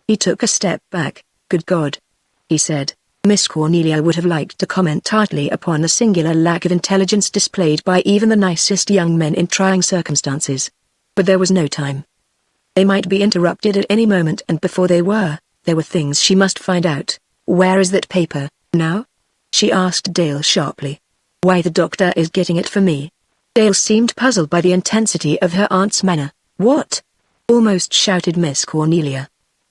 He took a step back. "Good God," he said. Miss Cornelia would have liked to comment tartly upon the singular lack of intelligence displayed by even the nicest young men in trying circumstances. But there was no time. They might be interrupted at any moment, and before they were, there were things she must find out. "Where is that paper, now?" she asked Dale sharply. "Why, the doctor is getting it for me." Dale seemed puzzled by the intensity of her aunt's manner. "What?" almost shouted Miss Cornelia.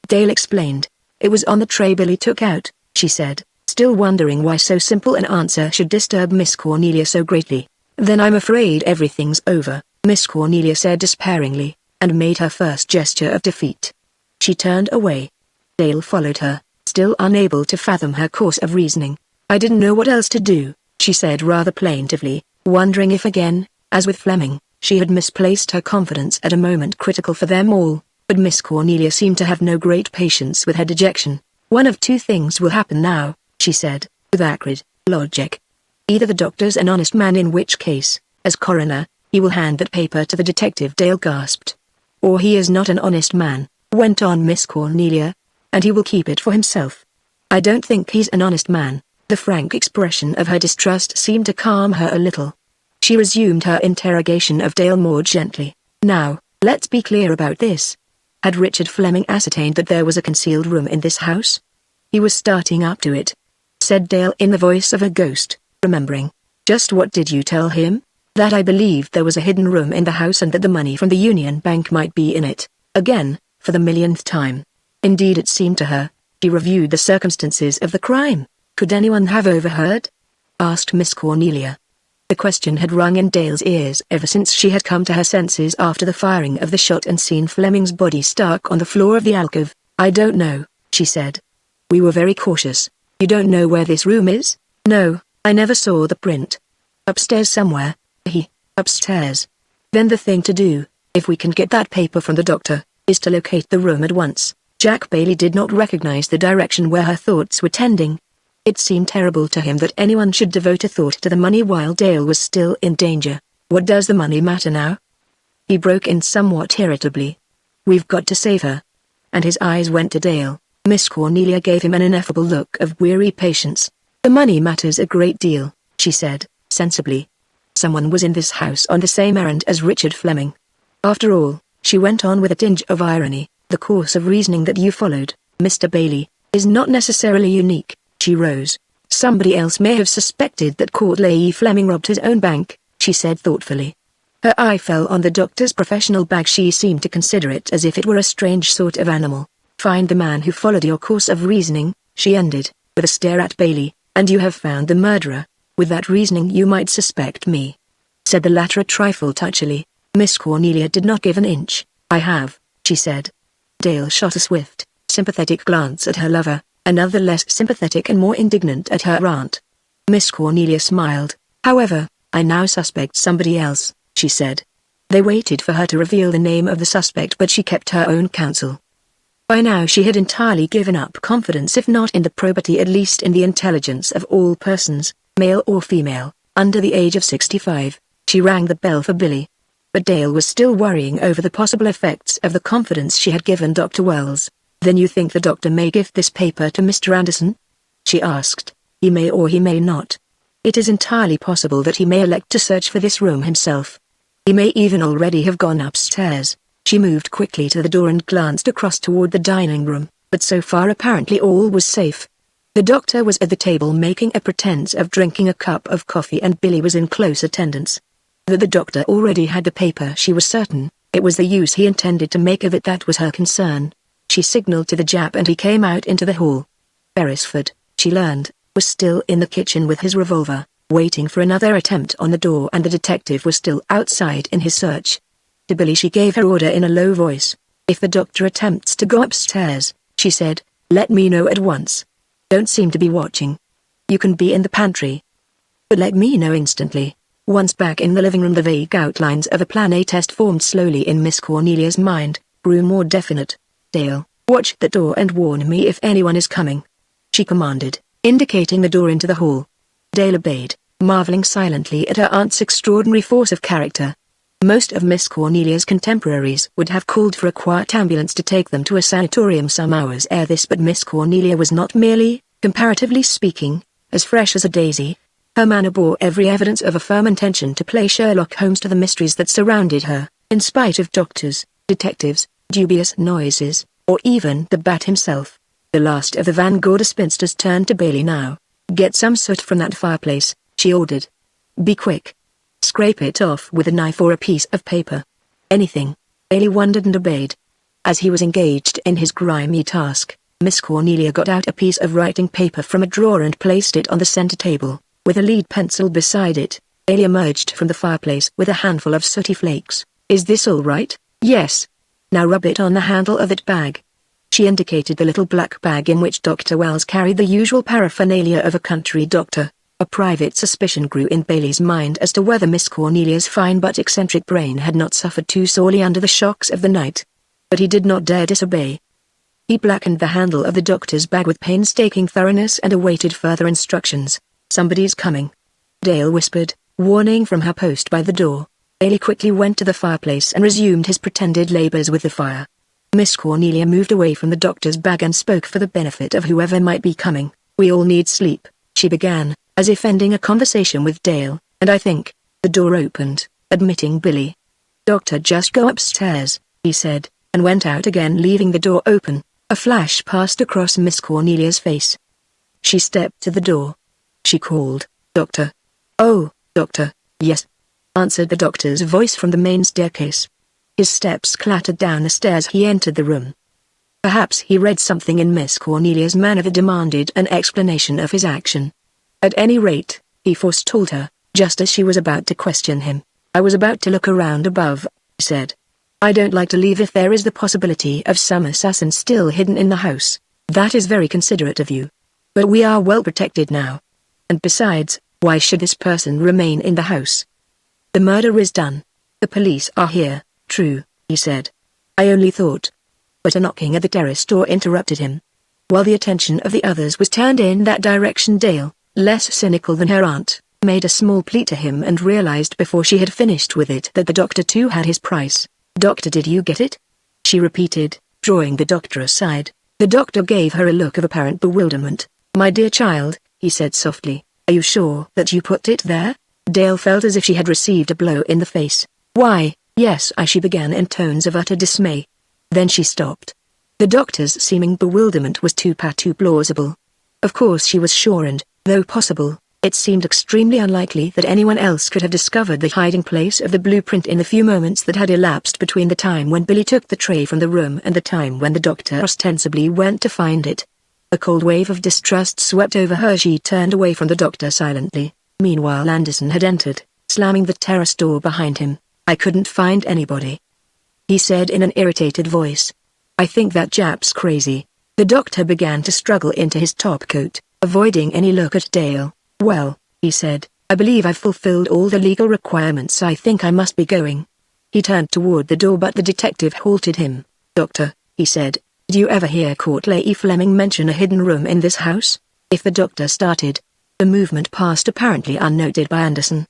Dale explained. "It was on the tray Billy took out," she said, still wondering why so simple an answer should disturb Miss Cornelia so greatly. "Then I'm afraid everything's over," Miss Cornelia said despairingly, and made her first gesture of defeat. She turned away. Dale followed her, still unable to fathom her course of reasoning. "I didn't know what else to do," she said rather plaintively, wondering if again, as with Fleming, she had misplaced her confidence at a moment critical for them all. But Miss Cornelia seemed to have no great patience with her dejection. "One of two things will happen now," she said, with acrid logic. "Either the doctor's an honest man, in which case, as coroner, he will hand that paper to the detective." Dale gasped. "Or he is not an honest man," went on Miss Cornelia, "and he will keep it for himself." "I don't think he's an honest man." The frank expression of her distrust seemed to calm her a little. She resumed her interrogation of Dale more gently. "Now, let's be clear about this. Had Richard Fleming ascertained that there was a concealed room in this house? He was starting up to it," said Dale in the voice of a ghost, remembering. "Just what did you tell him?" "That I believed there was a hidden room in the house and that the money from the Union Bank might be in it." Again, for the millionth time. Indeed, it seemed to her, she reviewed the circumstances of the crime. "Could anyone have overheard?" asked Miss Cornelia. The question had rung in Dale's ears ever since she had come to her senses after the firing of the shot and seen Fleming's body stark on the floor of the alcove. "I don't know," she said. "We were very cautious." "You don't know where this room is?" "No, I never saw the print." "Upstairs somewhere." "Upstairs. Then the thing to do, if we can get that paper from the doctor, is to locate the room at once." Jack Bailey did not recognize the direction where her thoughts were tending. It seemed terrible to him that anyone should devote a thought to the money while Dale was still in danger. "What does the money matter now?" he broke in somewhat irritably. "We've got to save her." And his eyes went to Dale. Miss Cornelia gave him an ineffable look of weary patience. "The money matters a great deal," she said, sensibly. "Someone was in this house on the same errand as Richard Fleming. After all," she went on with a tinge of irony, "the course of reasoning that you followed, Mr. Bailey, is not necessarily unique." She rose. "Somebody else may have suspected that Courtleigh Fleming robbed his own bank," she said thoughtfully. Her eye fell on the doctor's professional bag. She seemed to consider it as if it were a strange sort of animal. "Find the man who followed your course of reasoning," she ended, with a stare at Bailey, "and you have found the murderer. With that reasoning you might suspect me," said the latter a trifle touchily. Miss Cornelia did not give an inch. "I have," she said. Dale shot a swift, sympathetic glance at her lover, another less sympathetic and more indignant at her aunt. Miss Cornelia smiled. "However, I now suspect somebody else," she said. They waited for her to reveal the name of the suspect, but she kept her own counsel. By now she had entirely given up confidence, if not in the probity at least in the intelligence of all persons, male or female, under the age of 65. She rang the bell for Billy. But Dale was still worrying over the possible effects of the confidence she had given Dr. Wells. "Then you think the doctor may give this paper to Mr. Anderson?" she asked. "He may or he may not. It is entirely possible that he may elect to search for this room himself. He may even already have gone upstairs." She moved quickly to the door and glanced across toward the dining room, but so far apparently all was safe. The doctor was at the table making a pretense of drinking a cup of coffee and Billy was in close attendance. That the doctor already had the paper she was certain. It was the use he intended to make of it that was her concern. She signaled to the Jap and he came out into the hall. Beresford, she learned, was still in the kitchen with his revolver, waiting for another attempt on the door, and the detective was still outside in his search. To Billy she gave her order in a low voice. "If the doctor attempts to go upstairs," she said, "let me know at once. Don't seem to be watching. You can be in the pantry. But let me know instantly." Once back in the living room, the vague outlines of a Plan A test formed slowly in Miss Cornelia's mind, grew more definite. "Dale, watch the door and warn me if anyone is coming," she commanded, indicating the door into the hall. Dale obeyed, marveling silently at her aunt's extraordinary force of character. Most of Miss Cornelia's contemporaries would have called for a quiet ambulance to take them to a sanatorium some hours ere this, but Miss Cornelia was not merely, comparatively speaking, as fresh as a daisy. Her manner bore every evidence of a firm intention to play Sherlock Holmes to the mysteries that surrounded her, in spite of doctors, detectives, dubious noises, or even the Bat himself. The last of the Van Gorder spinsters turned to Bailey now. "Get some soot from that fireplace," she ordered. "Be quick. Scrape it off with a knife or a piece of paper. Anything." Bailey wondered and obeyed. As he was engaged in his grimy task, Miss Cornelia got out a piece of writing paper from a drawer and placed it on the center table, with a lead pencil beside it. Bailey emerged from the fireplace with a handful of sooty flakes. "Is this all right?" "Yes. Now rub it on the handle of that bag." She indicated the little black bag in which Dr. Wells carried the usual paraphernalia of a country doctor. A private suspicion grew in Bailey's mind as to whether Miss Cornelia's fine but eccentric brain had not suffered too sorely under the shocks of the night. But he did not dare disobey. He blackened the handle of the doctor's bag with painstaking thoroughness and awaited further instructions. "Somebody's coming," Dale whispered, warning from her post by the door. Bailey quickly went to the fireplace and resumed his pretended labors with the fire. Miss Cornelia moved away from the doctor's bag and spoke for the benefit of whoever might be coming. "We all need sleep," she began, as if ending a conversation with Dale, "and I think—" The door opened, admitting Billy. "Doctor, just go upstairs," he said, and went out again, leaving the door open. A flash passed across Miss Cornelia's face. She stepped to the door. She called, "Doctor." "Oh, doctor." "Yes," answered the doctor's voice from the main staircase. His steps clattered down the stairs. He entered the room. Perhaps he read something in Miss Cornelia's manner that demanded an explanation of his action. At any rate, he forestalled her, just as she was about to question him. "I was about to look around above," he said. "I don't like to leave if there is the possibility of some assassin still hidden in the house." "That is very considerate of you. But we are well protected now. And besides, why should this person remain in the house? The murder is done. The police are here." "True," he said. "I only thought—" But a knocking at the terrace door interrupted him. While the attention of the others was turned in that direction, Dale, less cynical than her aunt, made a small plea to him and realized before she had finished with it that the doctor too had his price. "Doctor, did you get it?" she repeated, drawing the doctor aside. The doctor gave her a look of apparent bewilderment. "My dear child," he said softly, "are you sure that you put it there?" Dale felt as if she had received a blow in the face. "Why, yes," she began in tones of utter dismay. Then she stopped. The doctor's seeming bewilderment was too plausible. Of course she was sure, and, though possible, it seemed extremely unlikely that anyone else could have discovered the hiding place of the blueprint in the few moments that had elapsed between the time when Billy took the tray from the room and the time when the doctor ostensibly went to find it. A cold wave of distrust swept over her. She turned away from the doctor silently. Meanwhile Anderson had entered, slamming the terrace door behind him. "I couldn't find anybody," he said in an irritated voice. "I think that Jap's crazy." The doctor began to struggle into his top coat, avoiding any look at Dale. "Well," he said, "I believe I've fulfilled all the legal requirements. I think I must be going." He turned toward the door, but the detective halted him. "Doctor," he said, "did you ever hear Courtleigh Fleming mention a hidden room in this house?" If the doctor started, the movement passed apparently unnoted by Anderson.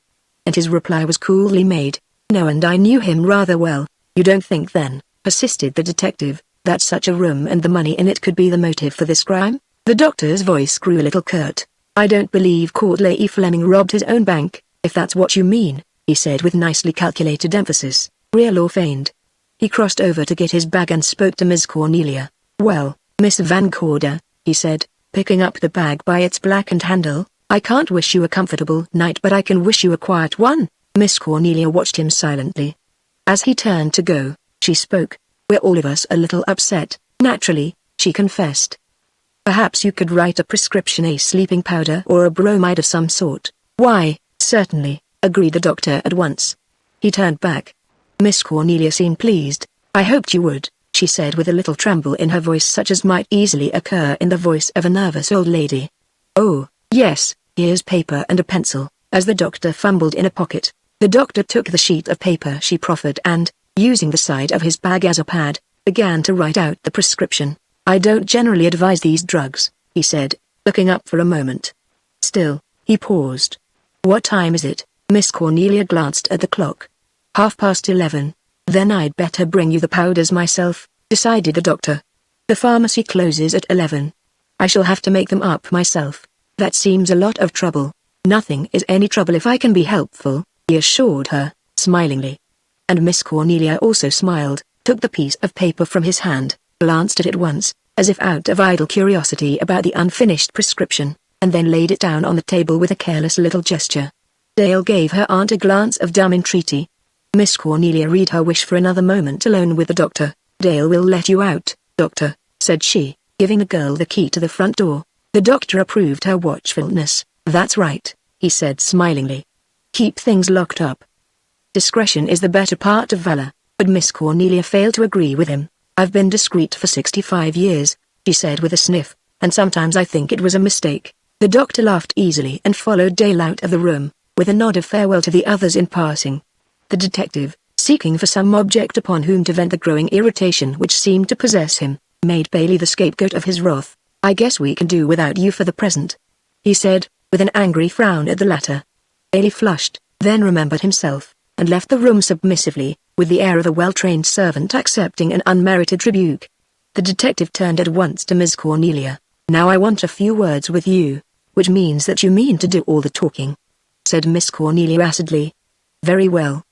and his reply was coolly made. No, and I knew him rather well. You don't think then, persisted the detective, that such a room and the money in it could be the motive for this crime? The doctor's voice grew a little curt. I don't believe Courtleigh Fleming robbed his own bank, if that's what you mean, he said with nicely calculated emphasis, real or feigned. He crossed over to get his bag and spoke to Miss Cornelia. Well, Miss Van Corder, he said, picking up the bag by its blackened handle, I can't wish you a comfortable night, but I can wish you a quiet one. Miss Cornelia watched him silently. As he turned to go, she spoke. We're all of us a little upset, naturally, she confessed. Perhaps you could write a prescription, a sleeping powder or a bromide of some sort. Why, certainly, agreed the doctor at once. He turned back. Miss Cornelia seemed pleased. I hoped you would, she said with a little tremble in her voice such as might easily occur in the voice of a nervous old lady. Oh, yes, here's paper and a pencil. As the doctor fumbled in a pocket, the doctor took the sheet of paper she proffered and, using the side of his bag as a pad, began to write out the prescription. I don't generally advise these drugs, he said, looking up for a moment. Still, he paused. What time is it? Miss Cornelia glanced at the clock. 11:30. Then I'd better bring you the powders myself, decided the doctor. The pharmacy closes at 11. I shall have to make them up myself. That seems a lot of trouble. Nothing is any trouble if I can be helpful, he assured her, smilingly. And Miss Cornelia also smiled, took the piece of paper from his hand, glanced at it once, as if out of idle curiosity about the unfinished prescription, and then laid it down on the table with a careless little gesture. Dale gave her aunt a glance of dumb entreaty. Miss Cornelia read her wish for another moment alone with the doctor. Dale will let you out, doctor, said she, giving the girl the key to the front door. The doctor approved her watchfulness. That's right, he said smilingly. Keep things locked up. Discretion is the better part of valor, but Miss Cornelia failed to agree with him. I've been discreet for 65 years, she said with a sniff, and sometimes I think it was a mistake. The doctor laughed easily and followed Dale out of the room, with a nod of farewell to the others in passing. The detective, seeking for some object upon whom to vent the growing irritation which seemed to possess him, made Bailey the scapegoat of his wrath. I guess we can do without you for the present, he said, with an angry frown at the latter. Bailey flushed, then remembered himself, and left the room submissively, with the air of a well-trained servant accepting an unmerited rebuke. The detective turned at once to Miss Cornelia. Now I want a few words with you, which means that you mean to do all the talking, said Miss Cornelia acidly. Very well.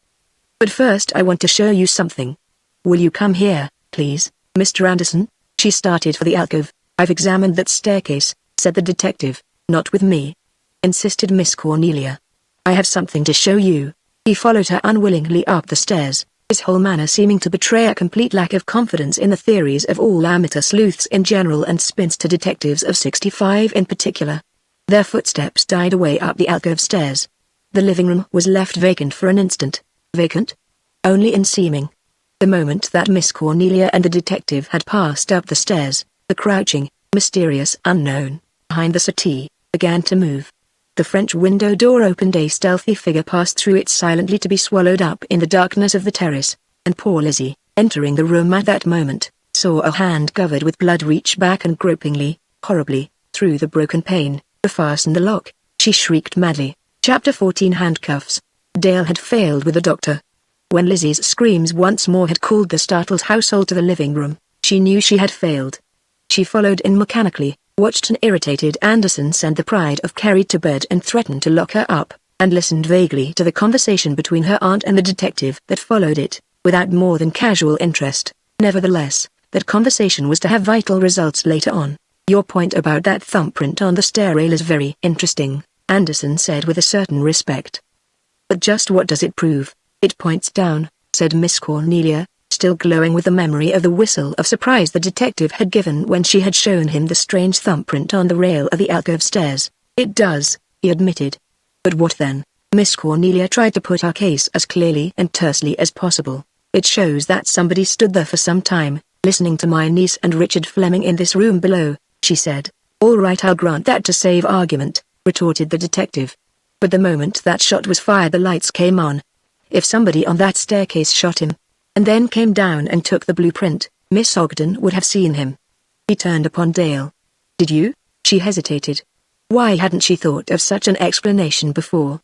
But first I want to show you something. Will you come here, please, Mr. Anderson? She started for the alcove. I've examined that staircase, said the detective. Not with me, insisted Miss Cornelia. I have something to show you. He followed her unwillingly up the stairs, his whole manner seeming to betray a complete lack of confidence in the theories of all amateur sleuths in general and spinster detectives of 65 in particular. Their footsteps died away up the alcove stairs. The living room was left vacant for an instant. Vacant? Only in seeming. The moment that Miss Cornelia and the detective had passed up the stairs, the crouching, mysterious unknown, behind the settee, began to move. The French window door opened, a stealthy figure passed through it silently to be swallowed up in the darkness of the terrace, and poor Lizzie, entering the room at that moment, saw a hand covered with blood reach back and gropingly, horribly, through the broken pane, to fasten the lock. She shrieked madly. Chapter 14 Handcuffs. Dale had failed with the doctor. When Lizzie's screams once more had called the startled household to the living room, she knew she had failed. She followed in mechanically, watched an irritated Anderson send the pride of Carrie to bed and threaten to lock her up, and listened vaguely to the conversation between her aunt and the detective that followed it, without more than casual interest. Nevertheless, that conversation was to have vital results later on. Your point about that thumbprint on the stair rail is very interesting, Anderson said with a certain respect. But just what does it prove? It points down, said Miss Cornelia, still glowing with the memory of the whistle of surprise the detective had given when she had shown him the strange thumbprint on the rail of the alcove stairs. It does, he admitted. But what then? Miss Cornelia tried to put her case as clearly and tersely as possible. It shows that somebody stood there for some time, listening to my niece and Richard Fleming in this room below, she said. All right, I'll grant that to save argument, retorted the detective. But the moment that shot was fired, the lights came on. If somebody on that staircase shot him, and then came down and took the blueprint, Miss Ogden would have seen him. He turned upon Dale. Did you? She hesitated. Why hadn't she thought of such an explanation before?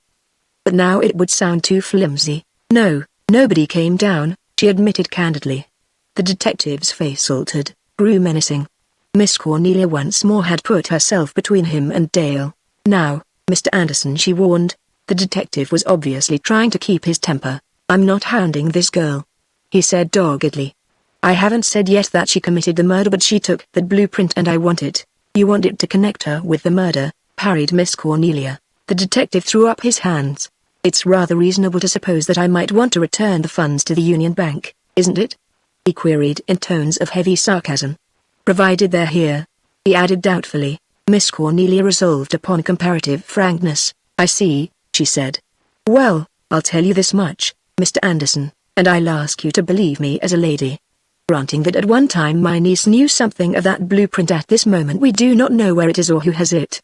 But but now it would sound too flimsy. No, nobody came down, she admitted candidly. The detective's face altered, grew menacing. Miss Cornelia once more had put herself between him and Dale. Now, Mr. Anderson, she warned. The detective was obviously trying to keep his temper. I'm not hounding this girl, he said doggedly. I haven't said yet that she committed the murder, but she took that blueprint and I want it. You want it to connect her with the murder, parried Miss Cornelia. The detective threw up his hands. It's rather reasonable to suppose that I might want to return the funds to the Union Bank, isn't it? He queried in tones of heavy sarcasm. Provided they're here, he added doubtfully. Miss Cornelia resolved upon comparative frankness. I see, she said. Well, I'll tell you this much, Mr. Anderson, and I'll ask you to believe me as a lady. Granting that at one time my niece knew something of that blueprint, at this moment we do not know where it is or who has it.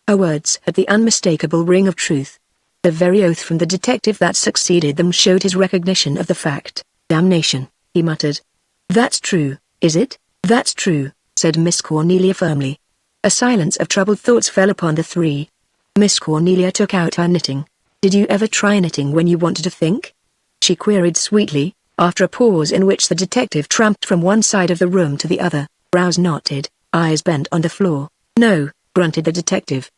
Her words had the unmistakable ring of truth. The very oath from the detective that succeeded them showed his recognition of the fact. Damnation, he muttered. That's true, is it? That's true, said Miss Cornelia firmly. A silence of troubled thoughts fell upon the three. Miss Cornelia took out her knitting. Did you ever try knitting when you wanted to think? She queried sweetly, after a pause in which the detective tramped from one side of the room to the other, brows knotted, eyes bent on the floor. No, grunted the detective.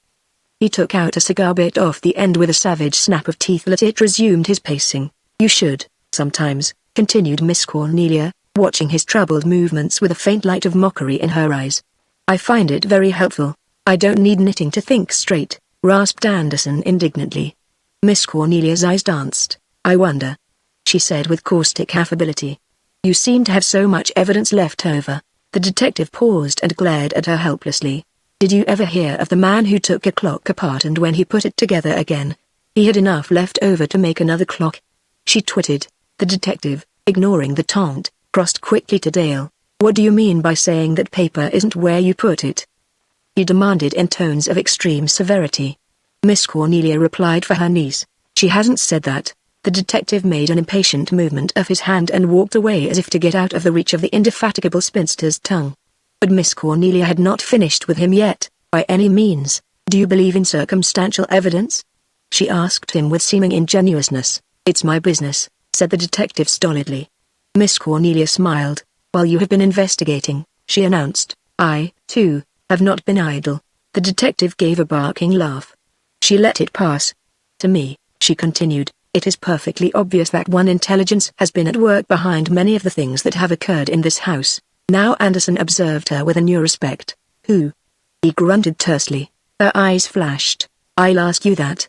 He took out a cigar, bit off the end with a savage snap of teeth, lit it, resumed his pacing. You should, sometimes, continued Miss Cornelia, watching his troubled movements with a faint light of mockery in her eyes. I find it very helpful. I don't need knitting to think straight, rasped Anderson indignantly. Miss Cornelia's eyes danced. I wonder, she said with caustic affability. You seem to have so much evidence left over. The detective paused and glared at her helplessly. Did you ever hear of the man who took a clock apart and when he put it together again, he had enough left over to make another clock? She twitted. The detective, ignoring the taunt, crossed quickly to Dale. What do you mean by saying that paper isn't where you put it? He demanded in tones of extreme severity. Miss Cornelia replied for her niece. She hasn't said that. The detective made an impatient movement of his hand and walked away as if to get out of the reach of the indefatigable spinster's tongue. But Miss Cornelia had not finished with him yet, by any means. Do you believe in circumstantial evidence? She asked him with seeming ingenuousness. It's my business, said the detective stolidly. Miss Cornelia smiled. While you have been investigating, she announced, I, too, have not been idle. The detective gave a barking laugh. She let it pass. To me, she continued, it is perfectly obvious that one intelligence has been at work behind many of the things that have occurred in this house. Now Anderson observed her with a new respect. Who? He grunted tersely. Her eyes flashed. I'll ask you that.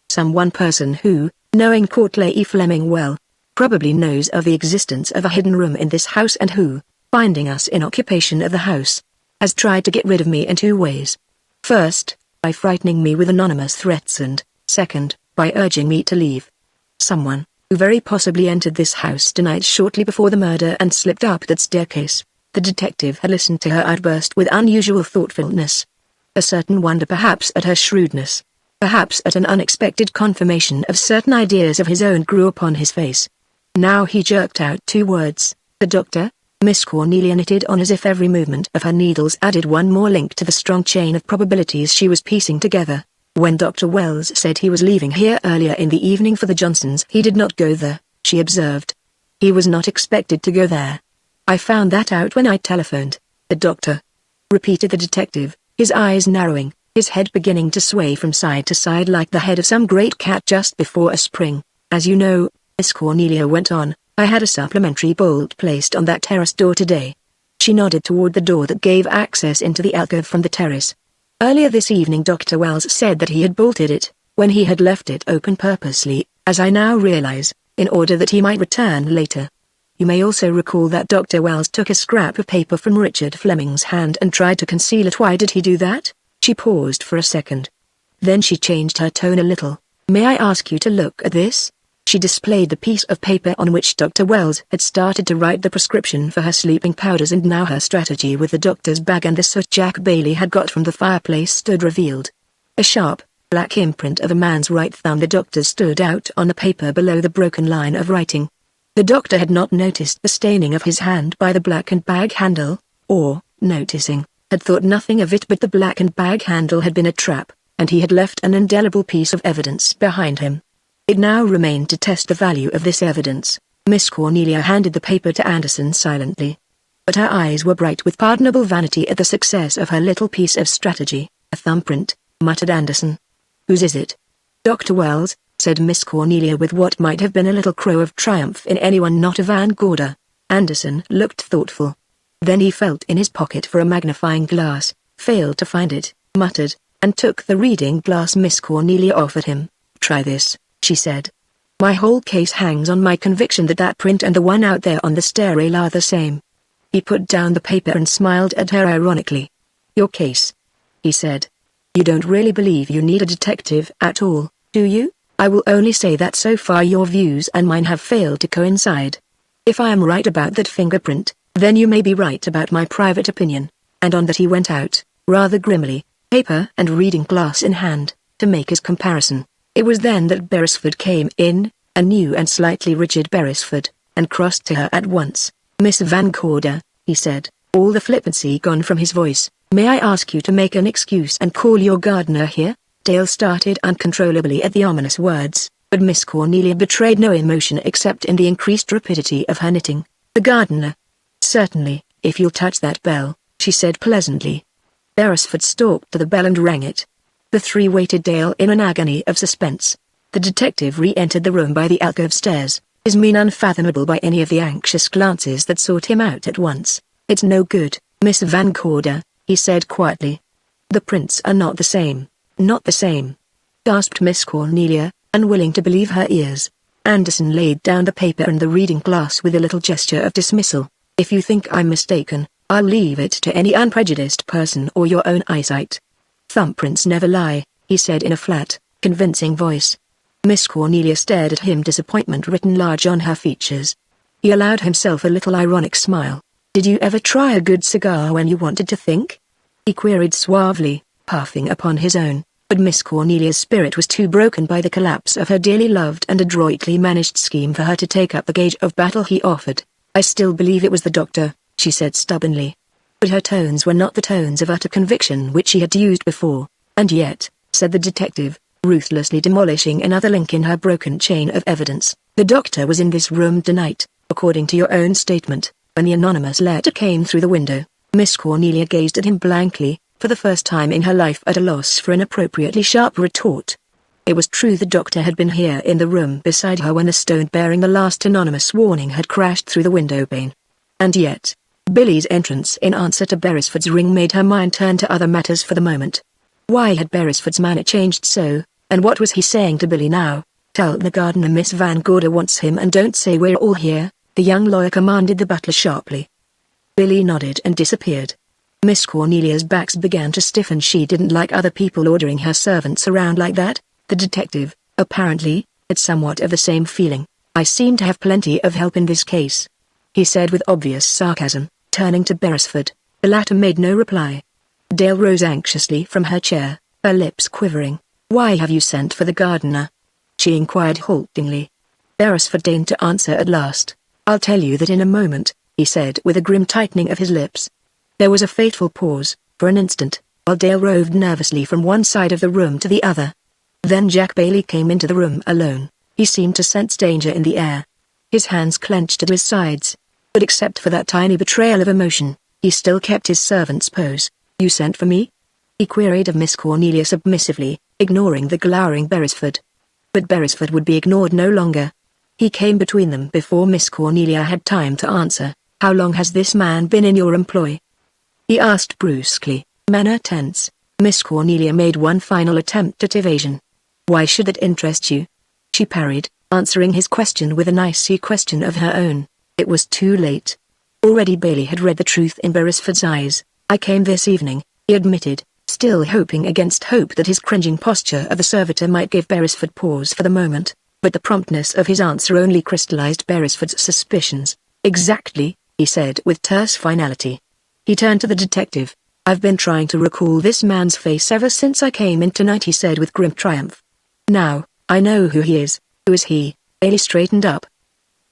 Some one person who, knowing Courtleigh Fleming well, probably knows of the existence of a hidden room in this house and who, finding us in occupation of the house, has tried to get rid of me in two ways. First, by frightening me with anonymous threats and, second, by urging me to leave. Someone, who very possibly entered this house tonight shortly before the murder and slipped up that staircase. The detective had listened to her outburst with unusual thoughtfulness. A certain wonder perhaps at her shrewdness, perhaps at an unexpected confirmation of certain ideas of his own grew upon his face. Now he jerked out two words, the doctor. Miss Cornelia knitted on as if every movement of her needles added one more link to the strong chain of probabilities she was piecing together. When Dr. Wells said he was leaving here earlier in the evening for the Johnsons, he did not go there, she observed. He was not expected to go there. I found that out when I telephoned. The doctor, repeated the detective, his eyes narrowing, his head beginning to sway from side to side like the head of some great cat just before a spring. As you know, Miss Cornelia went on, I had a supplementary bolt placed on that terrace door today. She nodded toward the door that gave access into the alcove from the terrace. Earlier this evening Dr. Wells said that he had bolted it, when he had left it open purposely, as I now realize, in order that he might return later. You may also recall that Dr. Wells took a scrap of paper from Richard Fleming's hand and tried to conceal it. Why did he do that? She paused for a second. Then she changed her tone a little. May I ask you to look at this? She displayed the piece of paper on which Dr. Wells had started to write the prescription for her sleeping powders, and now her strategy with the doctor's bag and the soot Jack Bailey had got from the fireplace stood revealed. A sharp, black imprint of a man's right thumb, the doctor's, stood out on the paper below the broken line of writing. The doctor had not noticed the staining of his hand by the blackened bag handle, or, noticing, had thought nothing of it, but the blackened bag handle had been a trap, and he had left an indelible piece of evidence behind him. It now remained to test the value of this evidence. Miss Cornelia handed the paper to Anderson silently. But her eyes were bright with pardonable vanity at the success of her little piece of strategy. "A thumbprint," muttered Anderson. "Whose is it?" "Dr. Wells," said Miss Cornelia with what might have been a little crow of triumph in anyone not a Van Gorder. Anderson looked thoughtful. Then he felt in his pocket for a magnifying glass, failed to find it, muttered, and took the reading glass Miss Cornelia offered him. "Try this," she said. "My whole case hangs on my conviction that that print and the one out there on the stair rail are the same." He put down the paper and smiled at her ironically. "Your case," he said. "You don't really believe you need a detective at all, do you? I will only say that so far your views and mine have failed to coincide. If I am right about that fingerprint, then you may be right about my private opinion." And on that he went out, rather grimly, paper and reading glass in hand, to make his comparison. It was then that Beresford came in, a new and slightly rigid Beresford, and crossed to her at once. "Miss Van Gorder," he said, all the flippancy gone from his voice, "may I ask you to make an excuse and call your gardener here?" Dale started uncontrollably at the ominous words, but Miss Cornelia betrayed no emotion except in the increased rapidity of her knitting. "The gardener?" "Certainly, if you'll touch that bell," she said pleasantly. Beresford stalked to the bell and rang it. The three waited Dale in an agony of suspense. The detective re-entered the room by the alcove stairs, his mien unfathomable by any of the anxious glances that sought him out at once. "It's no good, Miss Van Gorder," he said quietly. "The prints are not the same." "Not the same?" gasped Miss Cornelia, unwilling to believe her ears. Anderson laid down the paper and the reading glass with a little gesture of dismissal. "If you think I'm mistaken, I'll leave it to any unprejudiced person or your own eyesight." "Thumbprints never lie," he said in a flat, convincing voice. Miss Cornelia stared at him, disappointment written large on her features. He allowed himself a little ironic smile. "Did you ever try a good cigar when you wanted to think?" he queried suavely, puffing upon his own. But Miss Cornelia's spirit was too broken by the collapse of her dearly loved and adroitly managed scheme for her to take up the gauge of battle he offered. "I still believe it was the doctor," she said stubbornly. But her tones were not the tones of utter conviction which she had used before. "And yet," said the detective, ruthlessly demolishing another link in her broken chain of evidence, "the doctor was in this room tonight, according to your own statement, when the anonymous letter came through the window." Miss Cornelia gazed at him blankly, for the first time in her life at a loss for an appropriately sharp retort. It was true the doctor had been here in the room beside her when the stone bearing the last anonymous warning had crashed through the window pane. And yet, Billy's entrance in answer to Beresford's ring made her mind turn to other matters for the moment. Why had Beresford's manner changed so, and what was he saying to Billy now? "Tell the gardener Miss Van Gorder wants him and don't say we're all here," the young lawyer commanded the butler sharply. Billy nodded and disappeared. Miss Cornelia's back began to stiffen. She didn't like other people ordering her servants around like that. The detective, apparently, had somewhat of the same feeling. "I seem to have plenty of help in this case," he said with obvious sarcasm, turning to Beresford. The latter made no reply. Dale rose anxiously from her chair, her lips quivering. "Why have you sent for the gardener?" she inquired haltingly. Beresford deigned to answer at last. "I'll tell you that in a moment," he said with a grim tightening of his lips. There was a fateful pause, for an instant, while Dale roved nervously from one side of the room to the other. Then Jack Bailey came into the room alone. He seemed to sense danger in the air. His hands clenched at his sides. But except for that tiny betrayal of emotion, he still kept his servant's pose. "You sent for me?" he queried of Miss Cornelia submissively, ignoring the glowering Beresford. But Beresford would be ignored no longer. He came between them before Miss Cornelia had time to answer. "How long has this man been in your employ?" he asked brusquely, manner tense. Miss Cornelia made one final attempt at evasion. "Why should that interest you?" she parried, answering his question with an icy question of her own. It was too late. Already Bailey had read the truth in Beresford's eyes. "I came this evening," he admitted, still hoping against hope that his cringing posture of a servitor might give Beresford pause for the moment, but the promptness of his answer only crystallized Beresford's suspicions. "Exactly," he said with terse finality. He turned to the detective. "I've been trying to recall this man's face ever since I came in tonight," he said with grim triumph. "Now, I know who he is." "Who is he?" Bailey straightened up.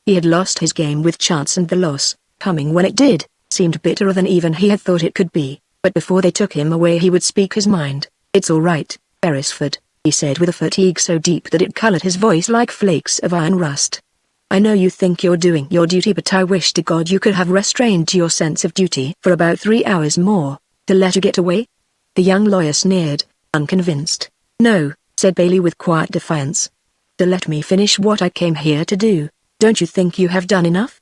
He had lost his game with chance, and the loss, coming when it did, seemed bitterer than even he had thought it could be. But before they took him away he would speak his mind. "It's all right, Beresford," he said with a fatigue so deep that it colored his voice like flakes of iron rust. I know you think you're doing your duty, but I wish to God you could have restrained your sense of duty for about 3 hours more, to let you get away." The young lawyer sneered, unconvinced. "No," said Bailey with quiet defiance. "To let me finish what I came here to do. Don't you think you have done enough?"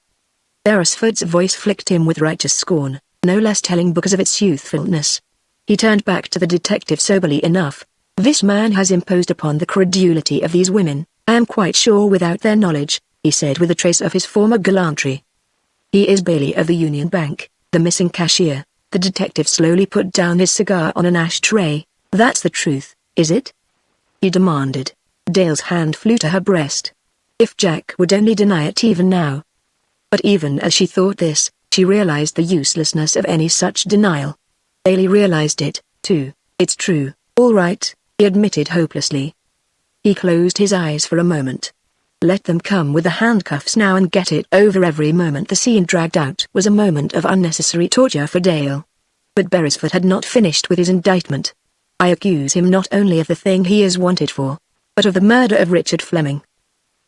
Beresford's voice flicked him with righteous scorn, no less telling because of its youthfulness. He turned back to the detective soberly enough. "This man has imposed upon the credulity of these women, I am quite sure without their knowledge," he said with a trace of his former gallantry. "He is Bailey of the Union Bank, the missing cashier." The detective slowly put down his cigar on an ashtray. "That's the truth, is it?" he demanded. Dale's hand flew to her breast. If Jack would only deny it even now. But even as she thought this, she realized the uselessness of any such denial. Bailey realized it, too. "It's true, all right," he admitted hopelessly. He closed his eyes for a moment. Let them come with the handcuffs now and get it over. Every moment the scene dragged out was a moment of unnecessary torture for Dale. But Beresford had not finished with his indictment. "I accuse him not only of the thing he is wanted for, but of the murder of Richard Fleming,"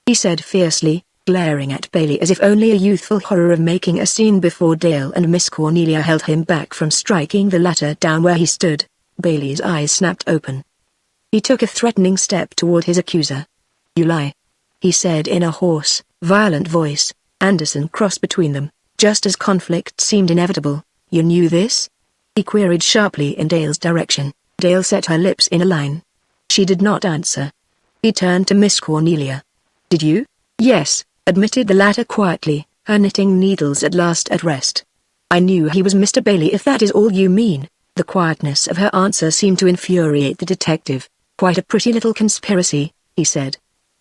he said fiercely, glaring at Bailey as if only a youthful horror of making a scene before Dale and Miss Cornelia held him back from striking the latter down where he stood. Bailey's eyes snapped open. He took a threatening step toward his accuser. "You lie," he said in a hoarse, violent voice. Anderson crossed between them, just as conflict seemed inevitable. "You knew this?" he queried sharply in Dale's direction. Dale set her lips in a line. She did not answer. He turned to Miss Cornelia. "Did you?" "Yes," admitted the latter quietly, her knitting needles at last at rest. "I knew he was Mr. Bailey, if that is all you mean." The quietness of her answer seemed to infuriate the detective. "Quite a pretty little conspiracy," he said.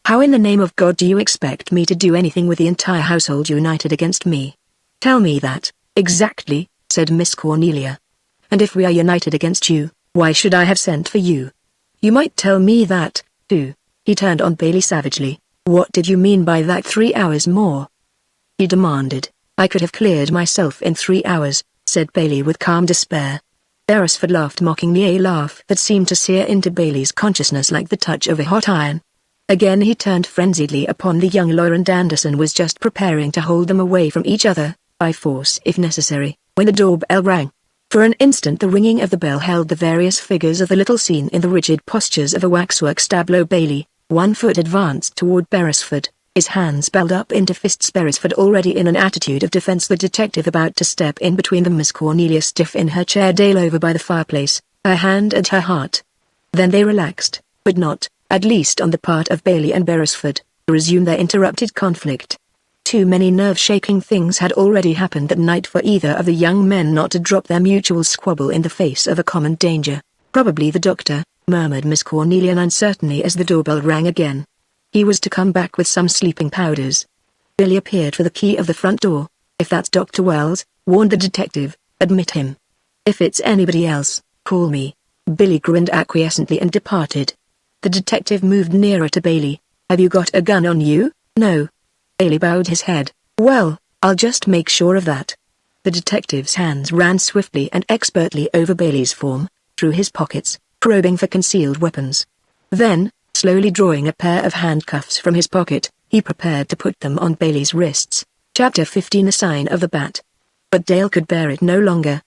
"How in the name of God do you expect me to do anything with the entire household united against me?" "Tell me that, exactly," said Miss Cornelia. "And if we are united against you, why should I have sent for you?" "You might tell me that, too." He turned on Bailey savagely. "What did you mean by that 3 hours more?" he demanded. "I could have cleared myself in 3 hours," said Bailey with calm despair. Beresford laughed mockingly, a laugh that seemed to sear into Bailey's consciousness like the touch of a hot iron. Again he turned frenziedly upon the young lawyer, and Anderson was just preparing to hold them away from each other, by force if necessary, when the doorbell rang. For an instant the ringing of the bell held the various figures of the little scene in the rigid postures of a waxworks tableau. Bailey, 1 foot advanced toward Beresford, his hands balled up into fists. Beresford already in an attitude of defense, the detective about to step in between them. Miss Cornelia stiff in her chair, Dale over by the fireplace, her hand at her heart. Then they relaxed, but not, at least on the part of Bailey and Beresford, to resume their interrupted conflict. Too many nerve-shaking things had already happened that night for either of the young men not to drop their mutual squabble in the face of a common danger. "Probably the doctor," murmured Miss Cornelia uncertainly as the doorbell rang again. "He was to come back with some sleeping powders." Billy appeared for the key of the front door. "If that's Dr. Wells," warned the detective, "admit him. If it's anybody else, call me." Billy grinned acquiescently and departed. The detective moved nearer to Bailey. "Have you got a gun on you?" "No." Bailey bowed his head. "Well, I'll just make sure of that." The detective's hands ran swiftly and expertly over Bailey's form, through his pockets, probing for concealed weapons. Then, slowly drawing a pair of handcuffs from his pocket, he prepared to put them on Bailey's wrists. Chapter 15: The Sign of the Bat. But Dale could bear it no longer.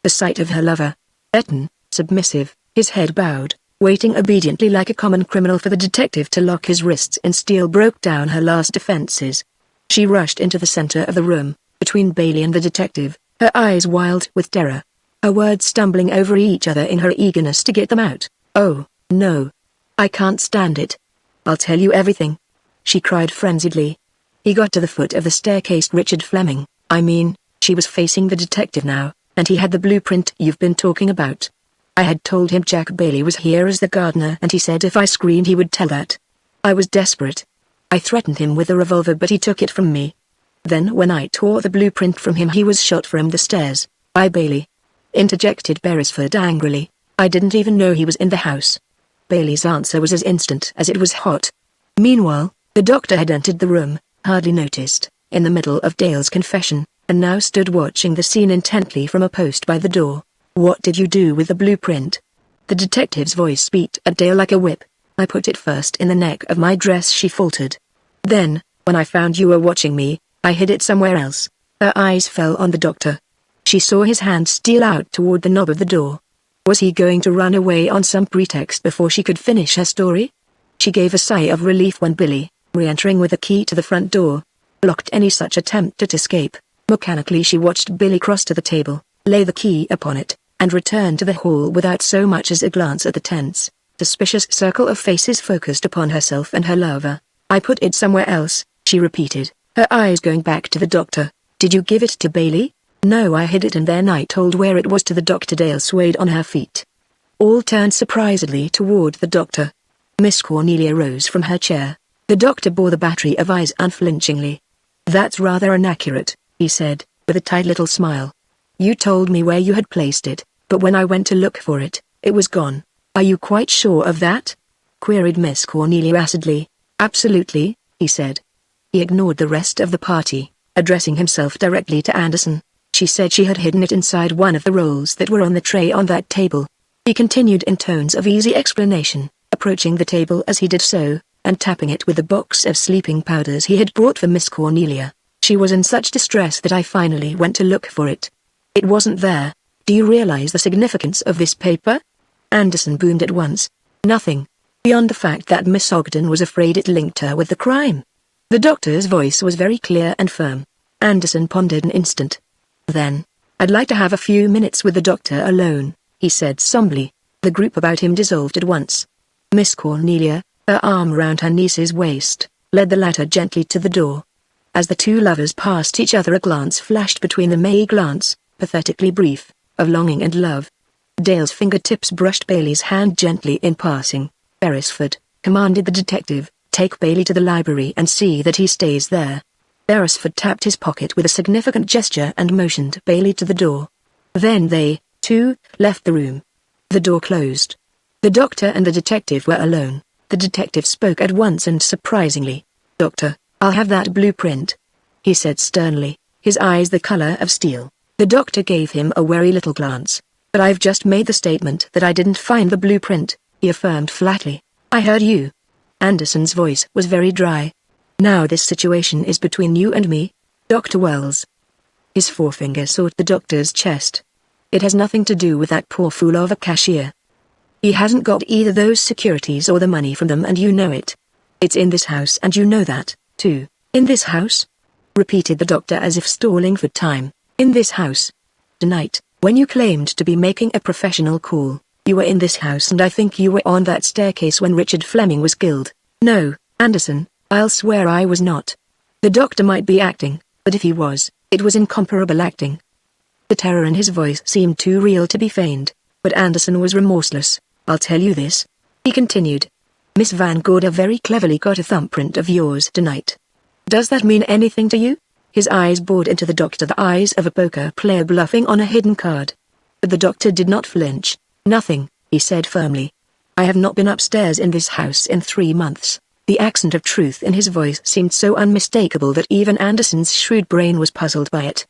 The sight of her lover, Eton, submissive, his head bowed, waiting obediently like a common criminal for the detective to lock his wrists in steel, broke down her last defenses. She rushed into the center of the room, between Bailey and the detective, her eyes wild with terror, her words stumbling over each other in her eagerness to get them out. "Oh, no. I can't stand it. I'll tell you everything," she cried frenziedly. He got to the foot of the staircase. "Richard Fleming, I mean," she was facing the detective now, "and he had the blueprint you've been talking about. I had told him Jack Bailey was here as the gardener, and he said if I screamed he would tell that. I was desperate. I threatened him with a revolver, but he took it from me. Then when I tore the blueprint from him, he was shot from the stairs, by Bailey," interjected Beresford angrily. "I didn't even know he was in the house." Bailey's answer was as instant as it was hot. Meanwhile, the doctor had entered the room, hardly noticed, in the middle of Dale's confession, and now stood watching the scene intently from a post by the door. "What did you do with the blueprint?" The detective's voice beat at Dale like a whip. I put it first in the neck of my dress, she faltered. Then, when I found you were watching me, I hid it somewhere else. Her eyes fell on the doctor. She saw his hand steal out toward the knob of the door. Was he going to run away on some pretext before she could finish her story? She gave a sigh of relief when Billy, re-entering with the key to the front door, blocked any such attempt at escape. Mechanically she watched Billy cross to the table, lay the key upon it, and return to the hall without so much as a glance at the tense, suspicious circle of faces focused upon herself and her lover. I put it somewhere else, she repeated, her eyes going back to the doctor. Did you give it to Bailey? No, I hid it and then I told where it was to the doctor. Dale swayed on her feet. All turned surprisedly toward the doctor. Miss Cornelia rose from her chair. The doctor bore the battery of eyes unflinchingly. That's rather inaccurate, he said, with a tight little smile. You told me where you had placed it, but when I went to look for it, it was gone. Are you quite sure of that? Queried Miss Cornelia acidly. Absolutely, he said. He ignored the rest of the party, addressing himself directly to Anderson. She said she had hidden it inside one of the rolls that were on the tray on that table. He continued in tones of easy explanation, approaching the table as he did so, and tapping it with the box of sleeping powders he had brought for Miss Cornelia. She was in such distress that I finally went to look for it. It wasn't there. Do you realize the significance of this paper? Anderson boomed at once. Nothing. Beyond the fact that Miss Ogden was afraid it linked her with the crime. The doctor's voice was very clear and firm. Anderson pondered an instant. Then, I'd like to have a few minutes with the doctor alone, he said somberly. The group about him dissolved at once. Miss Cornelia, her arm round her niece's waist, led the latter gently to the door. As the two lovers passed each other, a glance flashed between them, a glance, pathetically brief, of longing and love. Dale's fingertips brushed Bailey's hand gently in passing. Beresford, commanded the detective, take Bailey to the library and see that he stays there. Beresford tapped his pocket with a significant gesture and motioned Bailey to the door. Then they, too, left the room. The door closed. The doctor and the detective were alone. The detective spoke at once and surprisingly. Doctor, I'll have that blueprint, he said sternly, his eyes the color of steel. The doctor gave him a wary little glance. But I've just made the statement that I didn't find the blueprint, he affirmed flatly. I heard you. Anderson's voice was very dry. Now this situation is between you and me, Dr. Wells. His forefinger sought the doctor's chest. It has nothing to do with that poor fool of a cashier. He hasn't got either those securities or the money from them, and you know it. It's in this house and you know that, too. In this house? Repeated the doctor as if stalling for time. In this house. Tonight, when you claimed to be making a professional call, you were in this house, and I think you were on that staircase when Richard Fleming was killed. No, Anderson, I'll swear I was not. The doctor might be acting, but if he was, it was incomparable acting. The terror in his voice seemed too real to be feigned, but Anderson was remorseless. I'll tell you this, he continued. Miss Van Gorder very cleverly got a thumbprint of yours tonight. Does that mean anything to you? His eyes bored into the doctor, the eyes of a poker player bluffing on a hidden card. But the doctor did not flinch. Nothing, he said firmly. I have not been upstairs in this house in 3 months. The accent of truth in his voice seemed so unmistakable that even Anderson's shrewd brain was puzzled by it.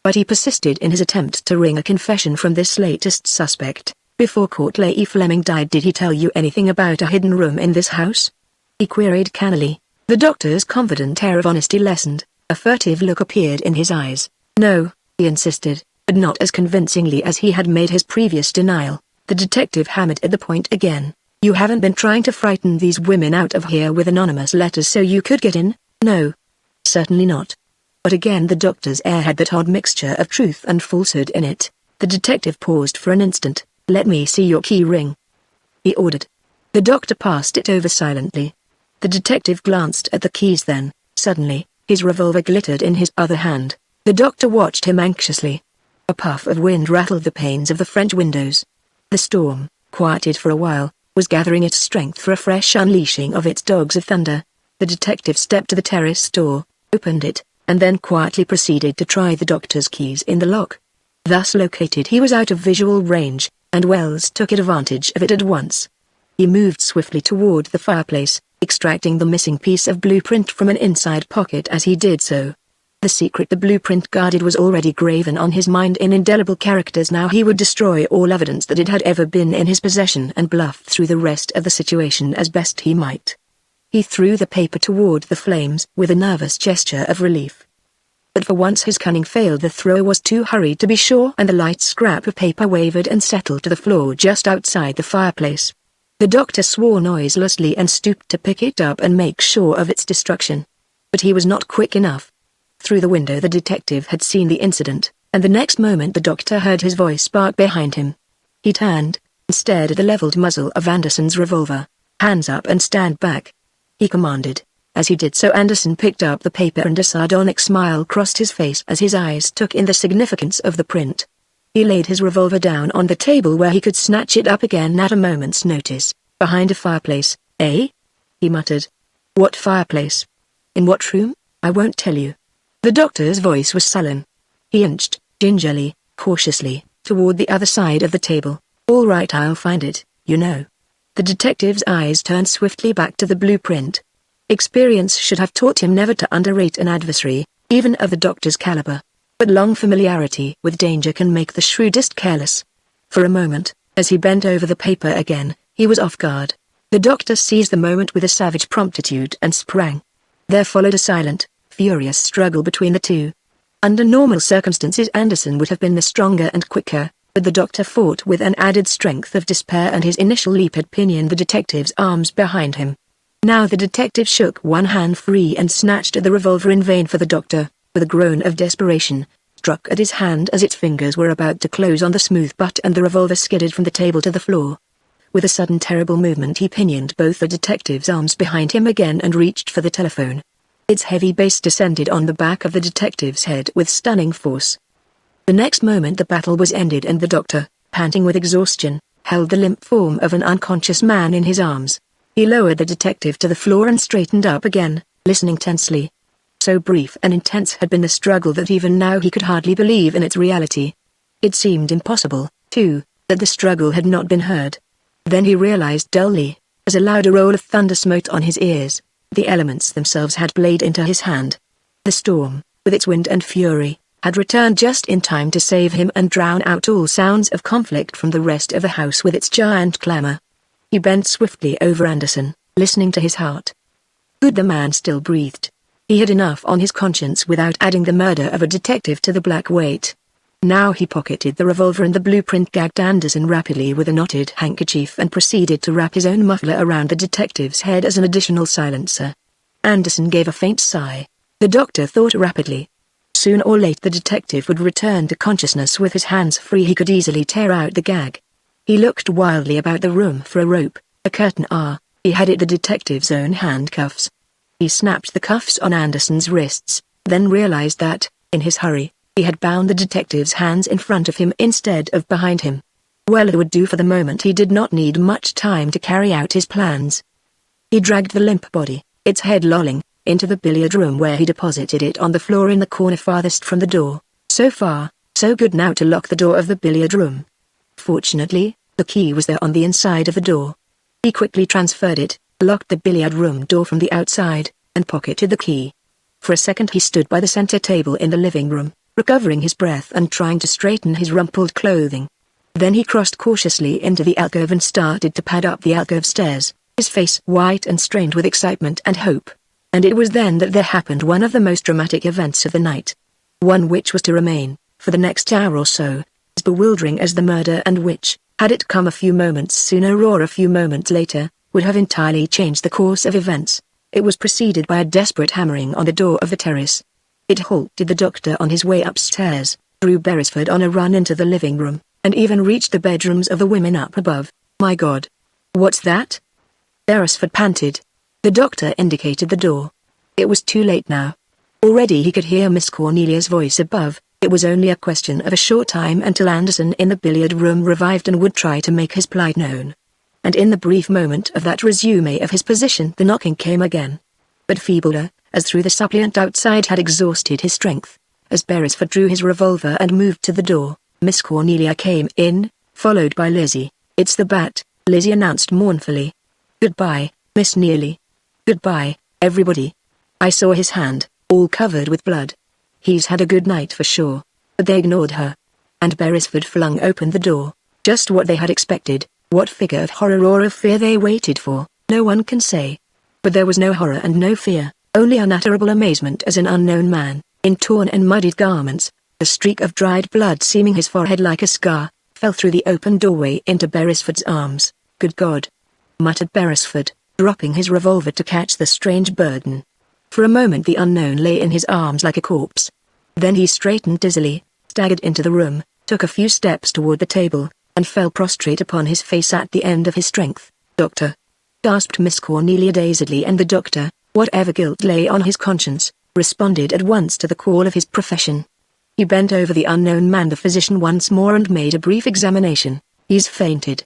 But he persisted in his attempt to wring a confession from this latest suspect. Before Courtleigh Fleming died, did he tell you anything about a hidden room in this house? He queried cannily. The doctor's confident air of honesty lessened. A furtive look appeared in his eyes. No, he insisted, but not as convincingly as he had made his previous denial. The detective hammered at the point again. You haven't been trying to frighten these women out of here with anonymous letters so you could get in? No. Certainly not. But again the doctor's air had that odd mixture of truth and falsehood in it. The detective paused for an instant. Let me see your key ring, he ordered. The doctor passed it over silently. The detective glanced at the keys, then, suddenly, his revolver glittered in his other hand. The doctor watched him anxiously. A puff of wind rattled the panes of the French windows. The storm, quieted for a while, was gathering its strength for a fresh unleashing of its dogs of thunder. The detective stepped to the terrace door, opened it, and then quietly proceeded to try the doctor's keys in the lock. Thus located, he was out of visual range, and Wells took advantage of it at once. He moved swiftly toward the fireplace, extracting the missing piece of blueprint from an inside pocket as he did so. The secret the blueprint guarded was already graven on his mind in indelible characters. Now he would destroy all evidence that it had ever been in his possession and bluff through the rest of the situation as best he might. He threw the paper toward the flames with a nervous gesture of relief. But for once his cunning failed. The thrower was too hurried to be sure, and the light scrap of paper wavered and settled to the floor just outside the fireplace. The doctor swore noiselessly and stooped to pick it up and make sure of its destruction. But he was not quick enough. Through the window the detective had seen the incident, and the next moment the doctor heard his voice bark behind him. He turned, and stared at the leveled muzzle of Anderson's revolver. "Hands up and stand back," he commanded. As he did so, Anderson picked up the paper and a sardonic smile crossed his face as his eyes took in the significance of the print. He laid his revolver down on the table where he could snatch it up again at a moment's notice. "Behind a fireplace, eh?" he muttered. "What fireplace? In what room? I won't tell you." The doctor's voice was sullen. He inched, gingerly, cautiously, toward the other side of the table. "All right, I'll find it, you know." The detective's eyes turned swiftly back to the blueprint. Experience should have taught him never to underrate an adversary, even of the doctor's caliber. But long familiarity with danger can make the shrewdest careless. For a moment, as he bent over the paper again, he was off guard. The doctor seized the moment with a savage promptitude and sprang. There followed a silent, furious struggle between the two. Under normal circumstances Anderson would have been the stronger and quicker, but the doctor fought with an added strength of despair, and his initial leap had pinioned the detective's arms behind him. Now the detective shook one hand free and snatched at the revolver in vain, for the doctor, with a groan of desperation, struck at his hand as its fingers were about to close on the smooth butt, and the revolver skidded from the table to the floor. With a sudden terrible movement he pinioned both the detective's arms behind him again and reached for the telephone. Its heavy base descended on the back of the detective's head with stunning force. The next moment the battle was ended, and the doctor, panting with exhaustion, held the limp form of an unconscious man in his arms. He lowered the detective to the floor and straightened up again, listening tensely. So brief and intense had been the struggle that even now he could hardly believe in its reality. It seemed impossible, too, that the struggle had not been heard. Then he realized dully, as a louder roll of thunder smote on his ears, the elements themselves had played into his hand. The storm, with its wind and fury, had returned just in time to save him and drown out all sounds of conflict from the rest of the house with its giant clamor. He bent swiftly over Anderson, listening to his heart. Good, the man still breathed. He had enough on his conscience without adding the murder of a detective to the black weight. Now he pocketed the revolver and the blueprint, gagged Anderson rapidly with a knotted handkerchief, and proceeded to wrap his own muffler around the detective's head as an additional silencer. Anderson gave a faint sigh. The doctor thought rapidly. Soon or late the detective would return to consciousness. With his hands free he could easily tear out the gag. He looked wildly about the room for a rope, a curtain. He had it, the detective's own handcuffs. He snapped the cuffs on Anderson's wrists, then realized that, in his hurry, he had bound the detective's hands in front of him instead of behind him. Well, it would do for the moment. He did not need much time to carry out his plans. He dragged the limp body, its head lolling, into the billiard room, where he deposited it on the floor in the corner farthest from the door. So far, so good. Now to lock the door of the billiard room. Fortunately, the key was there on the inside of the door. He quickly transferred it, locked the billiard room door from the outside, and pocketed the key. For a second he stood by the center table in the living room, recovering his breath and trying to straighten his rumpled clothing. Then he crossed cautiously into the alcove and started to pad up the alcove stairs, his face white and strained with excitement and hope. And it was then that there happened one of the most dramatic events of the night. One which was to remain, for the next hour or so, as bewildering as the murder, and which, had it come a few moments sooner or a few moments later, would have entirely changed the course of events. It was preceded by a desperate hammering on the door of the terrace. It halted the doctor on his way upstairs, drew Beresford on a run into the living room, and even reached the bedrooms of the women up above. "My God! What's that?" Beresford panted. The doctor indicated the door. It was too late now. Already he could hear Miss Cornelia's voice above. It was only a question of a short time until Anderson in the billiard room revived and would try to make his plight known. And in the brief moment of that resume of his position the knocking came again. But feebler, as through the suppliant outside had exhausted his strength. As Beresford drew his revolver and moved to the door, Miss Cornelia came in, followed by Lizzie. "It's the bat," Lizzie announced mournfully. "Goodbye, Miss Neely. Goodbye, everybody. I saw his hand, all covered with blood." He's had a good night for sure. But they ignored her. And Beresford flung open the door. Just what they had expected. What figure of horror or of fear they waited for, no one can say. But there was no horror and no fear, only unutterable amazement as an unknown man, in torn and muddied garments, a streak of dried blood seaming his forehead like a scar, fell through the open doorway into Beresford's arms. "Good God!" muttered Beresford, dropping his revolver to catch the strange burden. For a moment the unknown lay in his arms like a corpse. Then he straightened dizzily, staggered into the room, took a few steps toward the table, and fell prostrate upon his face at the end of his strength. "Doctor!" gasped Miss Cornelia dazedly, and the doctor, whatever guilt lay on his conscience, responded at once to the call of his profession. He bent over the unknown man, the physician, once more and made a brief examination. "He's fainted,"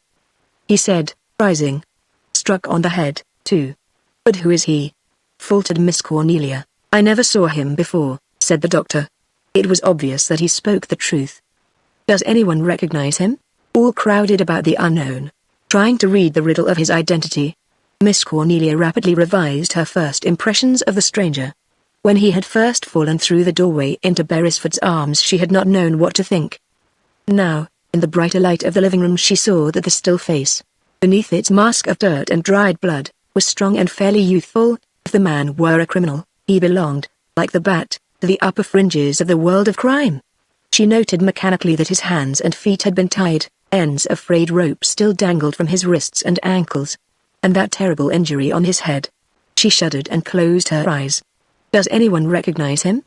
he said, rising. "Struck on the head, too." "But who is he?" faltered Miss Cornelia. "I never saw him before," said the doctor. It was obvious that he spoke the truth. "Does anyone recognize him?" All crowded about the unknown, trying to read the riddle of his identity. Miss Cornelia rapidly revised her first impressions of the stranger. When he had first fallen through the doorway into Beresford's arms she had not known what to think. Now, in the brighter light of the living room she saw that the still face, beneath its mask of dirt and dried blood, was strong and fairly youthful. If the man were a criminal, he belonged, like the bat, to the upper fringes of the world of crime. She noted mechanically that his hands and feet had been tied, ends of frayed rope still dangled from his wrists and ankles. And that terrible injury on his head. She shuddered and closed her eyes. "Does anyone recognize him?"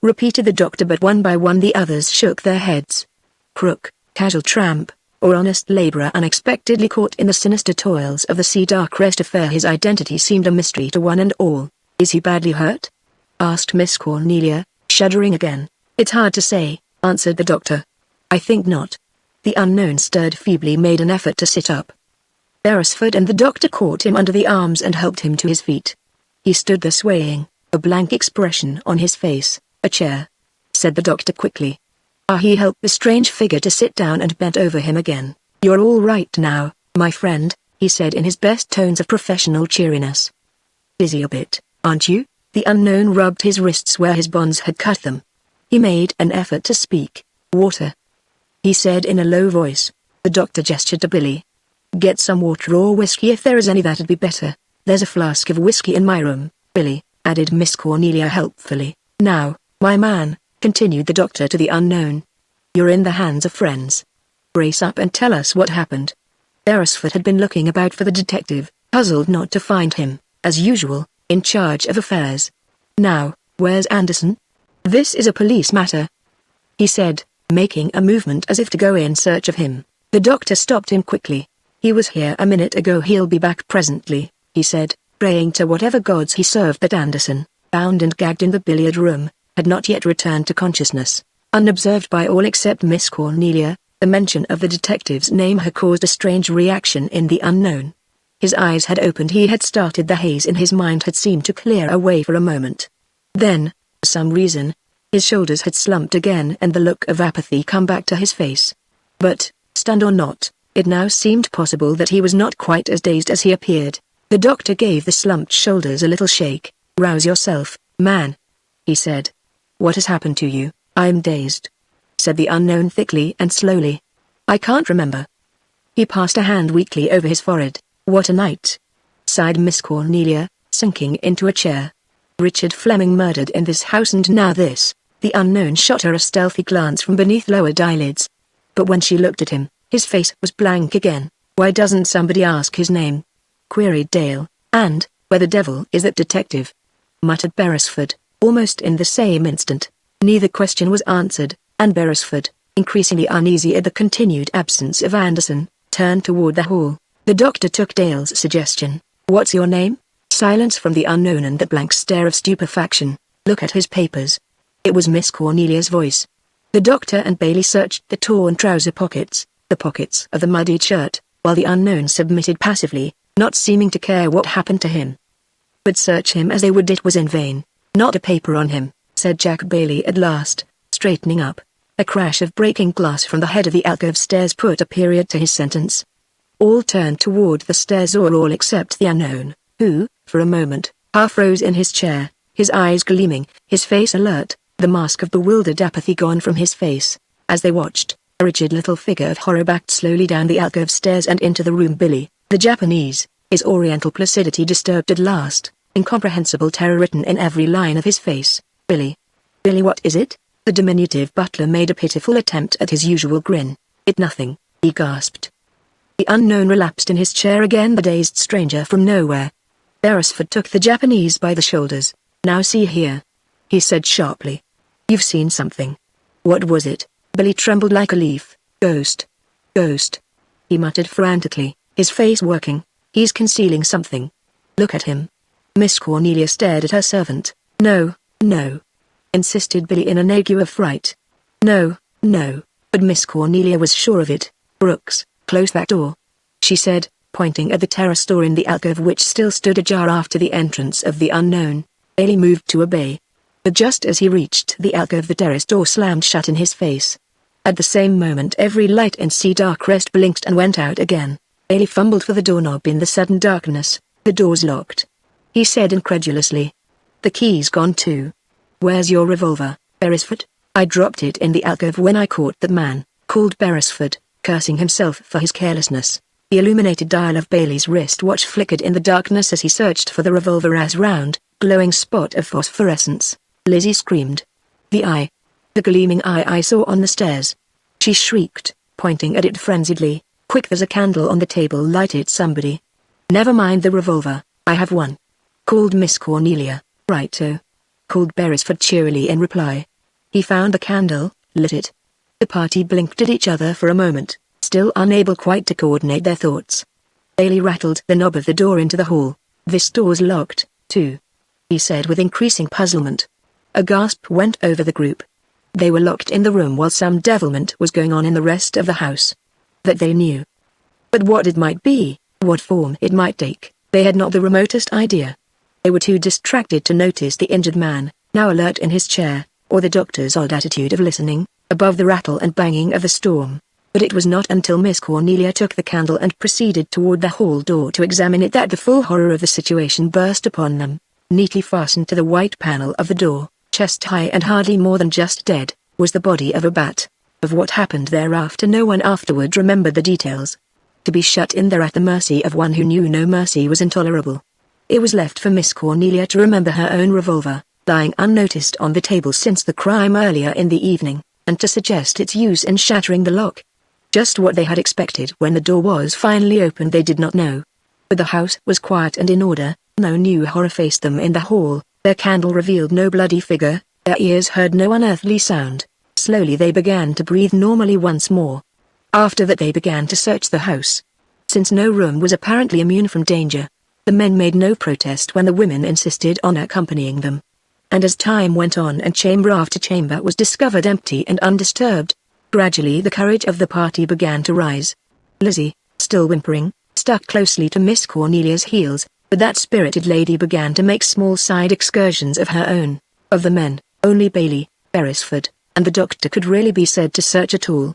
repeated the doctor, but one by one the others shook their heads. Crook, casual tramp, or honest laborer unexpectedly caught in the sinister toils of the Cedar Crest affair, his identity seemed a mystery to one and all. "Is he badly hurt?" asked Miss Cornelia, shuddering again. "It's hard to say," answered the doctor. "I think not." The unknown stirred feebly, made an effort to sit up. Beresford and the doctor caught him under the arms and helped him to his feet. He stood there swaying, a blank expression on his face. "A chair," said the doctor quickly. He helped the strange figure to sit down and bent over him again. "You're all right now, my friend," he said in his best tones of professional cheeriness. "Dizzy a bit, aren't you?" The unknown rubbed his wrists where his bonds had cut them. He made an effort to speak. "Water," he said in a low voice. The doctor gestured to Billy. "Get some water or whiskey if there is any, that'd be better." "There's a flask of whiskey in my room, Billy," added Miss Cornelia helpfully. "Now, my man," continued the doctor to the unknown. "You're in the hands of friends. Brace up and tell us what happened." Beresford had been looking about for the detective, puzzled not to find him, as usual, in charge of affairs. "Now, where's Anderson?" "This is a police matter," he said, making a movement as if to go in search of him. The doctor stopped him quickly. "He was here a minute ago. He'll be back presently," he said, praying to whatever gods he served that Anderson, bound and gagged in the billiard room, had not yet returned to consciousness. Unobserved by all except Miss Cornelia, the mention of the detective's name had caused a strange reaction in the unknown. His eyes had opened. He had started. The haze in his mind had seemed to clear away for a moment. Then, for some reason, his shoulders had slumped again and the look of apathy come back to his face. But, stunned or not, it now seemed possible that he was not quite as dazed as he appeared. The doctor gave the slumped shoulders a little shake. "Rouse yourself, man," he said. "What has happened to you?" "I'm dazed," said the unknown thickly and slowly. "I can't remember." He passed a hand weakly over his forehead. "What a night," sighed Miss Cornelia, sinking into a chair. "Richard Fleming murdered in this house and now this." The unknown shot her a stealthy glance from beneath lowered eyelids. But when she looked at him, his face was blank again. "Why doesn't somebody ask his name?" queried Dale. "And, where the devil is that detective?" muttered Beresford, almost in the same instant. Neither question was answered, and Beresford, increasingly uneasy at the continued absence of Anderson, turned toward the hall. The doctor took Dale's suggestion. "What's your name?" Silence from the unknown and that blank stare of stupefaction. "Look at his papers." It was Miss Cornelia's voice. The doctor and Bailey searched the torn trouser pockets, the pockets of the muddied shirt, while the unknown submitted passively, not seeming to care what happened to him. But search him as they would, it was in vain. "Not a paper on him," said Jack Bailey at last, straightening up. A crash of breaking glass from the head of the alcove stairs put a period to his sentence. All turned toward the stairs, or all except the unknown, who, for a moment, half rose in his chair, his eyes gleaming, his face alert. the mask of bewildered apathy gone from his face. As they watched, a rigid little figure of horror backed slowly down the alcove stairs and into the room. Billy, the Japanese, his oriental placidity disturbed at last, incomprehensible terror written in every line of his face. Billy. Billy, what is it? The diminutive butler made a pitiful attempt at his usual grin. It nothing, he gasped. The unknown relapsed in his chair again, the dazed stranger from nowhere. Beresford took the Japanese by the shoulders. Now see here, he said sharply. You've seen something. What was it? Billy trembled like a leaf. Ghost. Ghost. He muttered frantically, his face working. He's concealing something. Look at him. Miss Cornelia stared at her servant. No, no, insisted Billy in an ague of fright. No, no, but Miss Cornelia was sure of it. Brooks, close that door, she said, pointing at the terrace door in the alcove which still stood ajar after the entrance of the unknown. Billy moved to obey. But just as he reached the alcove, the terrace door slammed shut in his face. At the same moment every light in Cedar Crest blinked and went out again. Bailey fumbled for the doorknob in the sudden darkness. The door's locked, he said incredulously. The key's gone too. Where's your revolver, Beresford? I dropped it in the alcove when I caught that man, called Beresford, cursing himself for his carelessness. The illuminated dial of Bailey's wristwatch flickered in the darkness as he searched for the revolver as round, glowing spot of phosphorescence. Lizzie screamed. The gleaming eye I saw on the stairs. She shrieked, pointing at it frenziedly. Quick, there's a candle on the table, light it somebody. Never mind the revolver, I have one, called Miss Cornelia. Righto, called Beresford cheerily in reply. He found the candle, lit it. The party blinked at each other for a moment, still unable quite to coordinate their thoughts. Bailey rattled the knob of the door into the hall. This door's locked, too, he said with increasing puzzlement. A gasp went over the group. They were locked in the room while some devilment was going on in the rest of the house. That they knew. But what it might be, what form it might take, they had not the remotest idea. They were too distracted to notice the injured man, now alert in his chair, or the doctor's odd attitude of listening, above the rattle and banging of the storm. But it was not until Miss Cornelia took the candle and proceeded toward the hall door to examine it that the full horror of the situation burst upon them. Neatly fastened to the white panel of the door, chest high and hardly more than just dead, was the body of a bat. Of what happened thereafter no one afterward remembered the details. To be shut in there at the mercy of one who knew no mercy was intolerable. It was left for Miss Cornelia to remember her own revolver, lying unnoticed on the table since the crime earlier in the evening, and to suggest its use in shattering the lock. Just what they had expected when the door was finally opened they did not know. But the house was quiet and in order. No new horror faced them in the hall. Their candle revealed no bloody figure, their ears heard no unearthly sound. Slowly they began to breathe normally once more. After that they began to search the house. Since no room was apparently immune from danger, the men made no protest when the women insisted on accompanying them. And as time went on and chamber after chamber was discovered empty and undisturbed, gradually the courage of the party began to rise. Lizzie, still whimpering, stuck closely to Miss Cornelia's heels. But that spirited lady began to make small side excursions of her own. Of the men, only Bailey, Beresford, and the doctor could really be said to search at all.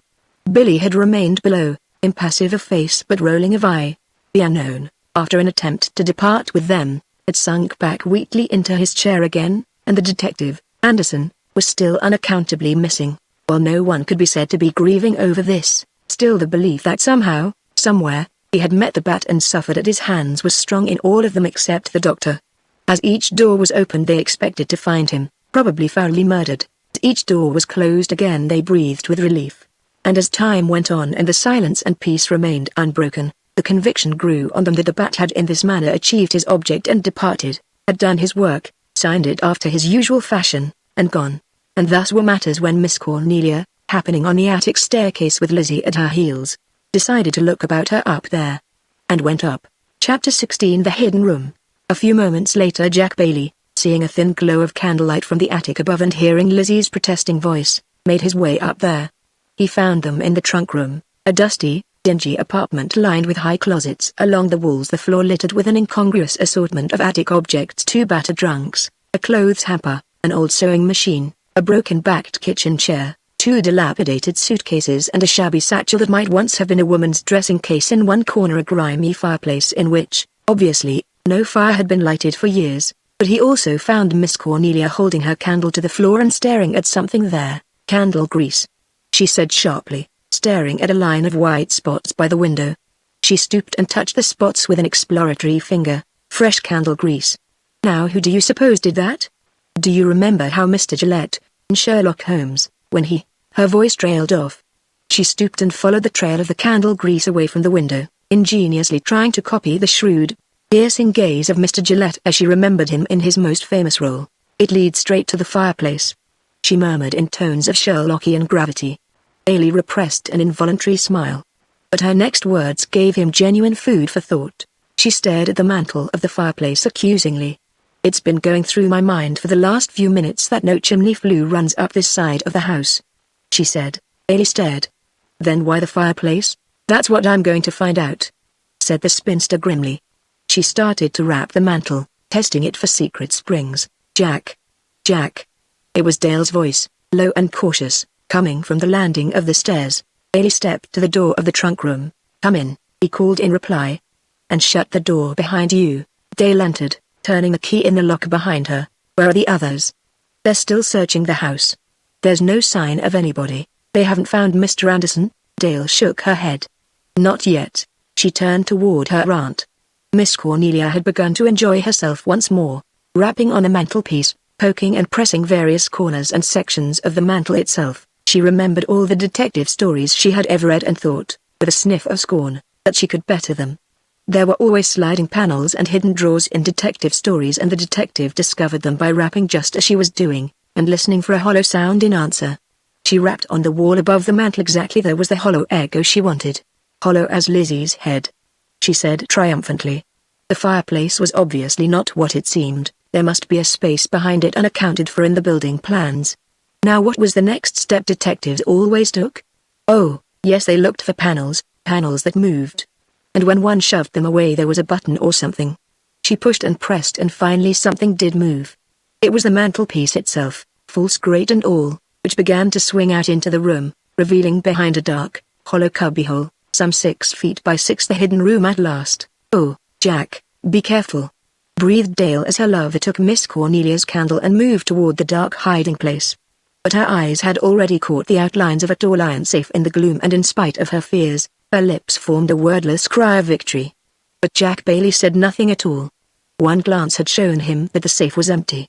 Billy had remained below, impassive of face but rolling of eye. The unknown, after an attempt to depart with them, had sunk back weakly into his chair again, and the detective, Anderson, was still unaccountably missing. While no one could be said to be grieving over this, still the belief that somehow, somewhere, he had met the bat and suffered at his hands was strong in all of them except the doctor. As each door was opened they expected to find him, probably foully murdered. As each door was closed again they breathed with relief. And as time went on and the silence and peace remained unbroken, the conviction grew on them that the bat had in this manner achieved his object and departed, had done his work, signed it after his usual fashion, and gone. And thus were matters when Miss Cornelia, happening on the attic staircase with Lizzie at her heels, decided to look about her up there. And went up. Chapter 16 The Hidden Room. A few moments later Jack Bailey, seeing a thin glow of candlelight from the attic above and hearing Lizzie's protesting voice, made his way up there. He found them in the trunk room, a dusty, dingy apartment lined with high closets along the walls, the floor littered with an incongruous assortment of attic objects, 2 battered trunks, a clothes hamper, an old sewing machine, a broken-backed kitchen chair, 2 dilapidated suitcases and a shabby satchel that might once have been a woman's dressing case. In one corner a grimy fireplace in which, obviously, no fire had been lighted for years, but But he also found Miss Cornelia holding her candle to the floor and staring at something there. "Candle grease," she said sharply, staring at a line of white spots by the window. She stooped and touched the spots with an exploratory finger. "Fresh candle grease. Now who do you suppose did that? Do you remember how Mr. Gillette, in Sherlock Holmes, when he—" Her voice trailed off. She stooped and followed the trail of the candle grease away from the window, ingeniously trying to copy the shrewd, piercing gaze of Mr. Gillette as she remembered him in his most famous role. "It leads straight to the fireplace," she murmured in tones of Sherlockian gravity. Bailey repressed an involuntary smile. But her next words gave him genuine food for thought. She stared at the mantel of the fireplace accusingly. "It's been going through my mind for the last few minutes that no chimney flue runs up this side of the house," she said. Bailey stared. "Then why the fireplace? That's what I'm going to find out," said the spinster grimly. She started to rap the mantel, testing it for secret springs. "Jack. Jack." It was Dale's voice, low and cautious, coming from the landing of the stairs. Bailey stepped to the door of the trunk room. "Come in," he called in reply. "And shut the door behind you." Dale entered, turning the key in the lock behind her. "Where are the others?" "They're still searching the house. There's no sign of anybody." "They haven't found Mr. Anderson?" Dale shook her head. "Not yet." She turned toward her aunt. Miss Cornelia had begun to enjoy herself once more, rapping on the mantelpiece, poking and pressing various corners and sections of the mantel itself. She remembered all the detective stories she had ever read and thought, with a sniff of scorn, that she could better them. There were always sliding panels and hidden drawers in detective stories, and the detective discovered them by rapping just as she was doing, and listening for a hollow sound in answer. She rapped on the wall above the mantel. Exactly there was the hollow echo she wanted. "Hollow as Lizzie's head," she said triumphantly. The fireplace was obviously not what it seemed. There must be a space behind it unaccounted for in the building plans. Now what was the next step detectives always took? Oh, yes, they looked for panels that moved. And when one shoved them away there was a button or something. She pushed and pressed and finally something did move. It was the mantelpiece itself, false grate and all, which began to swing out into the room, revealing behind a dark, hollow cubbyhole, some 6 feet by 6, the hidden room at last. "Oh, Jack, be careful," breathed Dale as her lover took Miss Cornelia's candle and moved toward the dark hiding place. But her eyes had already caught the outlines of a tall iron safe in the gloom, and in spite of her fears, her lips formed a wordless cry of victory. But Jack Bailey said nothing at all. One glance had shown him that the safe was empty.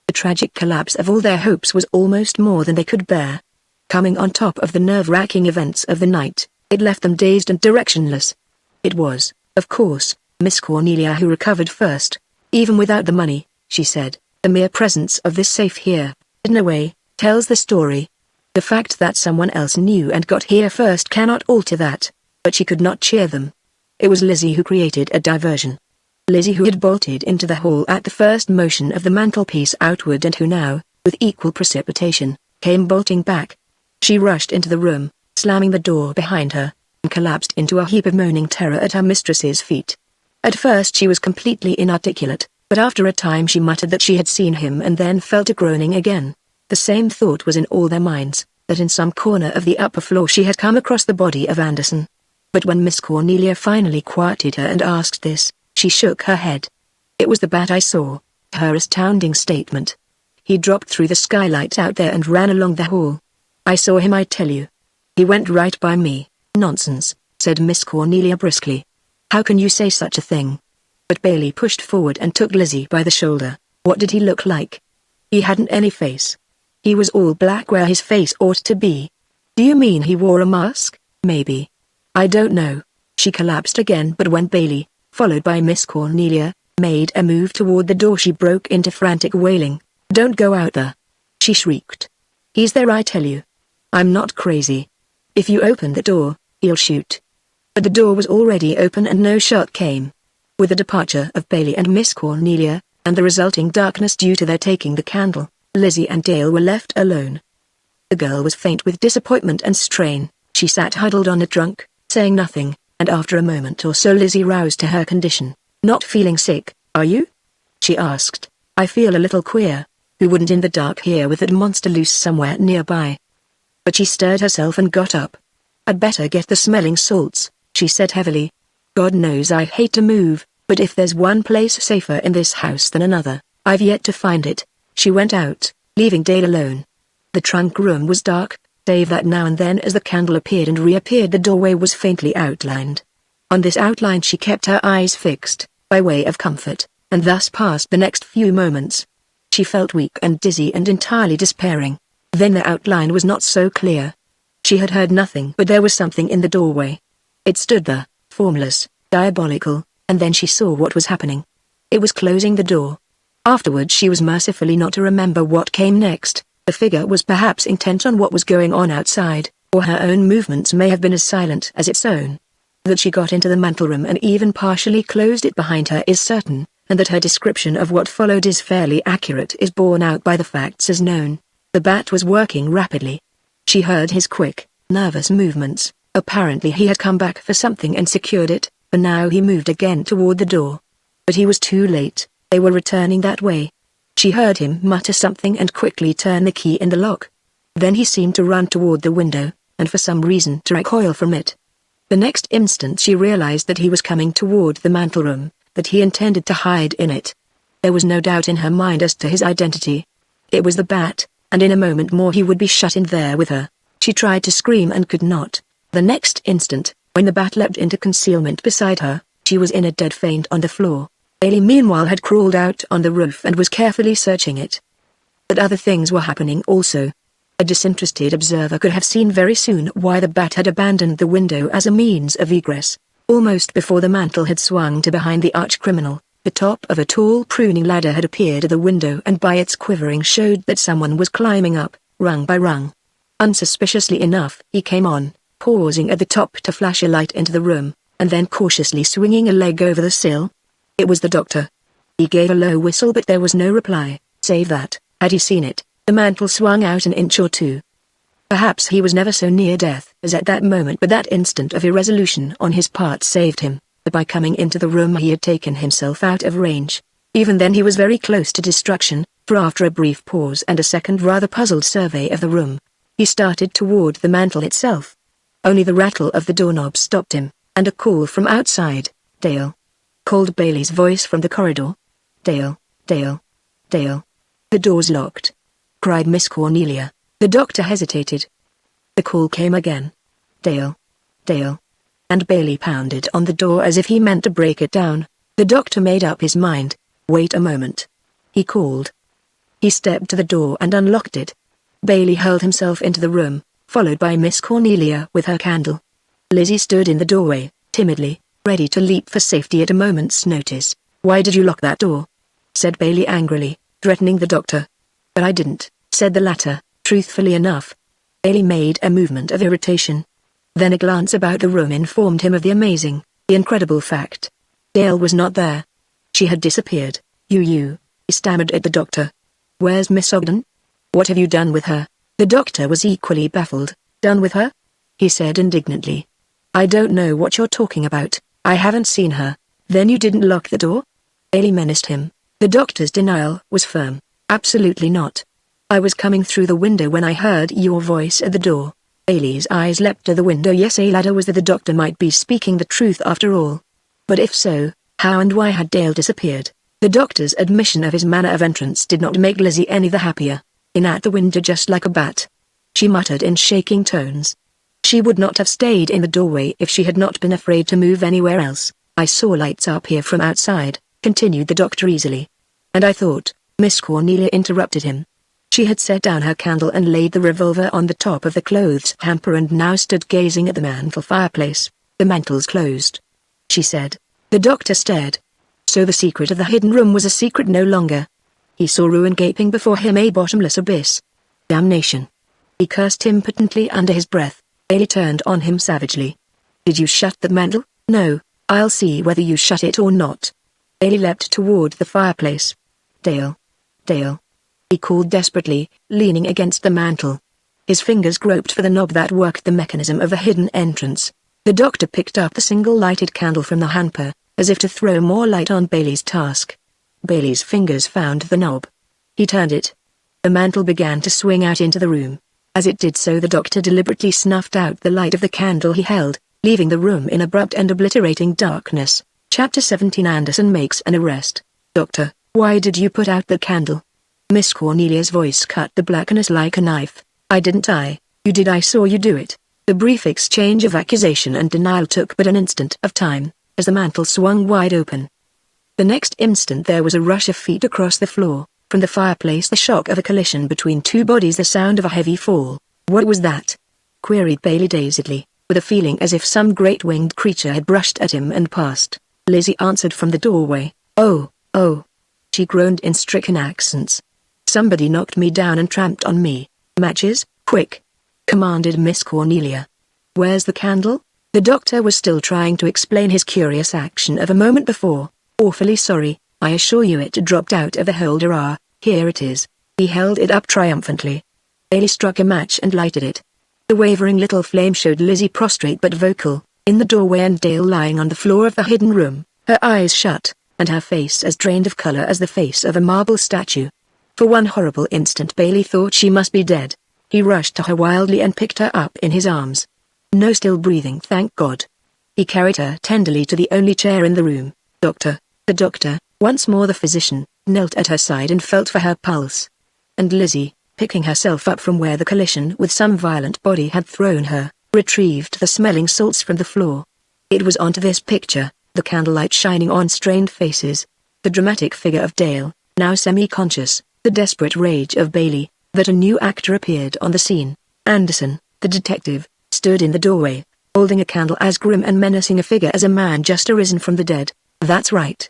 The tragic collapse of all their hopes was almost more than they could bear. Coming on top of the nerve-wracking events of the night, it left them dazed and directionless. It was, of course, Miss Cornelia who recovered first. "Even without the money," she said, "the mere presence of this safe here, in a way, tells the story. The fact that someone else knew and got here first cannot alter that." But she could not cheer them. It was Lizzie who created a diversion. Lizzie who had bolted into the hall at the first motion of the mantelpiece outward, and who now, with equal precipitation, came bolting back. She rushed into the room, slamming the door behind her, and collapsed into a heap of moaning terror at her mistress's feet. At first she was completely inarticulate, but after a time she muttered that she had seen him and then fell to groaning again. The same thought was in all their minds, that in some corner of the upper floor she had come across the body of Anderson. But when Miss Cornelia finally quieted her and asked this, she shook her head. "It was the bat I saw," her astounding statement. "He dropped through the skylight out there and ran along the hall. I saw him, I tell you. He went right by me." "Nonsense," said Miss Cornelia briskly. "How can you say such a thing?" But Bailey pushed forward and took Lizzie by the shoulder. "What did he look like?" "He hadn't any face. He was all black where his face ought to be." "Do you mean he wore a mask?" "Maybe. I don't know." She collapsed again, but when Bailey, followed by Miss Cornelia, made a move toward the door she broke into frantic wailing. "Don't go out there!" she shrieked. "He's there, I tell you. I'm not crazy. If you open the door, he'll shoot." But the door was already open and no shot came. With the departure of Bailey and Miss Cornelia, and the resulting darkness due to their taking the candle, Lizzie and Dale were left alone. The girl was faint with disappointment and strain. She sat huddled on a trunk, saying nothing, and after a moment or so Lizzie roused to her condition. "Not feeling sick, are you?" she asked. "I feel a little queer. Who wouldn't in the dark here with that monster loose somewhere nearby?" But she stirred herself and got up. "I'd better get the smelling salts," she said heavily. "God knows I hate to move, but if there's one place safer in this house than another, I've yet to find it. She went out, leaving Dale alone. The trunk room was dark, save that now and then as the candle appeared and reappeared the doorway was faintly outlined. On this outline she kept her eyes fixed, by way of comfort, and thus passed the next few moments. She felt weak and dizzy and entirely despairing. Then the outline was not so clear. She had heard nothing, but there was something in the doorway. It stood there, formless, diabolical, and then she saw what was happening. It was closing the door. Afterwards she was mercifully not to remember what came next. The figure was perhaps intent on what was going on outside, or her own movements may have been as silent as its own. That she got into the mantelroom and even partially closed it behind her is certain, and that her description of what followed is fairly accurate is borne out by the facts as known. The bat was working rapidly. She heard his quick, nervous movements. Apparently he had come back for something and secured it, but now he moved again toward the door. But he was too late, they were returning that way. She heard him mutter something and quickly turn the key in the lock. Then he seemed to run toward the window, and for some reason to recoil from it. The next instant she realized that he was coming toward the mantelroom, that he intended to hide in it. There was no doubt in her mind as to his identity. It was the bat, and in a moment more he would be shut in there with her. She tried to scream and could not. The next instant, when the bat leapt into concealment beside her, she was in a dead faint on the floor. Bailey meanwhile had crawled out on the roof and was carefully searching it. But other things were happening also. A disinterested observer could have seen very soon why the bat had abandoned the window as a means of egress. Almost before the mantle had swung to behind the arch-criminal, the top of a tall pruning ladder had appeared at the window and by its quivering showed that someone was climbing up, rung by rung. Unsuspiciously enough, he came on, pausing at the top to flash a light into the room, and then cautiously swinging a leg over the sill. It was the doctor. He gave a low whistle but there was no reply, save that, had he seen it, the mantle swung out an inch or two. Perhaps he was never so near death as at that moment, but that instant of irresolution on his part saved him, but by coming into the room he had taken himself out of range. Even then he was very close to destruction, for after a brief pause and a second rather puzzled survey of the room, he started toward the mantle itself. Only the rattle of the doorknob stopped him, and a call from outside. "Dale," called Bailey's voice from the corridor. "Dale, Dale, Dale." "The door's locked," cried Miss Cornelia. The doctor hesitated. The call came again. "Dale, Dale." And Bailey pounded on the door as if he meant to break it down. The doctor made up his mind. "Wait a moment," he called. He stepped to the door and unlocked it. Bailey hurled himself into the room, followed by Miss Cornelia with her candle. Lizzie stood in the doorway, timidly, ready to leap for safety at a moment's notice. "Why did you lock that door?" said Bailey angrily, threatening the doctor. "But I didn't," said the latter, truthfully enough. Bailey made a movement of irritation. Then a glance about the room informed him of the amazing, the incredible fact. Dale was not there. She had disappeared. He stammered at the doctor. "Where's Miss Ogden? What have you done with her?" The doctor was equally baffled. "Done with her?" he said indignantly. "I don't know what you're talking about. I haven't seen her." "Then you didn't lock the door?" Bailey menaced him. The doctor's denial was firm. "Absolutely not. I was coming through the window when I heard your voice at the door." Bailey's eyes leapt to the window. Yes, a ladder was that the doctor might be speaking the truth after all. But if so, how and why had Dale disappeared? The doctor's admission of his manner of entrance did not make Lizzie any the happier. "In at the window just like a bat," she muttered in shaking tones. She would not have stayed in the doorway if she had not been afraid to move anywhere else. "I saw lights up here from outside," continued the doctor easily. "And I thought," Miss Cornelia interrupted him. She had set down her candle and laid the revolver on the top of the clothes hamper and now stood gazing at the mantel fireplace. "The mantel's closed," she said. The doctor stared. So the secret of the hidden room was a secret no longer. He saw ruin gaping before him, a bottomless abyss. Damnation! He cursed impotently under his breath. Bailey turned on him savagely. "Did you shut the mantel?" "No, I'll see whether you shut it or not." Bailey leapt toward the fireplace. "Dale, Dale," he called desperately, leaning against the mantel. His fingers groped for the knob that worked the mechanism of the hidden entrance. The doctor picked up the single lighted candle from the hamper, as if to throw more light on Bailey's task. Bailey's fingers found the knob. He turned it. The mantle began to swing out into the room. As it did so, the doctor deliberately snuffed out the light of the candle he held, leaving the room in abrupt and obliterating darkness. Chapter 17. Anderson makes an arrest. "Doctor," Why did you put out the candle? Miss Cornelia's voice cut the blackness like a knife. I didn't. You did. I saw you do it. The brief exchange of accusation and denial took but an instant of time, as the mantel swung wide open. The next instant there was a rush of feet across the floor, from the fireplace the shock of a collision between two bodies, the sound of a heavy fall. What was that? Queried Bailey dazedly, with a feeling as if some great winged creature had brushed at him and passed. Lizzie answered from the doorway. Oh, she groaned in stricken accents. Somebody knocked me down and tramped on me. Matches, quick, commanded Miss Cornelia. Where's the candle? The doctor was still trying to explain his curious action of a moment before. Awfully sorry, I assure you it dropped out of the holder. Here it is. He held it up triumphantly. Bailey struck a match and lighted it. The wavering little flame showed Lizzie prostrate but vocal, in the doorway, and Dale lying on the floor of the hidden room, her eyes shut, and her face as drained of color as the face of a marble statue. For one horrible instant Bailey thought she must be dead. He rushed to her wildly and picked her up in his arms. No, still breathing, thank God. He carried her tenderly to the only chair in the room. The doctor, once more the physician, knelt at her side and felt for her pulse. And Lizzie, picking herself up from where the collision with some violent body had thrown her, retrieved the smelling salts from the floor. It was onto this picture, the candlelight shining on strained faces, the dramatic figure of Dale, now semi-conscious, the desperate rage of Bailey, that a new actor appeared on the scene. Anderson, the detective, stood in the doorway, holding a candle as grim and menacing a figure as a man just arisen from the dead. That's right,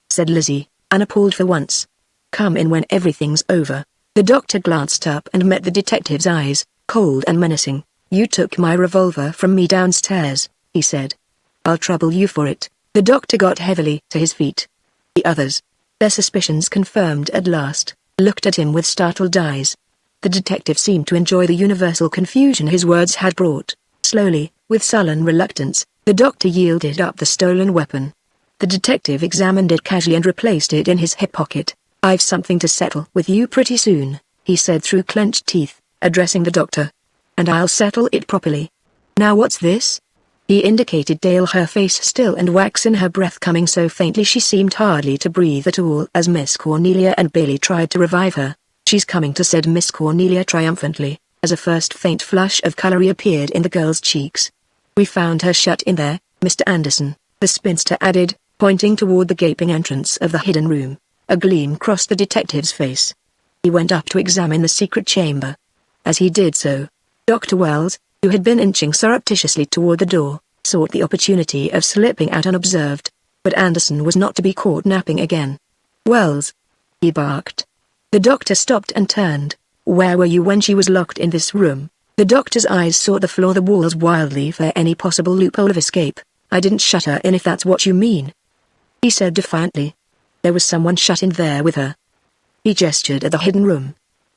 said Lizzie, unappalled for once. Come in when everything's over. The doctor glanced up and met the detective's eyes, cold and menacing. You took my revolver from me downstairs, he said. I'll trouble you for it. The doctor got heavily to his feet. The others, their suspicions confirmed at last, looked at him with startled eyes. The detective seemed to enjoy the universal confusion his words had brought. Slowly, with sullen reluctance, the doctor yielded up the stolen weapon. The detective examined it casually and replaced it in his hip pocket. I've something to settle with you pretty soon, he said through clenched teeth, addressing the doctor. And I'll settle it properly. Now what's this? He indicated Dale, her face still and wax in her breath coming so faintly she seemed hardly to breathe at all as Miss Cornelia and Bailey tried to revive her. She's coming to, said Miss Cornelia triumphantly, as a first faint flush of color reappeared in the girl's cheeks. We found her shut in there, Mr. Anderson, the spinster added, pointing toward the gaping entrance of the hidden room. A gleam crossed the detective's face. He went up to examine the secret chamber. As he did so, Dr. Wells, who had been inching surreptitiously toward the door, sought the opportunity of slipping out unobserved. But Anderson was not to be caught napping again. Wells, he barked. The doctor stopped and turned. Where were you when she was locked in this room? The doctor's eyes sought the floor, the walls wildly for any possible loophole of escape. I didn't shut her in, if that's what you mean, he said defiantly. There was someone shut in there with her. He gestured at the hidden room.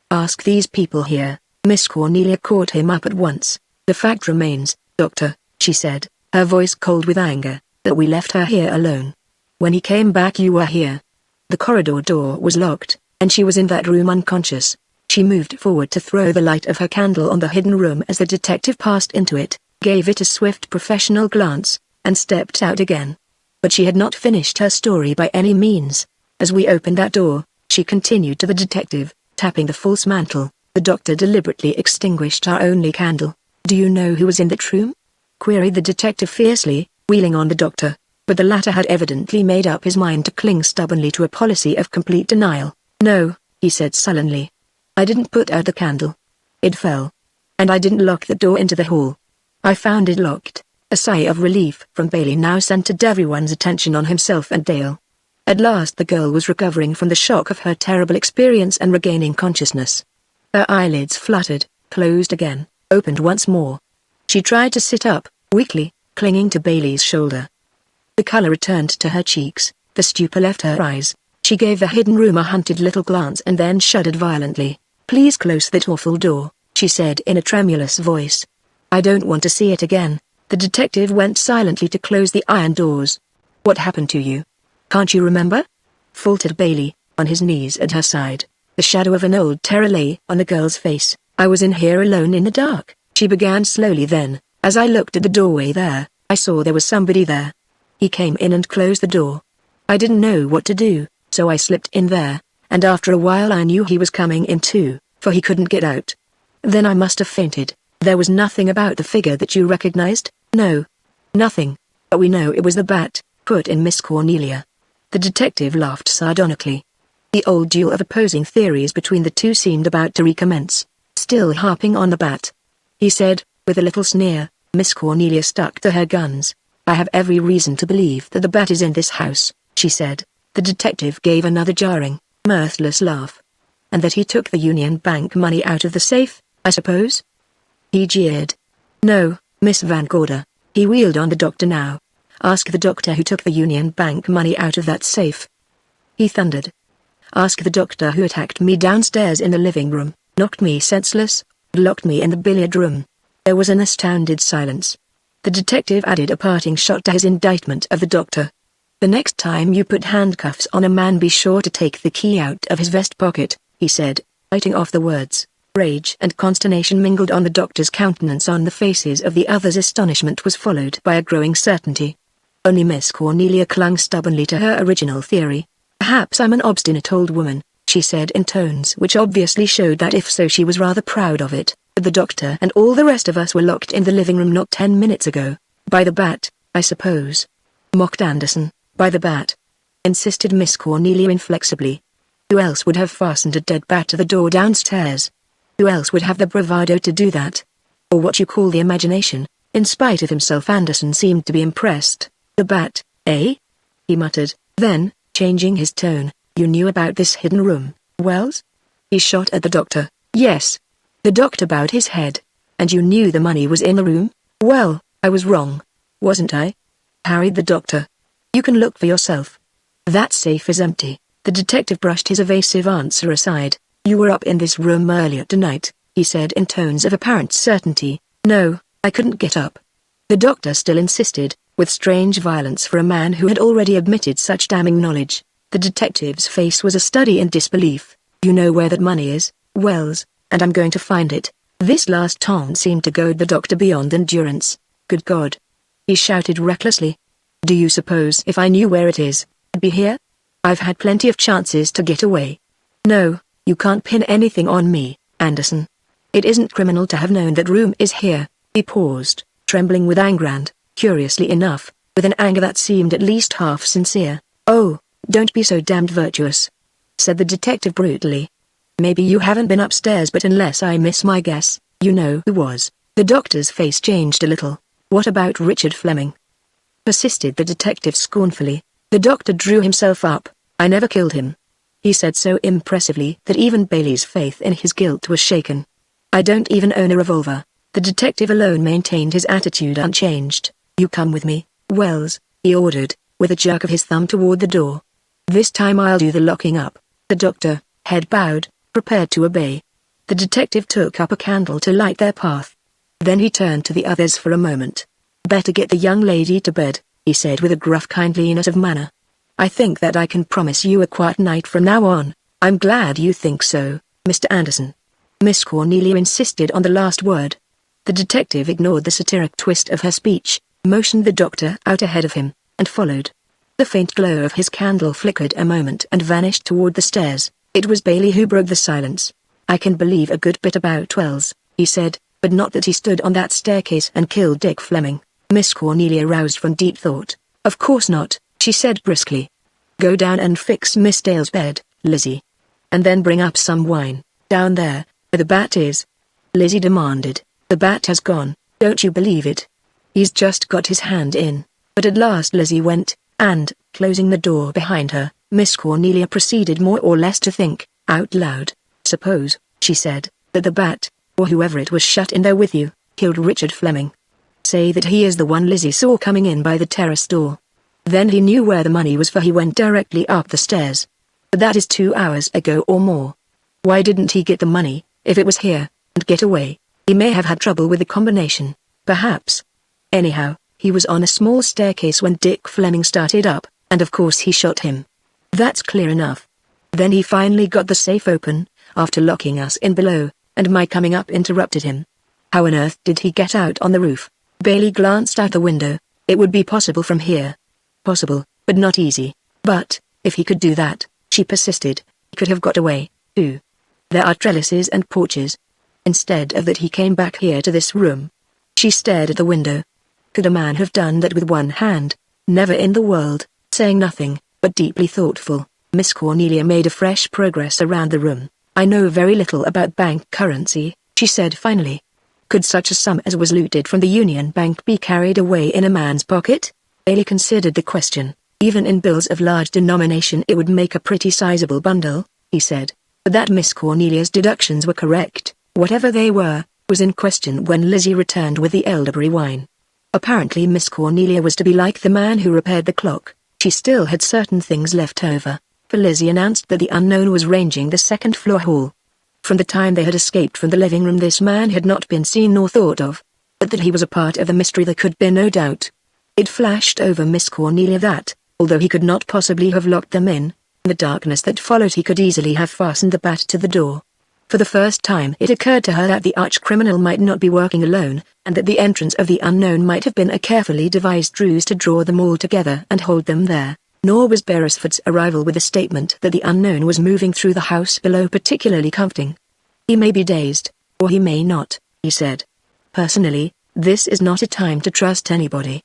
Ask these people here. Miss Cornelia caught him up at once. The fact remains, doctor, she said, her voice cold with anger, that we left her here alone. When he came back you were here. The corridor door was locked, and she was in that room unconscious. She moved forward to throw the light of her candle on the hidden room as the detective passed into it, gave it a swift professional glance, and stepped out again. But she had not finished her story by any means. As we opened that door, she continued to the detective, tapping the false mantle, the doctor deliberately extinguished our only candle. Do you know who was in that room? Queried the detective fiercely, wheeling on the doctor, but the latter had evidently made up his mind to cling stubbornly to a policy of complete denial. No, he said sullenly. I didn't put out the candle. It fell. And I didn't lock the door into the hall. I found it locked. A sigh of relief from Bailey now centered everyone's attention on himself and Dale. At last the girl was recovering from the shock of her terrible experience and regaining consciousness. Her eyelids fluttered, closed again, opened once more. She tried to sit up, weakly, clinging to Bailey's shoulder. The color returned to her cheeks, the stupor left her eyes. She gave the hidden room a hunted little glance and then shuddered violently. Please close that awful door, she said in a tremulous voice. I don't want to see it again. The detective went silently to close the iron doors. What happened to you? Can't you remember? Faltered Bailey, on his knees at her side. The shadow of an old terror lay on the girl's face. I was in here alone in the dark, she began slowly. Then, as I looked at the doorway there, I saw there was somebody there. He came in and closed the door. I didn't know what to do, So I slipped in there, and after a while I knew he was coming in too, for he couldn't get out. Then I must have fainted. There was nothing about the figure that you recognized? No. Nothing. But we know it was the bat, put in Miss Cornelia. The detective laughed sardonically. The old duel of opposing theories between the two seemed about to recommence. Still harping on the bat, he said, with a little sneer. Miss Cornelia stuck to her guns. I have every reason to believe that the bat is in this house, she said. The detective gave another jarring, mirthless laugh. And that he took the Union Bank money out of the safe, I suppose? He jeered. No, Miss Van Gorder. He wheeled on the doctor now. Ask the doctor who took the Union Bank money out of that safe. He thundered. Ask the doctor who attacked me downstairs in the living room, knocked me senseless, locked me in the billiard room. There was an astounded silence. The detective added a parting shot to his indictment of the doctor. The next time you put handcuffs on a man, be sure to take the key out of his vest pocket, he said, biting off the words. Rage and consternation mingled on the doctor's countenance. On the faces of the others astonishment was followed by a growing certainty. Only Miss Cornelia clung stubbornly to her original theory. Perhaps I'm an obstinate old woman, she said in tones which obviously showed that if so she was rather proud of it. The doctor and all the rest of us were locked in the living room not 10 minutes ago. By the bat, I suppose. Mocked Anderson. By the bat, insisted Miss Cornelia inflexibly. Who else would have fastened a dead bat to the door downstairs? Who else would have the bravado to do that? Or what you call the imagination? In spite of himself, Anderson seemed to be impressed. The bat, eh? He muttered. Then, changing his tone, you knew about this hidden room, Wells? He shot at the doctor. Yes. The doctor bowed his head. And you knew the money was in the room? Well, I was wrong. Wasn't I? Parried the doctor. You can look for yourself. That safe is empty. The detective brushed his evasive answer aside. You were up in this room earlier tonight, he said in tones of apparent certainty. No, I couldn't get up. The doctor still insisted, with strange violence for a man who had already admitted such damning knowledge. The detective's face was a study in disbelief. You know where that money is, Wells, and I'm going to find it. This last taunt seemed to goad the doctor beyond endurance. Good God! He shouted recklessly. Do you suppose if I knew where it is, I'd be here? I've had plenty of chances to get away. No, you can't pin anything on me, Anderson. It isn't criminal to have known that room is here. He paused, trembling with anger and, curiously enough, with an anger that seemed at least half sincere. Oh, don't be so damned virtuous, said the detective brutally. Maybe you haven't been upstairs, but unless I miss my guess, you know who was. The doctor's face changed a little. What about Richard Fleming? Persisted the detective scornfully. The doctor drew himself up. I never killed him. He said so impressively that even Bailey's faith in his guilt was shaken. I don't even own a revolver. The detective alone maintained his attitude unchanged. You come with me, Wells, he ordered, with a jerk of his thumb toward the door. This time I'll do the locking up. The doctor, head bowed, prepared to obey. The detective took up a candle to light their path. Then he turned to the others for a moment. Better get the young lady to bed, he said with a gruff kindliness of manner. I think that I can promise you a quiet night from now on. I'm glad you think so, Mr. Anderson. Miss Cornelia insisted on the last word. The detective ignored the satiric twist of her speech, motioned the doctor out ahead of him, and followed. The faint glow of his candle flickered a moment and vanished toward the stairs. It was Bailey who broke the silence. I can believe a good bit about Wells, he said, but not that he stood on that staircase and killed Dick Fleming. Miss Cornelia roused from deep thought. Of course not, she said briskly. Go down and fix Miss Dale's bed, Lizzie. And then bring up some wine, down there, where the bat is. Lizzie demanded. The bat has gone, don't you believe it? He's just got his hand in. But at last Lizzie went, and, closing the door behind her, Miss Cornelia proceeded more or less to think, out loud. Suppose, she said, that the bat, or whoever it was shut in there with you, killed Richard Fleming. Say that he is the one Lizzie saw coming in by the terrace door. Then he knew where the money was, for he went directly up the stairs. But that is 2 hours ago or more. Why didn't he get the money, if it was here, and get away? He may have had trouble with the combination, perhaps. Anyhow, he was on a small staircase when Dick Fleming started up, and of course he shot him. That's clear enough. Then he finally got the safe open, after locking us in below, and my coming up interrupted him. How on earth did he get out on the roof? Bailey glanced out the window. It would be possible from here. Possible, but not easy. But, if he could do that, she persisted. He could have got away, too. There are trellises and porches. Instead of that he came back here to this room. She stared at the window. Could a man have done that with one hand? Never in the world. Saying nothing, but deeply thoughtful, Miss Cornelia made a fresh progress around the room. I know very little about bank currency, she said finally. Could such a sum as was looted from the Union Bank be carried away in a man's pocket? Bailey considered the question. Even in bills of large denomination it would make a pretty sizable bundle, he said. But that Miss Cornelia's deductions were correct, whatever they were, was in question when Lizzie returned with the elderberry wine. Apparently Miss Cornelia was to be like the man who repaired the clock. She still had certain things left over, for Lizzie announced that the unknown was ranging the second-floor hall. From the time they had escaped from the living room this man had not been seen nor thought of, but that he was a part of the mystery there could be no doubt. It flashed over Miss Cornelia that, although he could not possibly have locked them in the darkness that followed he could easily have fastened the bat to the door. For the first time it occurred to her that the arch-criminal might not be working alone, and that the entrance of the unknown might have been a carefully devised ruse to draw them all together and hold them there. Nor was Beresford's arrival with the statement that the unknown was moving through the house below particularly comforting. He may be dazed, or he may not, he said. Personally, this is not a time to trust anybody.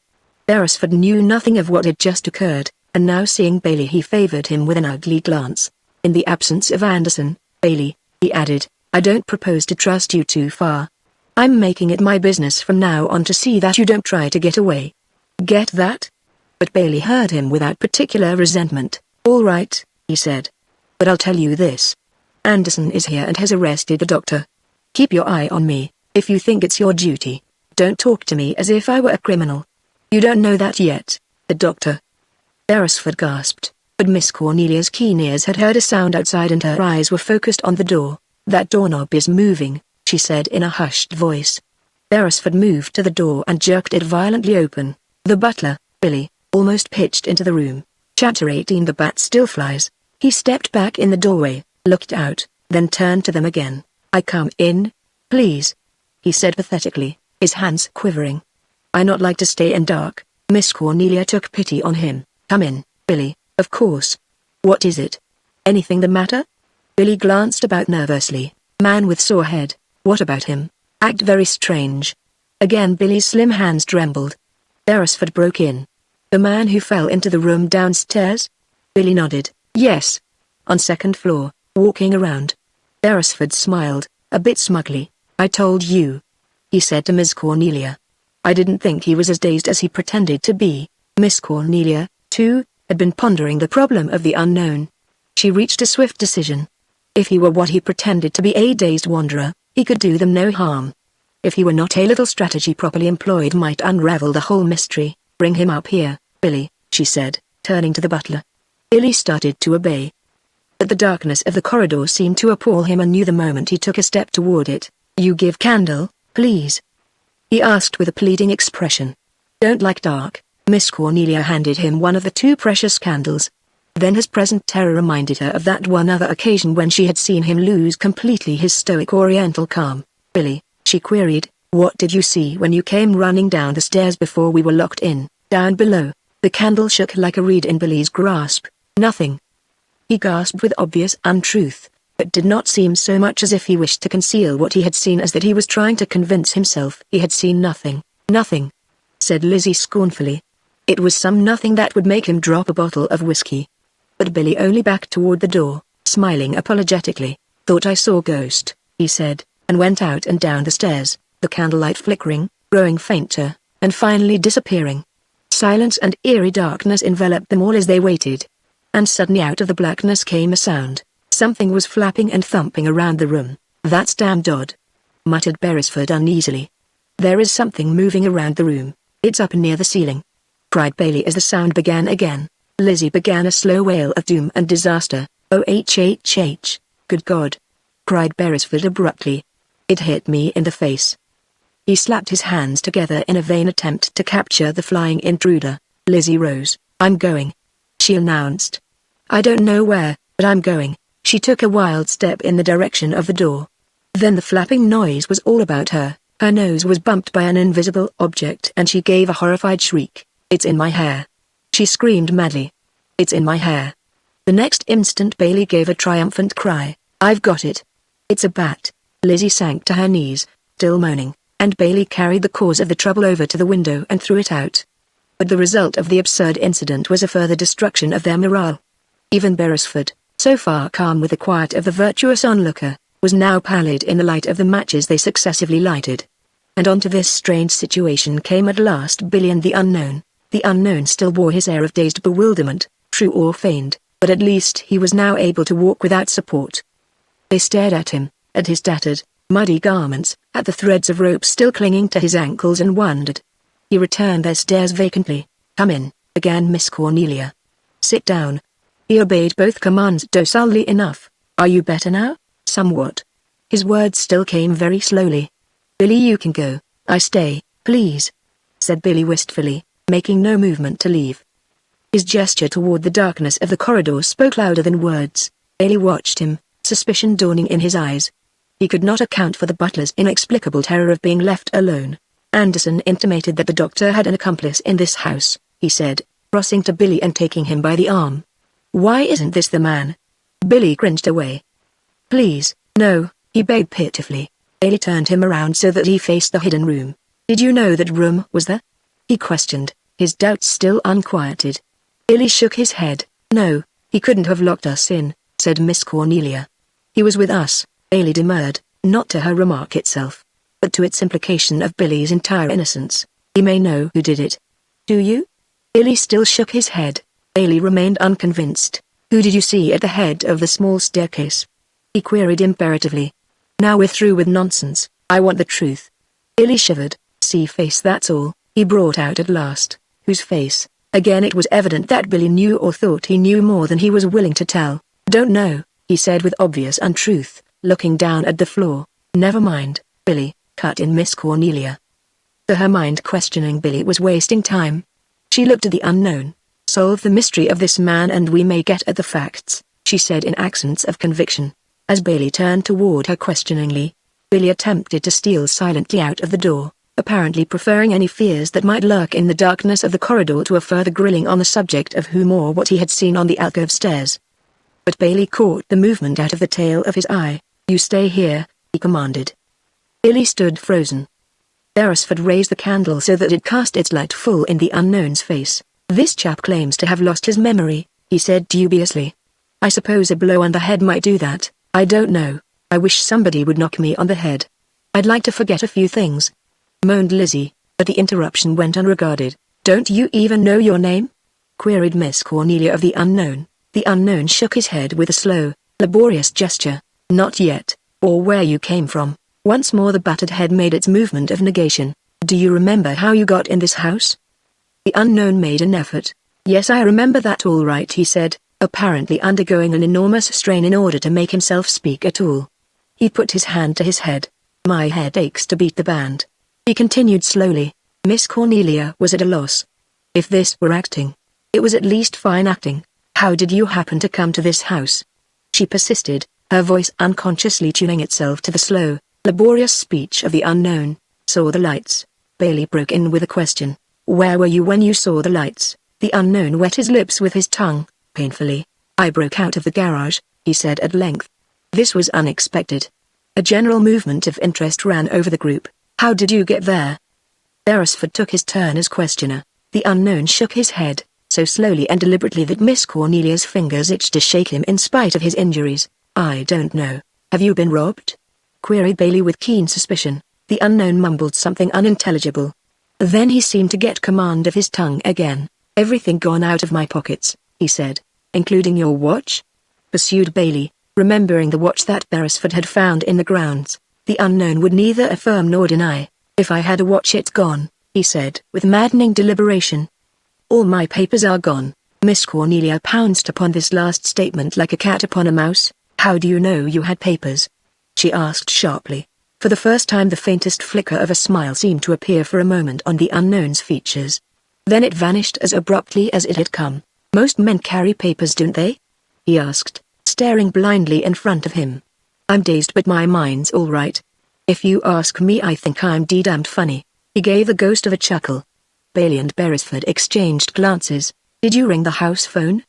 Beresford knew nothing of what had just occurred, and now seeing Bailey he favored him with an ugly glance. In the absence of Anderson, Bailey, he added, I don't propose to trust you too far. I'm making it my business from now on to see that you don't try to get away. Get that? But Bailey heard him without particular resentment. All right, he said. But I'll tell you this. Anderson is here and has arrested the doctor. Keep your eye on me, if you think it's your duty. Don't talk to me as if I were a criminal. You don't know that yet, the doctor. Beresford gasped, but Miss Cornelia's keen ears had heard a sound outside and her eyes were focused on the door. That doorknob is moving, she said in a hushed voice. Beresford moved to the door and jerked it violently open. The butler, Billy, almost pitched into the room. Chapter 18 The bat still flies. He stepped back in the doorway, looked out, then turned to them again. I come in, please, he said pathetically, his hands quivering. I not like to stay in dark. Miss Cornelia took pity on him. Come in, Billy, of course. What is it? Anything the matter? Billy glanced about nervously. Man with sore head, what about him? Act very strange. Again Billy's slim hands trembled. Beresford broke in. The man who fell into the room downstairs? Billy nodded. Yes. On second floor, walking around. Beresford smiled, a bit smugly. I told you, he said to Miss Cornelia. I didn't think he was as dazed as he pretended to be. Miss Cornelia, too, had been pondering the problem of the unknown. She reached a swift decision. If he were what he pretended to be, a dazed wanderer, he could do them no harm. If he were not, a little strategy properly employed might unravel the whole mystery. Bring him up here, Billy, she said, turning to the butler. Billy started to obey. But the darkness of the corridor seemed to appall him and knew the moment he took a step toward it. You give candle, please, he asked with a pleading expression. Don't like dark. Miss Cornelia handed him one of the two precious candles. Then his present terror reminded her of that one other occasion when she had seen him lose completely his stoic oriental calm. Billy, she queried, what did you see when you came running down the stairs before we were locked in? Down below. The candle shook like a reed in Billy's grasp. Nothing. He gasped with obvious untruth, but did not seem so much as if he wished to conceal what he had seen as that he was trying to convince himself he had seen nothing. Nothing, said Lizzie scornfully. It was some nothing that would make him drop a bottle of whiskey. But Billy only backed toward the door, smiling apologetically. Thought I saw ghost, he said, and went out and down the stairs, the candlelight flickering, growing fainter, and finally disappearing. Silence and eerie darkness enveloped them all as they waited. And suddenly out of the blackness came a sound. Something was flapping and thumping around the room. That's damned odd, muttered Beresford uneasily. There is something moving around the room. It's up near the ceiling, cried Bailey as the sound began again. Lizzie began a slow wail of doom and disaster. Oh HHH, good God, cried Beresford abruptly. It hit me in the face. He slapped his hands together in a vain attempt to capture the flying intruder. Lizzie rose. I'm going, she announced. I don't know where, but I'm going. She took a wild step in the direction of the door. Then the flapping noise was all about her. Her nose was bumped by an invisible object and she gave a horrified shriek. It's in my hair. She screamed madly. It's in my hair. The next instant Bailey gave a triumphant cry. "I've got it. It's a bat." Lizzie sank to her knees, still moaning, and Bailey carried the cause of the trouble over to the window and threw it out. But the result of the absurd incident was a further destruction of their morale. Even Beresford, so far calm with the quiet of the virtuous onlooker, was now pallid in the light of the matches they successively lighted. And onto this strange situation came at last Billy and the unknown. The unknown still wore his air of dazed bewilderment, true or feigned, but at least he was now able to walk without support. They stared at him, at his tattered, muddy garments, at the threads of rope still clinging to his ankles, and wondered. He returned their stares vacantly. "Come in," began Miss Cornelia. "Sit down." He obeyed both commands docilely enough. "Are you better now?" "Somewhat." His words still came very slowly. "Billy, you can go. I stay, please," said Billy wistfully, making no movement to leave. His gesture toward the darkness of the corridor spoke louder than words. Bailey watched him, suspicion dawning in his eyes. He could not account for the butler's inexplicable terror of being left alone. "Anderson intimated that the doctor had an accomplice in this house," he said, crossing to Billy and taking him by the arm. "Why isn't this the man?" Billy cringed away. "Please, no," he begged pitifully. Bailey turned him around so that he faced the hidden room. "Did you know that room was there?" he questioned, his doubts still unquieted. Billy shook his head. "No, he couldn't have locked us in," said Miss Cornelia. "He was with us," Bailey demurred, not to her remark itself, but to its implication of Billy's entire innocence. "He may know who did it." "Do you?" Billy still shook his head. Bailey remained unconvinced. "Who did you see at the head of the small staircase?" he queried imperatively. "Now we're through with nonsense, I want the truth." Billy shivered. "See face, that's all," he brought out at last. "Whose face?" Again it was evident that Billy knew or thought he knew more than he was willing to tell. "Don't know," he said with obvious untruth, looking down at the floor. "Never mind, Billy," cut in Miss Cornelia. To her mind, questioning Billy was wasting time. She looked at the unknown. "Solve the mystery of this man and we may get at the facts," she said in accents of conviction. As Bailey turned toward her questioningly, Billy attempted to steal silently out of the door, apparently preferring any fears that might lurk in the darkness of the corridor to a further grilling on the subject of whom or what he had seen on the alcove stairs. But Bailey caught the movement out of the tail of his eye. "You stay here," he commanded. Billy stood frozen. Beresford raised the candle so that it cast its light full in the unknown's face. "This chap claims to have lost his memory," he said dubiously. "I suppose a blow on the head might do that. I don't know. I wish somebody would knock me on the head. I'd like to forget a few things," moaned Lizzie, but the interruption went unregarded. "Don't you even know your name?" queried Miss Cornelia of the unknown. The unknown shook his head with a slow, laborious gesture. "Not yet, or where you came from." Once more the battered head made its movement of negation. "Do you remember how you got in this house?" The unknown made an effort. "Yes, I remember that all right," he said, apparently undergoing an enormous strain in order to make himself speak at all. He put his hand to his head. "My head aches to beat the band," he continued slowly. Miss Cornelia was at a loss. If this were acting, it was at least fine acting. "How did you happen to come to this house?" she persisted, her voice unconsciously tuning itself to the slow, laborious speech of the unknown. "Saw the lights." Bailey broke in with a question. "Where were you when you saw the lights?" The unknown wet his lips with his tongue, painfully. "I broke out of the garage," he said at length. This was unexpected. A general movement of interest ran over the group. "How did you get there?" Beresford took his turn as questioner. The unknown shook his head, so slowly and deliberately that Miss Cornelia's fingers itched to shake him in spite of his injuries. "I don't know." "Have you been robbed?" queried Bailey with keen suspicion. The unknown mumbled something unintelligible. Then he seemed to get command of his tongue again. "Everything gone out of my pockets," he said. "Including your watch?" pursued Bailey, remembering the watch that Beresford had found in the grounds. The unknown would neither affirm nor deny. "If I had a watch, it's gone," he said with maddening deliberation. "All my papers are gone." Miss Cornelia pounced upon this last statement like a cat upon a mouse. "How do you know you had papers?" she asked sharply. For the first time the faintest flicker of a smile seemed to appear for a moment on the unknown's features. Then it vanished as abruptly as it had come. "Most men carry papers, don't they?" he asked, staring blindly in front of him. "I'm dazed but my mind's all right. If you ask me, I think I'm damned funny." He gave the ghost of a chuckle. Bailey and Beresford exchanged glances. "Did you ring the house phone?"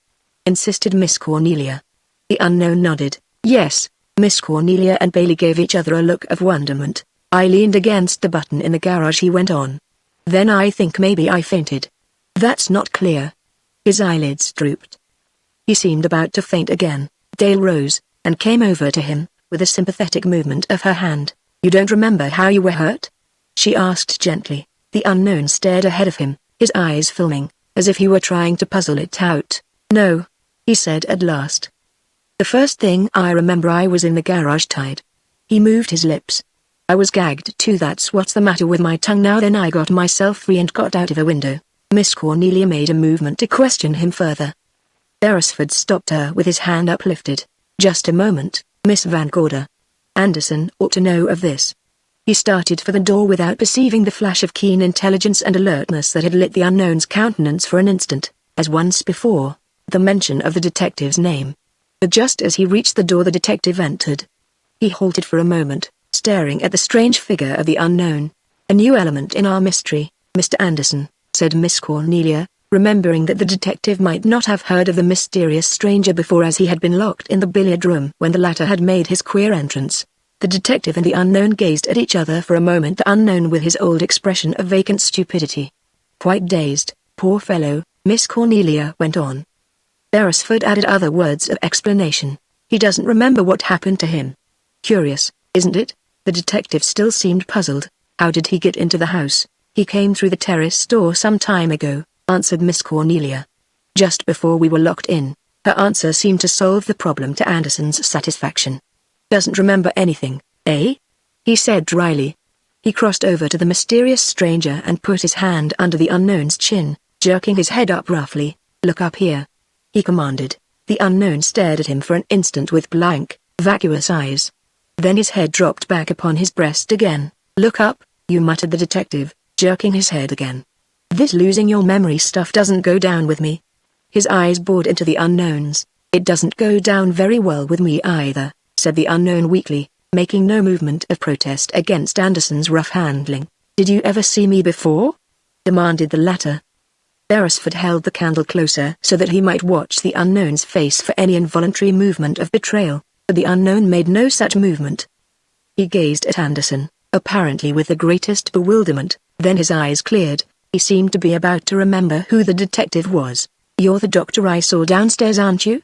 insisted Miss Cornelia. The unknown nodded. Yes. Miss Cornelia and Bailey gave each other a look of wonderment. I leaned against the button in the garage, he went on. Then I think maybe I fainted. That's not clear. His eyelids drooped. He seemed about to faint again. Dale rose, and came over to him, with a sympathetic movement of her hand. You don't remember how you were hurt? She asked gently. The unknown stared ahead of him, his eyes filming, as if he were trying to puzzle it out. No, he said at last. The first thing I remember, I was in the garage tied. He moved his lips. I was gagged too, that's what's the matter with my tongue now. Then I got myself free and got out of a window. Miss Cornelia made a movement to question him further. Beresford stopped her with his hand uplifted. Just a moment, Miss Van Gorder. Anderson ought to know of this. He started for the door without perceiving the flash of keen intelligence and alertness that had lit the unknown's countenance for an instant, as once before, the mention of the detective's name. But just as he reached the door, the detective entered. He halted for a moment, staring at the strange figure of the unknown. A new element in our mystery, Mr. Anderson, said Miss Cornelia, remembering that the detective might not have heard of the mysterious stranger before, as he had been locked in the billiard room when the latter had made his queer entrance. The detective and the unknown gazed at each other for a moment, the unknown with his old expression of vacant stupidity. Quite dazed, poor fellow, Miss Cornelia went on. Beresford added other words of explanation. He doesn't remember what happened to him. Curious, isn't it? The detective still seemed puzzled. How did he get into the house? He came through the terrace door some time ago, answered Miss Cornelia. Just before we were locked in. Her answer seemed to solve the problem to Anderson's satisfaction. Doesn't remember anything, eh? He said dryly. He crossed over to the mysterious stranger and put his hand under the unknown's chin, jerking his head up roughly. Look up here, he commanded. The unknown stared at him for an instant with blank, vacuous eyes. Then his head dropped back upon his breast again. Look up, you muttered the detective, jerking his head again. This losing your memory stuff doesn't go down with me. His eyes bored into the unknown's. It doesn't go down very well with me either, said the unknown weakly, making no movement of protest against Anderson's rough handling. Did you ever see me before? Demanded the latter. Beresford held the candle closer so that he might watch the unknown's face for any involuntary movement of betrayal, but the unknown made no such movement. He gazed at Anderson, apparently with the greatest bewilderment, then his eyes cleared. He seemed to be about to remember who the detective was. You're the doctor I saw downstairs, aren't you?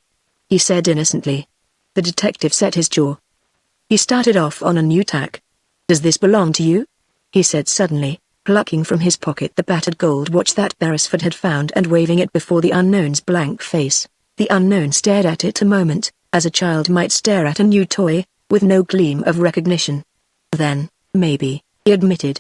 He said innocently. The detective set his jaw. He started off on a new tack. Does this belong to you? He said suddenly, plucking from his pocket the battered gold watch that Beresford had found and waving it before the unknown's blank face. The unknown stared at it a moment, as a child might stare at a new toy, with no gleam of recognition. Then, maybe, he admitted.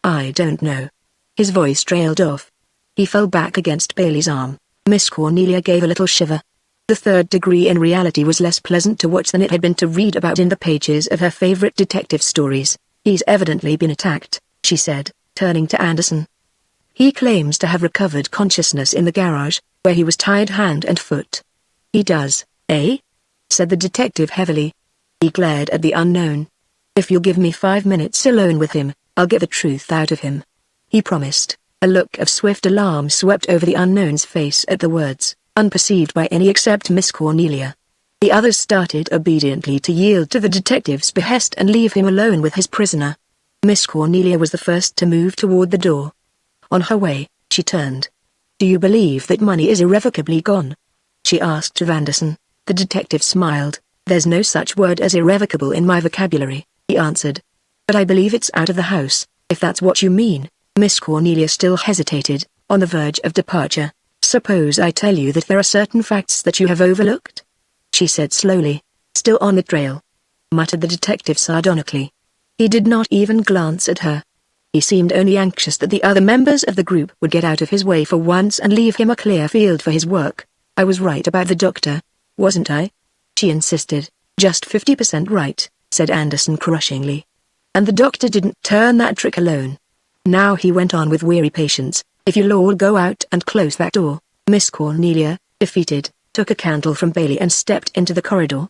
I don't know. His voice trailed off. He fell back against Bailey's arm. Miss Cornelia gave a little shiver. The third degree in reality was less pleasant to watch than it had been to read about in the pages of her favorite detective stories. He's evidently been attacked, she said, turning to Anderson. He claims to have recovered consciousness in the garage, where he was tied hand and foot. He does, eh? Said the detective heavily. He glared at the unknown. If you'll give me 5 minutes alone with him, I'll get the truth out of him. He promised. A look of swift alarm swept over the unknown's face at the words, unperceived by any except Miss Cornelia. The others started obediently to yield to the detective's behest and leave him alone with his prisoner. Miss Cornelia was the first to move toward the door. On her way, she turned. Do you believe that money is irrevocably gone? She asked of Anderson. The detective smiled. There's no such word as irrevocable in my vocabulary, he answered. But I believe it's out of the house, if that's what you mean. Miss Cornelia still hesitated, on the verge of departure. Suppose I tell you that there are certain facts that you have overlooked? She said slowly. Still on the trail, muttered the detective sardonically. He did not even glance at her. He seemed only anxious that the other members of the group would get out of his way for once and leave him a clear field for his work. I was right about the doctor, wasn't I? She insisted. Just 50% right, said Anderson crushingly. And the doctor didn't turn that trick alone. Now he went on with weary patience, if you'll all go out and close that door. Miss Cornelia, defeated, took a candle from Bailey and stepped into the corridor.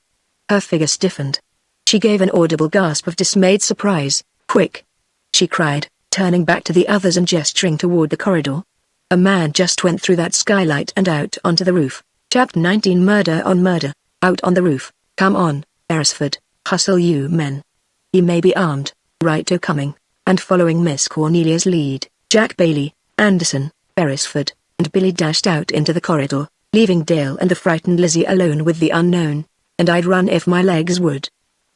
Her figure stiffened. She gave an audible gasp of dismayed surprise. Quick! She cried, turning back to the others and gesturing toward the corridor. A man just went through that skylight and out onto the roof. Chapter 19 Murder on Murder. Out on the roof. Come on, Beresford, hustle you men. He may be armed, righto coming. And following Miss Cornelia's lead, Jack Bailey, Anderson, Beresford, and Billy dashed out into the corridor, leaving Dale and the frightened Lizzie alone with the unknown. And I'd run if my legs would.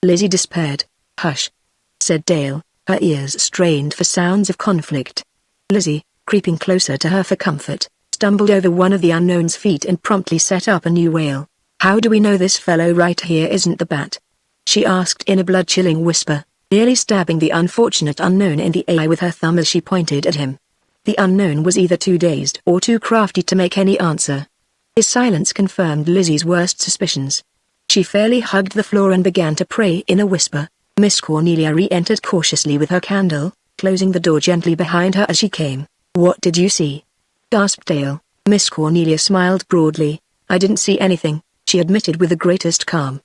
Lizzie despaired. Hush, said Dale, her ears strained for sounds of conflict. Lizzie, creeping closer to her for comfort, stumbled over one of the unknown's feet and promptly set up a new wail. How do we know this fellow right here isn't the Bat? She asked in a blood-chilling whisper, nearly stabbing the unfortunate unknown in the eye with her thumb as she pointed at him. The unknown was either too dazed or too crafty to make any answer. His silence confirmed Lizzie's worst suspicions. She fairly hugged the floor and began to pray in a whisper. Miss Cornelia re-entered cautiously with her candle, closing the door gently behind her as she came. What did you see? Gasped Dale. Miss Cornelia smiled broadly. I didn't see anything, she admitted with the greatest calm.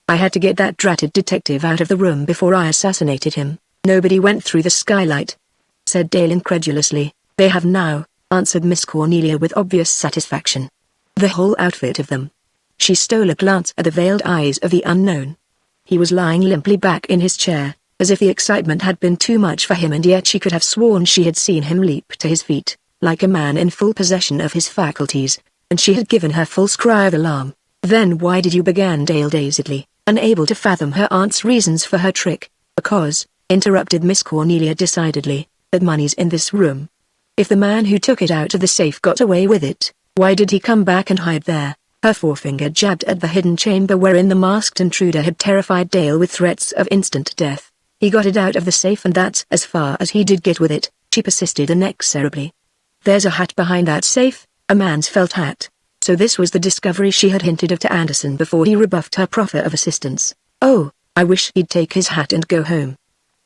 I had to get that dratted detective out of the room before I assassinated him. Nobody went through the skylight, said Dale incredulously. They have now, answered Miss Cornelia with obvious satisfaction. The whole outfit of them. She stole a glance at the veiled eyes of the unknown. He was lying limply back in his chair, as if the excitement had been too much for him, and yet she could have sworn she had seen him leap to his feet, like a man in full possession of his faculties, and she had given her false cry of alarm. Then why did you? Began Dale dazedly, unable to fathom her aunt's reasons for her trick. Because, interrupted Miss Cornelia decidedly, that money's in this room. If the man who took it out of the safe got away with it, why did he come back and hide there? Her forefinger jabbed at the hidden chamber wherein the masked intruder had terrified Dale with threats of instant death. He got it out of the safe, and that's as far as he did get with it, she persisted inexorably. There's a hat behind that safe, a man's felt hat. So this was the discovery she had hinted of to Anderson before he rebuffed her proffer of assistance. Oh, I wish he'd take his hat and go home,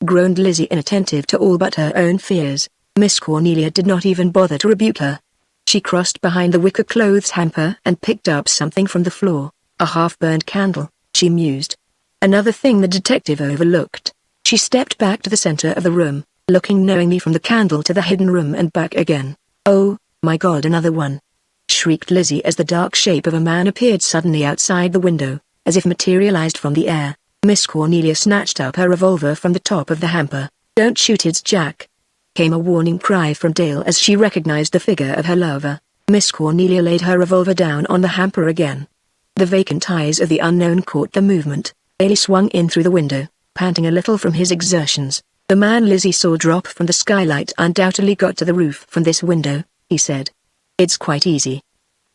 groaned Lizzie, inattentive to all but her own fears. Miss Cornelia did not even bother to rebuke her. She crossed behind the wicker clothes hamper and picked up something from the floor. A half-burned candle, she mused. Another thing the detective overlooked. She stepped back to the center of the room, looking knowingly from the candle to the hidden room and back again. Oh, my God, another one! Shrieked Lizzie as the dark shape of a man appeared suddenly outside the window, as if materialized from the air. Miss Cornelia snatched up her revolver from the top of the hamper. Don't shoot, it's Jack! Came a warning cry from Dale as she recognized the figure of her lover. Miss Cornelia laid her revolver down on the hamper again. The vacant eyes of the unknown caught the movement. Bailey swung in through the window, panting a little from his exertions. The man Lizzie saw drop from the skylight undoubtedly got to the roof from this window, he said. It's quite easy.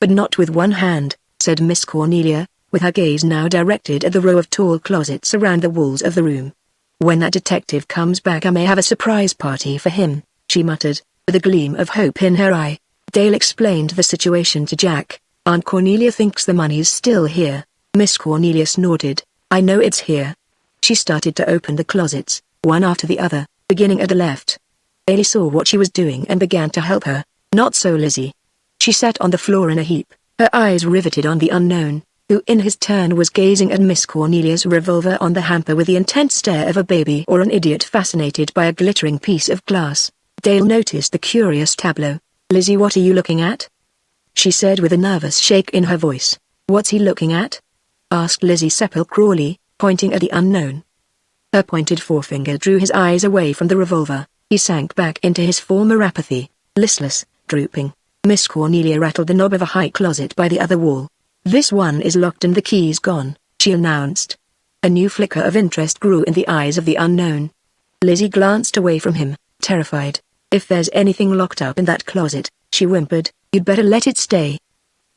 But not with one hand, said Miss Cornelia, with her gaze now directed at the row of tall closets around the walls of the room. When that detective comes back I may have a surprise party for him, she muttered, with a gleam of hope in her eye. Dale explained the situation to Jack. Aunt Cornelia thinks the money's still here. Miss Cornelia snorted. I know it's here. She started to open the closets, one after the other, beginning at the left. Bailey saw what she was doing and began to help her. Not so Lizzie. She sat on the floor in a heap, her eyes riveted on the unknown, who in his turn was gazing at Miss Cornelia's revolver on the hamper with the intent stare of a baby or an idiot fascinated by a glittering piece of glass. Dale noticed the curious tableau. Lizzie, what are you looking at? She said with a nervous shake in her voice. What's he looking at? Asked Lizzie sepulchrally, pointing at the unknown. Her pointed forefinger drew his eyes away from the revolver. He sank back into his former apathy, listless, drooping. Miss Cornelia rattled the knob of a high closet by the other wall. This one is locked and the key's gone, she announced. A new flicker of interest grew in the eyes of the unknown. Lizzie glanced away from him, terrified. If there's anything locked up in that closet, she whimpered, you'd better let it stay.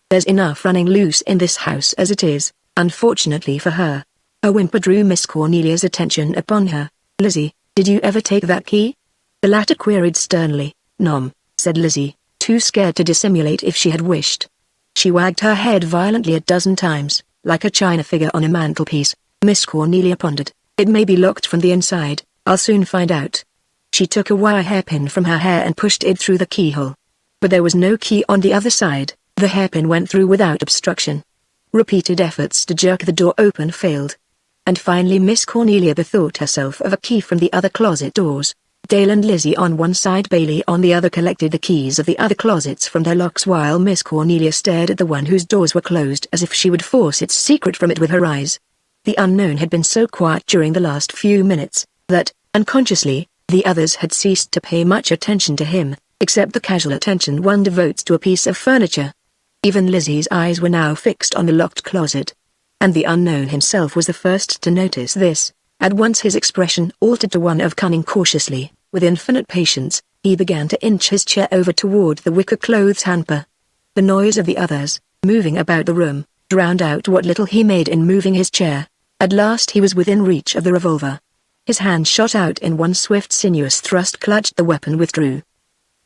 There's enough running loose in this house as it is, unfortunately for her. Her whimper drew Miss Cornelia's attention upon her. Lizzie, did you ever take that key? The latter queried sternly. Nom, said Lizzie, too scared to dissimulate if she had wished. She wagged her head violently a dozen times, like a china figure on a mantelpiece. Miss Cornelia pondered. It may be locked from the inside, I'll soon find out. She took a wire hairpin from her hair and pushed it through the keyhole. But there was no key on the other side. The hairpin went through without obstruction. Repeated efforts to jerk the door open failed. And finally Miss Cornelia bethought herself of a key from the other closet doors. Dale and Lizzie on one side, Bailey on the other, collected the keys of the other closets from their locks while Miss Cornelia stared at the one whose doors were closed as if she would force its secret from it with her eyes. The unknown had been so quiet during the last few minutes, that, unconsciously, the others had ceased to pay much attention to him, except the casual attention one devotes to a piece of furniture. Even Lizzie's eyes were now fixed on the locked closet. And the unknown himself was the first to notice this. At once his expression altered to one of cunning. Cautiously, with infinite patience, he began to inch his chair over toward the wicker clothes hamper. The noise of the others, moving about the room, drowned out what little he made in moving his chair. At last he was within reach of the revolver. His hand shot out in one swift sinuous thrust, clutched the weapon, withdrew.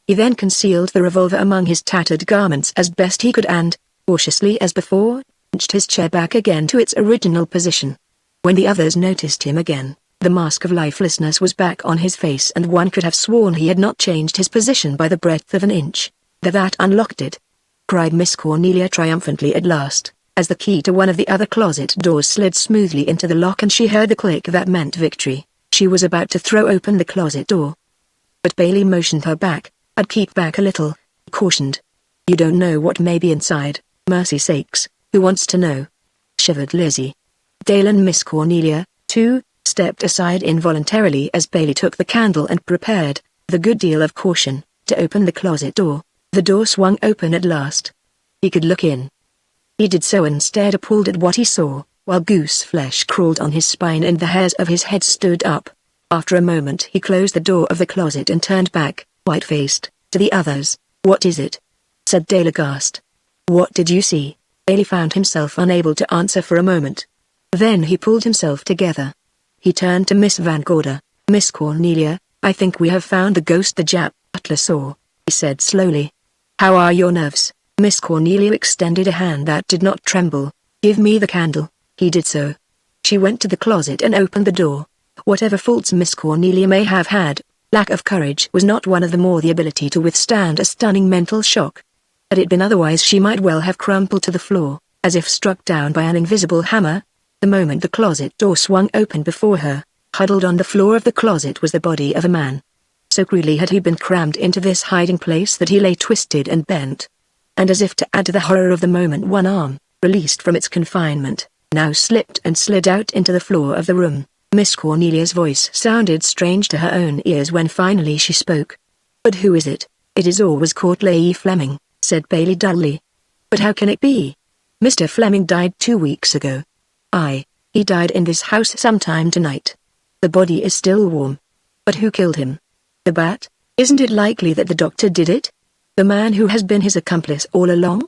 He then concealed the revolver among his tattered garments as best he could and, cautiously as before, inched his chair back again to its original position. When the others noticed him again, the mask of lifelessness was back on his face and one could have sworn he had not changed his position by the breadth of an inch. "That unlocked it!" cried Miss Cornelia triumphantly at last, as the key to one of the other closet doors slid smoothly into the lock and she heard the click that meant victory. She was about to throw open the closet door. But Bailey motioned her back. "I'd keep back a little," he cautioned. "You don't know what may be inside, mercy sakes, who wants to know?" shivered Lizzie. Dale and Miss Cornelia, too, stepped aside involuntarily as Bailey took the candle and prepared, with a good deal of caution, to open the closet door. The door swung open at last. He could look in. He did so and stared appalled at what he saw, while goose flesh crawled on his spine and the hairs of his head stood up. After a moment he closed the door of the closet and turned back, white-faced, to the others. "What is it?" said Dale aghast. "What did you see?" Bailey found himself unable to answer for a moment. Then he pulled himself together. He turned to Miss Van Gorder. "Miss Cornelia, I think we have found the ghost the Jap butler saw," he said slowly. "How are your nerves?" Miss Cornelia extended a hand that did not tremble. "Give me the candle." He did so. She went to the closet and opened the door. Whatever faults Miss Cornelia may have had, lack of courage was not one of them, or the ability to withstand a stunning mental shock. Had it been otherwise she might well have crumpled to the floor, as if struck down by an invisible hammer. The moment the closet door swung open before her, huddled on the floor of the closet was the body of a man. So crudely had he been crammed into this hiding place that he lay twisted and bent. And as if to add to the horror of the moment, one arm, released from its confinement, now slipped and slid out into the floor of the room. Miss Cornelia's voice sounded strange to her own ears when finally she spoke. "But who is it?" "It is always Courtleigh Fleming," said Bailey dully. "But how can it be? Mr. Fleming died 2 weeks ago." He died in this house sometime tonight. The body is still warm." "But who killed him?" "The bat? Isn't it likely that the doctor did it? The man who has been his accomplice all along?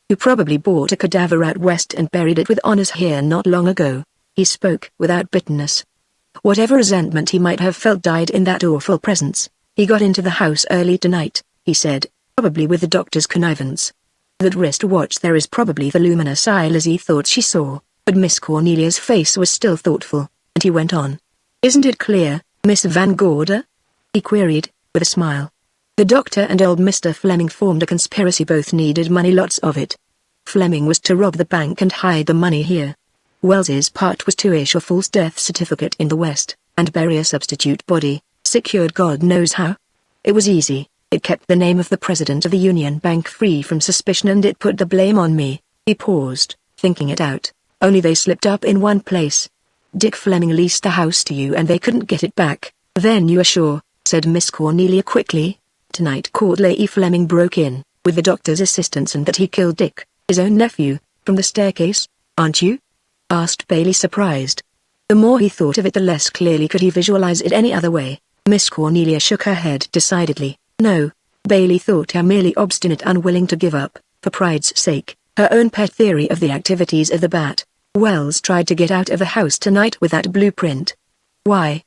Who probably bought a cadaver out west and buried it with honors here not long ago." He spoke without bitterness. Whatever resentment he might have felt died in that awful presence. "He got into the house early tonight," he said, "probably with the doctor's connivance. That wristwatch there is probably the luminous eye Lizzie thought she saw." But Miss Cornelia's face was still thoughtful, and he went on. "Isn't it clear, Miss Van Gorder?" he queried, with a smile. "The doctor and old Mr. Fleming formed a conspiracy. Both needed money, lots of it. Fleming was to rob the bank and hide the money here. Wells's part was to issue a false death certificate in the West, and bury a substitute body, secured God knows how. It was easy. It kept the name of the president of the Union Bank free from suspicion, and it put the blame on me." He paused, thinking it out. "Only they slipped up in one place. Dick Fleming leased the house to you and they couldn't get it back." "Then you are sure," said Miss Cornelia quickly. "Tonight Courtleigh Fleming broke in, with the doctor's assistance, and that he killed Dick, his own nephew, from the staircase, aren't you?" asked Bailey, surprised. The more he thought of it the less clearly could he visualize it any other way. Miss Cornelia shook her head decidedly. "No." Bailey thought her merely obstinate, unwilling to give up, for pride's sake, her own pet theory of the activities of the bat. "Wells tried to get out of the house tonight with that blueprint." "Why?"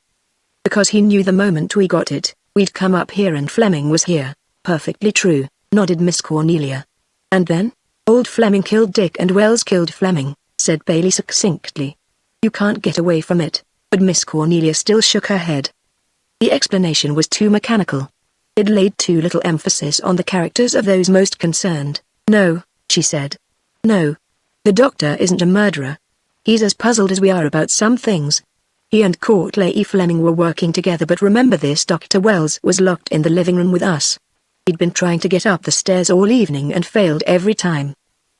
"Because he knew the moment we got it, we'd come up here and Fleming was here." "Perfectly true," nodded Miss Cornelia. "And then? Old Fleming killed Dick and Wells killed Fleming," said Bailey succinctly. "You can't get away from it." But Miss Cornelia still shook her head. The explanation was too mechanical. It laid too little emphasis on the characters of those most concerned. "No," she said. "No. The doctor isn't a murderer. He's as puzzled as we are about some things. He and Courtleigh Fleming were working together, but remember this, Dr. Wells was locked in the living room with us. He'd been trying to get up the stairs all evening and failed every time.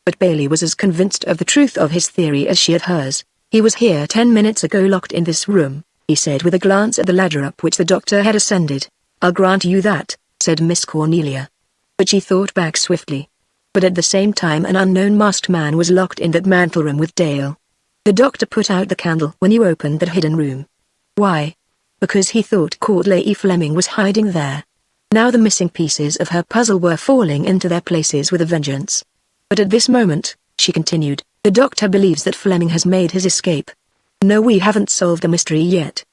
But Bailey was as convinced of the truth of his theory as she of hers. He was here 10 minutes ago, locked in this room, he said with a glance at the ladder up which the doctor had ascended. I'll grant you that, said Miss Cornelia. But she thought back swiftly. But at the same time an unknown masked man was locked in that mantel room with Dale. The doctor put out the candle when you opened that hidden room. Why? Because he thought Courtleigh Fleming was hiding there. Now the missing pieces of her puzzle were falling into their places with a vengeance. But at this moment, she continued, the doctor believes that Fleming has made his escape. No, we haven't solved the mystery yet.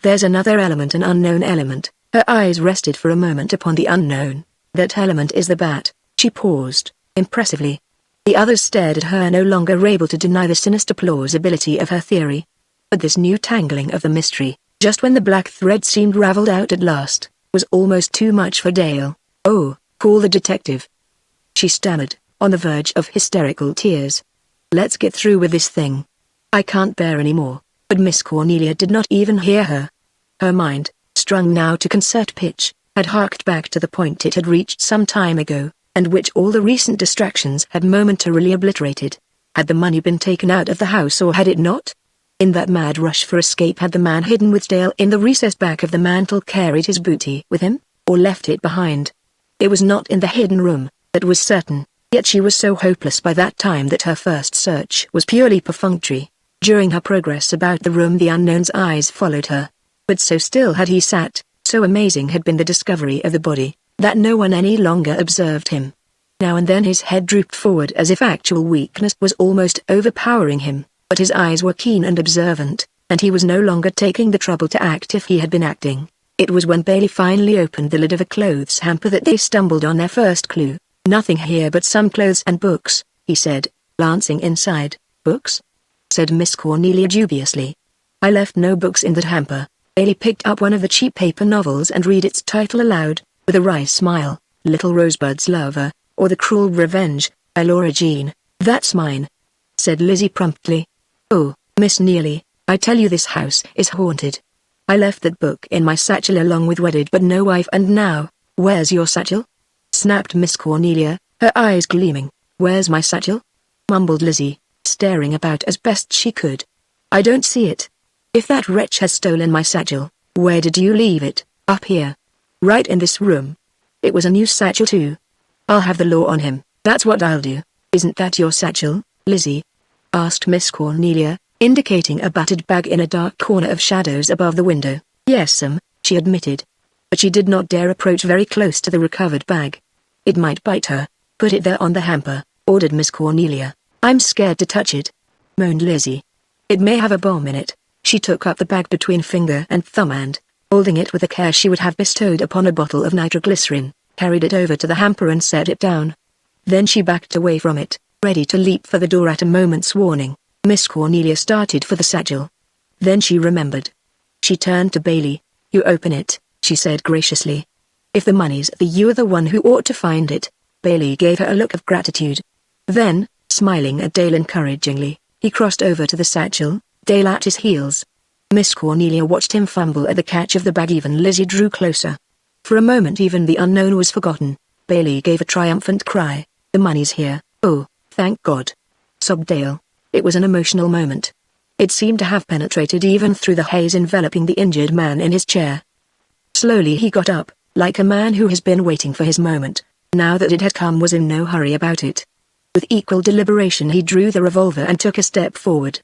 There's another element, an unknown element. Her eyes rested for a moment upon the unknown. That element is the bat. She paused, impressively. The others stared at her, no longer able to deny the sinister plausibility of her theory. But this new tangling of the mystery, just when the black thread seemed raveled out at last, was almost too much for Dale. Oh, call the detective, she stammered, on the verge of hysterical tears. Let's get through with this thing. I can't bear any more. But Miss Cornelia did not even hear her. Her mind, strung now to concert pitch, had harked back to the point it had reached some time ago, and which all the recent distractions had momentarily obliterated. Had the money been taken out of the house, or had it not? In that mad rush for escape, had the man hidden with Dale in the recessed back of the mantel carried his booty with him, or left it behind? It was not in the hidden room, that was certain, yet she was so hopeless by that time that her first search was purely perfunctory. During her progress about the room the unknown's eyes followed her. But so still had he sat, so amazing had been the discovery of the body, that no one any longer observed him. Now and then his head drooped forward as if actual weakness was almost overpowering him, but his eyes were keen and observant, and he was no longer taking the trouble to act if he had been acting. It was when Bailey finally opened the lid of a clothes hamper that they stumbled on their first clue. Nothing here but some clothes and books, he said, glancing inside. Books? Said Miss Cornelia dubiously. I left no books in that hamper. Bailey picked up one of the cheap paper novels and read its title aloud, with a wry smile. Little Rosebud's Lover, or The Cruel Revenge, by Laura Jean. That's mine, said Lizzie promptly. Oh, Miss Neely, I tell you this house is haunted. I left that book in my satchel along with Wedded But No Wife, and now, where's your satchel? Snapped Miss Cornelia, her eyes gleaming. Where's my satchel? Mumbled Lizzie, staring about as best she could. I don't see it. If that wretch has stolen my satchel, where did you leave it? Up here. Right in this room. It was a new satchel too. I'll have the law on him, that's what I'll do. Isn't that your satchel, Lizzie? Asked Miss Cornelia, indicating a battered bag in a dark corner of shadows above the window. Yes, she admitted. But she did not dare approach very close to the recovered bag. It might bite her. Put it there on the hamper, ordered Miss Cornelia. I'm scared to touch it, moaned Lizzie. It may have a bomb in it. She took up the bag between finger and thumb and, holding it with a care she would have bestowed upon a bottle of nitroglycerin, carried it over to the hamper and set it down. Then she backed away from it, ready to leap for the door at a moment's warning. Miss Cornelia started for the satchel. Then she remembered. She turned to Bailey. You open it, she said graciously. If the money's you're the one who ought to find it. Bailey gave her a look of gratitude. Then, smiling at Dale encouragingly, he crossed over to the satchel, Dale at his heels. Miss Cornelia watched him fumble at the catch of the bag. Even Lizzie drew closer. For a moment even the unknown was forgotten. Bailey gave a triumphant cry. The money's here. Oh, thank God, sobbed Dale. It was an emotional moment. It seemed to have penetrated even through the haze enveloping the injured man in his chair. Slowly he got up, like a man who has been waiting for his moment, now that it had come, was in no hurry about it. With equal deliberation he drew the revolver and took a step forward.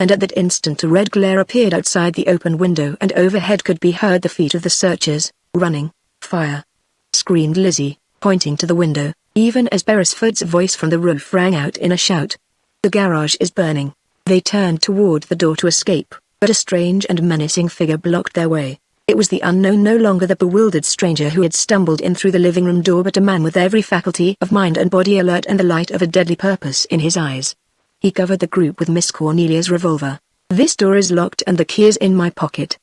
And at that instant a red glare appeared outside the open window, and overhead could be heard the feet of the searchers, running. Fire! Screamed Lizzie, pointing to the window, even as Beresford's voice from the roof rang out in a shout. The garage is burning. They turned toward the door to escape, but a strange and menacing figure blocked their way. It was the unknown, no longer the bewildered stranger who had stumbled in through the living room door, but a man with every faculty of mind and body alert and the light of a deadly purpose in his eyes. He covered the group with Miss Cornelia's revolver. This door is locked and the key is in my pocket,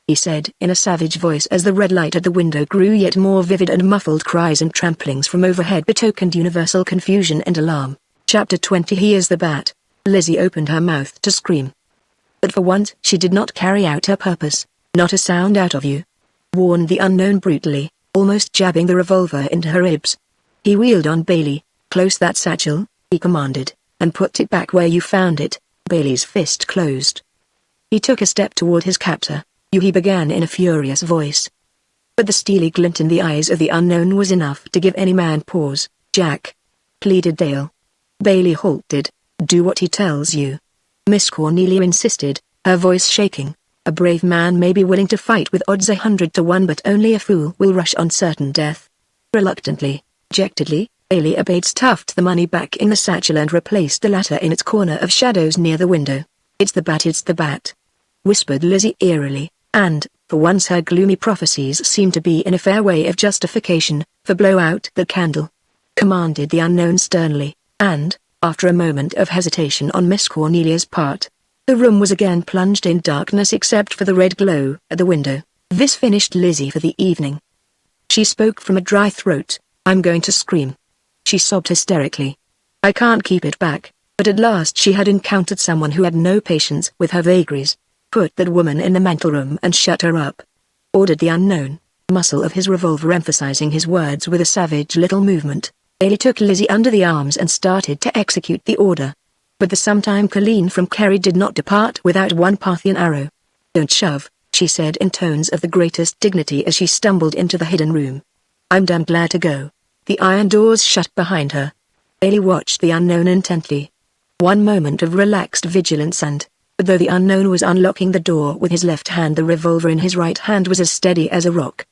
he said in a savage voice as the red light at the window grew yet more vivid and muffled cries and tramplings from overhead betokened universal confusion and alarm. Chapter 20. He is the bat. Lizzie opened her mouth to scream. But for once she did not carry out her purpose. Not a sound out of you, warned the unknown brutally, almost jabbing the revolver into her ribs. He wheeled on Bailey. Close that satchel, he commanded, and put it back where you found it. Bailey's fist closed. He took a step toward his captor. He began in a furious voice. But the steely glint in the eyes of the unknown was enough to give any man pause. Jack, pleaded Dale. Bailey halted. Do what he tells you. Miss Cornelia insisted, her voice shaking. A brave man may be willing to fight with odds 100 to 1, but only a fool will rush on certain death. Reluctantly, dejectedly, Bailey obeyed, stuffed the money back in the satchel and replaced the latter in its corner of shadows near the window. It's the bat, whispered Lizzie eerily, and, for once her gloomy prophecies seemed to be in a fair way of justification, for blow out the candle, commanded the unknown sternly, and, after a moment of hesitation on Miss Cornelia's part, the room was again plunged in darkness except for the red glow at the window. This finished Lizzie for the evening. She spoke from a dry throat. I'm going to scream. She sobbed hysterically. I can't keep it back, but at last she had encountered someone who had no patience with her vagaries. Put that woman in the mantel room and shut her up, ordered the unknown, muzzle of his revolver emphasizing his words with a savage little movement. Bailey took Lizzie under the arms and started to execute the order. But the sometime Colleen from Kerry did not depart without one Parthian arrow. Don't shove, she said in tones of the greatest dignity as she stumbled into the hidden room. I'm damn glad to go. The iron doors shut behind her. Bailey watched the unknown intently. One moment of relaxed vigilance and, though the unknown was unlocking the door with his left hand, the revolver in his right hand was as steady as a rock.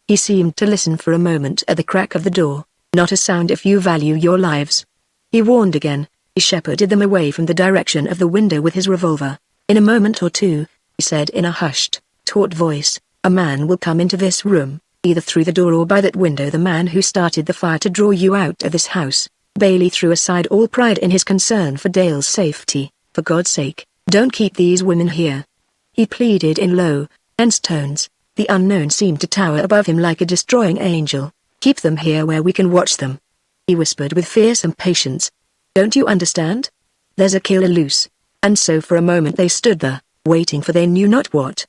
He seemed to listen for a moment at the crack of the door. Not a sound if you value your lives, he warned again. He shepherded them away from the direction of the window with his revolver. In a moment or two, he said in a hushed, taut voice, a man will come into this room, either through the door or by that window, the man who started the fire to draw you out of this house. Bailey threw aside all pride in his concern for Dale's safety. For God's sake, don't keep these women here, he pleaded in low, tense tones. The unknown seemed to tower above him like a destroying angel. Keep them here where we can watch them, he whispered with fierce impatience. Don't you understand? There's a killer loose. And so for a moment they stood there, waiting for they knew not what.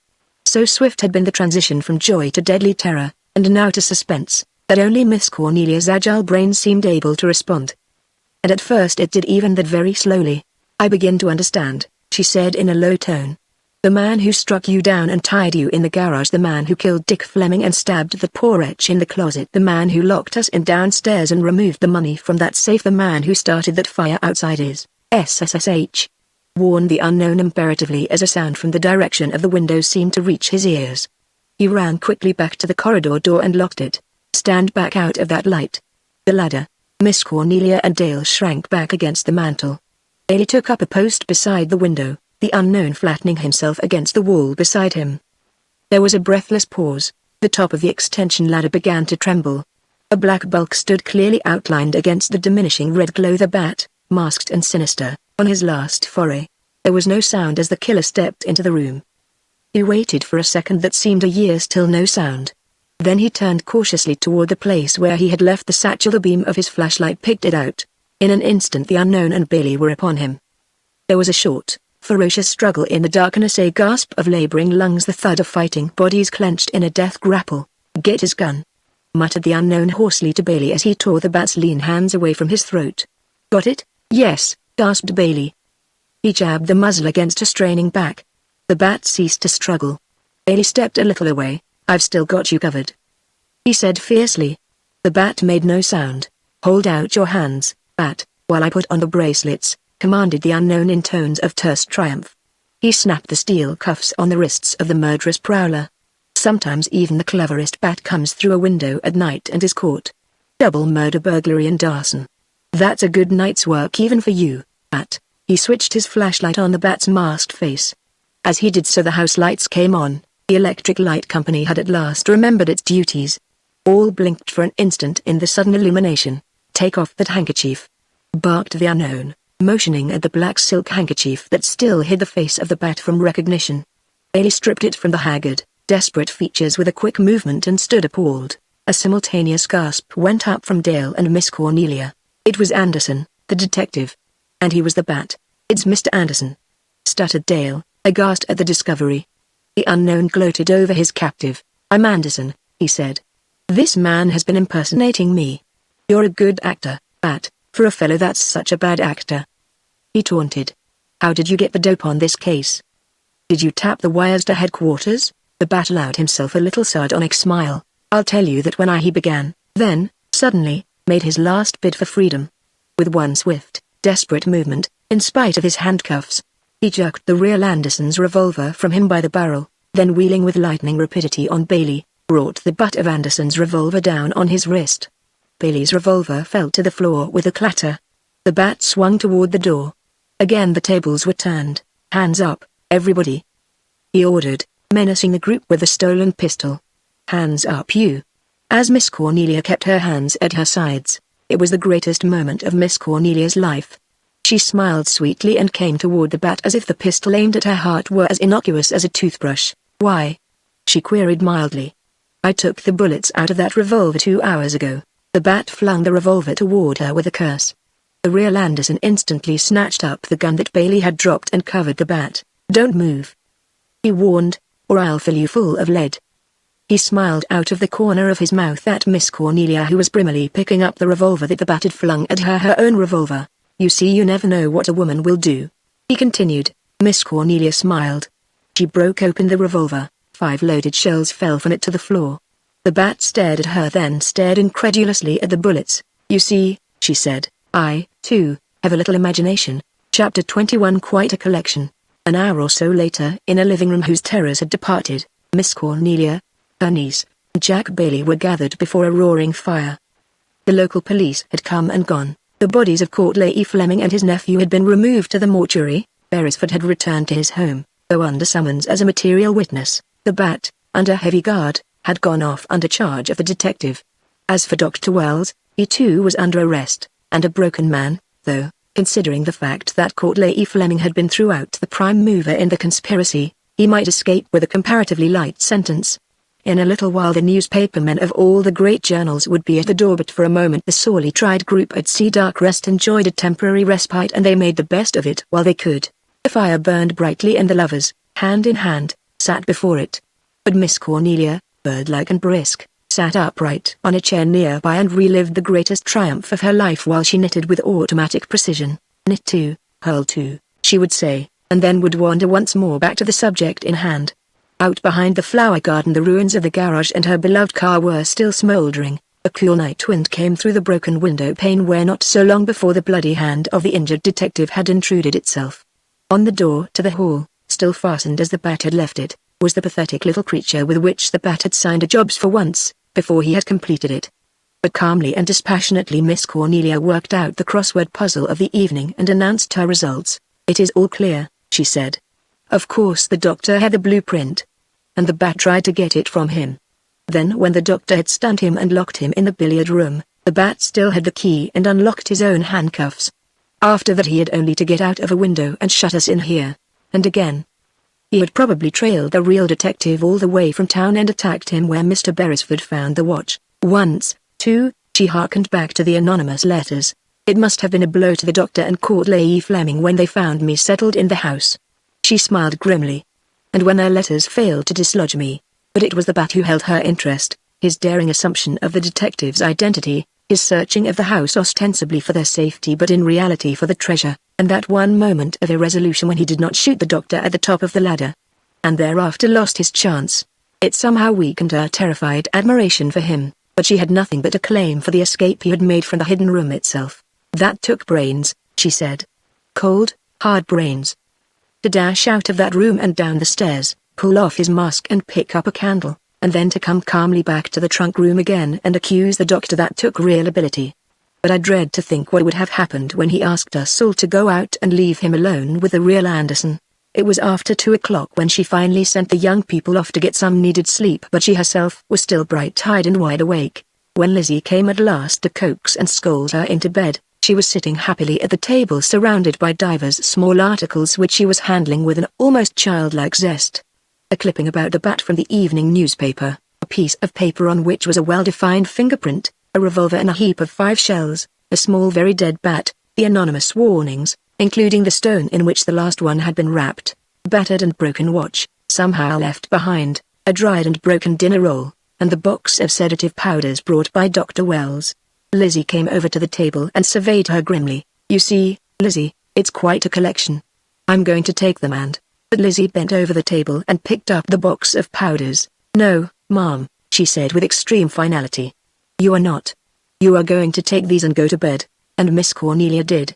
So swift had been the transition from joy to deadly terror, and now to suspense, that only Miss Cornelia's agile brain seemed able to respond. And at first it did, even that very slowly. I begin to understand, she said in a low tone. The man who struck you down and tied you in the garage, the man who killed Dick Fleming and stabbed the poor wretch in the closet, the man who locked us in downstairs and removed the money from that safe, the man who started that fire outside is SSSH, warned the unknown imperatively as a sound from the direction of the window seemed to reach his ears. He ran quickly back to the corridor door and locked it. Stand back out of that light. The ladder. Miss Cornelia and Dale shrank back against the mantel. Bailey took up a post beside the window, the unknown flattening himself against the wall beside him. There was a breathless pause. The top of the extension ladder began to tremble. A black bulk stood clearly outlined against the diminishing red glow, the bat, masked and sinister, on his last foray. There was no sound as the killer stepped into the room. He waited for a second that seemed a year, still no sound. Then he turned cautiously toward the place where he had left the satchel. The beam of his flashlight picked it out. In an instant the unknown and Bailey were upon him. There was a short, ferocious struggle in the darkness, a gasp of laboring lungs, the thud of fighting bodies clenched in a death grapple. Get his gun, muttered the unknown hoarsely to Bailey as he tore the bat's lean hands away from his throat. Got it? Yes, gasped Bailey. He jabbed the muzzle against a straining back. The bat ceased to struggle. Bailey stepped a little away. I've still got you covered, he said fiercely. The bat made no sound. Hold out your hands, bat, while I put on the bracelets, commanded the unknown in tones of terse triumph. He snapped the steel cuffs on the wrists of the murderous prowler. Sometimes even the cleverest bat comes through a window at night and is caught. Double murder, burglary and arson. That's a good night's work even for you, bat. He switched his flashlight on the bat's masked face. As he did so the house lights came on. The electric light company had at last remembered its duties. All blinked for an instant in the sudden illumination. Take off that handkerchief, barked the unknown, motioning at the black silk handkerchief that still hid the face of the bat from recognition. Bailey stripped it from the haggard, desperate features with a quick movement and stood appalled. A simultaneous gasp went up from Dale and Miss Cornelia. It was Anderson, the detective. And he was the bat. It's Mr. Anderson, stuttered Dale. aghast at the discovery. The unknown gloated over his captive. "I'm Anderson," he said. "This man has been impersonating me. You're a good actor, Bat, for a fellow that's such a bad actor," he taunted. "How did you get the dope on this case? Did you tap the wires to headquarters?" The Bat allowed himself a little sardonic smile. "I'll tell you that when he began, then, suddenly, made his last bid for freedom." With one swift, desperate movement, in spite of his handcuffs, he jerked the real Anderson's revolver from him by the barrel, then wheeling with lightning rapidity on Bailey, brought the butt of Anderson's revolver down on his wrist. Bailey's revolver fell to the floor with a clatter. The Bat swung toward the door. Again the tables were turned. "Hands up, everybody," he ordered, menacing the group with the stolen pistol. "Hands up you." As Miss Cornelia kept her hands at her sides, it was the greatest moment of Miss Cornelia's life. She smiled sweetly and came toward the Bat as if the pistol aimed at her heart were as innocuous as a toothbrush. "Why?" she queried mildly. "I took the bullets out of that revolver 2 hours ago." The Bat flung the revolver toward her with a curse. The real Anderson instantly snatched up the gun that Bailey had dropped and covered the Bat. "Don't move," he warned, "or I'll fill you full of lead." He smiled out of the corner of his mouth at Miss Cornelia, who was brimmily picking up the revolver that the Bat had flung at her own revolver. "You see, you never know what a woman will do," he continued. Miss Cornelia smiled. She broke open the revolver. 5 loaded shells fell from it to the floor. The Bat stared at her, then stared incredulously at the bullets. "You see," she said, "I, too, have a little imagination." Chapter 21. Quite a collection. An hour or so later, in a living room whose terrors had departed, Miss Cornelia, her niece, and Jack Bailey were gathered before a roaring fire. The local police had come and gone. The bodies of Courtleigh E. Fleming and his nephew had been removed to the mortuary. Beresford had returned to his home, though under summons as a material witness. The Bat, under heavy guard, had gone off under charge of the detective. As for Dr. Wells, he too was under arrest, and a broken man, though, considering the fact that Courtleigh E. Fleming had been throughout the prime mover in the conspiracy, he might escape with a comparatively light sentence. In a little while the newspapermen of all the great journals would be at the door, but for a moment the sorely tried group at Cedar Crest enjoyed a temporary respite, and they made the best of it while they could. The fire burned brightly and the lovers, hand in hand, sat before it. But Miss Cornelia, bird-like and brisk, sat upright on a chair nearby and relived the greatest triumph of her life while she knitted with automatic precision. "Knit 2, purl 2, she would say, and then would wander once more back to the subject in hand. Out behind the flower garden the ruins of the garage and her beloved car were still smoldering. A cool night wind came through the broken window pane where not so long before the bloody hand of the injured detective had intruded itself. On the door to the hall, still fastened as the Bat had left it, was the pathetic little creature with which the Bat had signed a jobs for once, before he had completed it. But calmly and dispassionately Miss Cornelia worked out the crossword puzzle of the evening and announced her results. "It is all clear," she said. Of course the doctor had the blueprint, and the Bat tried to get it from him. Then when the doctor had stunned him and locked him in the billiard room, the Bat still had the key and unlocked his own handcuffs. After that he had only to get out of a window and shut us in here. And again, he had probably trailed the real detective all the way from town and attacked him where Mr. Beresford found the watch. Once, too, she harkened back to the anonymous letters. "It must have been a blow to the doctor and Courtleigh E. Fleming when they found me settled in the house." She smiled grimly. "And when their letters failed to dislodge me." But it was the Bat who held her interest, his daring assumption of the detective's identity, his searching of the house ostensibly for their safety but in reality for the treasure, and that one moment of irresolution when he did not shoot the doctor at the top of the ladder, and thereafter lost his chance. It somehow weakened her terrified admiration for him, but she had nothing but acclaim for the escape he had made from the hidden room itself. "That took brains," she said. "Cold, hard brains. To dash out of that room and down the stairs, pull off his mask and pick up a candle, and then to come calmly back to the trunk room again and accuse the doctor. That took real ability. But I dread to think what would have happened when he asked us all to go out and leave him alone with the real Anderson. It was after 2 o'clock when she finally sent the young people off to get some needed sleep, but she herself was still bright-eyed and wide awake. When Lizzie came at last to coax and scold her into bed, she was sitting happily at the table surrounded by divers small articles which she was handling with an almost childlike zest. A clipping about the Bat from the evening newspaper, a piece of paper on which was a well-defined fingerprint, a revolver and a heap of 5 shells, a small very dead bat, the anonymous warnings, including the stone in which the last one had been wrapped. battered and broken watch, somehow left behind, a dried and broken dinner roll, and the box of sedative powders brought by Dr. Wells. Lizzie came over to the table and surveyed her grimly. "You see, Lizzie, it's quite a collection. I'm going to take them and—" But Lizzie bent over the table and picked up the box of powders. "No, Mom," she said with extreme finality. "You are not. You are going to take these and go to bed." And Miss Cornelia did.